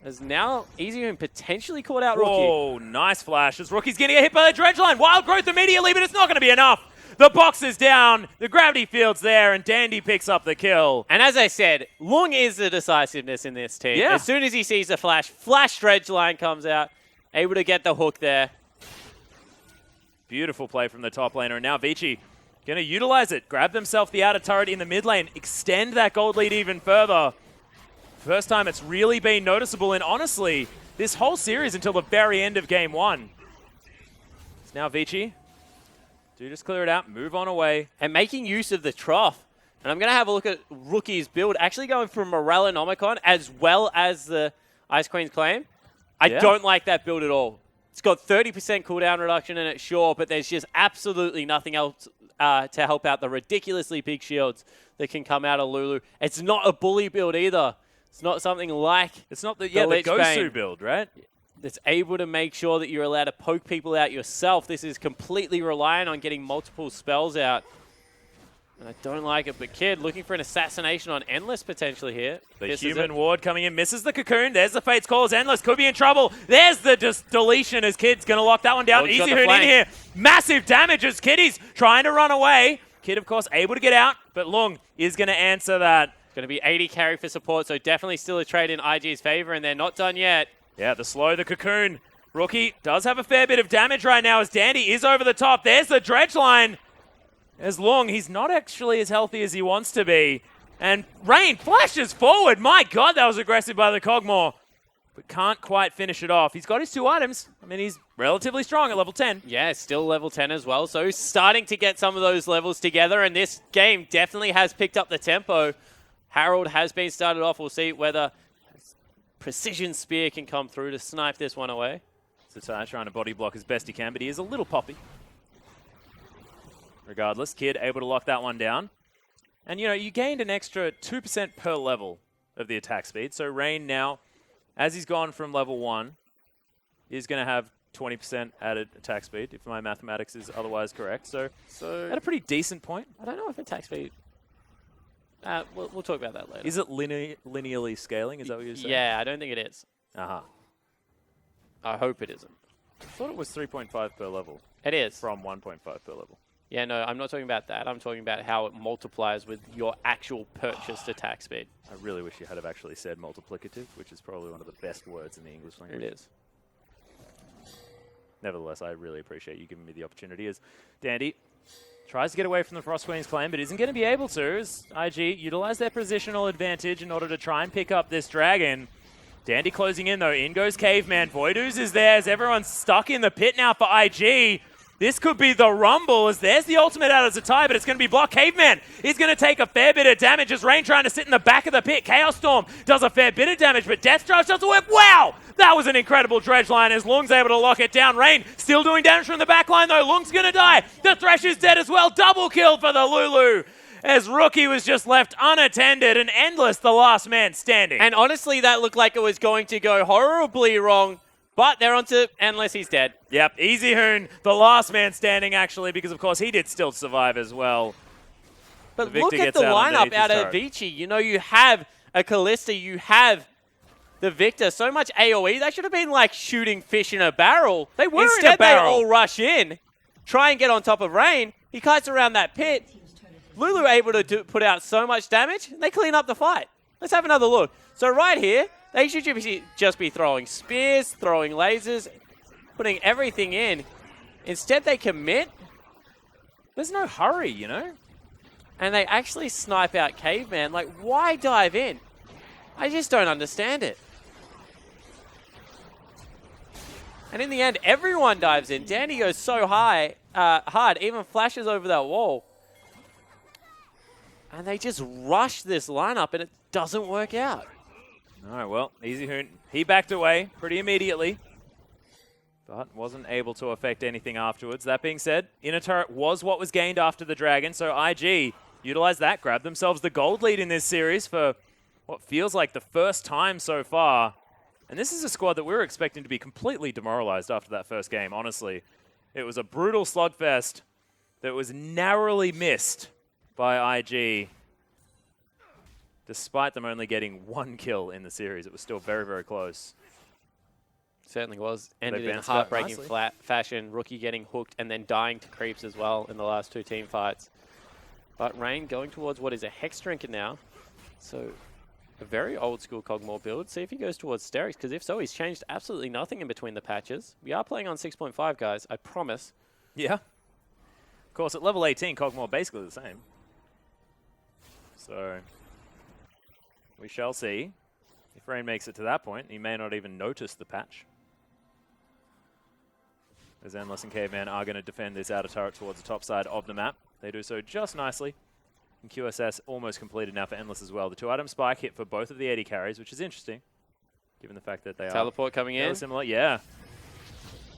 As now, Easy Hoon potentially caught out Rookie. Oh, nice flash, as Rookie's going to get hit by the dredge line. Wild growth immediately, but it's not going to be enough. The box is down, the gravity field's there, and Dandy picks up the kill. And as I said, Lung is the decisiveness in this team. Yeah. As soon as he sees the flash dredge line comes out, able to get the hook there. Beautiful play from the top laner, and now Vici going to utilize it. Grab themselves the outer turret in the mid lane, extend that gold lead even further. First time it's really been noticeable, and honestly, this whole series until the very end of game 1. It's now Vici. Do just clear it out, move on away. And making use of the trough. And I'm going to have a look at Rookie's build, actually going for Morellonomicon as well as the Ice Queen's Claim. I don't like that build at all. It's got 30% cooldown reduction in it, sure, but there's just absolutely nothing else to help out the ridiculously big shields that can come out of Lulu. It's not a bully build either. It's not something like It's not the Lich Gosu Bane build, right? that's able to make sure that you're allowed to poke people out yourself. This is completely reliant on getting multiple spells out. And I don't like it, but Kid looking for an assassination on Endless potentially here. The Misses human it. ward coming in, misses the cocoon. There's the Fate's Call as Endless could be in trouble. There's the deletion as Kid's going to lock that one down. Lung's got Easy the Hoon in flank. here. Massive damage as Kiddy's trying to run away. Kid, of course, able to get out, but Lung is going to answer that. Going to be 80 carry for support, so definitely still a trade in IG's favor, and they're not done yet. Yeah, the slow, the cocoon. Rookie does have a fair bit of damage right now as Dandy is over the top. There's the dredge line. As Lung, he's not actually as healthy as he wants to be. And Rain flashes forward. My God, that was aggressive by the Cogmore. But can't quite finish it off. He's got his 2 items. I mean, he's relatively strong at level 10. Yeah, still level 10 as well, so starting to get some of those levels together, and this game definitely has picked up the tempo. Harold has been started off. We'll see whether Precision Spear can come through to snipe this one away. Satai trying to body block as best he can, but he is a little poppy. Regardless, Kid able to lock that one down. And, you know, you gained an extra 2% per level of the attack speed. So Rain now, as he's gone from level 1, is going to have 20% added attack speed, if my mathematics is otherwise correct. So at a pretty decent point. I don't know if attack speed... we'll talk about that later. Is it linearly scaling? Is that what you're saying? Yeah, I don't think it is. Uh-huh. I hope it isn't. I thought it was 3.5 per level. It is. From 1.5 per level. Yeah, no, I'm not talking about that. I'm talking about how it multiplies with your actual purchased attack speed. I really wish you had have actually said multiplicative, which is probably one of the best words in the English language. It is. Nevertheless, I really appreciate you giving me the opportunity as Dandy tries to get away from the Frost Queen's claim, but isn't going to be able to as IG utilize their positional advantage in order to try and pick up this dragon. Dandy closing in, though. In goes Caveman. Voidooz is there as everyone's stuck in the pit now for IG. This could be the rumble as there's the ultimate out as a tie, but it's going to be blocked. Caveman is going to take a fair bit of damage as Rain trying to sit in the back of the pit. Chaos Storm does a fair bit of damage, but Death Charge doesn't work. Wow! That was an incredible dredge line as Lung's able to lock it down. Rain still doing damage from the back line, though. Lung's going to die. The Thresh is dead as well. Double kill for the Lulu as Rookie was just left unattended and Endless the last man standing. And honestly, that looked like it was going to go horribly wrong. But they're onto Endless, he's dead. Yep, Easy Hoon, the last man standing actually, because of course he did still survive as well. But look at the lineup out of Vici. You know, you have a Callista, you have the Victor. So much AoE, that should have been like shooting fish in a barrel. They were Instead, in a barrel. they all rush in, try and get on top of Rain. He kites around that pit. Lulu able to put out so much damage, they clean up the fight. Let's have another look. So right here, they should just be throwing spears, throwing lasers, putting everything in. Instead, they commit. There's no hurry, you know? And they actually snipe out Caveman. Like, why dive in? I just don't understand it. And in the end, everyone dives in. Dandy goes so hard, even flashes over that wall. And they just rush this lineup, and it doesn't work out. All right, well, Easy Hoon, he backed away pretty immediately, but wasn't able to affect anything afterwards. That being said, inner turret was what was gained after the Dragon, so IG utilized that, grabbed themselves the gold lead in this series for what feels like the first time so far. And this is a squad that we were expecting to be completely demoralized after that first game, honestly. It was a brutal slugfest that was narrowly missed by IG. Despite them only getting 1 kill in the series, it was still very, very close. Certainly was. Ended in bounced back heartbreaking nicely. fashion. Rookie getting hooked and then dying to creeps as well in the last 2 team fights. But Rain going towards what is a Hex Drinker now. So a very old school Cogmore build. See if he goes towards Sterix, because if so, he's changed absolutely nothing in between the patches. We are playing on 6.5, guys. I promise. Yeah. Of course, at level 18, Cogmore basically the same. So we shall see if Rain makes it to that point. He may not even notice the patch. As Endless and Caveman are going to defend this outer turret towards the top side of the map. They do so just nicely. And QSS almost completed now for Endless as well. The 2-item spike hit for both of the 80 carries, which is interesting, given the fact that they Teleport coming in. similar. Yeah.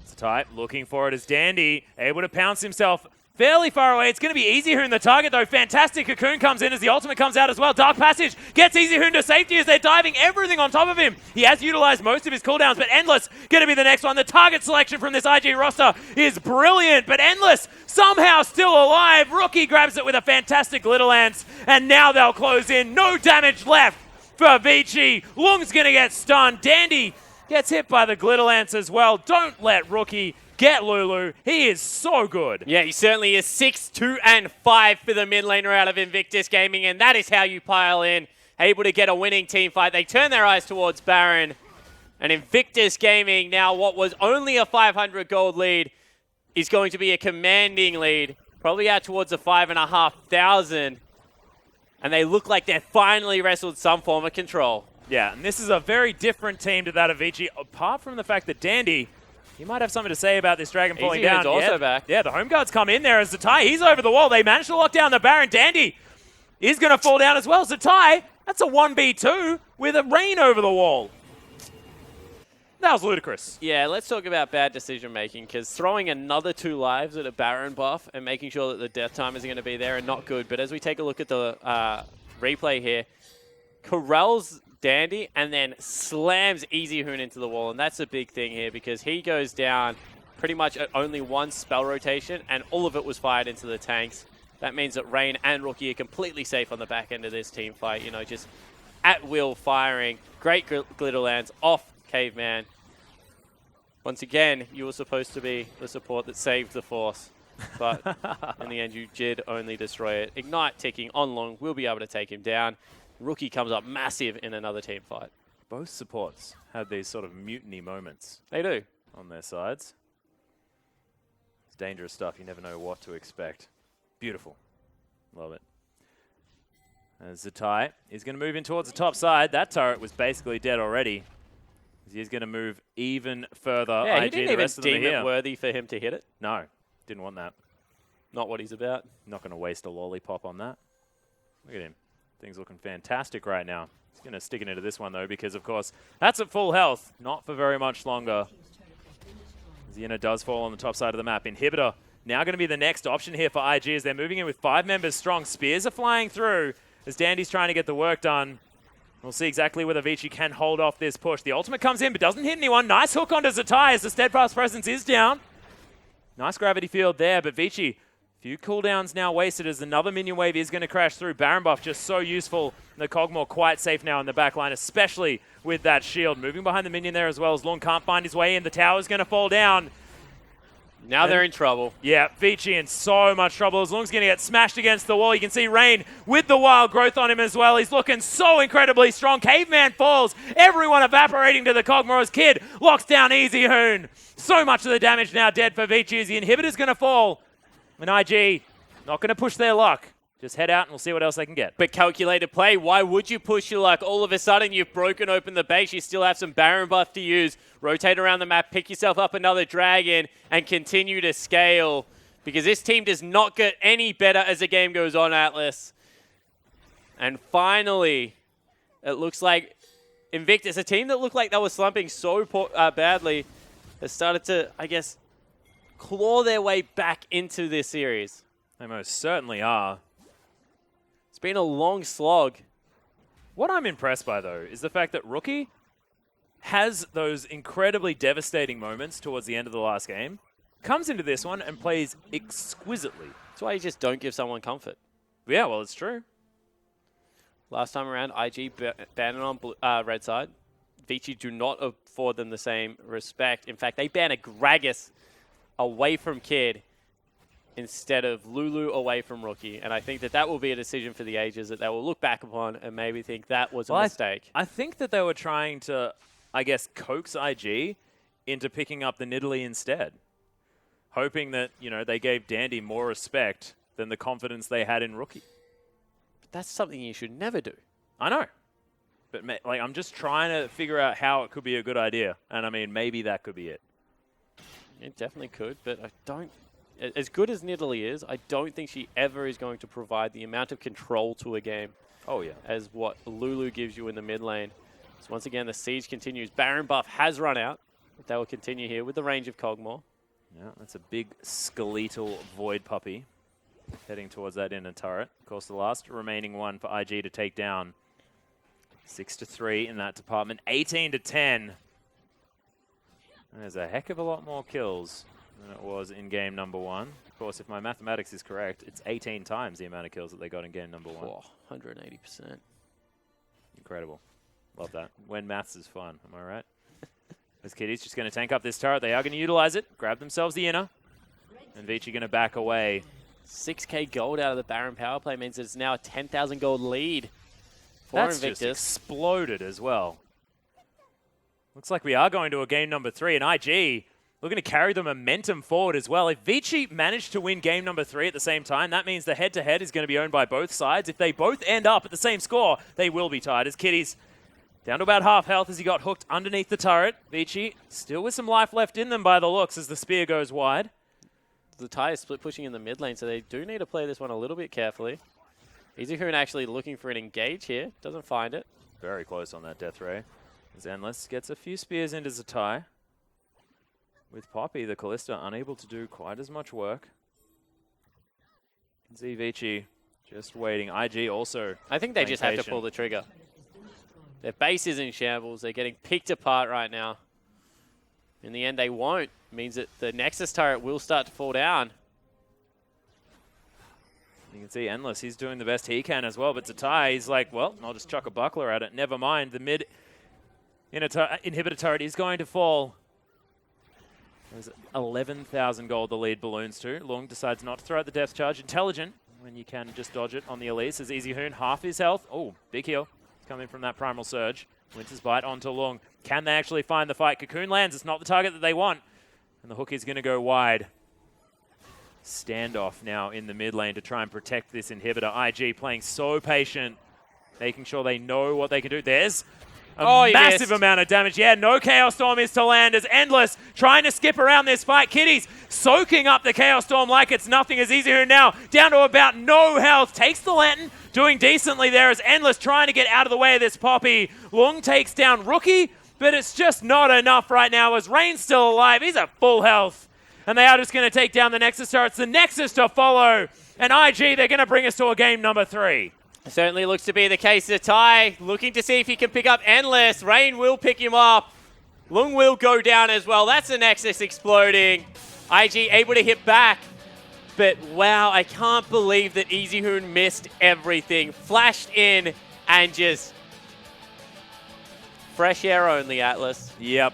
It's tight. Looking for it as Dandy, able to pounce himself fairly far away. It's going to be Easy Hoon the target, though. Fantastic Cocoon comes in as the ultimate comes out as well. Dark Passage gets Easy Hoon to safety as they're diving everything on top of him. He has utilized most of his cooldowns, but Endless going to be the next one. The target selection from this IG roster is brilliant, but Endless somehow still alive. Rookie grabs it with a fantastic Glitter Lance, and now they'll close in. No damage left for Vici. Lung's going to get stunned. Dandy gets hit by the Glitter Lance as well. Don't let Rookie get Lulu. He is so good. Yeah, he certainly is. 6, 2, and 5 for the mid laner out of Invictus Gaming, and that is how you pile in. Able to get a winning team fight. They turn their eyes towards Baron, and Invictus Gaming, now what was only a 500 gold lead, is going to be a commanding lead. Probably out towards the 5,500. And they look like they've finally wrestled some form of control. Yeah, and this is a very different team to that of Vici, apart from the fact that Dandy, he might have something to say about this Dragon falling down. Also back. Yeah, the home guards come in there as Zatai, he's over the wall. They managed to lock down the Baron. Dandy is going to fall down as well. Zatai, that's a 1v2 with a Rain over the wall. That was ludicrous. Yeah, let's talk about bad decision making, because throwing another 2 lives at a Baron buff and making sure that the death time is going to be there are not good. But as we take a look at the replay here, corrals Dandy and then slams Easy Hoon into the wall, and that's a big thing here because he goes down pretty much at only 1 spell rotation, and all of it was fired into the tanks. That means that Rain and Rookie are completely safe on the back end of this team fight, you know, just at will firing. Great Glitter Lance off Caveman. Once again, you were supposed to be the support that saved the Force, but in the end you did only destroy it. Ignite ticking on Long will be able to take him down. Rookie comes up massive in another team fight. Both supports had these sort of mutiny moments. They do. On their sides. It's dangerous stuff. You never know what to expect. Beautiful. Love it. As Zatai is going to move in towards the top side. That turret was basically dead already. He's going to move even further. Yeah, he IG, didn't the even rest of them are deem here. it worthy for him to hit it. No, didn't want that. Not what he's about. Not going to waste a lollipop on that. Look at him. Things looking fantastic right now. He's going to stick it into this one, though, because, of course, that's at full health. Not for very much longer. Xena does fall on the top side of the map. Inhibitor now going to be the next option here for IG as they're moving in with 5 members strong. Spears are flying through as Dandy's trying to get the work done. We'll see exactly whether Vici can hold off this push. The ultimate comes in but doesn't hit anyone. Nice hook onto Zatai as the Steadfast Presence is down. Nice gravity field there, but Vici, few cooldowns now wasted as another minion wave is going to crash through. Baron buff just so useful. The Kog'Maw quite safe now in the back line, especially with that shield. Moving behind the minion there as well as Lung can't find his way in. The tower's going to fall down. Now they're in trouble. Yeah, Vici in so much trouble. As Lung's going to get smashed against the wall. You can see Rain with the wild growth on him as well. He's looking so incredibly strong. Caveman falls. Everyone evaporating to the Kog'Maw's kid. Locks down Easy Hoon. So much of the damage now dead for Vici as the inhibitor's going to fall. And IG not going to push their luck. Just head out and we'll see what else they can get. But calculated play, why would you push your luck? All of a sudden, you've broken open the base. You still have some Baron buff to use. Rotate around the map, pick yourself up another dragon, and continue to scale. Because this team does not get any better as the game goes on, Atlas. And finally, it looks like Invictus, a team that looked like they were slumping so badly, has started to, I guess, claw their way back into this series. They most certainly are. It's been a long slog. What I'm impressed by, though, is the fact that Rookie has those incredibly devastating moments towards the end of the last game, comes into this one and plays exquisitely. That's why you just don't give someone comfort. Yeah, well, it's true. Last time around, IG banned on red side. Vici do not afford them the same respect. In fact, they ban a Gragas away from Kid instead of Lulu away from Rookie. And I think that that will be a decision for the ages that they will look back upon and maybe think that was a mistake. I think that they were trying to, I guess, coax IG into picking up the Nidalee instead. Hoping that, you know, they gave Dandy more respect than the confidence they had in Rookie. But that's something you should never do. I know. But like, I'm just trying to figure out how it could be a good idea. And I mean, maybe that could be it. It definitely could, but I don't... As good as Nidalee is, I don't think she ever is going to provide the amount of control to a game as what Lulu gives you in the mid lane. So once again, the siege continues. Baron buff has run out. They will continue here with the range of Kog'Maw. Yeah, that's a big skeletal void puppy heading towards that inner turret. Of course, the last remaining one for IG to take down. 6-3 in that department. 18-10. There's a heck of a lot more kills than it was in game number 1. Of course, if my mathematics is correct, it's 18 times the amount of kills that they got in game number 1. Oh, 180%. Incredible. Love that. When maths is fun, am I right? This Kitty's just going to tank up this turret. They are going to utilize it, grab themselves the inner, and Vici going to back away. 6k gold out of the Baron power play means it's now a 10,000 gold lead for That's Invictus. just exploded as well. Looks like we are going to a game number 3, and IG looking to carry the momentum forward as well. If Vici managed to win game number 3 at the same time, that means the head-to-head is going to be owned by both sides. If they both end up at the same score, they will be tied, as Kitty's down to about half health as he got hooked underneath the turret. Vici still with some life left in them by the looks as the spear goes wide. The tie is split pushing in the mid lane, so they do need to play this one a little bit carefully. EasyHoon actually looking for an engage here. Doesn't find it. Very close on that death ray. As Endless gets a few spears into Zatai. With Poppy, the Kalista unable to do quite as much work. You can see Vici just waiting. IG also. I think they just have to pull the trigger. Their base is in shambles. They're getting picked apart right now. In the end, they won't. Means that the Nexus turret will start to fall down. You can see Endless. He's doing the best he can as well. But Zatai, he's like, well, I'll just chuck a buckler at it. Never mind. The mid inhibitor turret is going to fall. There's 11,000 gold the lead balloons to. Lung decides not to throw out the death charge. Intelligent when you can just dodge it on the Elise. As EasyHoon, half his health. Oh, big heal. Coming from that Primal Surge. Winter's Bite onto Lung. Can they actually find the fight? Cocoon lands. It's not the target that they want. And the hook is going to go wide. Standoff now in the mid lane to try and protect this inhibitor. IG playing so patient, making sure they know what they can do. There's a massive amount of damage. Yeah, no Chaos Storm is to land as Endless trying to skip around this fight. Kitty's soaking up the Chaos Storm like it's nothing as EasyHoon now down to about no health. Takes the Lantern, doing decently there as Endless trying to get out of the way of this Poppy. Lung takes down Rookie, but it's just not enough right now as Rain's still alive. He's at full health. And they are just going to take down the Nexus turrets. The Nexus to follow. And IG, they're going to bring us to a game number 3. Certainly looks to be the case. Zatai looking to see if he can pick up Endless. Rain will pick him up. Lung will go down as well. That's the Nexus exploding. IG able to hit back. But wow, I can't believe that EasyHoon missed everything. Flashed in and just fresh air only, Atlas. Yep.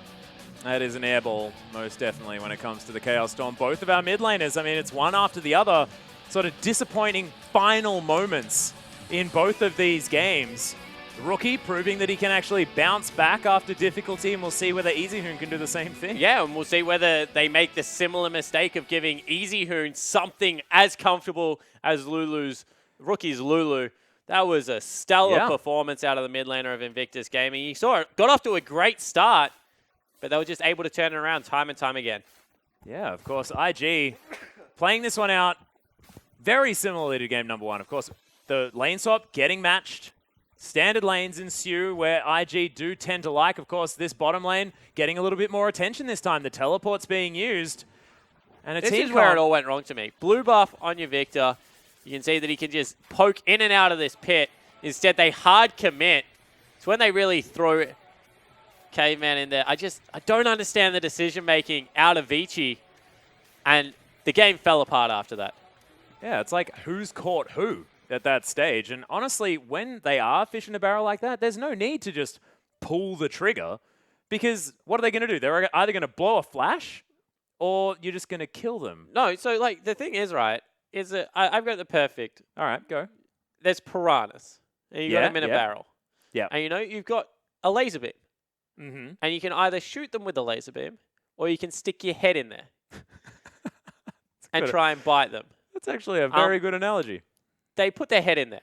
That is an airball, most definitely, when it comes to the Chaos Storm. Both of our mid laners, I mean, it's one after the other. Sort of disappointing final moments in both of these games. Rookie proving that he can actually bounce back after difficulty, and we'll see whether EasyHoon can do the same thing. Yeah, and we'll see whether they make the similar mistake of giving EasyHoon something as comfortable as Rookie's Lulu. That was a stellar performance out of the mid laner of Invictus Gaming. You saw it, got off to a great start, but they were just able to turn it around time and time again. Yeah, of course, IG playing this one out very similarly to game number 1. Of course, the lane swap getting matched. Standard lanes ensue where IG do tend to like. Of course, this bottom lane getting a little bit more attention this time. The teleport's being used. And this is where it all went wrong to me. Blue buff on your Victor. You can see that he can just poke in and out of this pit. Instead, they hard commit. It's when they really throw Caveman in there. I don't understand the decision-making out of Vici. And the game fell apart after that. Yeah, it's like who's caught who at that stage. And honestly, when they are fish in a barrel like that, there's no need to just pull the trigger. Because what are they going to do? They're either going to blow a flash or you're just going to kill them. No, so like the thing is, right, is that I've got the perfect. All right, go. There's piranhas. And you've got them in a barrel. Yeah. And you know, you've got a laser beam. Mm-hmm. And you can either shoot them with the laser beam or you can stick your head in there and try and bite them. That's actually a very good analogy. They put their head in there.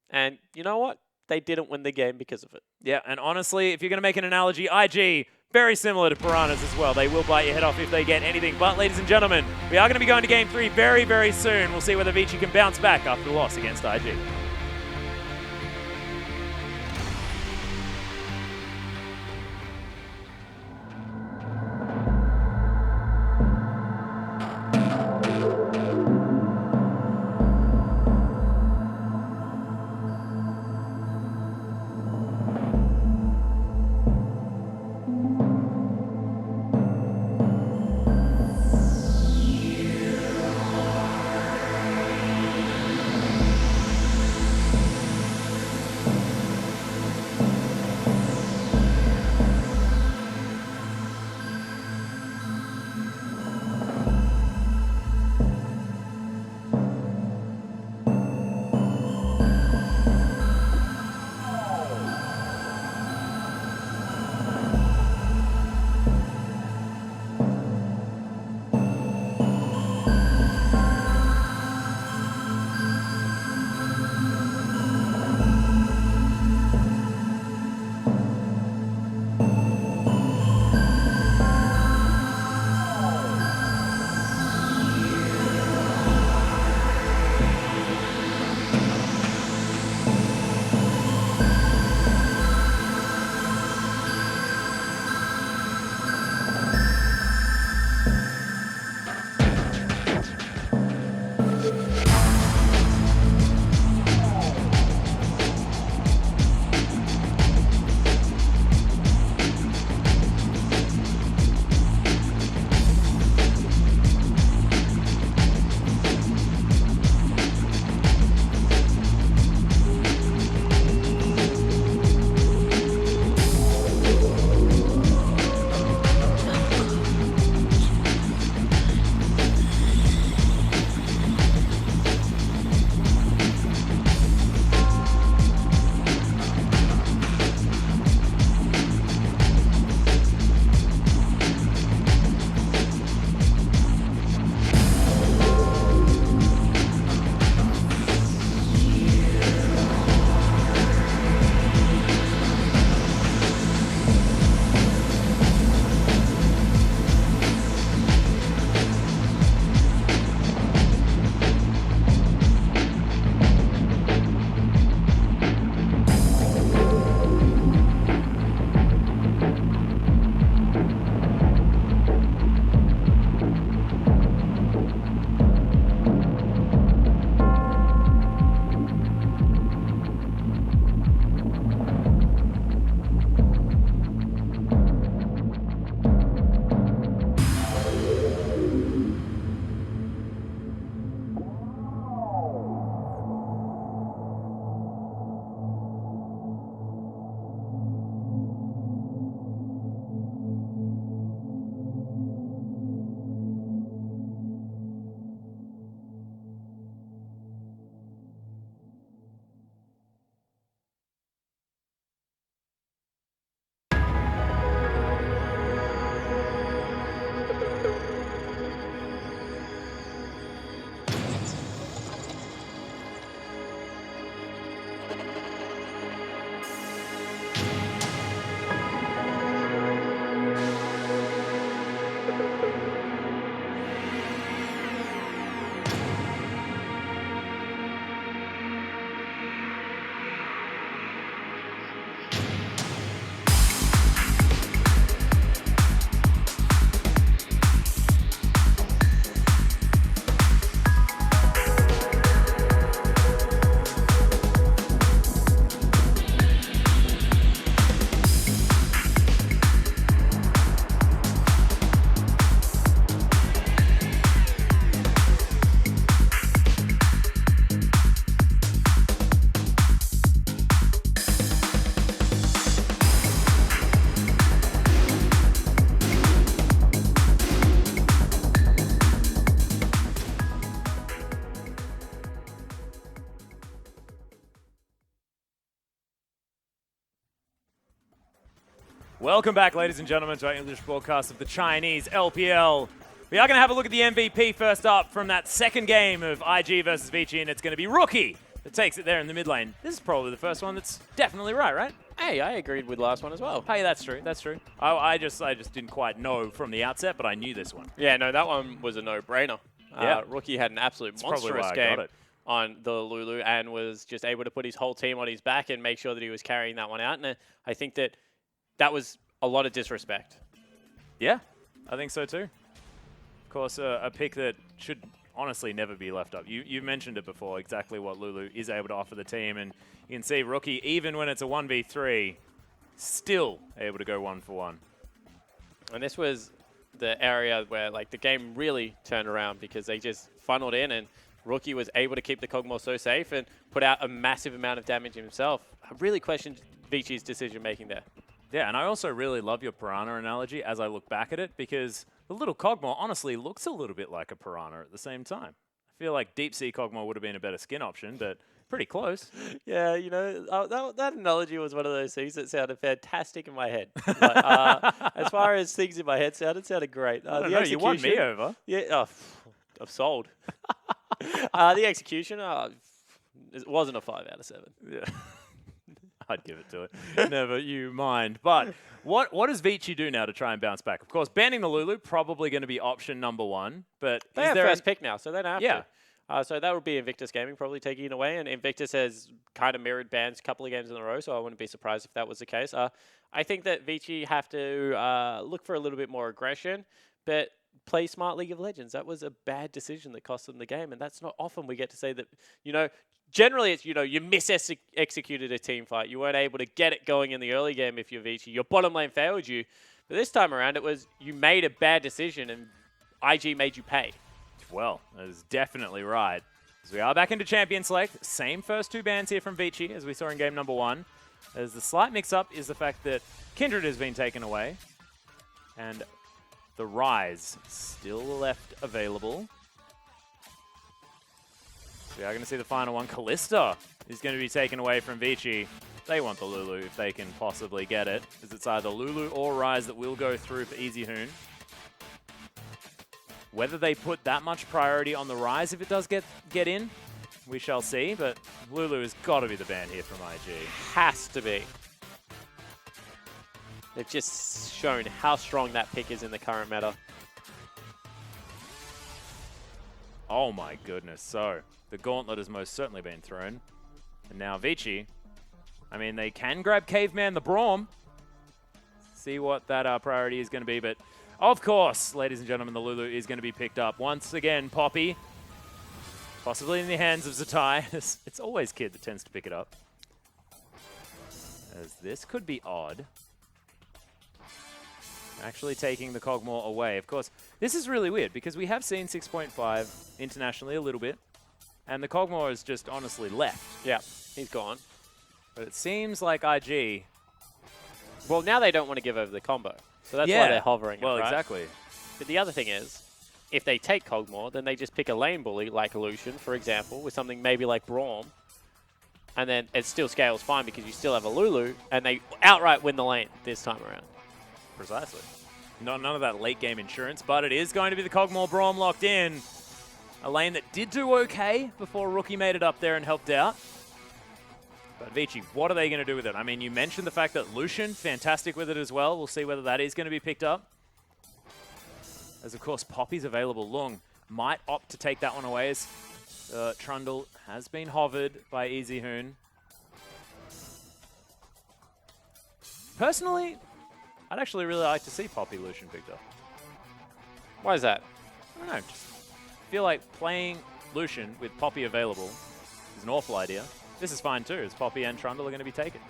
And you know what? They didn't win the game because of it. Yeah, and honestly, if you're going to make an analogy, IG, very similar to piranhas as well. They will bite your head off if they get anything. But, ladies and gentlemen, we are going to be going to Game 3 very, very soon. We'll see whether Vici can bounce back after the loss against IG. Welcome back, ladies and gentlemen, to our English broadcast of the Chinese LPL. We are going to have a look at the MVP first up from that second game of IG versus Vici, and it's going to be Rookie that takes it there in the mid lane. This is probably the first one that's definitely right? Hey, I agreed with last one as well. Hey, that's true. I just didn't quite know from the outset, but I knew this one. Yeah, no, that one was a no-brainer. Yeah. Rookie had an absolute monstrous game on the Lulu and was just able to put his whole team on his back and make sure that he was carrying that one out. And I think that was a lot of disrespect. Yeah, I think so too. Of course, a pick that should honestly never be left up. You mentioned it before, exactly what Lulu is able to offer the team. And you can see Rookie, even when it's a 1v3, still able to go 1-for-1. And this was the area where like the game really turned around because they just funneled in and Rookie was able to keep the Kog'Maw so safe and put out a massive amount of damage himself. I really questioned Vici's decision-making there. Yeah, and I also really love your Piranha analogy as I look back at it because the little Kog'Maw honestly looks a little bit like a Piranha at the same time. I feel like Deep Sea Kog'Maw would have been a better skin option, but pretty close. Yeah, you know, that analogy was one of those things that sounded fantastic in my head. Like, as far as things in my head sounded great. I don't know, you won me over. Yeah, I've sold. The execution, it wasn't a 5 out of 7. Yeah. I'd give it to it. Never you mind. But what does Vici do now to try and bounce back? Of course, banning the Lulu, probably going to be option number 1. But they have first pick now, so they don't have to. So that would be Invictus Gaming probably taking it away. And Invictus has kind of mirrored bans a couple of games in a row, so I wouldn't be surprised if that was the case. I think that Vici have to look for a little bit more aggression, but play smart League of Legends. That was a bad decision that cost them the game, and that's not often we get to say that, generally it's, you mis-executed a team fight. You weren't able to get it going in the early game if you're Vici. Your bottom lane failed you. But this time around, it was you made a bad decision, and IG made you pay. Well, that is definitely right. As we are back into Champion Select, same first 2 bans here from Vici as we saw in game number 1. As the slight mix-up is the fact that Kindred has been taken away, and the Rise still left available. So we are going to see the final one. Callista is going to be taken away from Vici. They want the Lulu if they can possibly get it, as it's either Lulu or Rise that will go through for EasyHoon. Whether they put that much priority on the Rise if it does get in, we shall see. But Lulu has got to be the ban here from IG. Has to be. They've just shown how strong that pick is in the current meta. Oh my goodness. So, the gauntlet has most certainly been thrown. And now Vici, I mean, they can grab Caveman the Braum. See what that priority is going to be. But, of course, ladies and gentlemen, the Lulu is going to be picked up. Once again, Poppy, possibly in the hands of Zatai. It's always Kid that tends to pick it up. As this could be odd. Actually taking the Kog'Maw away. Of course, this is really weird because we have seen 6.5 internationally a little bit, and the Kog'Maw is just honestly left. Yeah, he's gone. But it seems like IG... Well, now they don't want to give over the combo, so that's why they're hovering. Well, right? exactly. But the other thing is, if they take Kog'Maw, then they just pick a lane bully like Lucian, for example, with something maybe like Braum, and then it still scales fine because you still have a Lulu, and they outright win the lane this time around. Precisely. None of that late game insurance, but it is going to be the Kog'Maw Braum locked in. A lane that did do okay before Rookie made it up there and helped out. But Vici, what are they going to do with it? I mean, you mentioned the fact that Lucian, fantastic with it as well. We'll see whether that is going to be picked up. As, of course, Poppy's available. Lung might opt to take that one away as Trundle has been hovered by EasyHoon. Personally, I'd actually really like to see Poppy Lucian picked up. Why is that? I don't know. Just feel like playing Lucian with Poppy available is an awful idea. This is fine too, as Poppy and Trundle are going to be taken.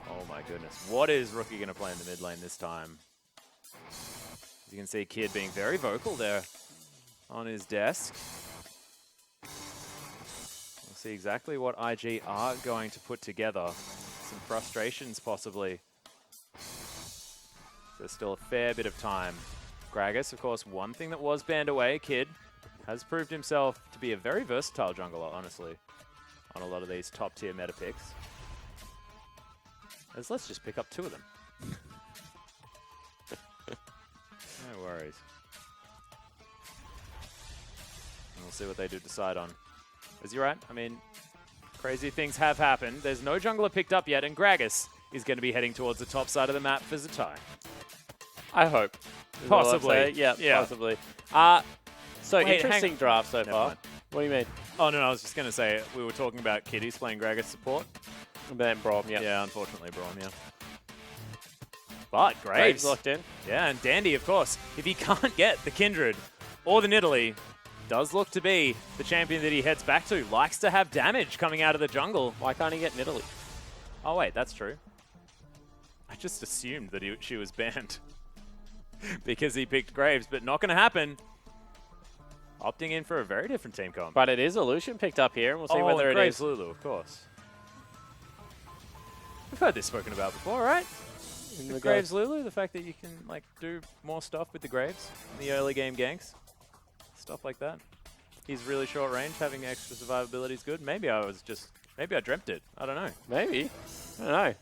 Oh my goodness. What is Rookie going to play in the mid lane this time? As you can see, Kid being very vocal there on his desk. We'll see exactly what IG are going to put together. Some frustrations, possibly. There's still a fair bit of time. Gragas, of course, one thing that was banned away. Kid has proved himself to be a very versatile jungler, honestly, on a lot of these top-tier meta picks. let's just pick up 2 of them. No worries. And we'll see what they do decide on. Is you're right. I mean, crazy things have happened. There's no jungler picked up yet, and Gragas is going to be heading towards the top side of the map for Zatai. I hope. Is all I'm Possibly. saying. Yeah, Yeah. possibly. So Wait, interesting draft so Never far. mind. What do you mean? Oh, no, I was just going to say, we were talking about Kitties playing Gragas support. And then Braum, yeah. Yeah, unfortunately, Braum, yeah. But Graves Graves. locked in. Yeah, and Dandy, of course. If he can't get the Kindred or the Nidalee, does look to be the champion that he heads back to. Likes to have damage coming out of the jungle. Why can't he get Nidalee? Oh, wait, that's true. I just assumed that she was banned because he picked Graves, but not going to happen. Opting in for a very different team comp. But it is Illusion picked up here, and we'll see whether it Graves is. Lulu, of course. We've heard this spoken about before, right? In The regards- Graves Lulu, the fact that you can like do more stuff with the Graves in the early game ganks, stuff like that. He's really short range, having extra survivability is good. Maybe I dreamt it. I don't know. Maybe. I don't know.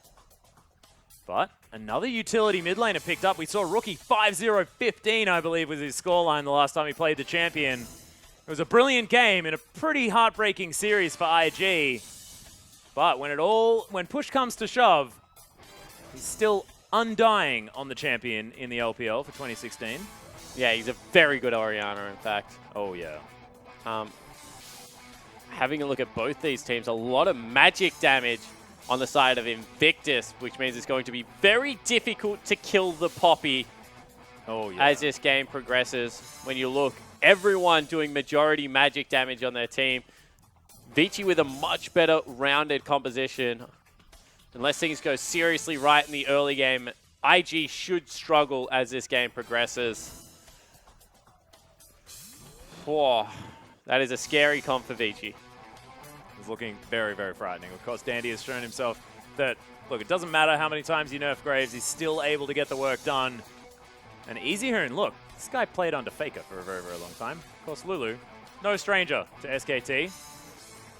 But another utility mid laner picked up. We saw Rookie 5-0-15, I believe, was his scoreline the last time he played the champion. It was a brilliant game and a pretty heartbreaking series for IG. But when push comes to shove, he's still undying on the champion in the LPL for 2016. Yeah, he's a very good Orianna, in fact. Oh, yeah. Having a look at both these teams, a lot of magic damage on the side of Invictus, which means it's going to be very difficult to kill the Poppy as this game progresses. When you look, everyone doing majority magic damage on their team. Vici with a much better rounded composition. Unless things go seriously right in the early game, IG should struggle as this game progresses. Whoa, that is a scary comp for Vici. It's looking very, very frightening. Of course, Dandy has shown himself that, look, it doesn't matter how many times you nerf Graves, he's still able to get the work done. And Easy Hoon, look, this guy played under Faker for a very, very long time. Of course, Lulu, no stranger to SKT.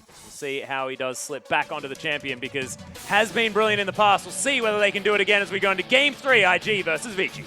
We'll see how he does slip back onto the champion because has been brilliant in the past. We'll see whether they can do it again as we go into Game 3, IG versus Vici.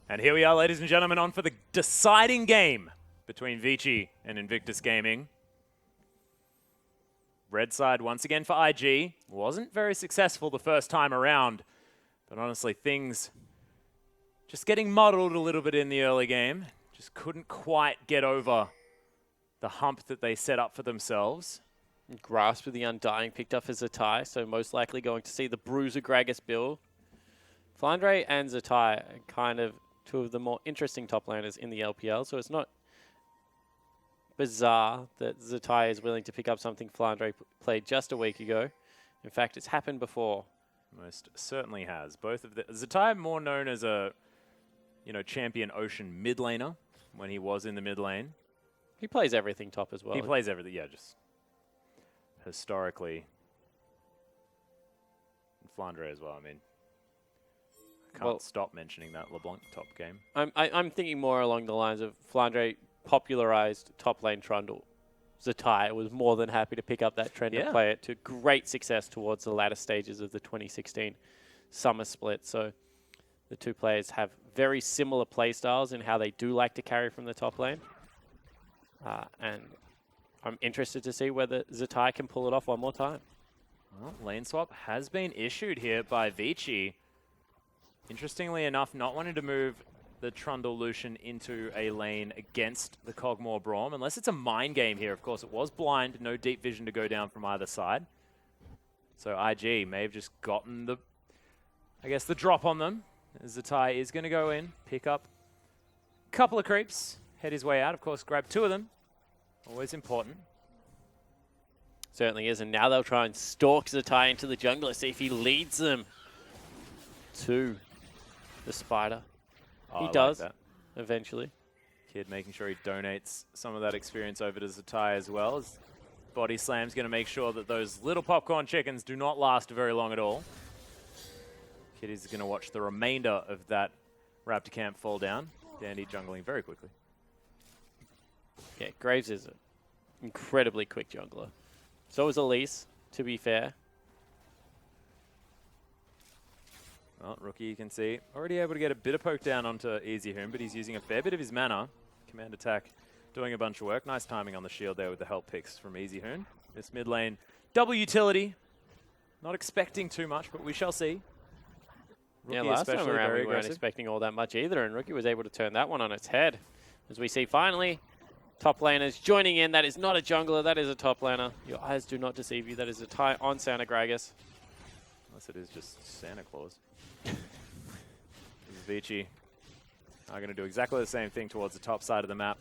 And here we are, ladies and gentlemen, on for the deciding game between Vici and Invictus Gaming. Red side once again for IG. Wasn't very successful the first time around, but honestly, things just getting muddled a little bit in the early game. Just couldn't quite get over the hump that they set up for themselves. Grasp with the Undying picked up as Zatai, so most likely going to see the Bruiser Gragas build. Flandre and Zatai are kind of two of the more interesting top laners in the LPL, so it's not bizarre that Zatai is willing to pick up something Flandre played just a week ago. In fact, it's happened before. Most certainly has. Both of the Zatai more known as a, champion Ocean mid laner when he was in the mid lane. He plays everything top as well. He plays everything, yeah, just historically. And Flandre as well, I mean. Can't stop mentioning that LeBlanc top game. I'm thinking more along the lines of Flandre popularized top lane Trundle. Zatai was more than happy to pick up that trend and play it to great success towards the latter stages of the 2016 summer split. So the two players have very similar play styles in how they do like to carry from the top lane. And I'm interested to see whether Zatai can pull it off one more time. Well, lane swap has been issued here by Vici. Interestingly enough, not wanting to move the Trundle Lucian into a lane against the Kog'Maw Braum, unless it's a mind game here. Of course, it was blind, no deep vision to go down from either side. So IG may have just gotten the drop on them Zatai is going to go in, pick up a couple of creeps, head his way out. Of course, grab 2 of them. Always important. Certainly is, and now they'll try and stalk Zatai into the jungler, see if he leads them to the spider. Oh, He does, like eventually. Kid making sure he donates some of that experience over to Zatai as well. As Body Slam's going to make sure that those little popcorn chickens do not last very long at all. Kid is going to watch the remainder of that Raptor camp fall down. Dandy jungling very quickly. Yeah, Graves is an incredibly quick jungler. So is Elise, to be fair. Well, Rookie, you can see, already able to get a bit of poke down onto Easy Hoon, but he's using a fair bit of his mana. Command attack doing a bunch of work. Nice timing on the shield there with the help picks from Easy Hoon. This mid lane, double utility. Not expecting too much, but we shall see. Yeah, Rookie last time especially around very we weren't aggressive. expecting all that much either, and Rookie was able to turn that one on its head. As we see finally, top laners joining in. That is not a jungler, that is a top laner. Your eyes do not deceive you. That is a tie on Santa Gragas. Unless it is just Santa Claus. Vici are going to do exactly the same thing towards the top side of the map.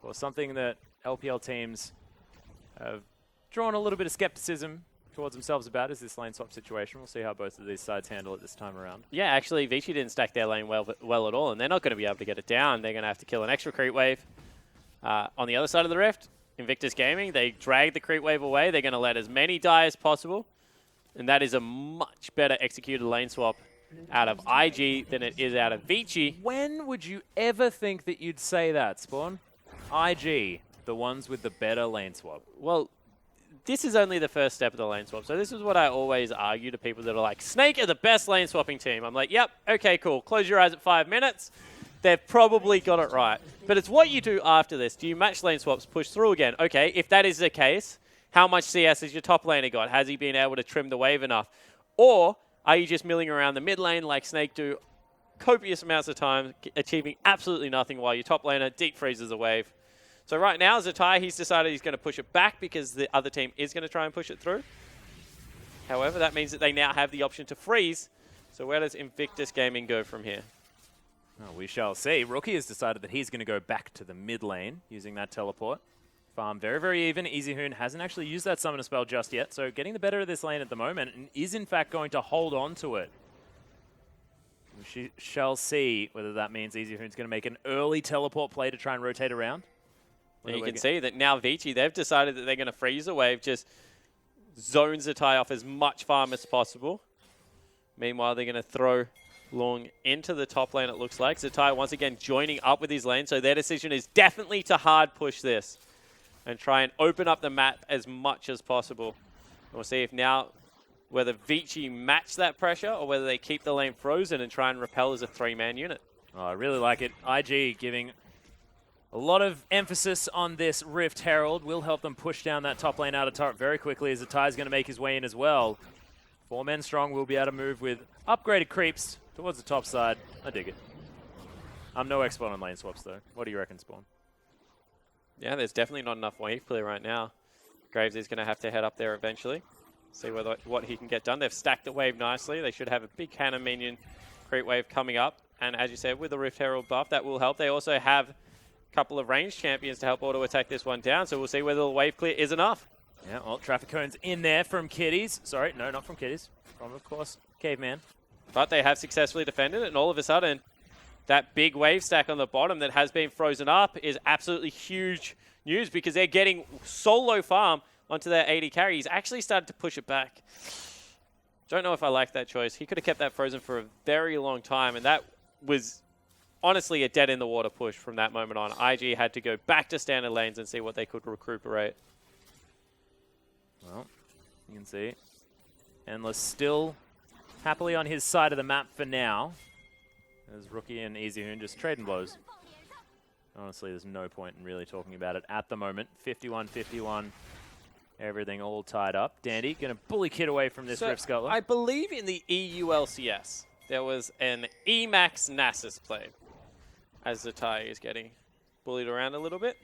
Well, something that LPL teams have drawn a little bit of skepticism towards themselves about is this lane swap situation. We'll see how both of these sides handle it this time around. Yeah, actually, Vici didn't stack their lane well at all, and they're not going to be able to get it down. They're going to have to kill an extra creep wave. On the other side of the rift, Invictus Gaming, they drag the creep wave away. They're going to let as many die as possible, and that is a much better executed lane swap out of IG than it is out of Vici. When would you ever think that you'd say that, Spawn? IG, the ones with the better lane swap. Well, this is only the first step of the lane swap. So this is what I always argue to people that are like, Snake are the best lane swapping team. I'm like, yep, okay, cool. Close your eyes at 5 minutes. They've probably got it right. But it's what you do after this. Do you match lane swaps, push through again? Okay, if that is the case, how much CS has your top laner got? Has he been able to trim the wave enough? Or are you just milling around the mid lane like Snake do copious amounts of time, achieving absolutely nothing while your top laner deep freezes the wave? So right now, Zatai, he's decided he's going to push it back because the other team is going to try and push it through. However, that means that they now have the option to freeze. So where does Invictus Gaming go from here? Oh, we shall see. Rookie has decided that he's going to go back to the mid lane using that teleport. Farm very, very even. Easy Hoon hasn't actually used that summoner spell just yet, so getting the better of this lane at the moment and is in fact going to hold on to it. We shall see whether that means Easy Hoon's going to make an early teleport play to try and rotate around. And you can see that now Vici, they've decided that they're going to freeze the wave, just zone Zatai off as much farm as possible. Meanwhile, they're going to throw Long into the top lane, it looks like. Zatai once again joining up with his lane, so their decision is definitely to hard push this and try and open up the map as much as possible. We'll see if now whether Vici match that pressure or whether they keep the lane frozen and try and repel as a 3-man unit. Oh, I really like it. IG giving a lot of emphasis on this Rift Herald. Will help them push down that top lane out of turret very quickly as Zatai's going to make his way in as well. 4 men strong will be able to move with upgraded creeps towards the top side. I dig it. I'm no expert on lane swaps though. What do you reckon, Spawn? Yeah, there's definitely not enough wave clear right now. Graves is going to have to head up there eventually. See what he can get done. They've stacked the wave nicely. They should have a big cannon minion creep wave coming up. And as you said, with the Rift Herald buff, that will help. They also have a couple of ranged champions to help auto-attack this one down. So we'll see whether the wave clear is enough. Yeah, well, traffic cones in there from Kitties. Sorry, no, not from Kitties. From, of course, Caveman. But they have successfully defended it, and all of a sudden, that big wave stack on the bottom that has been frozen up is absolutely huge news because they're getting solo farm onto their AD carry. He's actually started to push it back. Don't know if I like that choice. He could have kept that frozen for a very long time, and that was honestly a dead-in-the-water push from that moment on. IG had to go back to standard lanes and see what they could recuperate. Well, you can see Endless still happily on his side of the map for now. As Rookie and Easy Hoon just trading blows. Honestly, there's no point in really talking about it at the moment. 51-51. Everything all tied up. Dandy going to bully Kid away from this Rift Scuttler. I believe in the EULCS, there was an Emax Nasus play as Zatai is getting bullied around a little bit.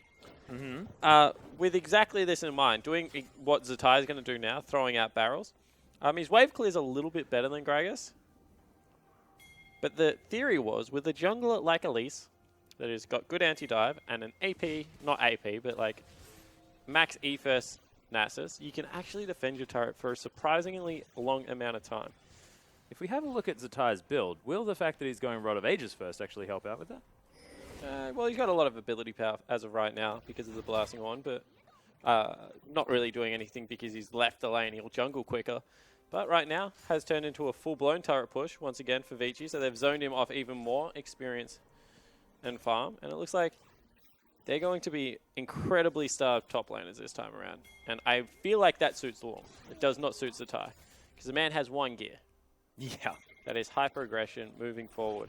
With exactly this in mind, doing what Zatai is going to do now, throwing out barrels. His wave clear is a little bit better than Gragas. But the theory was, with a jungler like Elise, that has got good anti-dive and an AP, not AP, but like max E-first Nasus, you can actually defend your turret for a surprisingly long amount of time. If we have a look at Zatai's build, will the fact that he's going Rod of Ages first actually help out with that? Well, he's got a lot of ability power as of right now because of the blasting one, but not really doing anything because he's left the lane. He'll jungle quicker. But right now, has turned into a full-blown turret push once again for Vici, so they've zoned him off even more experience and farm, and it looks like they're going to be incredibly starved top laners this time around. And I feel like that suits Law. It does not suit Zatai, because the man has one gear. Yeah. That is hyper-aggression moving forward.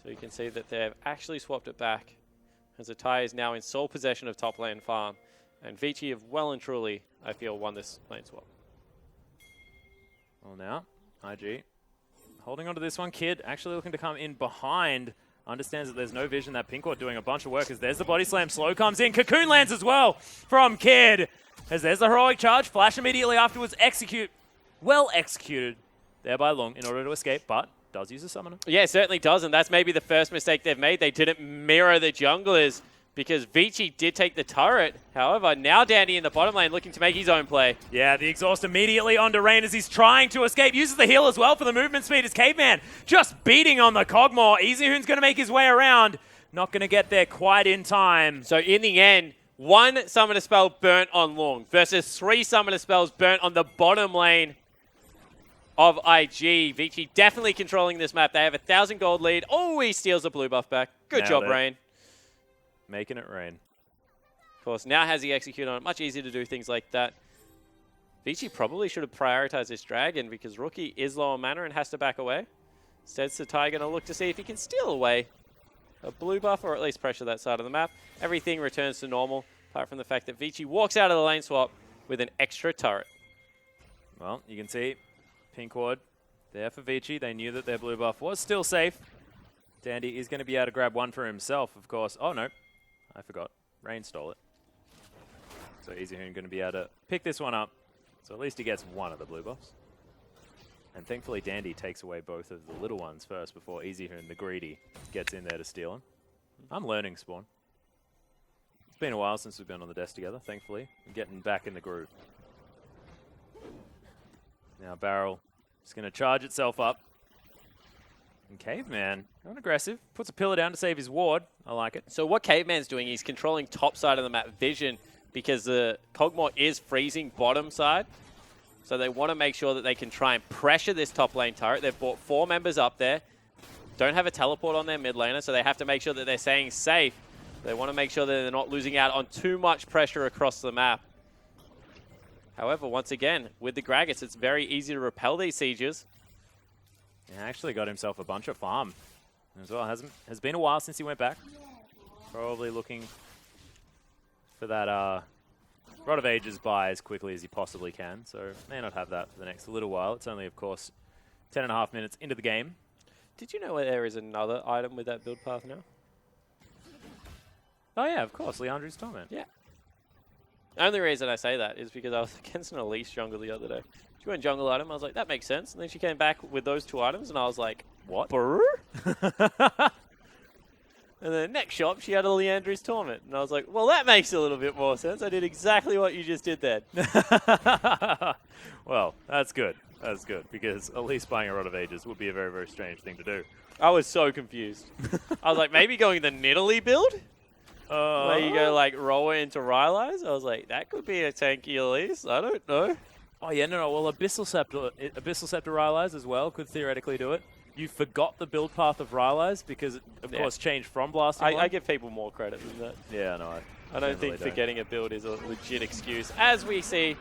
So you can see that they've actually swapped it back, as Zatai is now in sole possession of top lane farm, and Vici have well and truly, I feel, won this lane swap. Well now, IG holding on to this one. Kid actually looking to come in behind. Understands that there's no vision. That Pink Ward doing a bunch of work as there's the body slam. Slow comes in. Cocoon lands as well from Kid. As there's the heroic charge. Flash immediately afterwards. Execute. Well executed there by Lung in order to escape, but does use a summoner. Yeah, it certainly does, and that's maybe the first mistake they've made. They didn't mirror the junglers because Vici did take the turret. However, now Dandy in the bottom lane looking to make his own play. Yeah, the exhaust immediately onto Rain as he's trying to escape. Uses the heal as well for the movement speed as Caveman just beating on the Cogmore. Easyhoon's going to make his way around. Not going to get there quite in time. So in the end, 1 summoner spell burnt on Lung versus 3 summoner spells burnt on the bottom lane of IG. Vici definitely controlling this map. They have a 1,000 gold lead. Oh, he steals the blue buff back. Good job, Rain. Making it rain. Of course, now has he executed on it, much easier to do things like that. Vici probably should have prioritized this dragon because Rookie is low on mana and has to back away. Instead, Satai going to look to see if he can steal away a blue buff or at least pressure that side of the map. Everything returns to normal, apart from the fact that Vici walks out of the lane swap with an extra turret. Well, you can see Pink Ward there for Vici. They knew that their blue buff was still safe. Dandy is going to be able to grab one for himself, of course. Oh, no. I forgot. Rain stole it. So Easyhoon going to be able to pick this one up. So at least he gets one of the blue buffs. And thankfully Dandy takes away both of the little ones first before Easyhoon, the greedy, gets in there to steal him. I'm learning, Spawn. It's been a while since we've been on the desk together, thankfully. I'm getting back in the groove. Now Barrel is going to charge itself up. And Caveman, going aggressive, puts a pillar down to save his ward. I like it. So what Caveman's doing, he's controlling top side of the map vision because the Cogmore is freezing bottom side. So they want to make sure that they can try and pressure this top lane turret. They've brought 4 members up there. Don't have a teleport on their mid laner, so they have to make sure that they're staying safe. They want to make sure that they're not losing out on too much pressure across the map. However, once again, with the Gragas, it's very easy to repel these sieges. He actually got himself a bunch of farm as well. Has been a while since he went back. Probably looking for that Rod of Ages buy as quickly as he possibly can. So may not have that for the next little while. It's only, of course, 10.5 minutes into the game. Did you know there is another item with that build path now? Oh yeah, of course, Leandri's Torment. Yeah. The only reason I say that is because I was against an Elise jungle the other day. She went jungle item, I was like, that makes sense. And then she came back with those 2 items, and I was like, what? Brr? And then next shop, she had a Leandri's Torment. And I was like, well, that makes a little bit more sense. I did exactly what you just did then. Well, that's good. That's good, because at least buying a Rod of Ages would be a very, very strange thing to do. I was so confused. I was like, maybe going the Nidalee build? Where you go like Roller into Rylai's? I was like, that could be a tanky Elise. I don't know. Oh yeah, no. Well, Abyssal Scepter Rylai's as well could theoretically do it. You forgot the build path of Rylai's because it, of course, changed from Blasting One. I give people more credit than that. Yeah, no. I don't think forgetting a build is a legit excuse. As we see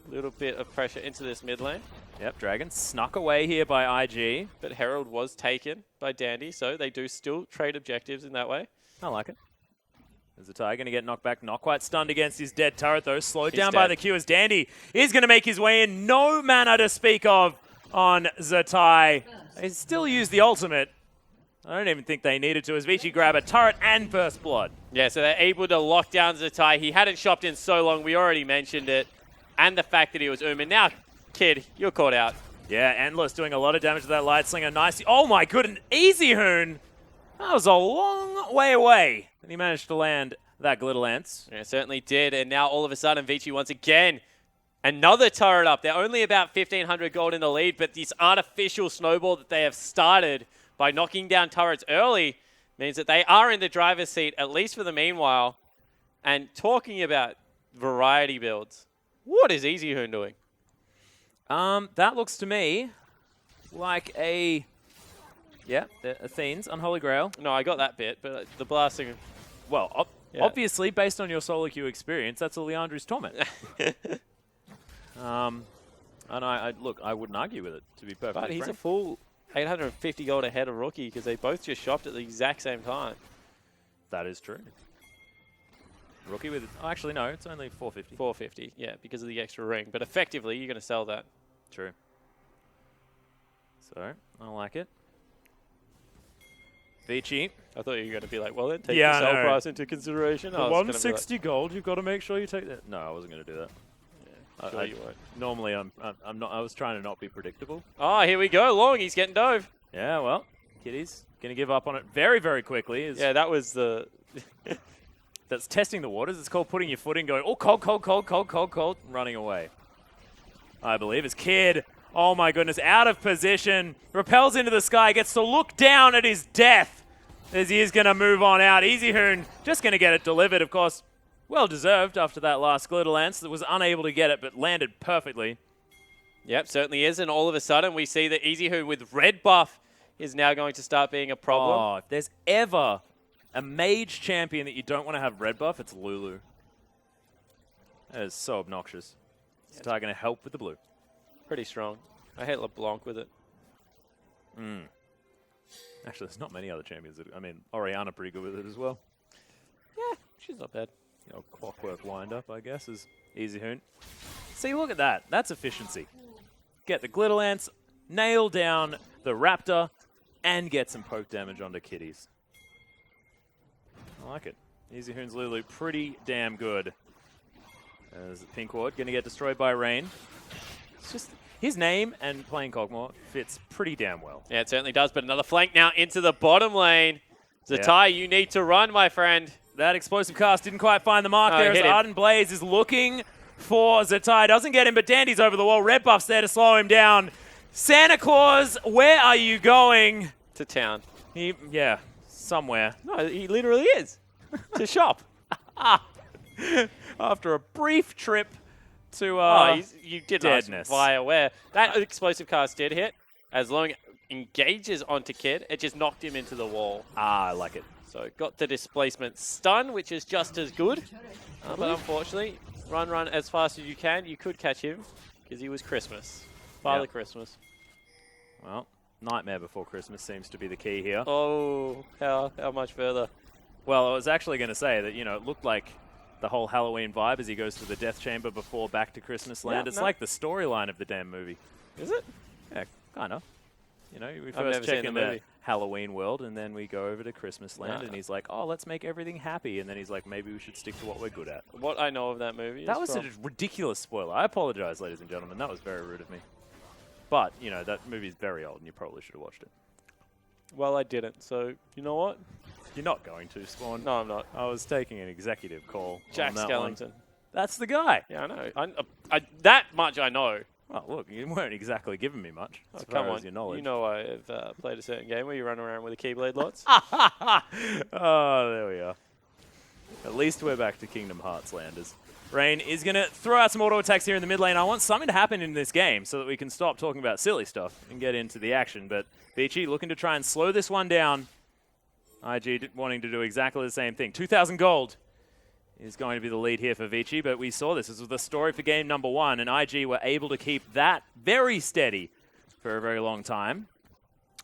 a little bit of pressure into this mid lane. Yep, Dragon snuck away here by IG. But Herald was taken by Dandy, so they do still trade objectives in that way. I like it. Is Zatai going to get knocked back? Not quite stunned against his dead turret, though. Slowed He's down dead. by the Q as Dandy is going to make his way in. No mana to speak of on Zatai. They still use the ultimate. I don't even think they needed to as Vici grab a turret and first blood. Yeah, so they're able to lock down Zatai. He hadn't shopped in so long. We already mentioned it. And the fact that he was Uman. Now, kid, you're caught out. Yeah, Endless doing a lot of damage to that Light Slinger. Nice. Oh my goodness, Easy Hoon. That was a long way away. And he managed to land that Glitter Lance. Yeah, it certainly did. And now all of a sudden, Vici once again, another turret up. They're only about 1,500 gold in the lead, but this artificial snowball that they have started by knocking down turrets early means that they are in the driver's seat, at least for the meanwhile. And talking about variety builds, what is Easy Hoon doing? That looks to me like a Athene's Unholy Grail. No, I got that bit, but the blasting. Well, obviously, based on your solo queue experience, that's a Leandri's Torment. And look, I wouldn't argue with it, to be perfectly But he's frank. a full 850 gold ahead of Rookie because they both just shopped at the exact same time. That is true. Rookie with, oh, actually no, it's only 450. 450, yeah, because of the extra ring. But effectively, you're going to sell that. True. So, I like it. Vici. I thought you were going to be like, well then, take Yeah, the sell no. price into consideration. For I was gonna be 160 gold, you've got to make sure you take that. No, I wasn't going to do that. like, sure you won't. Normally, I'm not. I was trying to not be predictable. Oh, here we go. Long, he's getting dove. Yeah, well, Kitty's going to give up on it very, very quickly. Yeah, that was the... That's testing the waters. It's called putting your foot in, going, oh, cold, cold, cold, cold, cold, cold, and running away. I believe it's Kid. Oh my goodness, out of position. Repels into the sky, gets to look down at his death as he is going to move on out. Easy Hoon just going to get it delivered, of course. Well deserved after that last Glitter Lance that was unable to get it, but landed perfectly. Yep, certainly is. And all of a sudden, we see that Easy Hoon with red buff is now going to start being a problem. Oh, if there's ever a mage champion that you don't want to have red buff, it's Lulu. That is so obnoxious. It's going to help with the blue. Pretty strong. I hate LeBlanc with it. Actually, there's not many other champions. I mean, Orianna pretty good with it as well. Yeah, she's not bad. You know, Clockwork wind-up, I guess, is Easy Hoon. See, look at that. That's efficiency. Get the Glitter Lance, nail down the Raptor, and get some poke damage onto kitties. I like it. Easy Hoon's Lulu, pretty damn good. As Pink Ward going to get destroyed by Rain. It's just his name and playing Cogmore fits pretty damn well. Yeah, it certainly does. But another flank now into the bottom lane. Zatai, you need to run, my friend. That explosive cast didn't quite find the mark No, there hit as him. Ardent Blaze is looking for Zatai. Doesn't get him, but Dandy's over the wall. Red buff's there to slow him down. Santa Claus, where are you going? To town. Yeah, somewhere. No, he literally is. To shop. After a brief trip to You did deadness. via where. That explosive cast did hit. As long as it engages onto Kid, it just knocked him into the wall. I like it. So got the displacement stun, which is just as good. But unfortunately, run as fast as you can. You could catch him because he was Christmas. Father Christmas. Well, Nightmare Before Christmas seems to be the key here. Oh, how much further? Well, I was actually going to say that, it looked like the whole Halloween vibe as he goes to the Death Chamber before back to Christmas Land. Yeah, It's like the storyline of the damn movie. Is it? Yeah, kind of. We I've first never check seen in the the movie. Halloween world, and then we go over to Christmas Land, No. and he's like, oh, let's make everything happy. And then he's like, maybe we should stick to what we're good at. What I know of that movie That is was from... a ridiculous spoiler. I apologize, ladies and gentlemen. That was very rude of me. But, that movie's very old, and you probably should have watched it. Well, I didn't, so you know what? You're not going to, Spawn. No, I'm not. I was taking an executive call Jack on that one. Skellington. That's the guy. Yeah, I know. That much I know. Well, look, you weren't exactly giving me much as Come far on. as your knowledge. You know I've played a certain game where you run around with a Keyblade lots. Oh, there we are. At least we're back to Kingdom Hearts landers. Rain is going to throw out some auto attacks here in the mid lane. I want something to happen in this game so that we can stop talking about silly stuff and get into the action. But Vici looking to try and slow this one down. IG wanting to do exactly the same thing. 2,000 gold is going to be the lead here for Vici, but we saw this. This was the story for game number 1, and IG were able to keep that very steady for a very long time.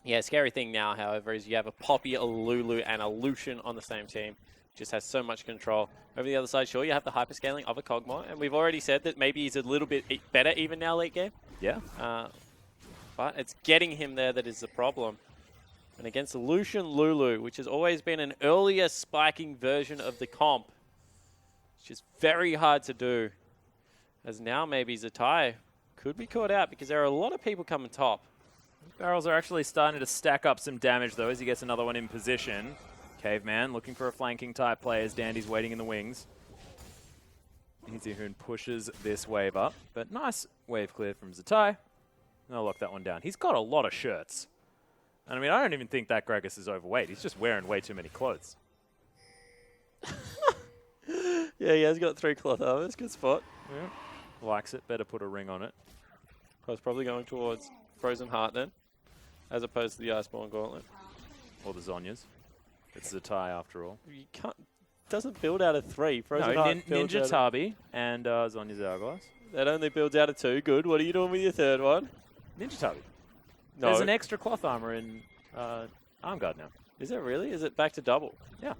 Yeah, scary thing now, however, is you have a Poppy, a Lulu, and a Lucian on the same team. Just has so much control. Over the other side, sure, you have the hyperscaling of a Kog'Maw, and we've already said that maybe he's a little bit better even now late game. Yeah. But it's getting him there that is the problem. And against Lucian Lulu, which has always been an earlier spiking version of the comp, it's just very hard to do. As now maybe Zatai could be caught out because there are a lot of people coming top. Barrels are actually starting to stack up some damage, though, as he gets another one in position. Caveman looking for a flanking type play as Dandy's waiting in the wings. Easyhoon pushes this wave up, but nice wave clear from Zatai. I'll lock that one down. He's got a lot of shirts. And I mean, I don't even think that Gragas is overweight. He's just wearing way too many clothes. Yeah, he has got 3 cloth armors. Good spot. Yeah. Likes it. Better put a ring on it. I was probably going towards Frozen Heart then, as opposed to the Iceborne Gauntlet. Or the Zonyas. It's Zatai after all. You can't. Doesn't build out of 3. Frozen No, Heart builds Ninja out of- Tabi and Zonya's Hourglass. That only builds out of 2. Good. What are you doing with your third one? Ninja Tabi. No. There's an extra cloth armor in Armguard now. Is it really? Is it back to double? Yeah.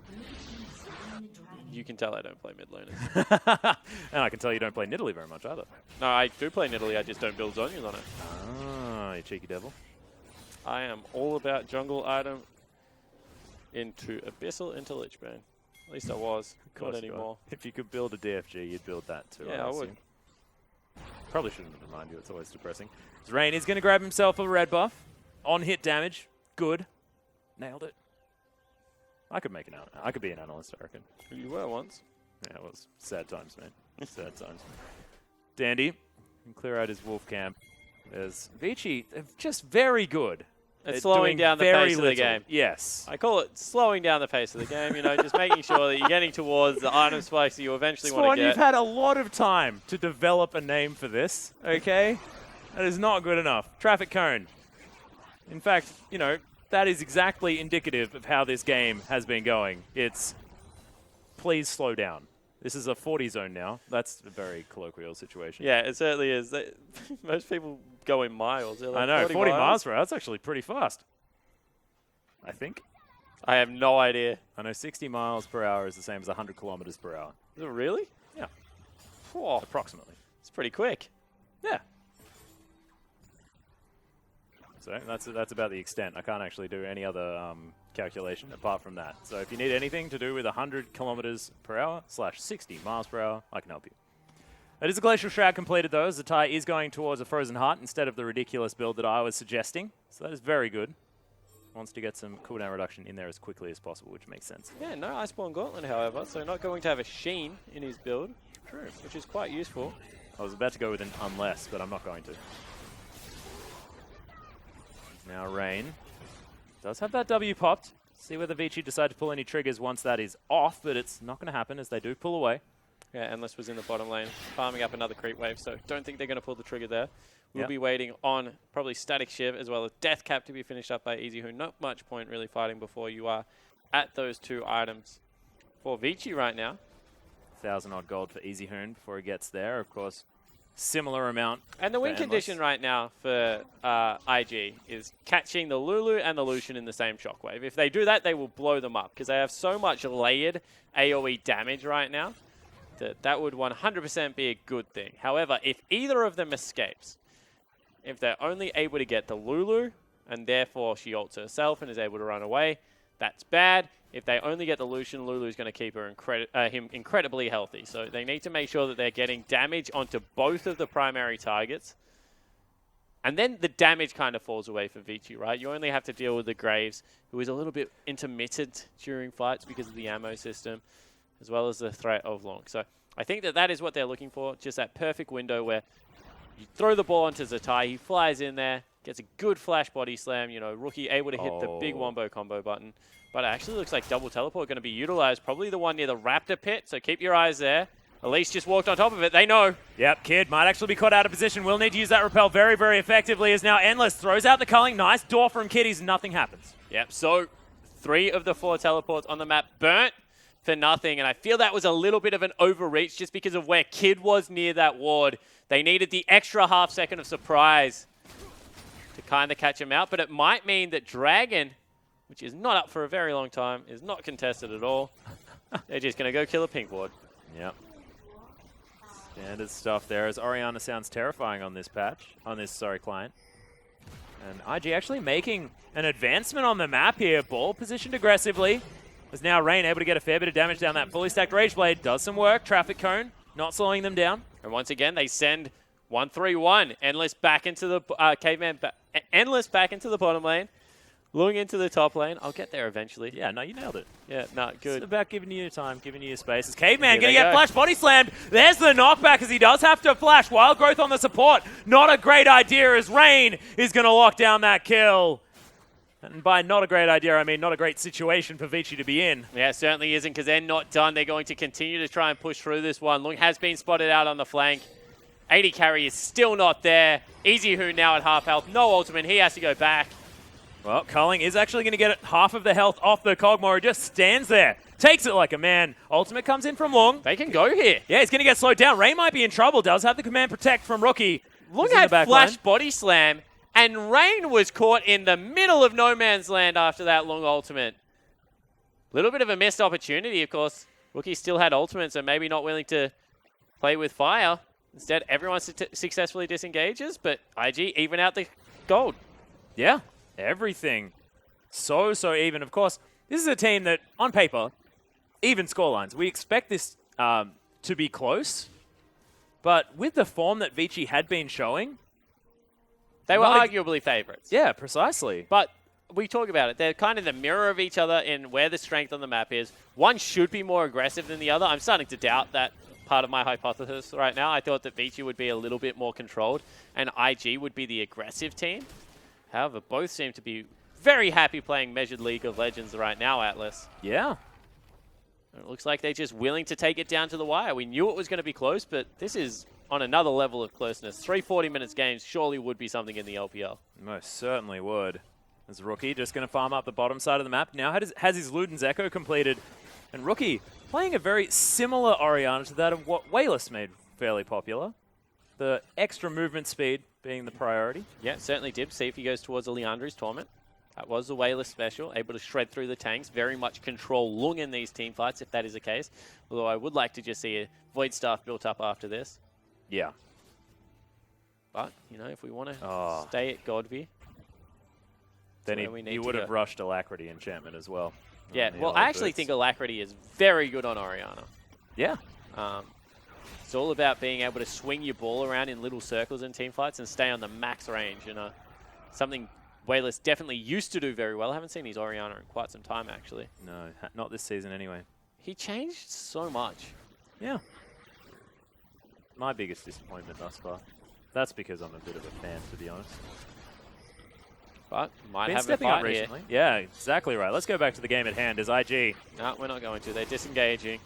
You can tell I don't play mid laners. And I can tell you don't play Nidalee very much either. No, I do play Nidalee. I just don't build Zonyas on it. Ah, you cheeky devil. I am all about jungle item into Abyssal into Lichbane. At least I was. Not anymore. If you could build a DFG, you'd build that too. Yeah, I would. assume. Probably shouldn't have reminded you. It's always depressing. Rain is going to grab himself a red buff. On hit damage. Good. Nailed it. I could make I could be an analyst, I reckon. You were once. Yeah, it was sad times, man. Sad times. Dandy can clear out his wolf camp. There's Vici, just very good. It's at slowing doing down the very pace of the little. game. Yes. I call it slowing down the pace of the game, you know, just making sure that you're getting towards the item spikes that you eventually want Spawn, to get. you've had a lot of time to develop a name for this, okay? That is not good enough. Traffic cone. In fact, you know, that is exactly indicative of how this game has been going. It's, please slow down. This is a 40 zone now. That's a very colloquial situation. Yeah, it certainly is. Most people go in miles. They're like I know, 40 miles miles per hour, that's actually pretty fast. I think. I have no idea. I know 60 miles per hour is the same as 100 kilometers per hour. Is it really? Yeah, Whoa, approximately. it's pretty quick. Yeah. So that's about the extent. I can't actually do any other calculation apart from that. So if you need anything to do with 100 kilometers per hour / 60 miles per hour, I can help you. It is a Glacial Shroud completed though. Zatai is going towards a Frozen Heart instead of the ridiculous build that I was suggesting. So that is very good. Wants to get some cooldown reduction in there as quickly as possible, which makes sense. Yeah, no Iceborne Gauntlet, however, so not going to have a Sheen in his build. True. Which is quite useful. I was about to go with an unless, but I'm not going to. Now Rain does have that W popped. See whether Vici decide to pull any triggers once that is off, but it's not going to happen as they do pull away. Yeah, Endless was in the bottom lane, farming up another creep wave, so don't think they're going to pull the trigger there. We'll Yep. be waiting on probably Static Shiv as well as Death Cap to be finished up by Easyhoon. Not much point really fighting before you are at those 2 items. For Vici right now. 1,000 odd gold for Easyhoon before he gets there. Of course, similar amount. And the win for condition Endless. right now for IG is catching the Lulu and the Lucian in the same shockwave. If they do that, they will blow them up because they have so much layered AoE damage right now that would 100% be a good thing. However, if either of them escapes, if they're only able to get the Lulu and therefore she ults herself and is able to run away, that's bad. If they only get the Lucian, Lulu's going to keep her him incredibly healthy. So they need to make sure that they're getting damage onto both of the primary targets. And then the damage kind of falls away for Vici, right? You only have to deal with the Graves, who is a little bit intermittent during fights because of the ammo system, as well as the threat of Long. So I think that is what they're looking for, just that perfect window where you throw the ball onto Zatai, he flies in there, gets a good flash body slam, you know, Rookie able to hit the big wombo combo button. But it actually looks like double teleport going to be utilized, probably the one near the Raptor pit, so keep your eyes there. Elise just walked on top of it, they know. Yep, Kid might actually be caught out of position. Will need to use that repel very, very effectively as now Endless throws out the culling. Nice door from Kiddies, nothing happens. Yep, so 3 of the 4 teleports on the map burnt for nothing, and I feel that was a little bit of an overreach just because of where Kid was near that ward. They needed the extra half second of surprise to kind of catch him out, but it might mean that Dragon, which is not up for a very long time, is not contested at all. They're just going to go kill a pink ward. Yep. Standard stuff there as Orianna sounds terrifying on this client. And IG actually making an advancement on the map here. Ball positioned aggressively. As now Rain able to get a fair bit of damage down that fully stacked Rage Blade. Does some work. Traffic Cone not slowing them down. And once again, they send 1-3-1. Endless back into the Caveman. Endless back into the bottom lane. Looking into the top lane. I'll get there eventually. Yeah, no, you nailed it. Yeah, no, good. It's about giving you your time, giving you your space. It's Caveman Here going to they get go. flash body slammed. There's the knockback as he does have to flash. Wild growth on the support. Not a great idea as Rain is going to lock down that kill. And by not a great idea, I mean not a great situation for Vici to be in. Yeah, it certainly isn't because they're not done. They're going to continue to try and push through this one. Lung has been spotted out on the flank. 80 carry is still not there. Easy Who now at half health. No ultimate. He has to go back. Well, Culling is actually going to get half of the health off the Cogmore. He just stands there. Takes it like a man. Ultimate comes in from Lung. They can go here. Yeah, he's going to get slowed down. Rain might be in trouble. Does have the command protect from Rookie. Lung He's in had the back flash line. body slam, and Rain was caught in the middle of no man's land after that Lung ultimate. Little bit of a missed opportunity, of course. Rookie still had ultimate, so maybe not willing to play with fire. Instead, everyone successfully disengages, but IG even out the gold. Yeah, everything. So even. Of course, this is a team that, on paper, even scorelines. We expect this to be close, but with the form that Vici had been showing... They were Not arguably favorites. Yeah, precisely. But we talk about it. They're kind of the mirror of each other in where the strength on the map is. One should be more aggressive than the other. I'm starting to doubt that part of my hypothesis right now. I thought that Vici would be a little bit more controlled and IG would be the aggressive team. However, both seem to be very happy playing measured League of Legends right now, Atlas. Yeah. It looks like they're just willing to take it down to the wire. We knew it was going to be close, but this is on another level of closeness. 3 40-minutes games surely would be something in the LPL. Most certainly would. As Rookie just going to farm up the bottom side of the map. Now has his Luden's Echo completed. And Rookie playing a very similar Orianna to that of what Wayless made fairly popular. The extra movement speed being the priority. Yeah, certainly did. See if he goes towards a Leandri's Torment. That was the Wayless special, able to shred through the tanks, very much control Lung in these team fights, if that is the case. Although I would like to just see a Void Staff built up after this. Yeah. But, you know, if we want to stay at Godby, Then where we need he to would go. have rushed Alacrity Enchantment as well. Yeah, on the well, yellow I actually boots. think Alacrity is very good on Orianna. Yeah. It's all about being able to swing your ball around in little circles in team fights and stay on the max range. You know, something Wayless definitely used to do very well. I haven't seen his Orianna in quite some time, actually. No, not this season anyway. He changed so much. Yeah. My biggest disappointment thus far. That's because I'm a bit of a fan, to be honest. But might Been have a stepping up fight here. recently. Yeah, exactly right. Let's go back to the game at hand as IG. No, we're not going to. They're disengaging.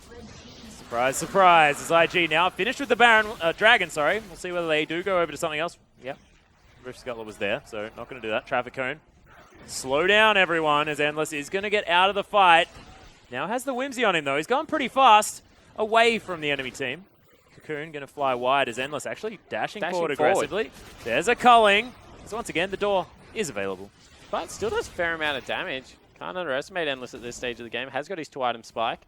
Surprise, surprise. As IG now finished with the Dragon, sorry. We'll see whether they do go over to something else. Yep. Rift Scuttler was there, so not going to do that. Traffic Cone. Slow down, everyone, as Endless is going to get out of the fight. Now has the Whimsy on him, though. He's gone pretty fast away from the enemy team. Cocoon going to fly wide as Endless actually dashing forward aggressively. There's a culling. So once again, the door is available. But still does a fair amount of damage. Can't underestimate Endless at this stage of the game. Has got his 2-item spike.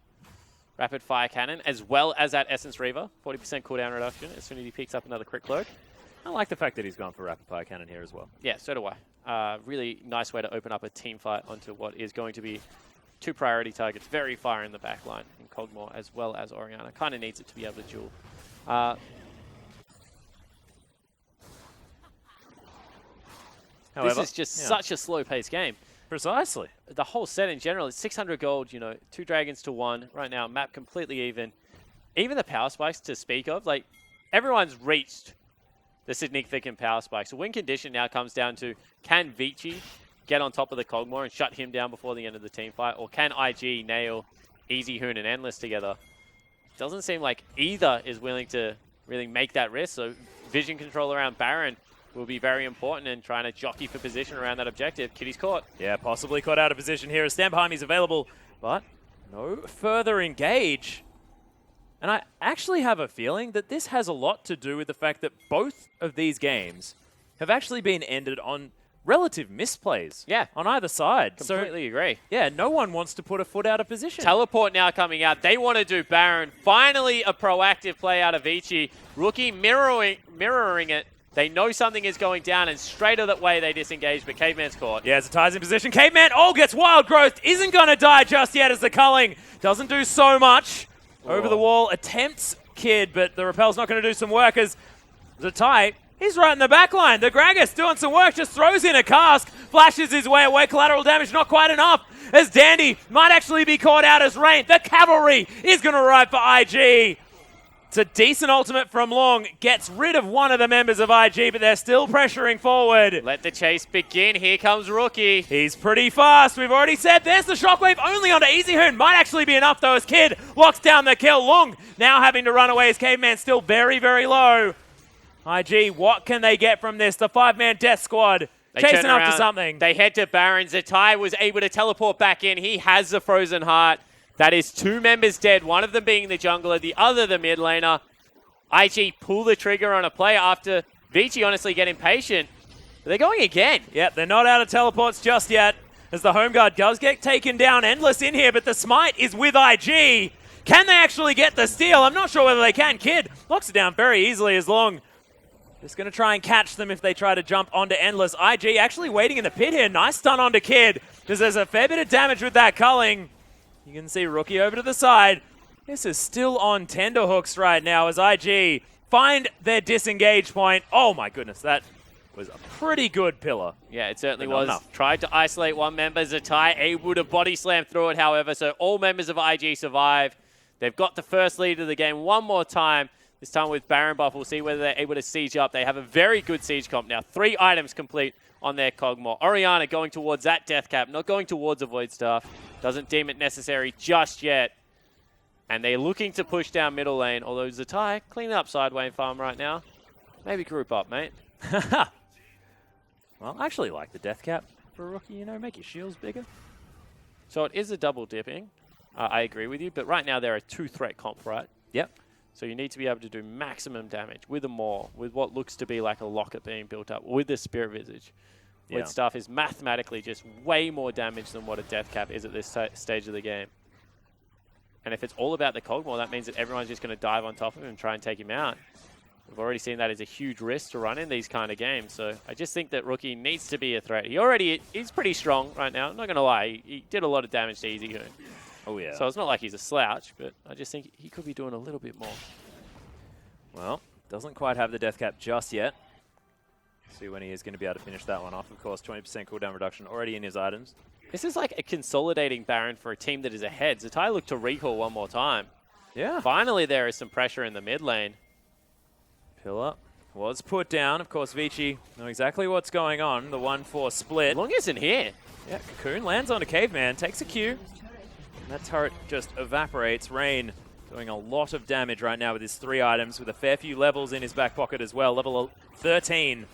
Rapid Fire Cannon, as well as that Essence Reaver. 40% cooldown reduction as soon as he picks up another crit cloak. I like the fact that he's gone for Rapid Fire Cannon here as well. Yeah, so do I. Really nice way to open up a team fight onto what is going to be 2 priority targets. Very fire in the back line in Cogmore as well as Orianna. Kind of needs it to be able to duel. However, this is just such a slow-paced game. Precisely. The whole set in general is 600 gold, you know, 2 dragons to 1. Right now, map completely even. Even the power spikes to speak of, like, everyone's reached the significant power spike. So win condition now comes down to, can Vici get on top of the Cogmore and shut him down before the end of the team fight? Or can IG nail Easy Hoon and Endless together? Doesn't seem like either is willing to really make that risk. So vision control around Baron will be very important in trying to jockey for position around that objective. Kitty's caught. Yeah, possibly caught out of position here as Stand Behind Me is available, but no further engage. And I actually have a feeling that this has a lot to do with the fact that both of these games have actually been ended on relative misplays. Yeah. On either side. Completely agree. Yeah, no one wants to put a foot out of position. Teleport now coming out. They want to do Baron. Finally, a proactive play out of Vici. Rookie mirroring it. They know something is going down, and straight away they disengage, but Caveman's caught. Yeah, as it ties in position, Caveman, gets Wild Growth, isn't going to die just yet as the culling doesn't do so much. Over the wall, attempts Kid, but the repel's not going to do some work as Zatai, he's right in the back line. The Gragas doing some work, just throws in a cask, flashes his way away. Collateral damage not quite enough, as Dandy might actually be caught out as Rain. The cavalry is going to arrive for IG. It's a decent ultimate from Long. Gets rid of one of the members of IG, but they're still pressuring forward. Let the chase begin. Here comes Rookie. He's pretty fast. We've already said there's the shockwave only onto Easy Hoon. Might actually be enough though as Kid locks down the kill. Long now having to run away as Caveman still very, very low. IG, what can they get from this? The 5-man death squad chasing after something. They head to Baron. Zatai was able to teleport back in. He has the Frozen Heart. That is 2 members dead, one of them being the jungler, the other the mid laner. IG pull the trigger on a play after Vici honestly get impatient. But they're going again. Yep, they're not out of teleports just yet, as the home guard does get taken down. Endless in here, but the smite is with IG. Can they actually get the steal? I'm not sure whether they can. Kid locks it down very easily as Long. Just going to try and catch them if they try to jump onto Endless. IG actually waiting in the pit here. Nice stun onto Kid, because there's a fair bit of damage with that culling. You can see Rookie over to the side. This is still on tenterhooks right now as IG find their disengage point. Oh my goodness, that was a pretty good pillar. Yeah, it certainly was. Tried to isolate one member. Zatai able to body slam through it, however, so all members of IG survive. They've got the first lead of the game one more time. This time with Baron buff. We'll see whether they're able to siege up. They have a very good siege comp now. 3 items complete on their Cogmore. Orianna going towards that death cap, not going towards a Void Staff. Doesn't deem it necessary just yet. And they're looking to push down middle lane, although Zatai cleaning up sideway farm right now. Maybe group up, mate. Well, I actually like the death cap for a Rookie, you know, make your shields bigger. So it is a double dipping. I agree with you, but right now they're a 2-threat comp, right? Yep. So you need to be able to do maximum damage with a Maw, with what looks to be like a locket being built up, with the Spirit Visage. With stuff is mathematically just way more damage than what a death cap is at this stage of the game. And if it's all about the Cogmore, that means that everyone's just going to dive on top of him and try and take him out. We've already seen that as a huge risk to run in these kind of games. So I just think that Rookie needs to be a threat. He's pretty strong right now. I'm not going to lie. He did a lot of damage to Easy Hoon. Oh, yeah. So it's not like he's a slouch, but I just think he could be doing a little bit more. Well, doesn't quite have the death cap just yet. See when he is going to be able to finish that one off. Of course, 20% cooldown reduction already in his items. This is like a consolidating Baron for a team that is ahead. Zatai looked to recall one more time. Yeah. Finally, there is some pressure in the mid lane. Pillar was put down. Of course, Vici know exactly what's going on. The 1-4 split. Long isn't here. Yeah, Cocoon lands on a Caveman, takes a Q. And that turret just evaporates. Rain doing a lot of damage right now with his 3 items, with a fair few levels in his back pocket as well. Level 13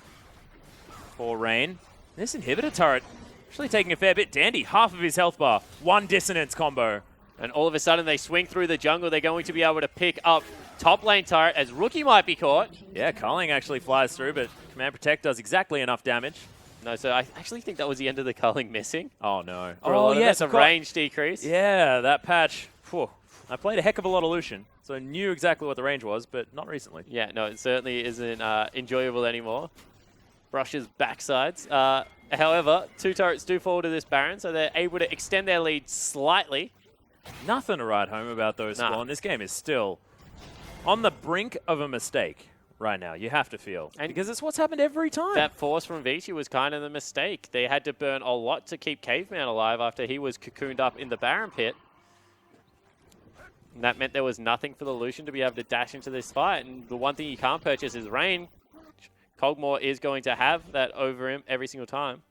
for Rain. This inhibitor turret actually taking a fair bit. Dandy, half of his health bar. 1 dissonance combo. And all of a sudden, they swing through the jungle. They're going to be able to pick up top lane turret as Rookie might be caught. Yeah, culling actually flies through, but Command Protect does exactly enough damage. No, so I actually think that was the end of the culling missing. Oh, no. Oh, yes, a range decrease. Yeah, that patch. Whew. I played a heck of a lot of Lucian, so I knew exactly what the range was, but not recently. Yeah, no, it certainly isn't enjoyable anymore. Brushes backsides. However, 2 turrets do fall to this Baron, so they're able to extend their lead slightly. Nothing to write home about those Spawn. This game is still on the brink of a mistake right now, you have to feel. And because it's what's happened every time. That force from Vici was kind of the mistake. They had to burn a lot to keep Caveman alive after he was cocooned up in the Baron pit. And that meant there was nothing for the Lucian to be able to dash into this fight. And the one thing you can't purchase is Rain. Cogmore is going to have that over him every single time.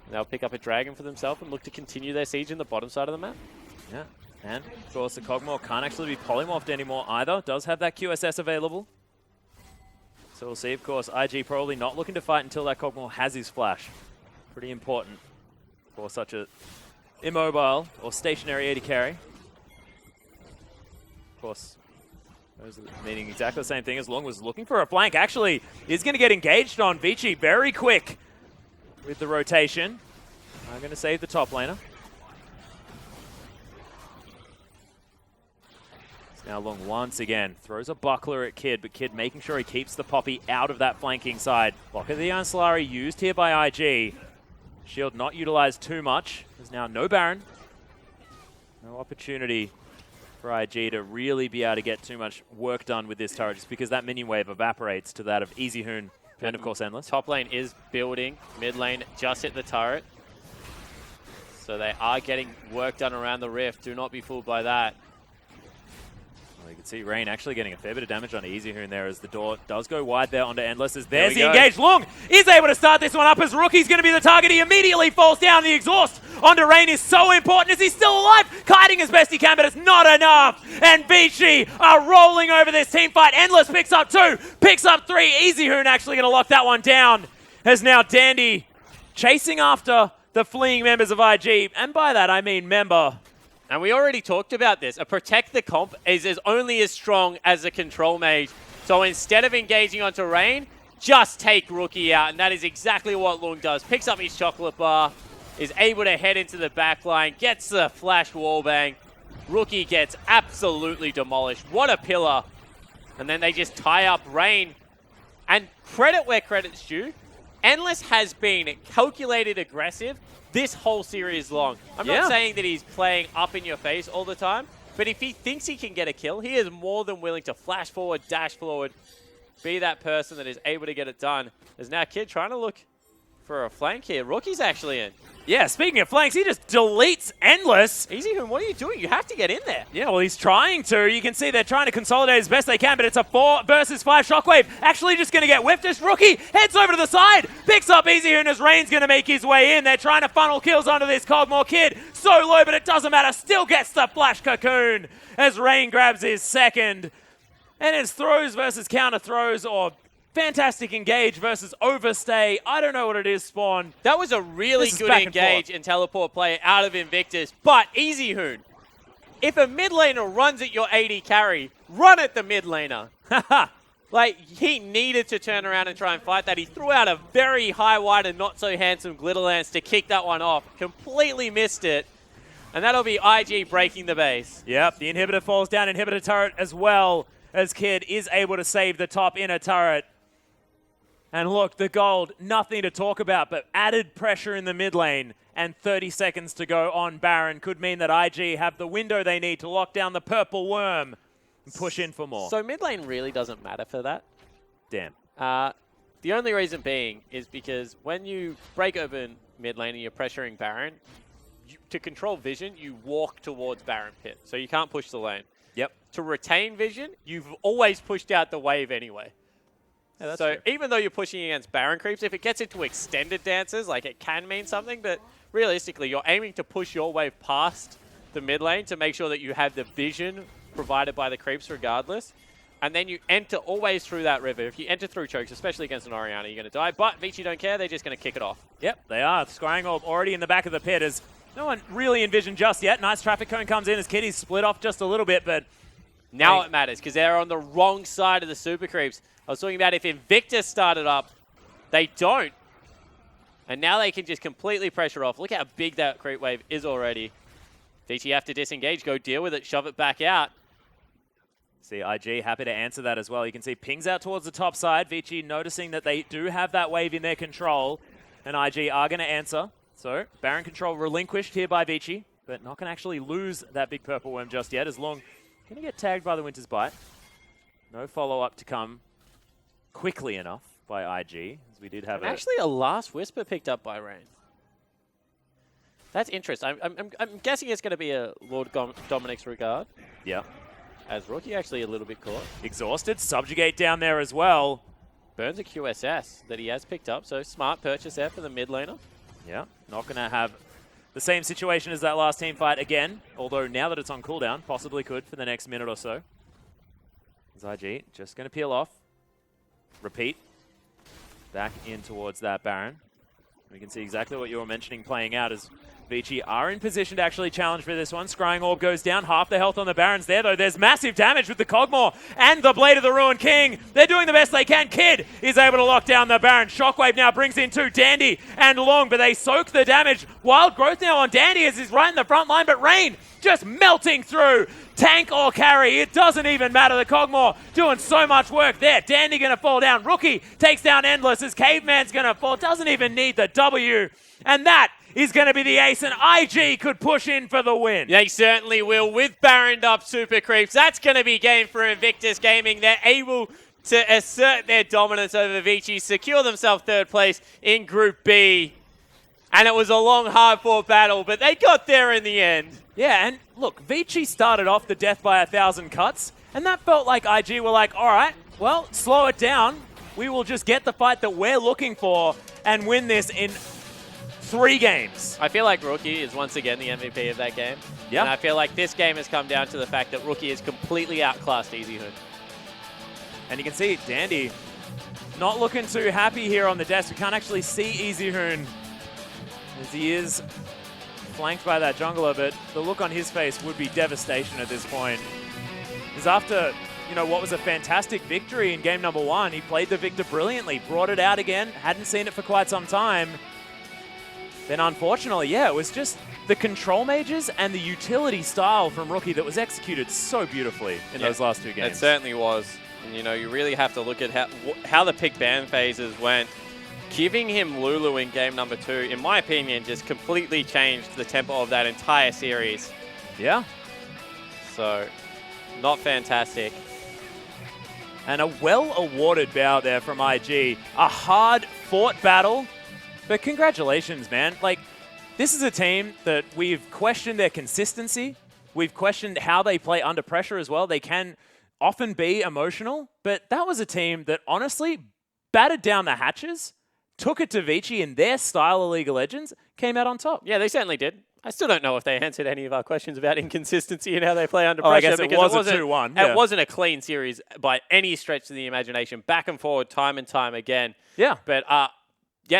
They'll pick up a dragon for themselves and look to continue their siege in the bottom side of the map. Yeah, and of course the Cogmore can't actually be polymorphed anymore either. Does have that QSS available. So we'll see. Of course, IG probably not looking to fight until that Cogmore has his flash. Pretty important for such a immobile or stationary AD carry. Of course, those are meaning exactly the same thing as Long was looking for a flank. Actually, is going to get engaged on Vici very quick with the rotation. I'm going to save the top laner. It's now Long once again. Throws a buckler at Kid, but Kid making sure he keeps the Poppy out of that flanking side. Block of the Iron Solari used here by IG. Shield not utilized too much. There's now no Baron. No opportunity for IG to really be able to get too much work done with this turret, just because that minion wave evaporates to that of Easy Hoon and, of course, Endless. Top lane is building. Mid lane just hit the turret. So they are getting work done around the rift. Do not be fooled by that. Well, you can see Rain actually getting a fair bit of damage on Easy Hoon there as the door does go wide there onto Endless. As there's the engage. Lung is able to start this one up as Rookie's going to be the target. He immediately falls down. The exhaust onto Rain is so important as he's still alive. Kiting as best he can, but it's not enough. And Vici are rolling over this team fight. Endless picks up 2, picks up 3. Easy Hoon actually going to lock that one down. As now Dandy chasing after the fleeing members of IG. And by that, I mean member. And we already talked about this. A protect the comp is only as strong as a control mage. So instead of engaging onto Rain, just take Rookie out. And that is exactly what Lung does. Picks up his chocolate bar, is able to head into the back line, gets the flash wallbang. Rookie gets absolutely demolished. What a pillar. And then they just tie up Rain. And credit where credit's due. Endless has been calculated aggressive this whole series long. I'm not saying that he's playing up in your face all the time, but if he thinks he can get a kill, he is more than willing to flash forward, dash forward, be that person that is able to get it done. There's now Kid trying to look for a flank here. Rookie's actually in. Yeah, speaking of flanks, he just deletes Endless. Easy Hoon, what are you doing? You have to get in there. Yeah, well, he's trying to. You can see they're trying to consolidate as best they can, but it's a 4 versus 5 Shockwave. Actually just going to get whiffed as Rookie heads over to the side, picks up Easy Hoon as Rain's going to make his way in. They're trying to funnel kills onto this Cogmore Kid. So low, but it doesn't matter. Still gets the Flash Cocoon as Rain grabs his second. And it's throws versus counter throws, or fantastic engage versus overstay. I don't know what it is, Spawn. That was a really good engage and teleport play out of Invictus. But Easy Hoon, if a mid laner runs at your AD carry, run at the mid laner. Like, he needed to turn around and try and fight that. He threw out a very high, wide, and not so handsome Glitter Lance to kick that one off. Completely missed it. And that'll be IG breaking the base. Yep, the inhibitor falls down. Inhibitor turret as well, as Kid is able to save the top inner turret. And look, the gold, nothing to talk about, but added pressure in the mid lane and 30 seconds to go on Baron could mean that IG have the window they need to lock down the purple worm and push in for more. So mid lane really doesn't matter for that. Damn. The only reason being is because when you break open mid lane and you're pressuring Baron, to control vision, you walk towards Baron pit, so you can't push the lane. Yep. To retain vision, you've always pushed out the wave anyway. Yeah, that's so true. even though you're pushing against Baron creeps, if it gets into extended dances, like, it can mean something, but realistically, you're aiming to push your wave past the mid lane to make sure that you have the vision provided by the creeps regardless. And then you enter always through that river. If you enter through chokes, especially against an Orianna, you're going to die. But Vici don't care. They're just going to kick it off. Yep, they are. Scrying Orb already in the back of the pit as no one really envisioned just yet. Nice traffic cone comes in as Kitty's split off just a little bit, but now it matters because they're on the wrong side of the super creeps. I was talking about if Invictus started up, they don't. And now they can just completely pressure off. Look how big that creep wave is already. Vici have to disengage, go deal with it, shove it back out. See, IG happy to answer that as well. You can see pings out towards the top side. Vici noticing that they do have that wave in their control. And IG are going to answer. So, Baron control relinquished here by Vici, but not going to actually lose that big purple worm just yet, as long going to get tagged by the Winter's Bite. No follow-up to come quickly enough by IG, as we did have actually a last whisper picked up by Rain. That's interesting. I'm guessing it's going to be a Lord Dominic's regard. Yeah. As Rookie actually a little bit caught. Exhausted, Subjugate down there as well. Burns a QSS that he has picked up, so smart purchase there for the mid laner. Yeah, not going to have the same situation as that last team fight again, although now that it's on cooldown, possibly could for the next minute or so. As IG just going to peel off. Repeat. Back in towards that Baron. We can see exactly what you were mentioning playing out as Vici are in position to actually challenge for this one. Scrying Orb goes down. Half the health on the Barons there, though. There's massive damage with the Cogmore and the Blade of the Ruined King. They're doing the best they can. Kid is able to lock down the Baron. Shockwave now brings in 2, Dandy and Long, but they soak the damage. Wild Growth now on Dandy as he's right in the front line, but Rain just melting through. Tank or carry, it doesn't even matter. The Cogmore doing so much work there. Dandy going to fall down. Rookie takes down Endless as Caveman's going to fall. Doesn't even need the W. And that is going to be the ace, and IG could push in for the win. They certainly will with Baroned up Super Creeps. That's going to be game for Invictus Gaming. They're able to assert their dominance over Vici, secure themselves third place in Group B. And it was a long, hard-fought battle, but they got there in the end. Yeah, and look, Vici started off the death by 1,000 cuts, and that felt like IG were like, all right, well, slow it down. We will just get the fight that we're looking for and win this in 3 games. I feel like Rookie is once again the MVP of that game. Yeah. And I feel like this game has come down to the fact that Rookie has completely outclassed Easyhood. And you can see Dandy not looking too happy here on the desk. We can't actually see Easyhoon as he is flanked by that jungler, but the look on his face would be devastation at this point. Because after, what was a fantastic victory in game number 1, he played the Victor brilliantly, brought it out again, hadn't seen it for quite some time. Then unfortunately, it was just the control mages and the utility style from Rookie that was executed so beautifully in those last 2 games. It certainly was. And, you really have to look at how the pick ban phases went. Giving him Lulu in game number 2, in my opinion, just completely changed the tempo of that entire series. Yeah. So, not fantastic. And a well-awarded bout there from IG. A hard-fought battle. But congratulations, man. This is a team that we've questioned their consistency. We've questioned how they play under pressure as well. They can often be emotional. But that was a team that honestly battered down the hatches, took it to Vici in their style of League of Legends, came out on top. Yeah, they certainly did. I still don't know if they answered any of our questions about inconsistency and how they play under pressure. I guess it was a 2-1. Yeah. It wasn't a clean series by any stretch of the imagination. Back and forward, time and time again. Yeah. But,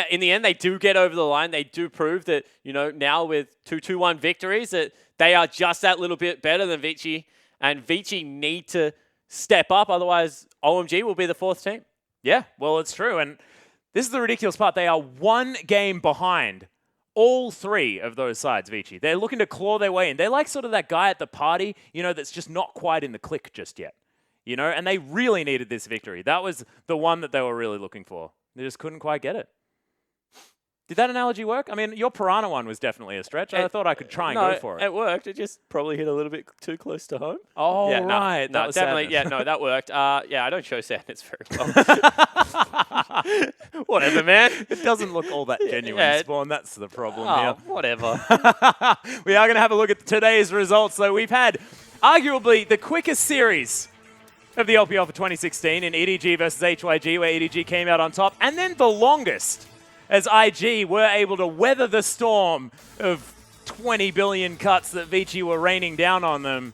in the end, they do get over the line. They do prove that, now with 2-2-1 victories, that they are just that little bit better than Vici. And Vici need to step up. Otherwise, OMG will be the 4th team. Yeah, well, it's true. And this is the ridiculous part. They are 1 game behind all 3 of those sides, Vici. They're looking to claw their way in. They're like sort of that guy at the party, that's just not quite in the click just yet. And they really needed this victory. That was the one that they were really looking for. They just couldn't quite get it. Did that analogy work? I mean, your Piranha one was definitely a stretch. I thought I could try and go for it. It worked. It just probably hit a little bit too close to home. Oh, yeah, right. No, definitely. Yeah, no, that worked. I don't show sadness very well. Whatever, man. It doesn't look all that genuine, Spawn. That's the problem here. Whatever. We are going to have a look at today's results, though. We've had arguably the quickest series of the LPL for 2016 in EDG versus HYG, where EDG came out on top, and then the longest, as IG were able to weather the storm of 20 billion cuts that Vici were raining down on them.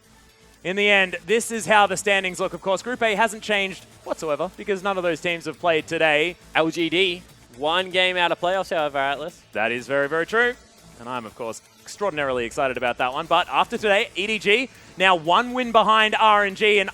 In the end, this is how the standings look. Of course, Group A hasn't changed whatsoever because none of those teams have played today. LGD, 1 game out of playoffs, however, Atlas. That is very, very true. And I'm, of course, extraordinarily excited about that one. But after today, EDG, now 1 win behind RNG, and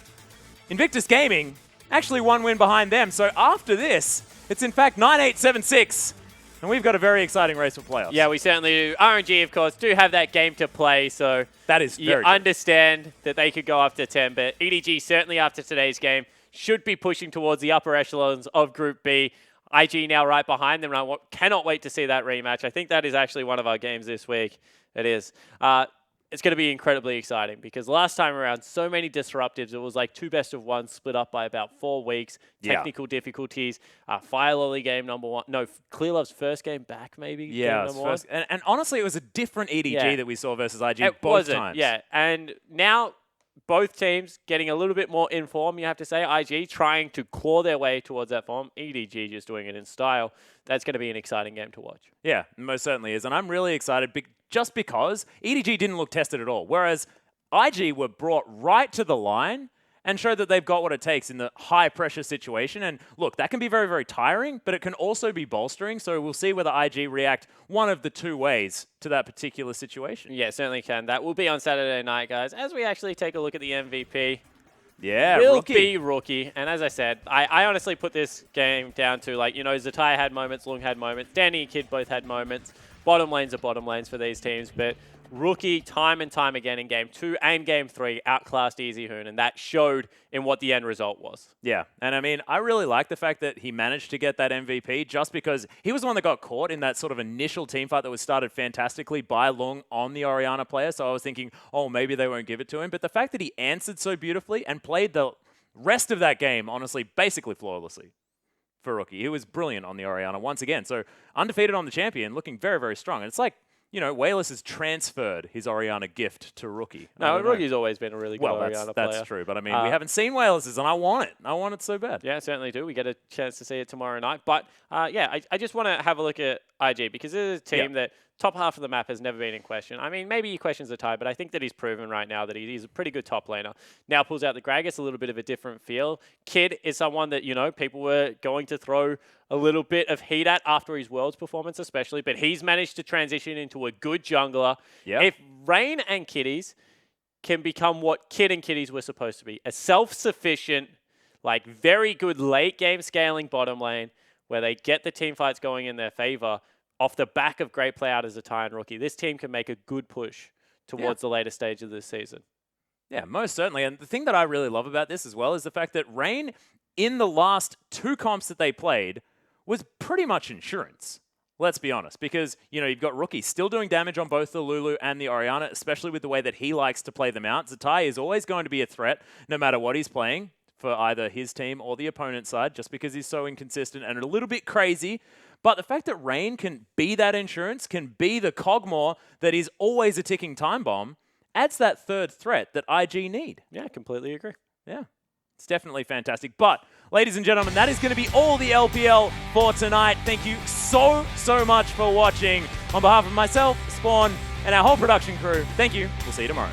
Invictus Gaming, actually 1 win behind them. So after this, it's in fact 9-8-7-6. And we've got a very exciting race for playoffs. Yeah, we certainly do. RNG, of course, do have that game to play, so that is you understand that they could go up to 10. But EDG, certainly after today's game, should be pushing towards the upper echelons of Group B. IG now right behind them, and I cannot wait to see that rematch. I think that is actually one of our games this week. It is. It's going to be incredibly exciting because last time around, so many disruptives. It was like 2 best-of-1 split up by about 4 weeks. Technical difficulties. Fire Lily game number 1. No, Clearlove's first game back, maybe. Yeah, first, and honestly, it was a different EDG that we saw versus IG both times. Yeah, and now both teams getting a little bit more in form, you have to say. IG trying to claw their way towards that form. EDG just doing it in style. That's going to be an exciting game to watch. Yeah, most certainly is. And I'm really excited just because EDG didn't look tested at all. Whereas IG were brought right to the line and showed that they've got what it takes in the high-pressure situation. And look, that can be very, very tiring, but it can also be bolstering. So we'll see whether IG react one of the 2 ways to that particular situation. Yeah, certainly can. That will be on Saturday night, guys, as we actually take a look at the MVP. Yeah, will be Rookie. And as I said, I honestly put this game down to, Zatai had moments, Lung had moments, Danny and Kid both had moments. Bottom lanes are bottom lanes for these teams, but Rookie, time and time again in Game 2 and Game 3, outclassed Easy Hoon, and that showed in what the end result was. Yeah, and I mean, I really like the fact that he managed to get that MVP just because he was the one that got caught in that sort of initial team fight that was started fantastically by Lung on the Orianna player, so I was thinking, oh, maybe they won't give it to him. But the fact that he answered so beautifully and played the rest of that game, honestly, basically flawlessly for Rookie. He was brilliant on the Orianna once again. So undefeated on the champion, looking very, very strong. And it's like, you know, Wayless has transferred his Orianna gift to Rookie. No, Rookie's always been a really good Orianna player. That's true. But, I mean, we haven't seen Wayless's, and I want it. I want it so bad. Yeah, certainly do. We get a chance to see it tomorrow night. But, yeah, I just want to have a look at IG because it is a team that top half of the map has never been in question. I mean, maybe he questions the tie, but I think that he's proven right now that he's a pretty good top laner. Now pulls out the Gragas, a little bit of a different feel. Kid is someone that, you know, people were going to throw a little bit of heat at after his Worlds performance especially, but he's managed to transition into a good jungler. Yep. If Rain and Kitties can become what Kid and Kitties were supposed to be, a self-sufficient, like very good late game scaling bottom lane where they get the team fights going in their favor, off the back of great play out as a tie and Rookie, this team can make a good push towards the later stage of this season. Yeah, most certainly. And the thing that I really love about this as well is the fact that Rain, in the last 2 comps that they played, was pretty much insurance. Let's be honest, because, you know, you've got Rookie still doing damage on both the Lulu and the Orianna, especially with the way that he likes to play them out. Zatai is always going to be a threat, no matter what he's playing, for either his team or the opponent's side, just because he's so inconsistent and a little bit crazy. But the fact that Rain can be that insurance, can be the Cogmore that is always a ticking time bomb, adds that third threat that IG need. Yeah, I completely agree. Yeah, it's definitely fantastic. But, ladies and gentlemen, that is going to be all the LPL for tonight. Thank you so much for watching. On behalf of myself, Spawn, and our whole production crew, thank you. We'll see you tomorrow.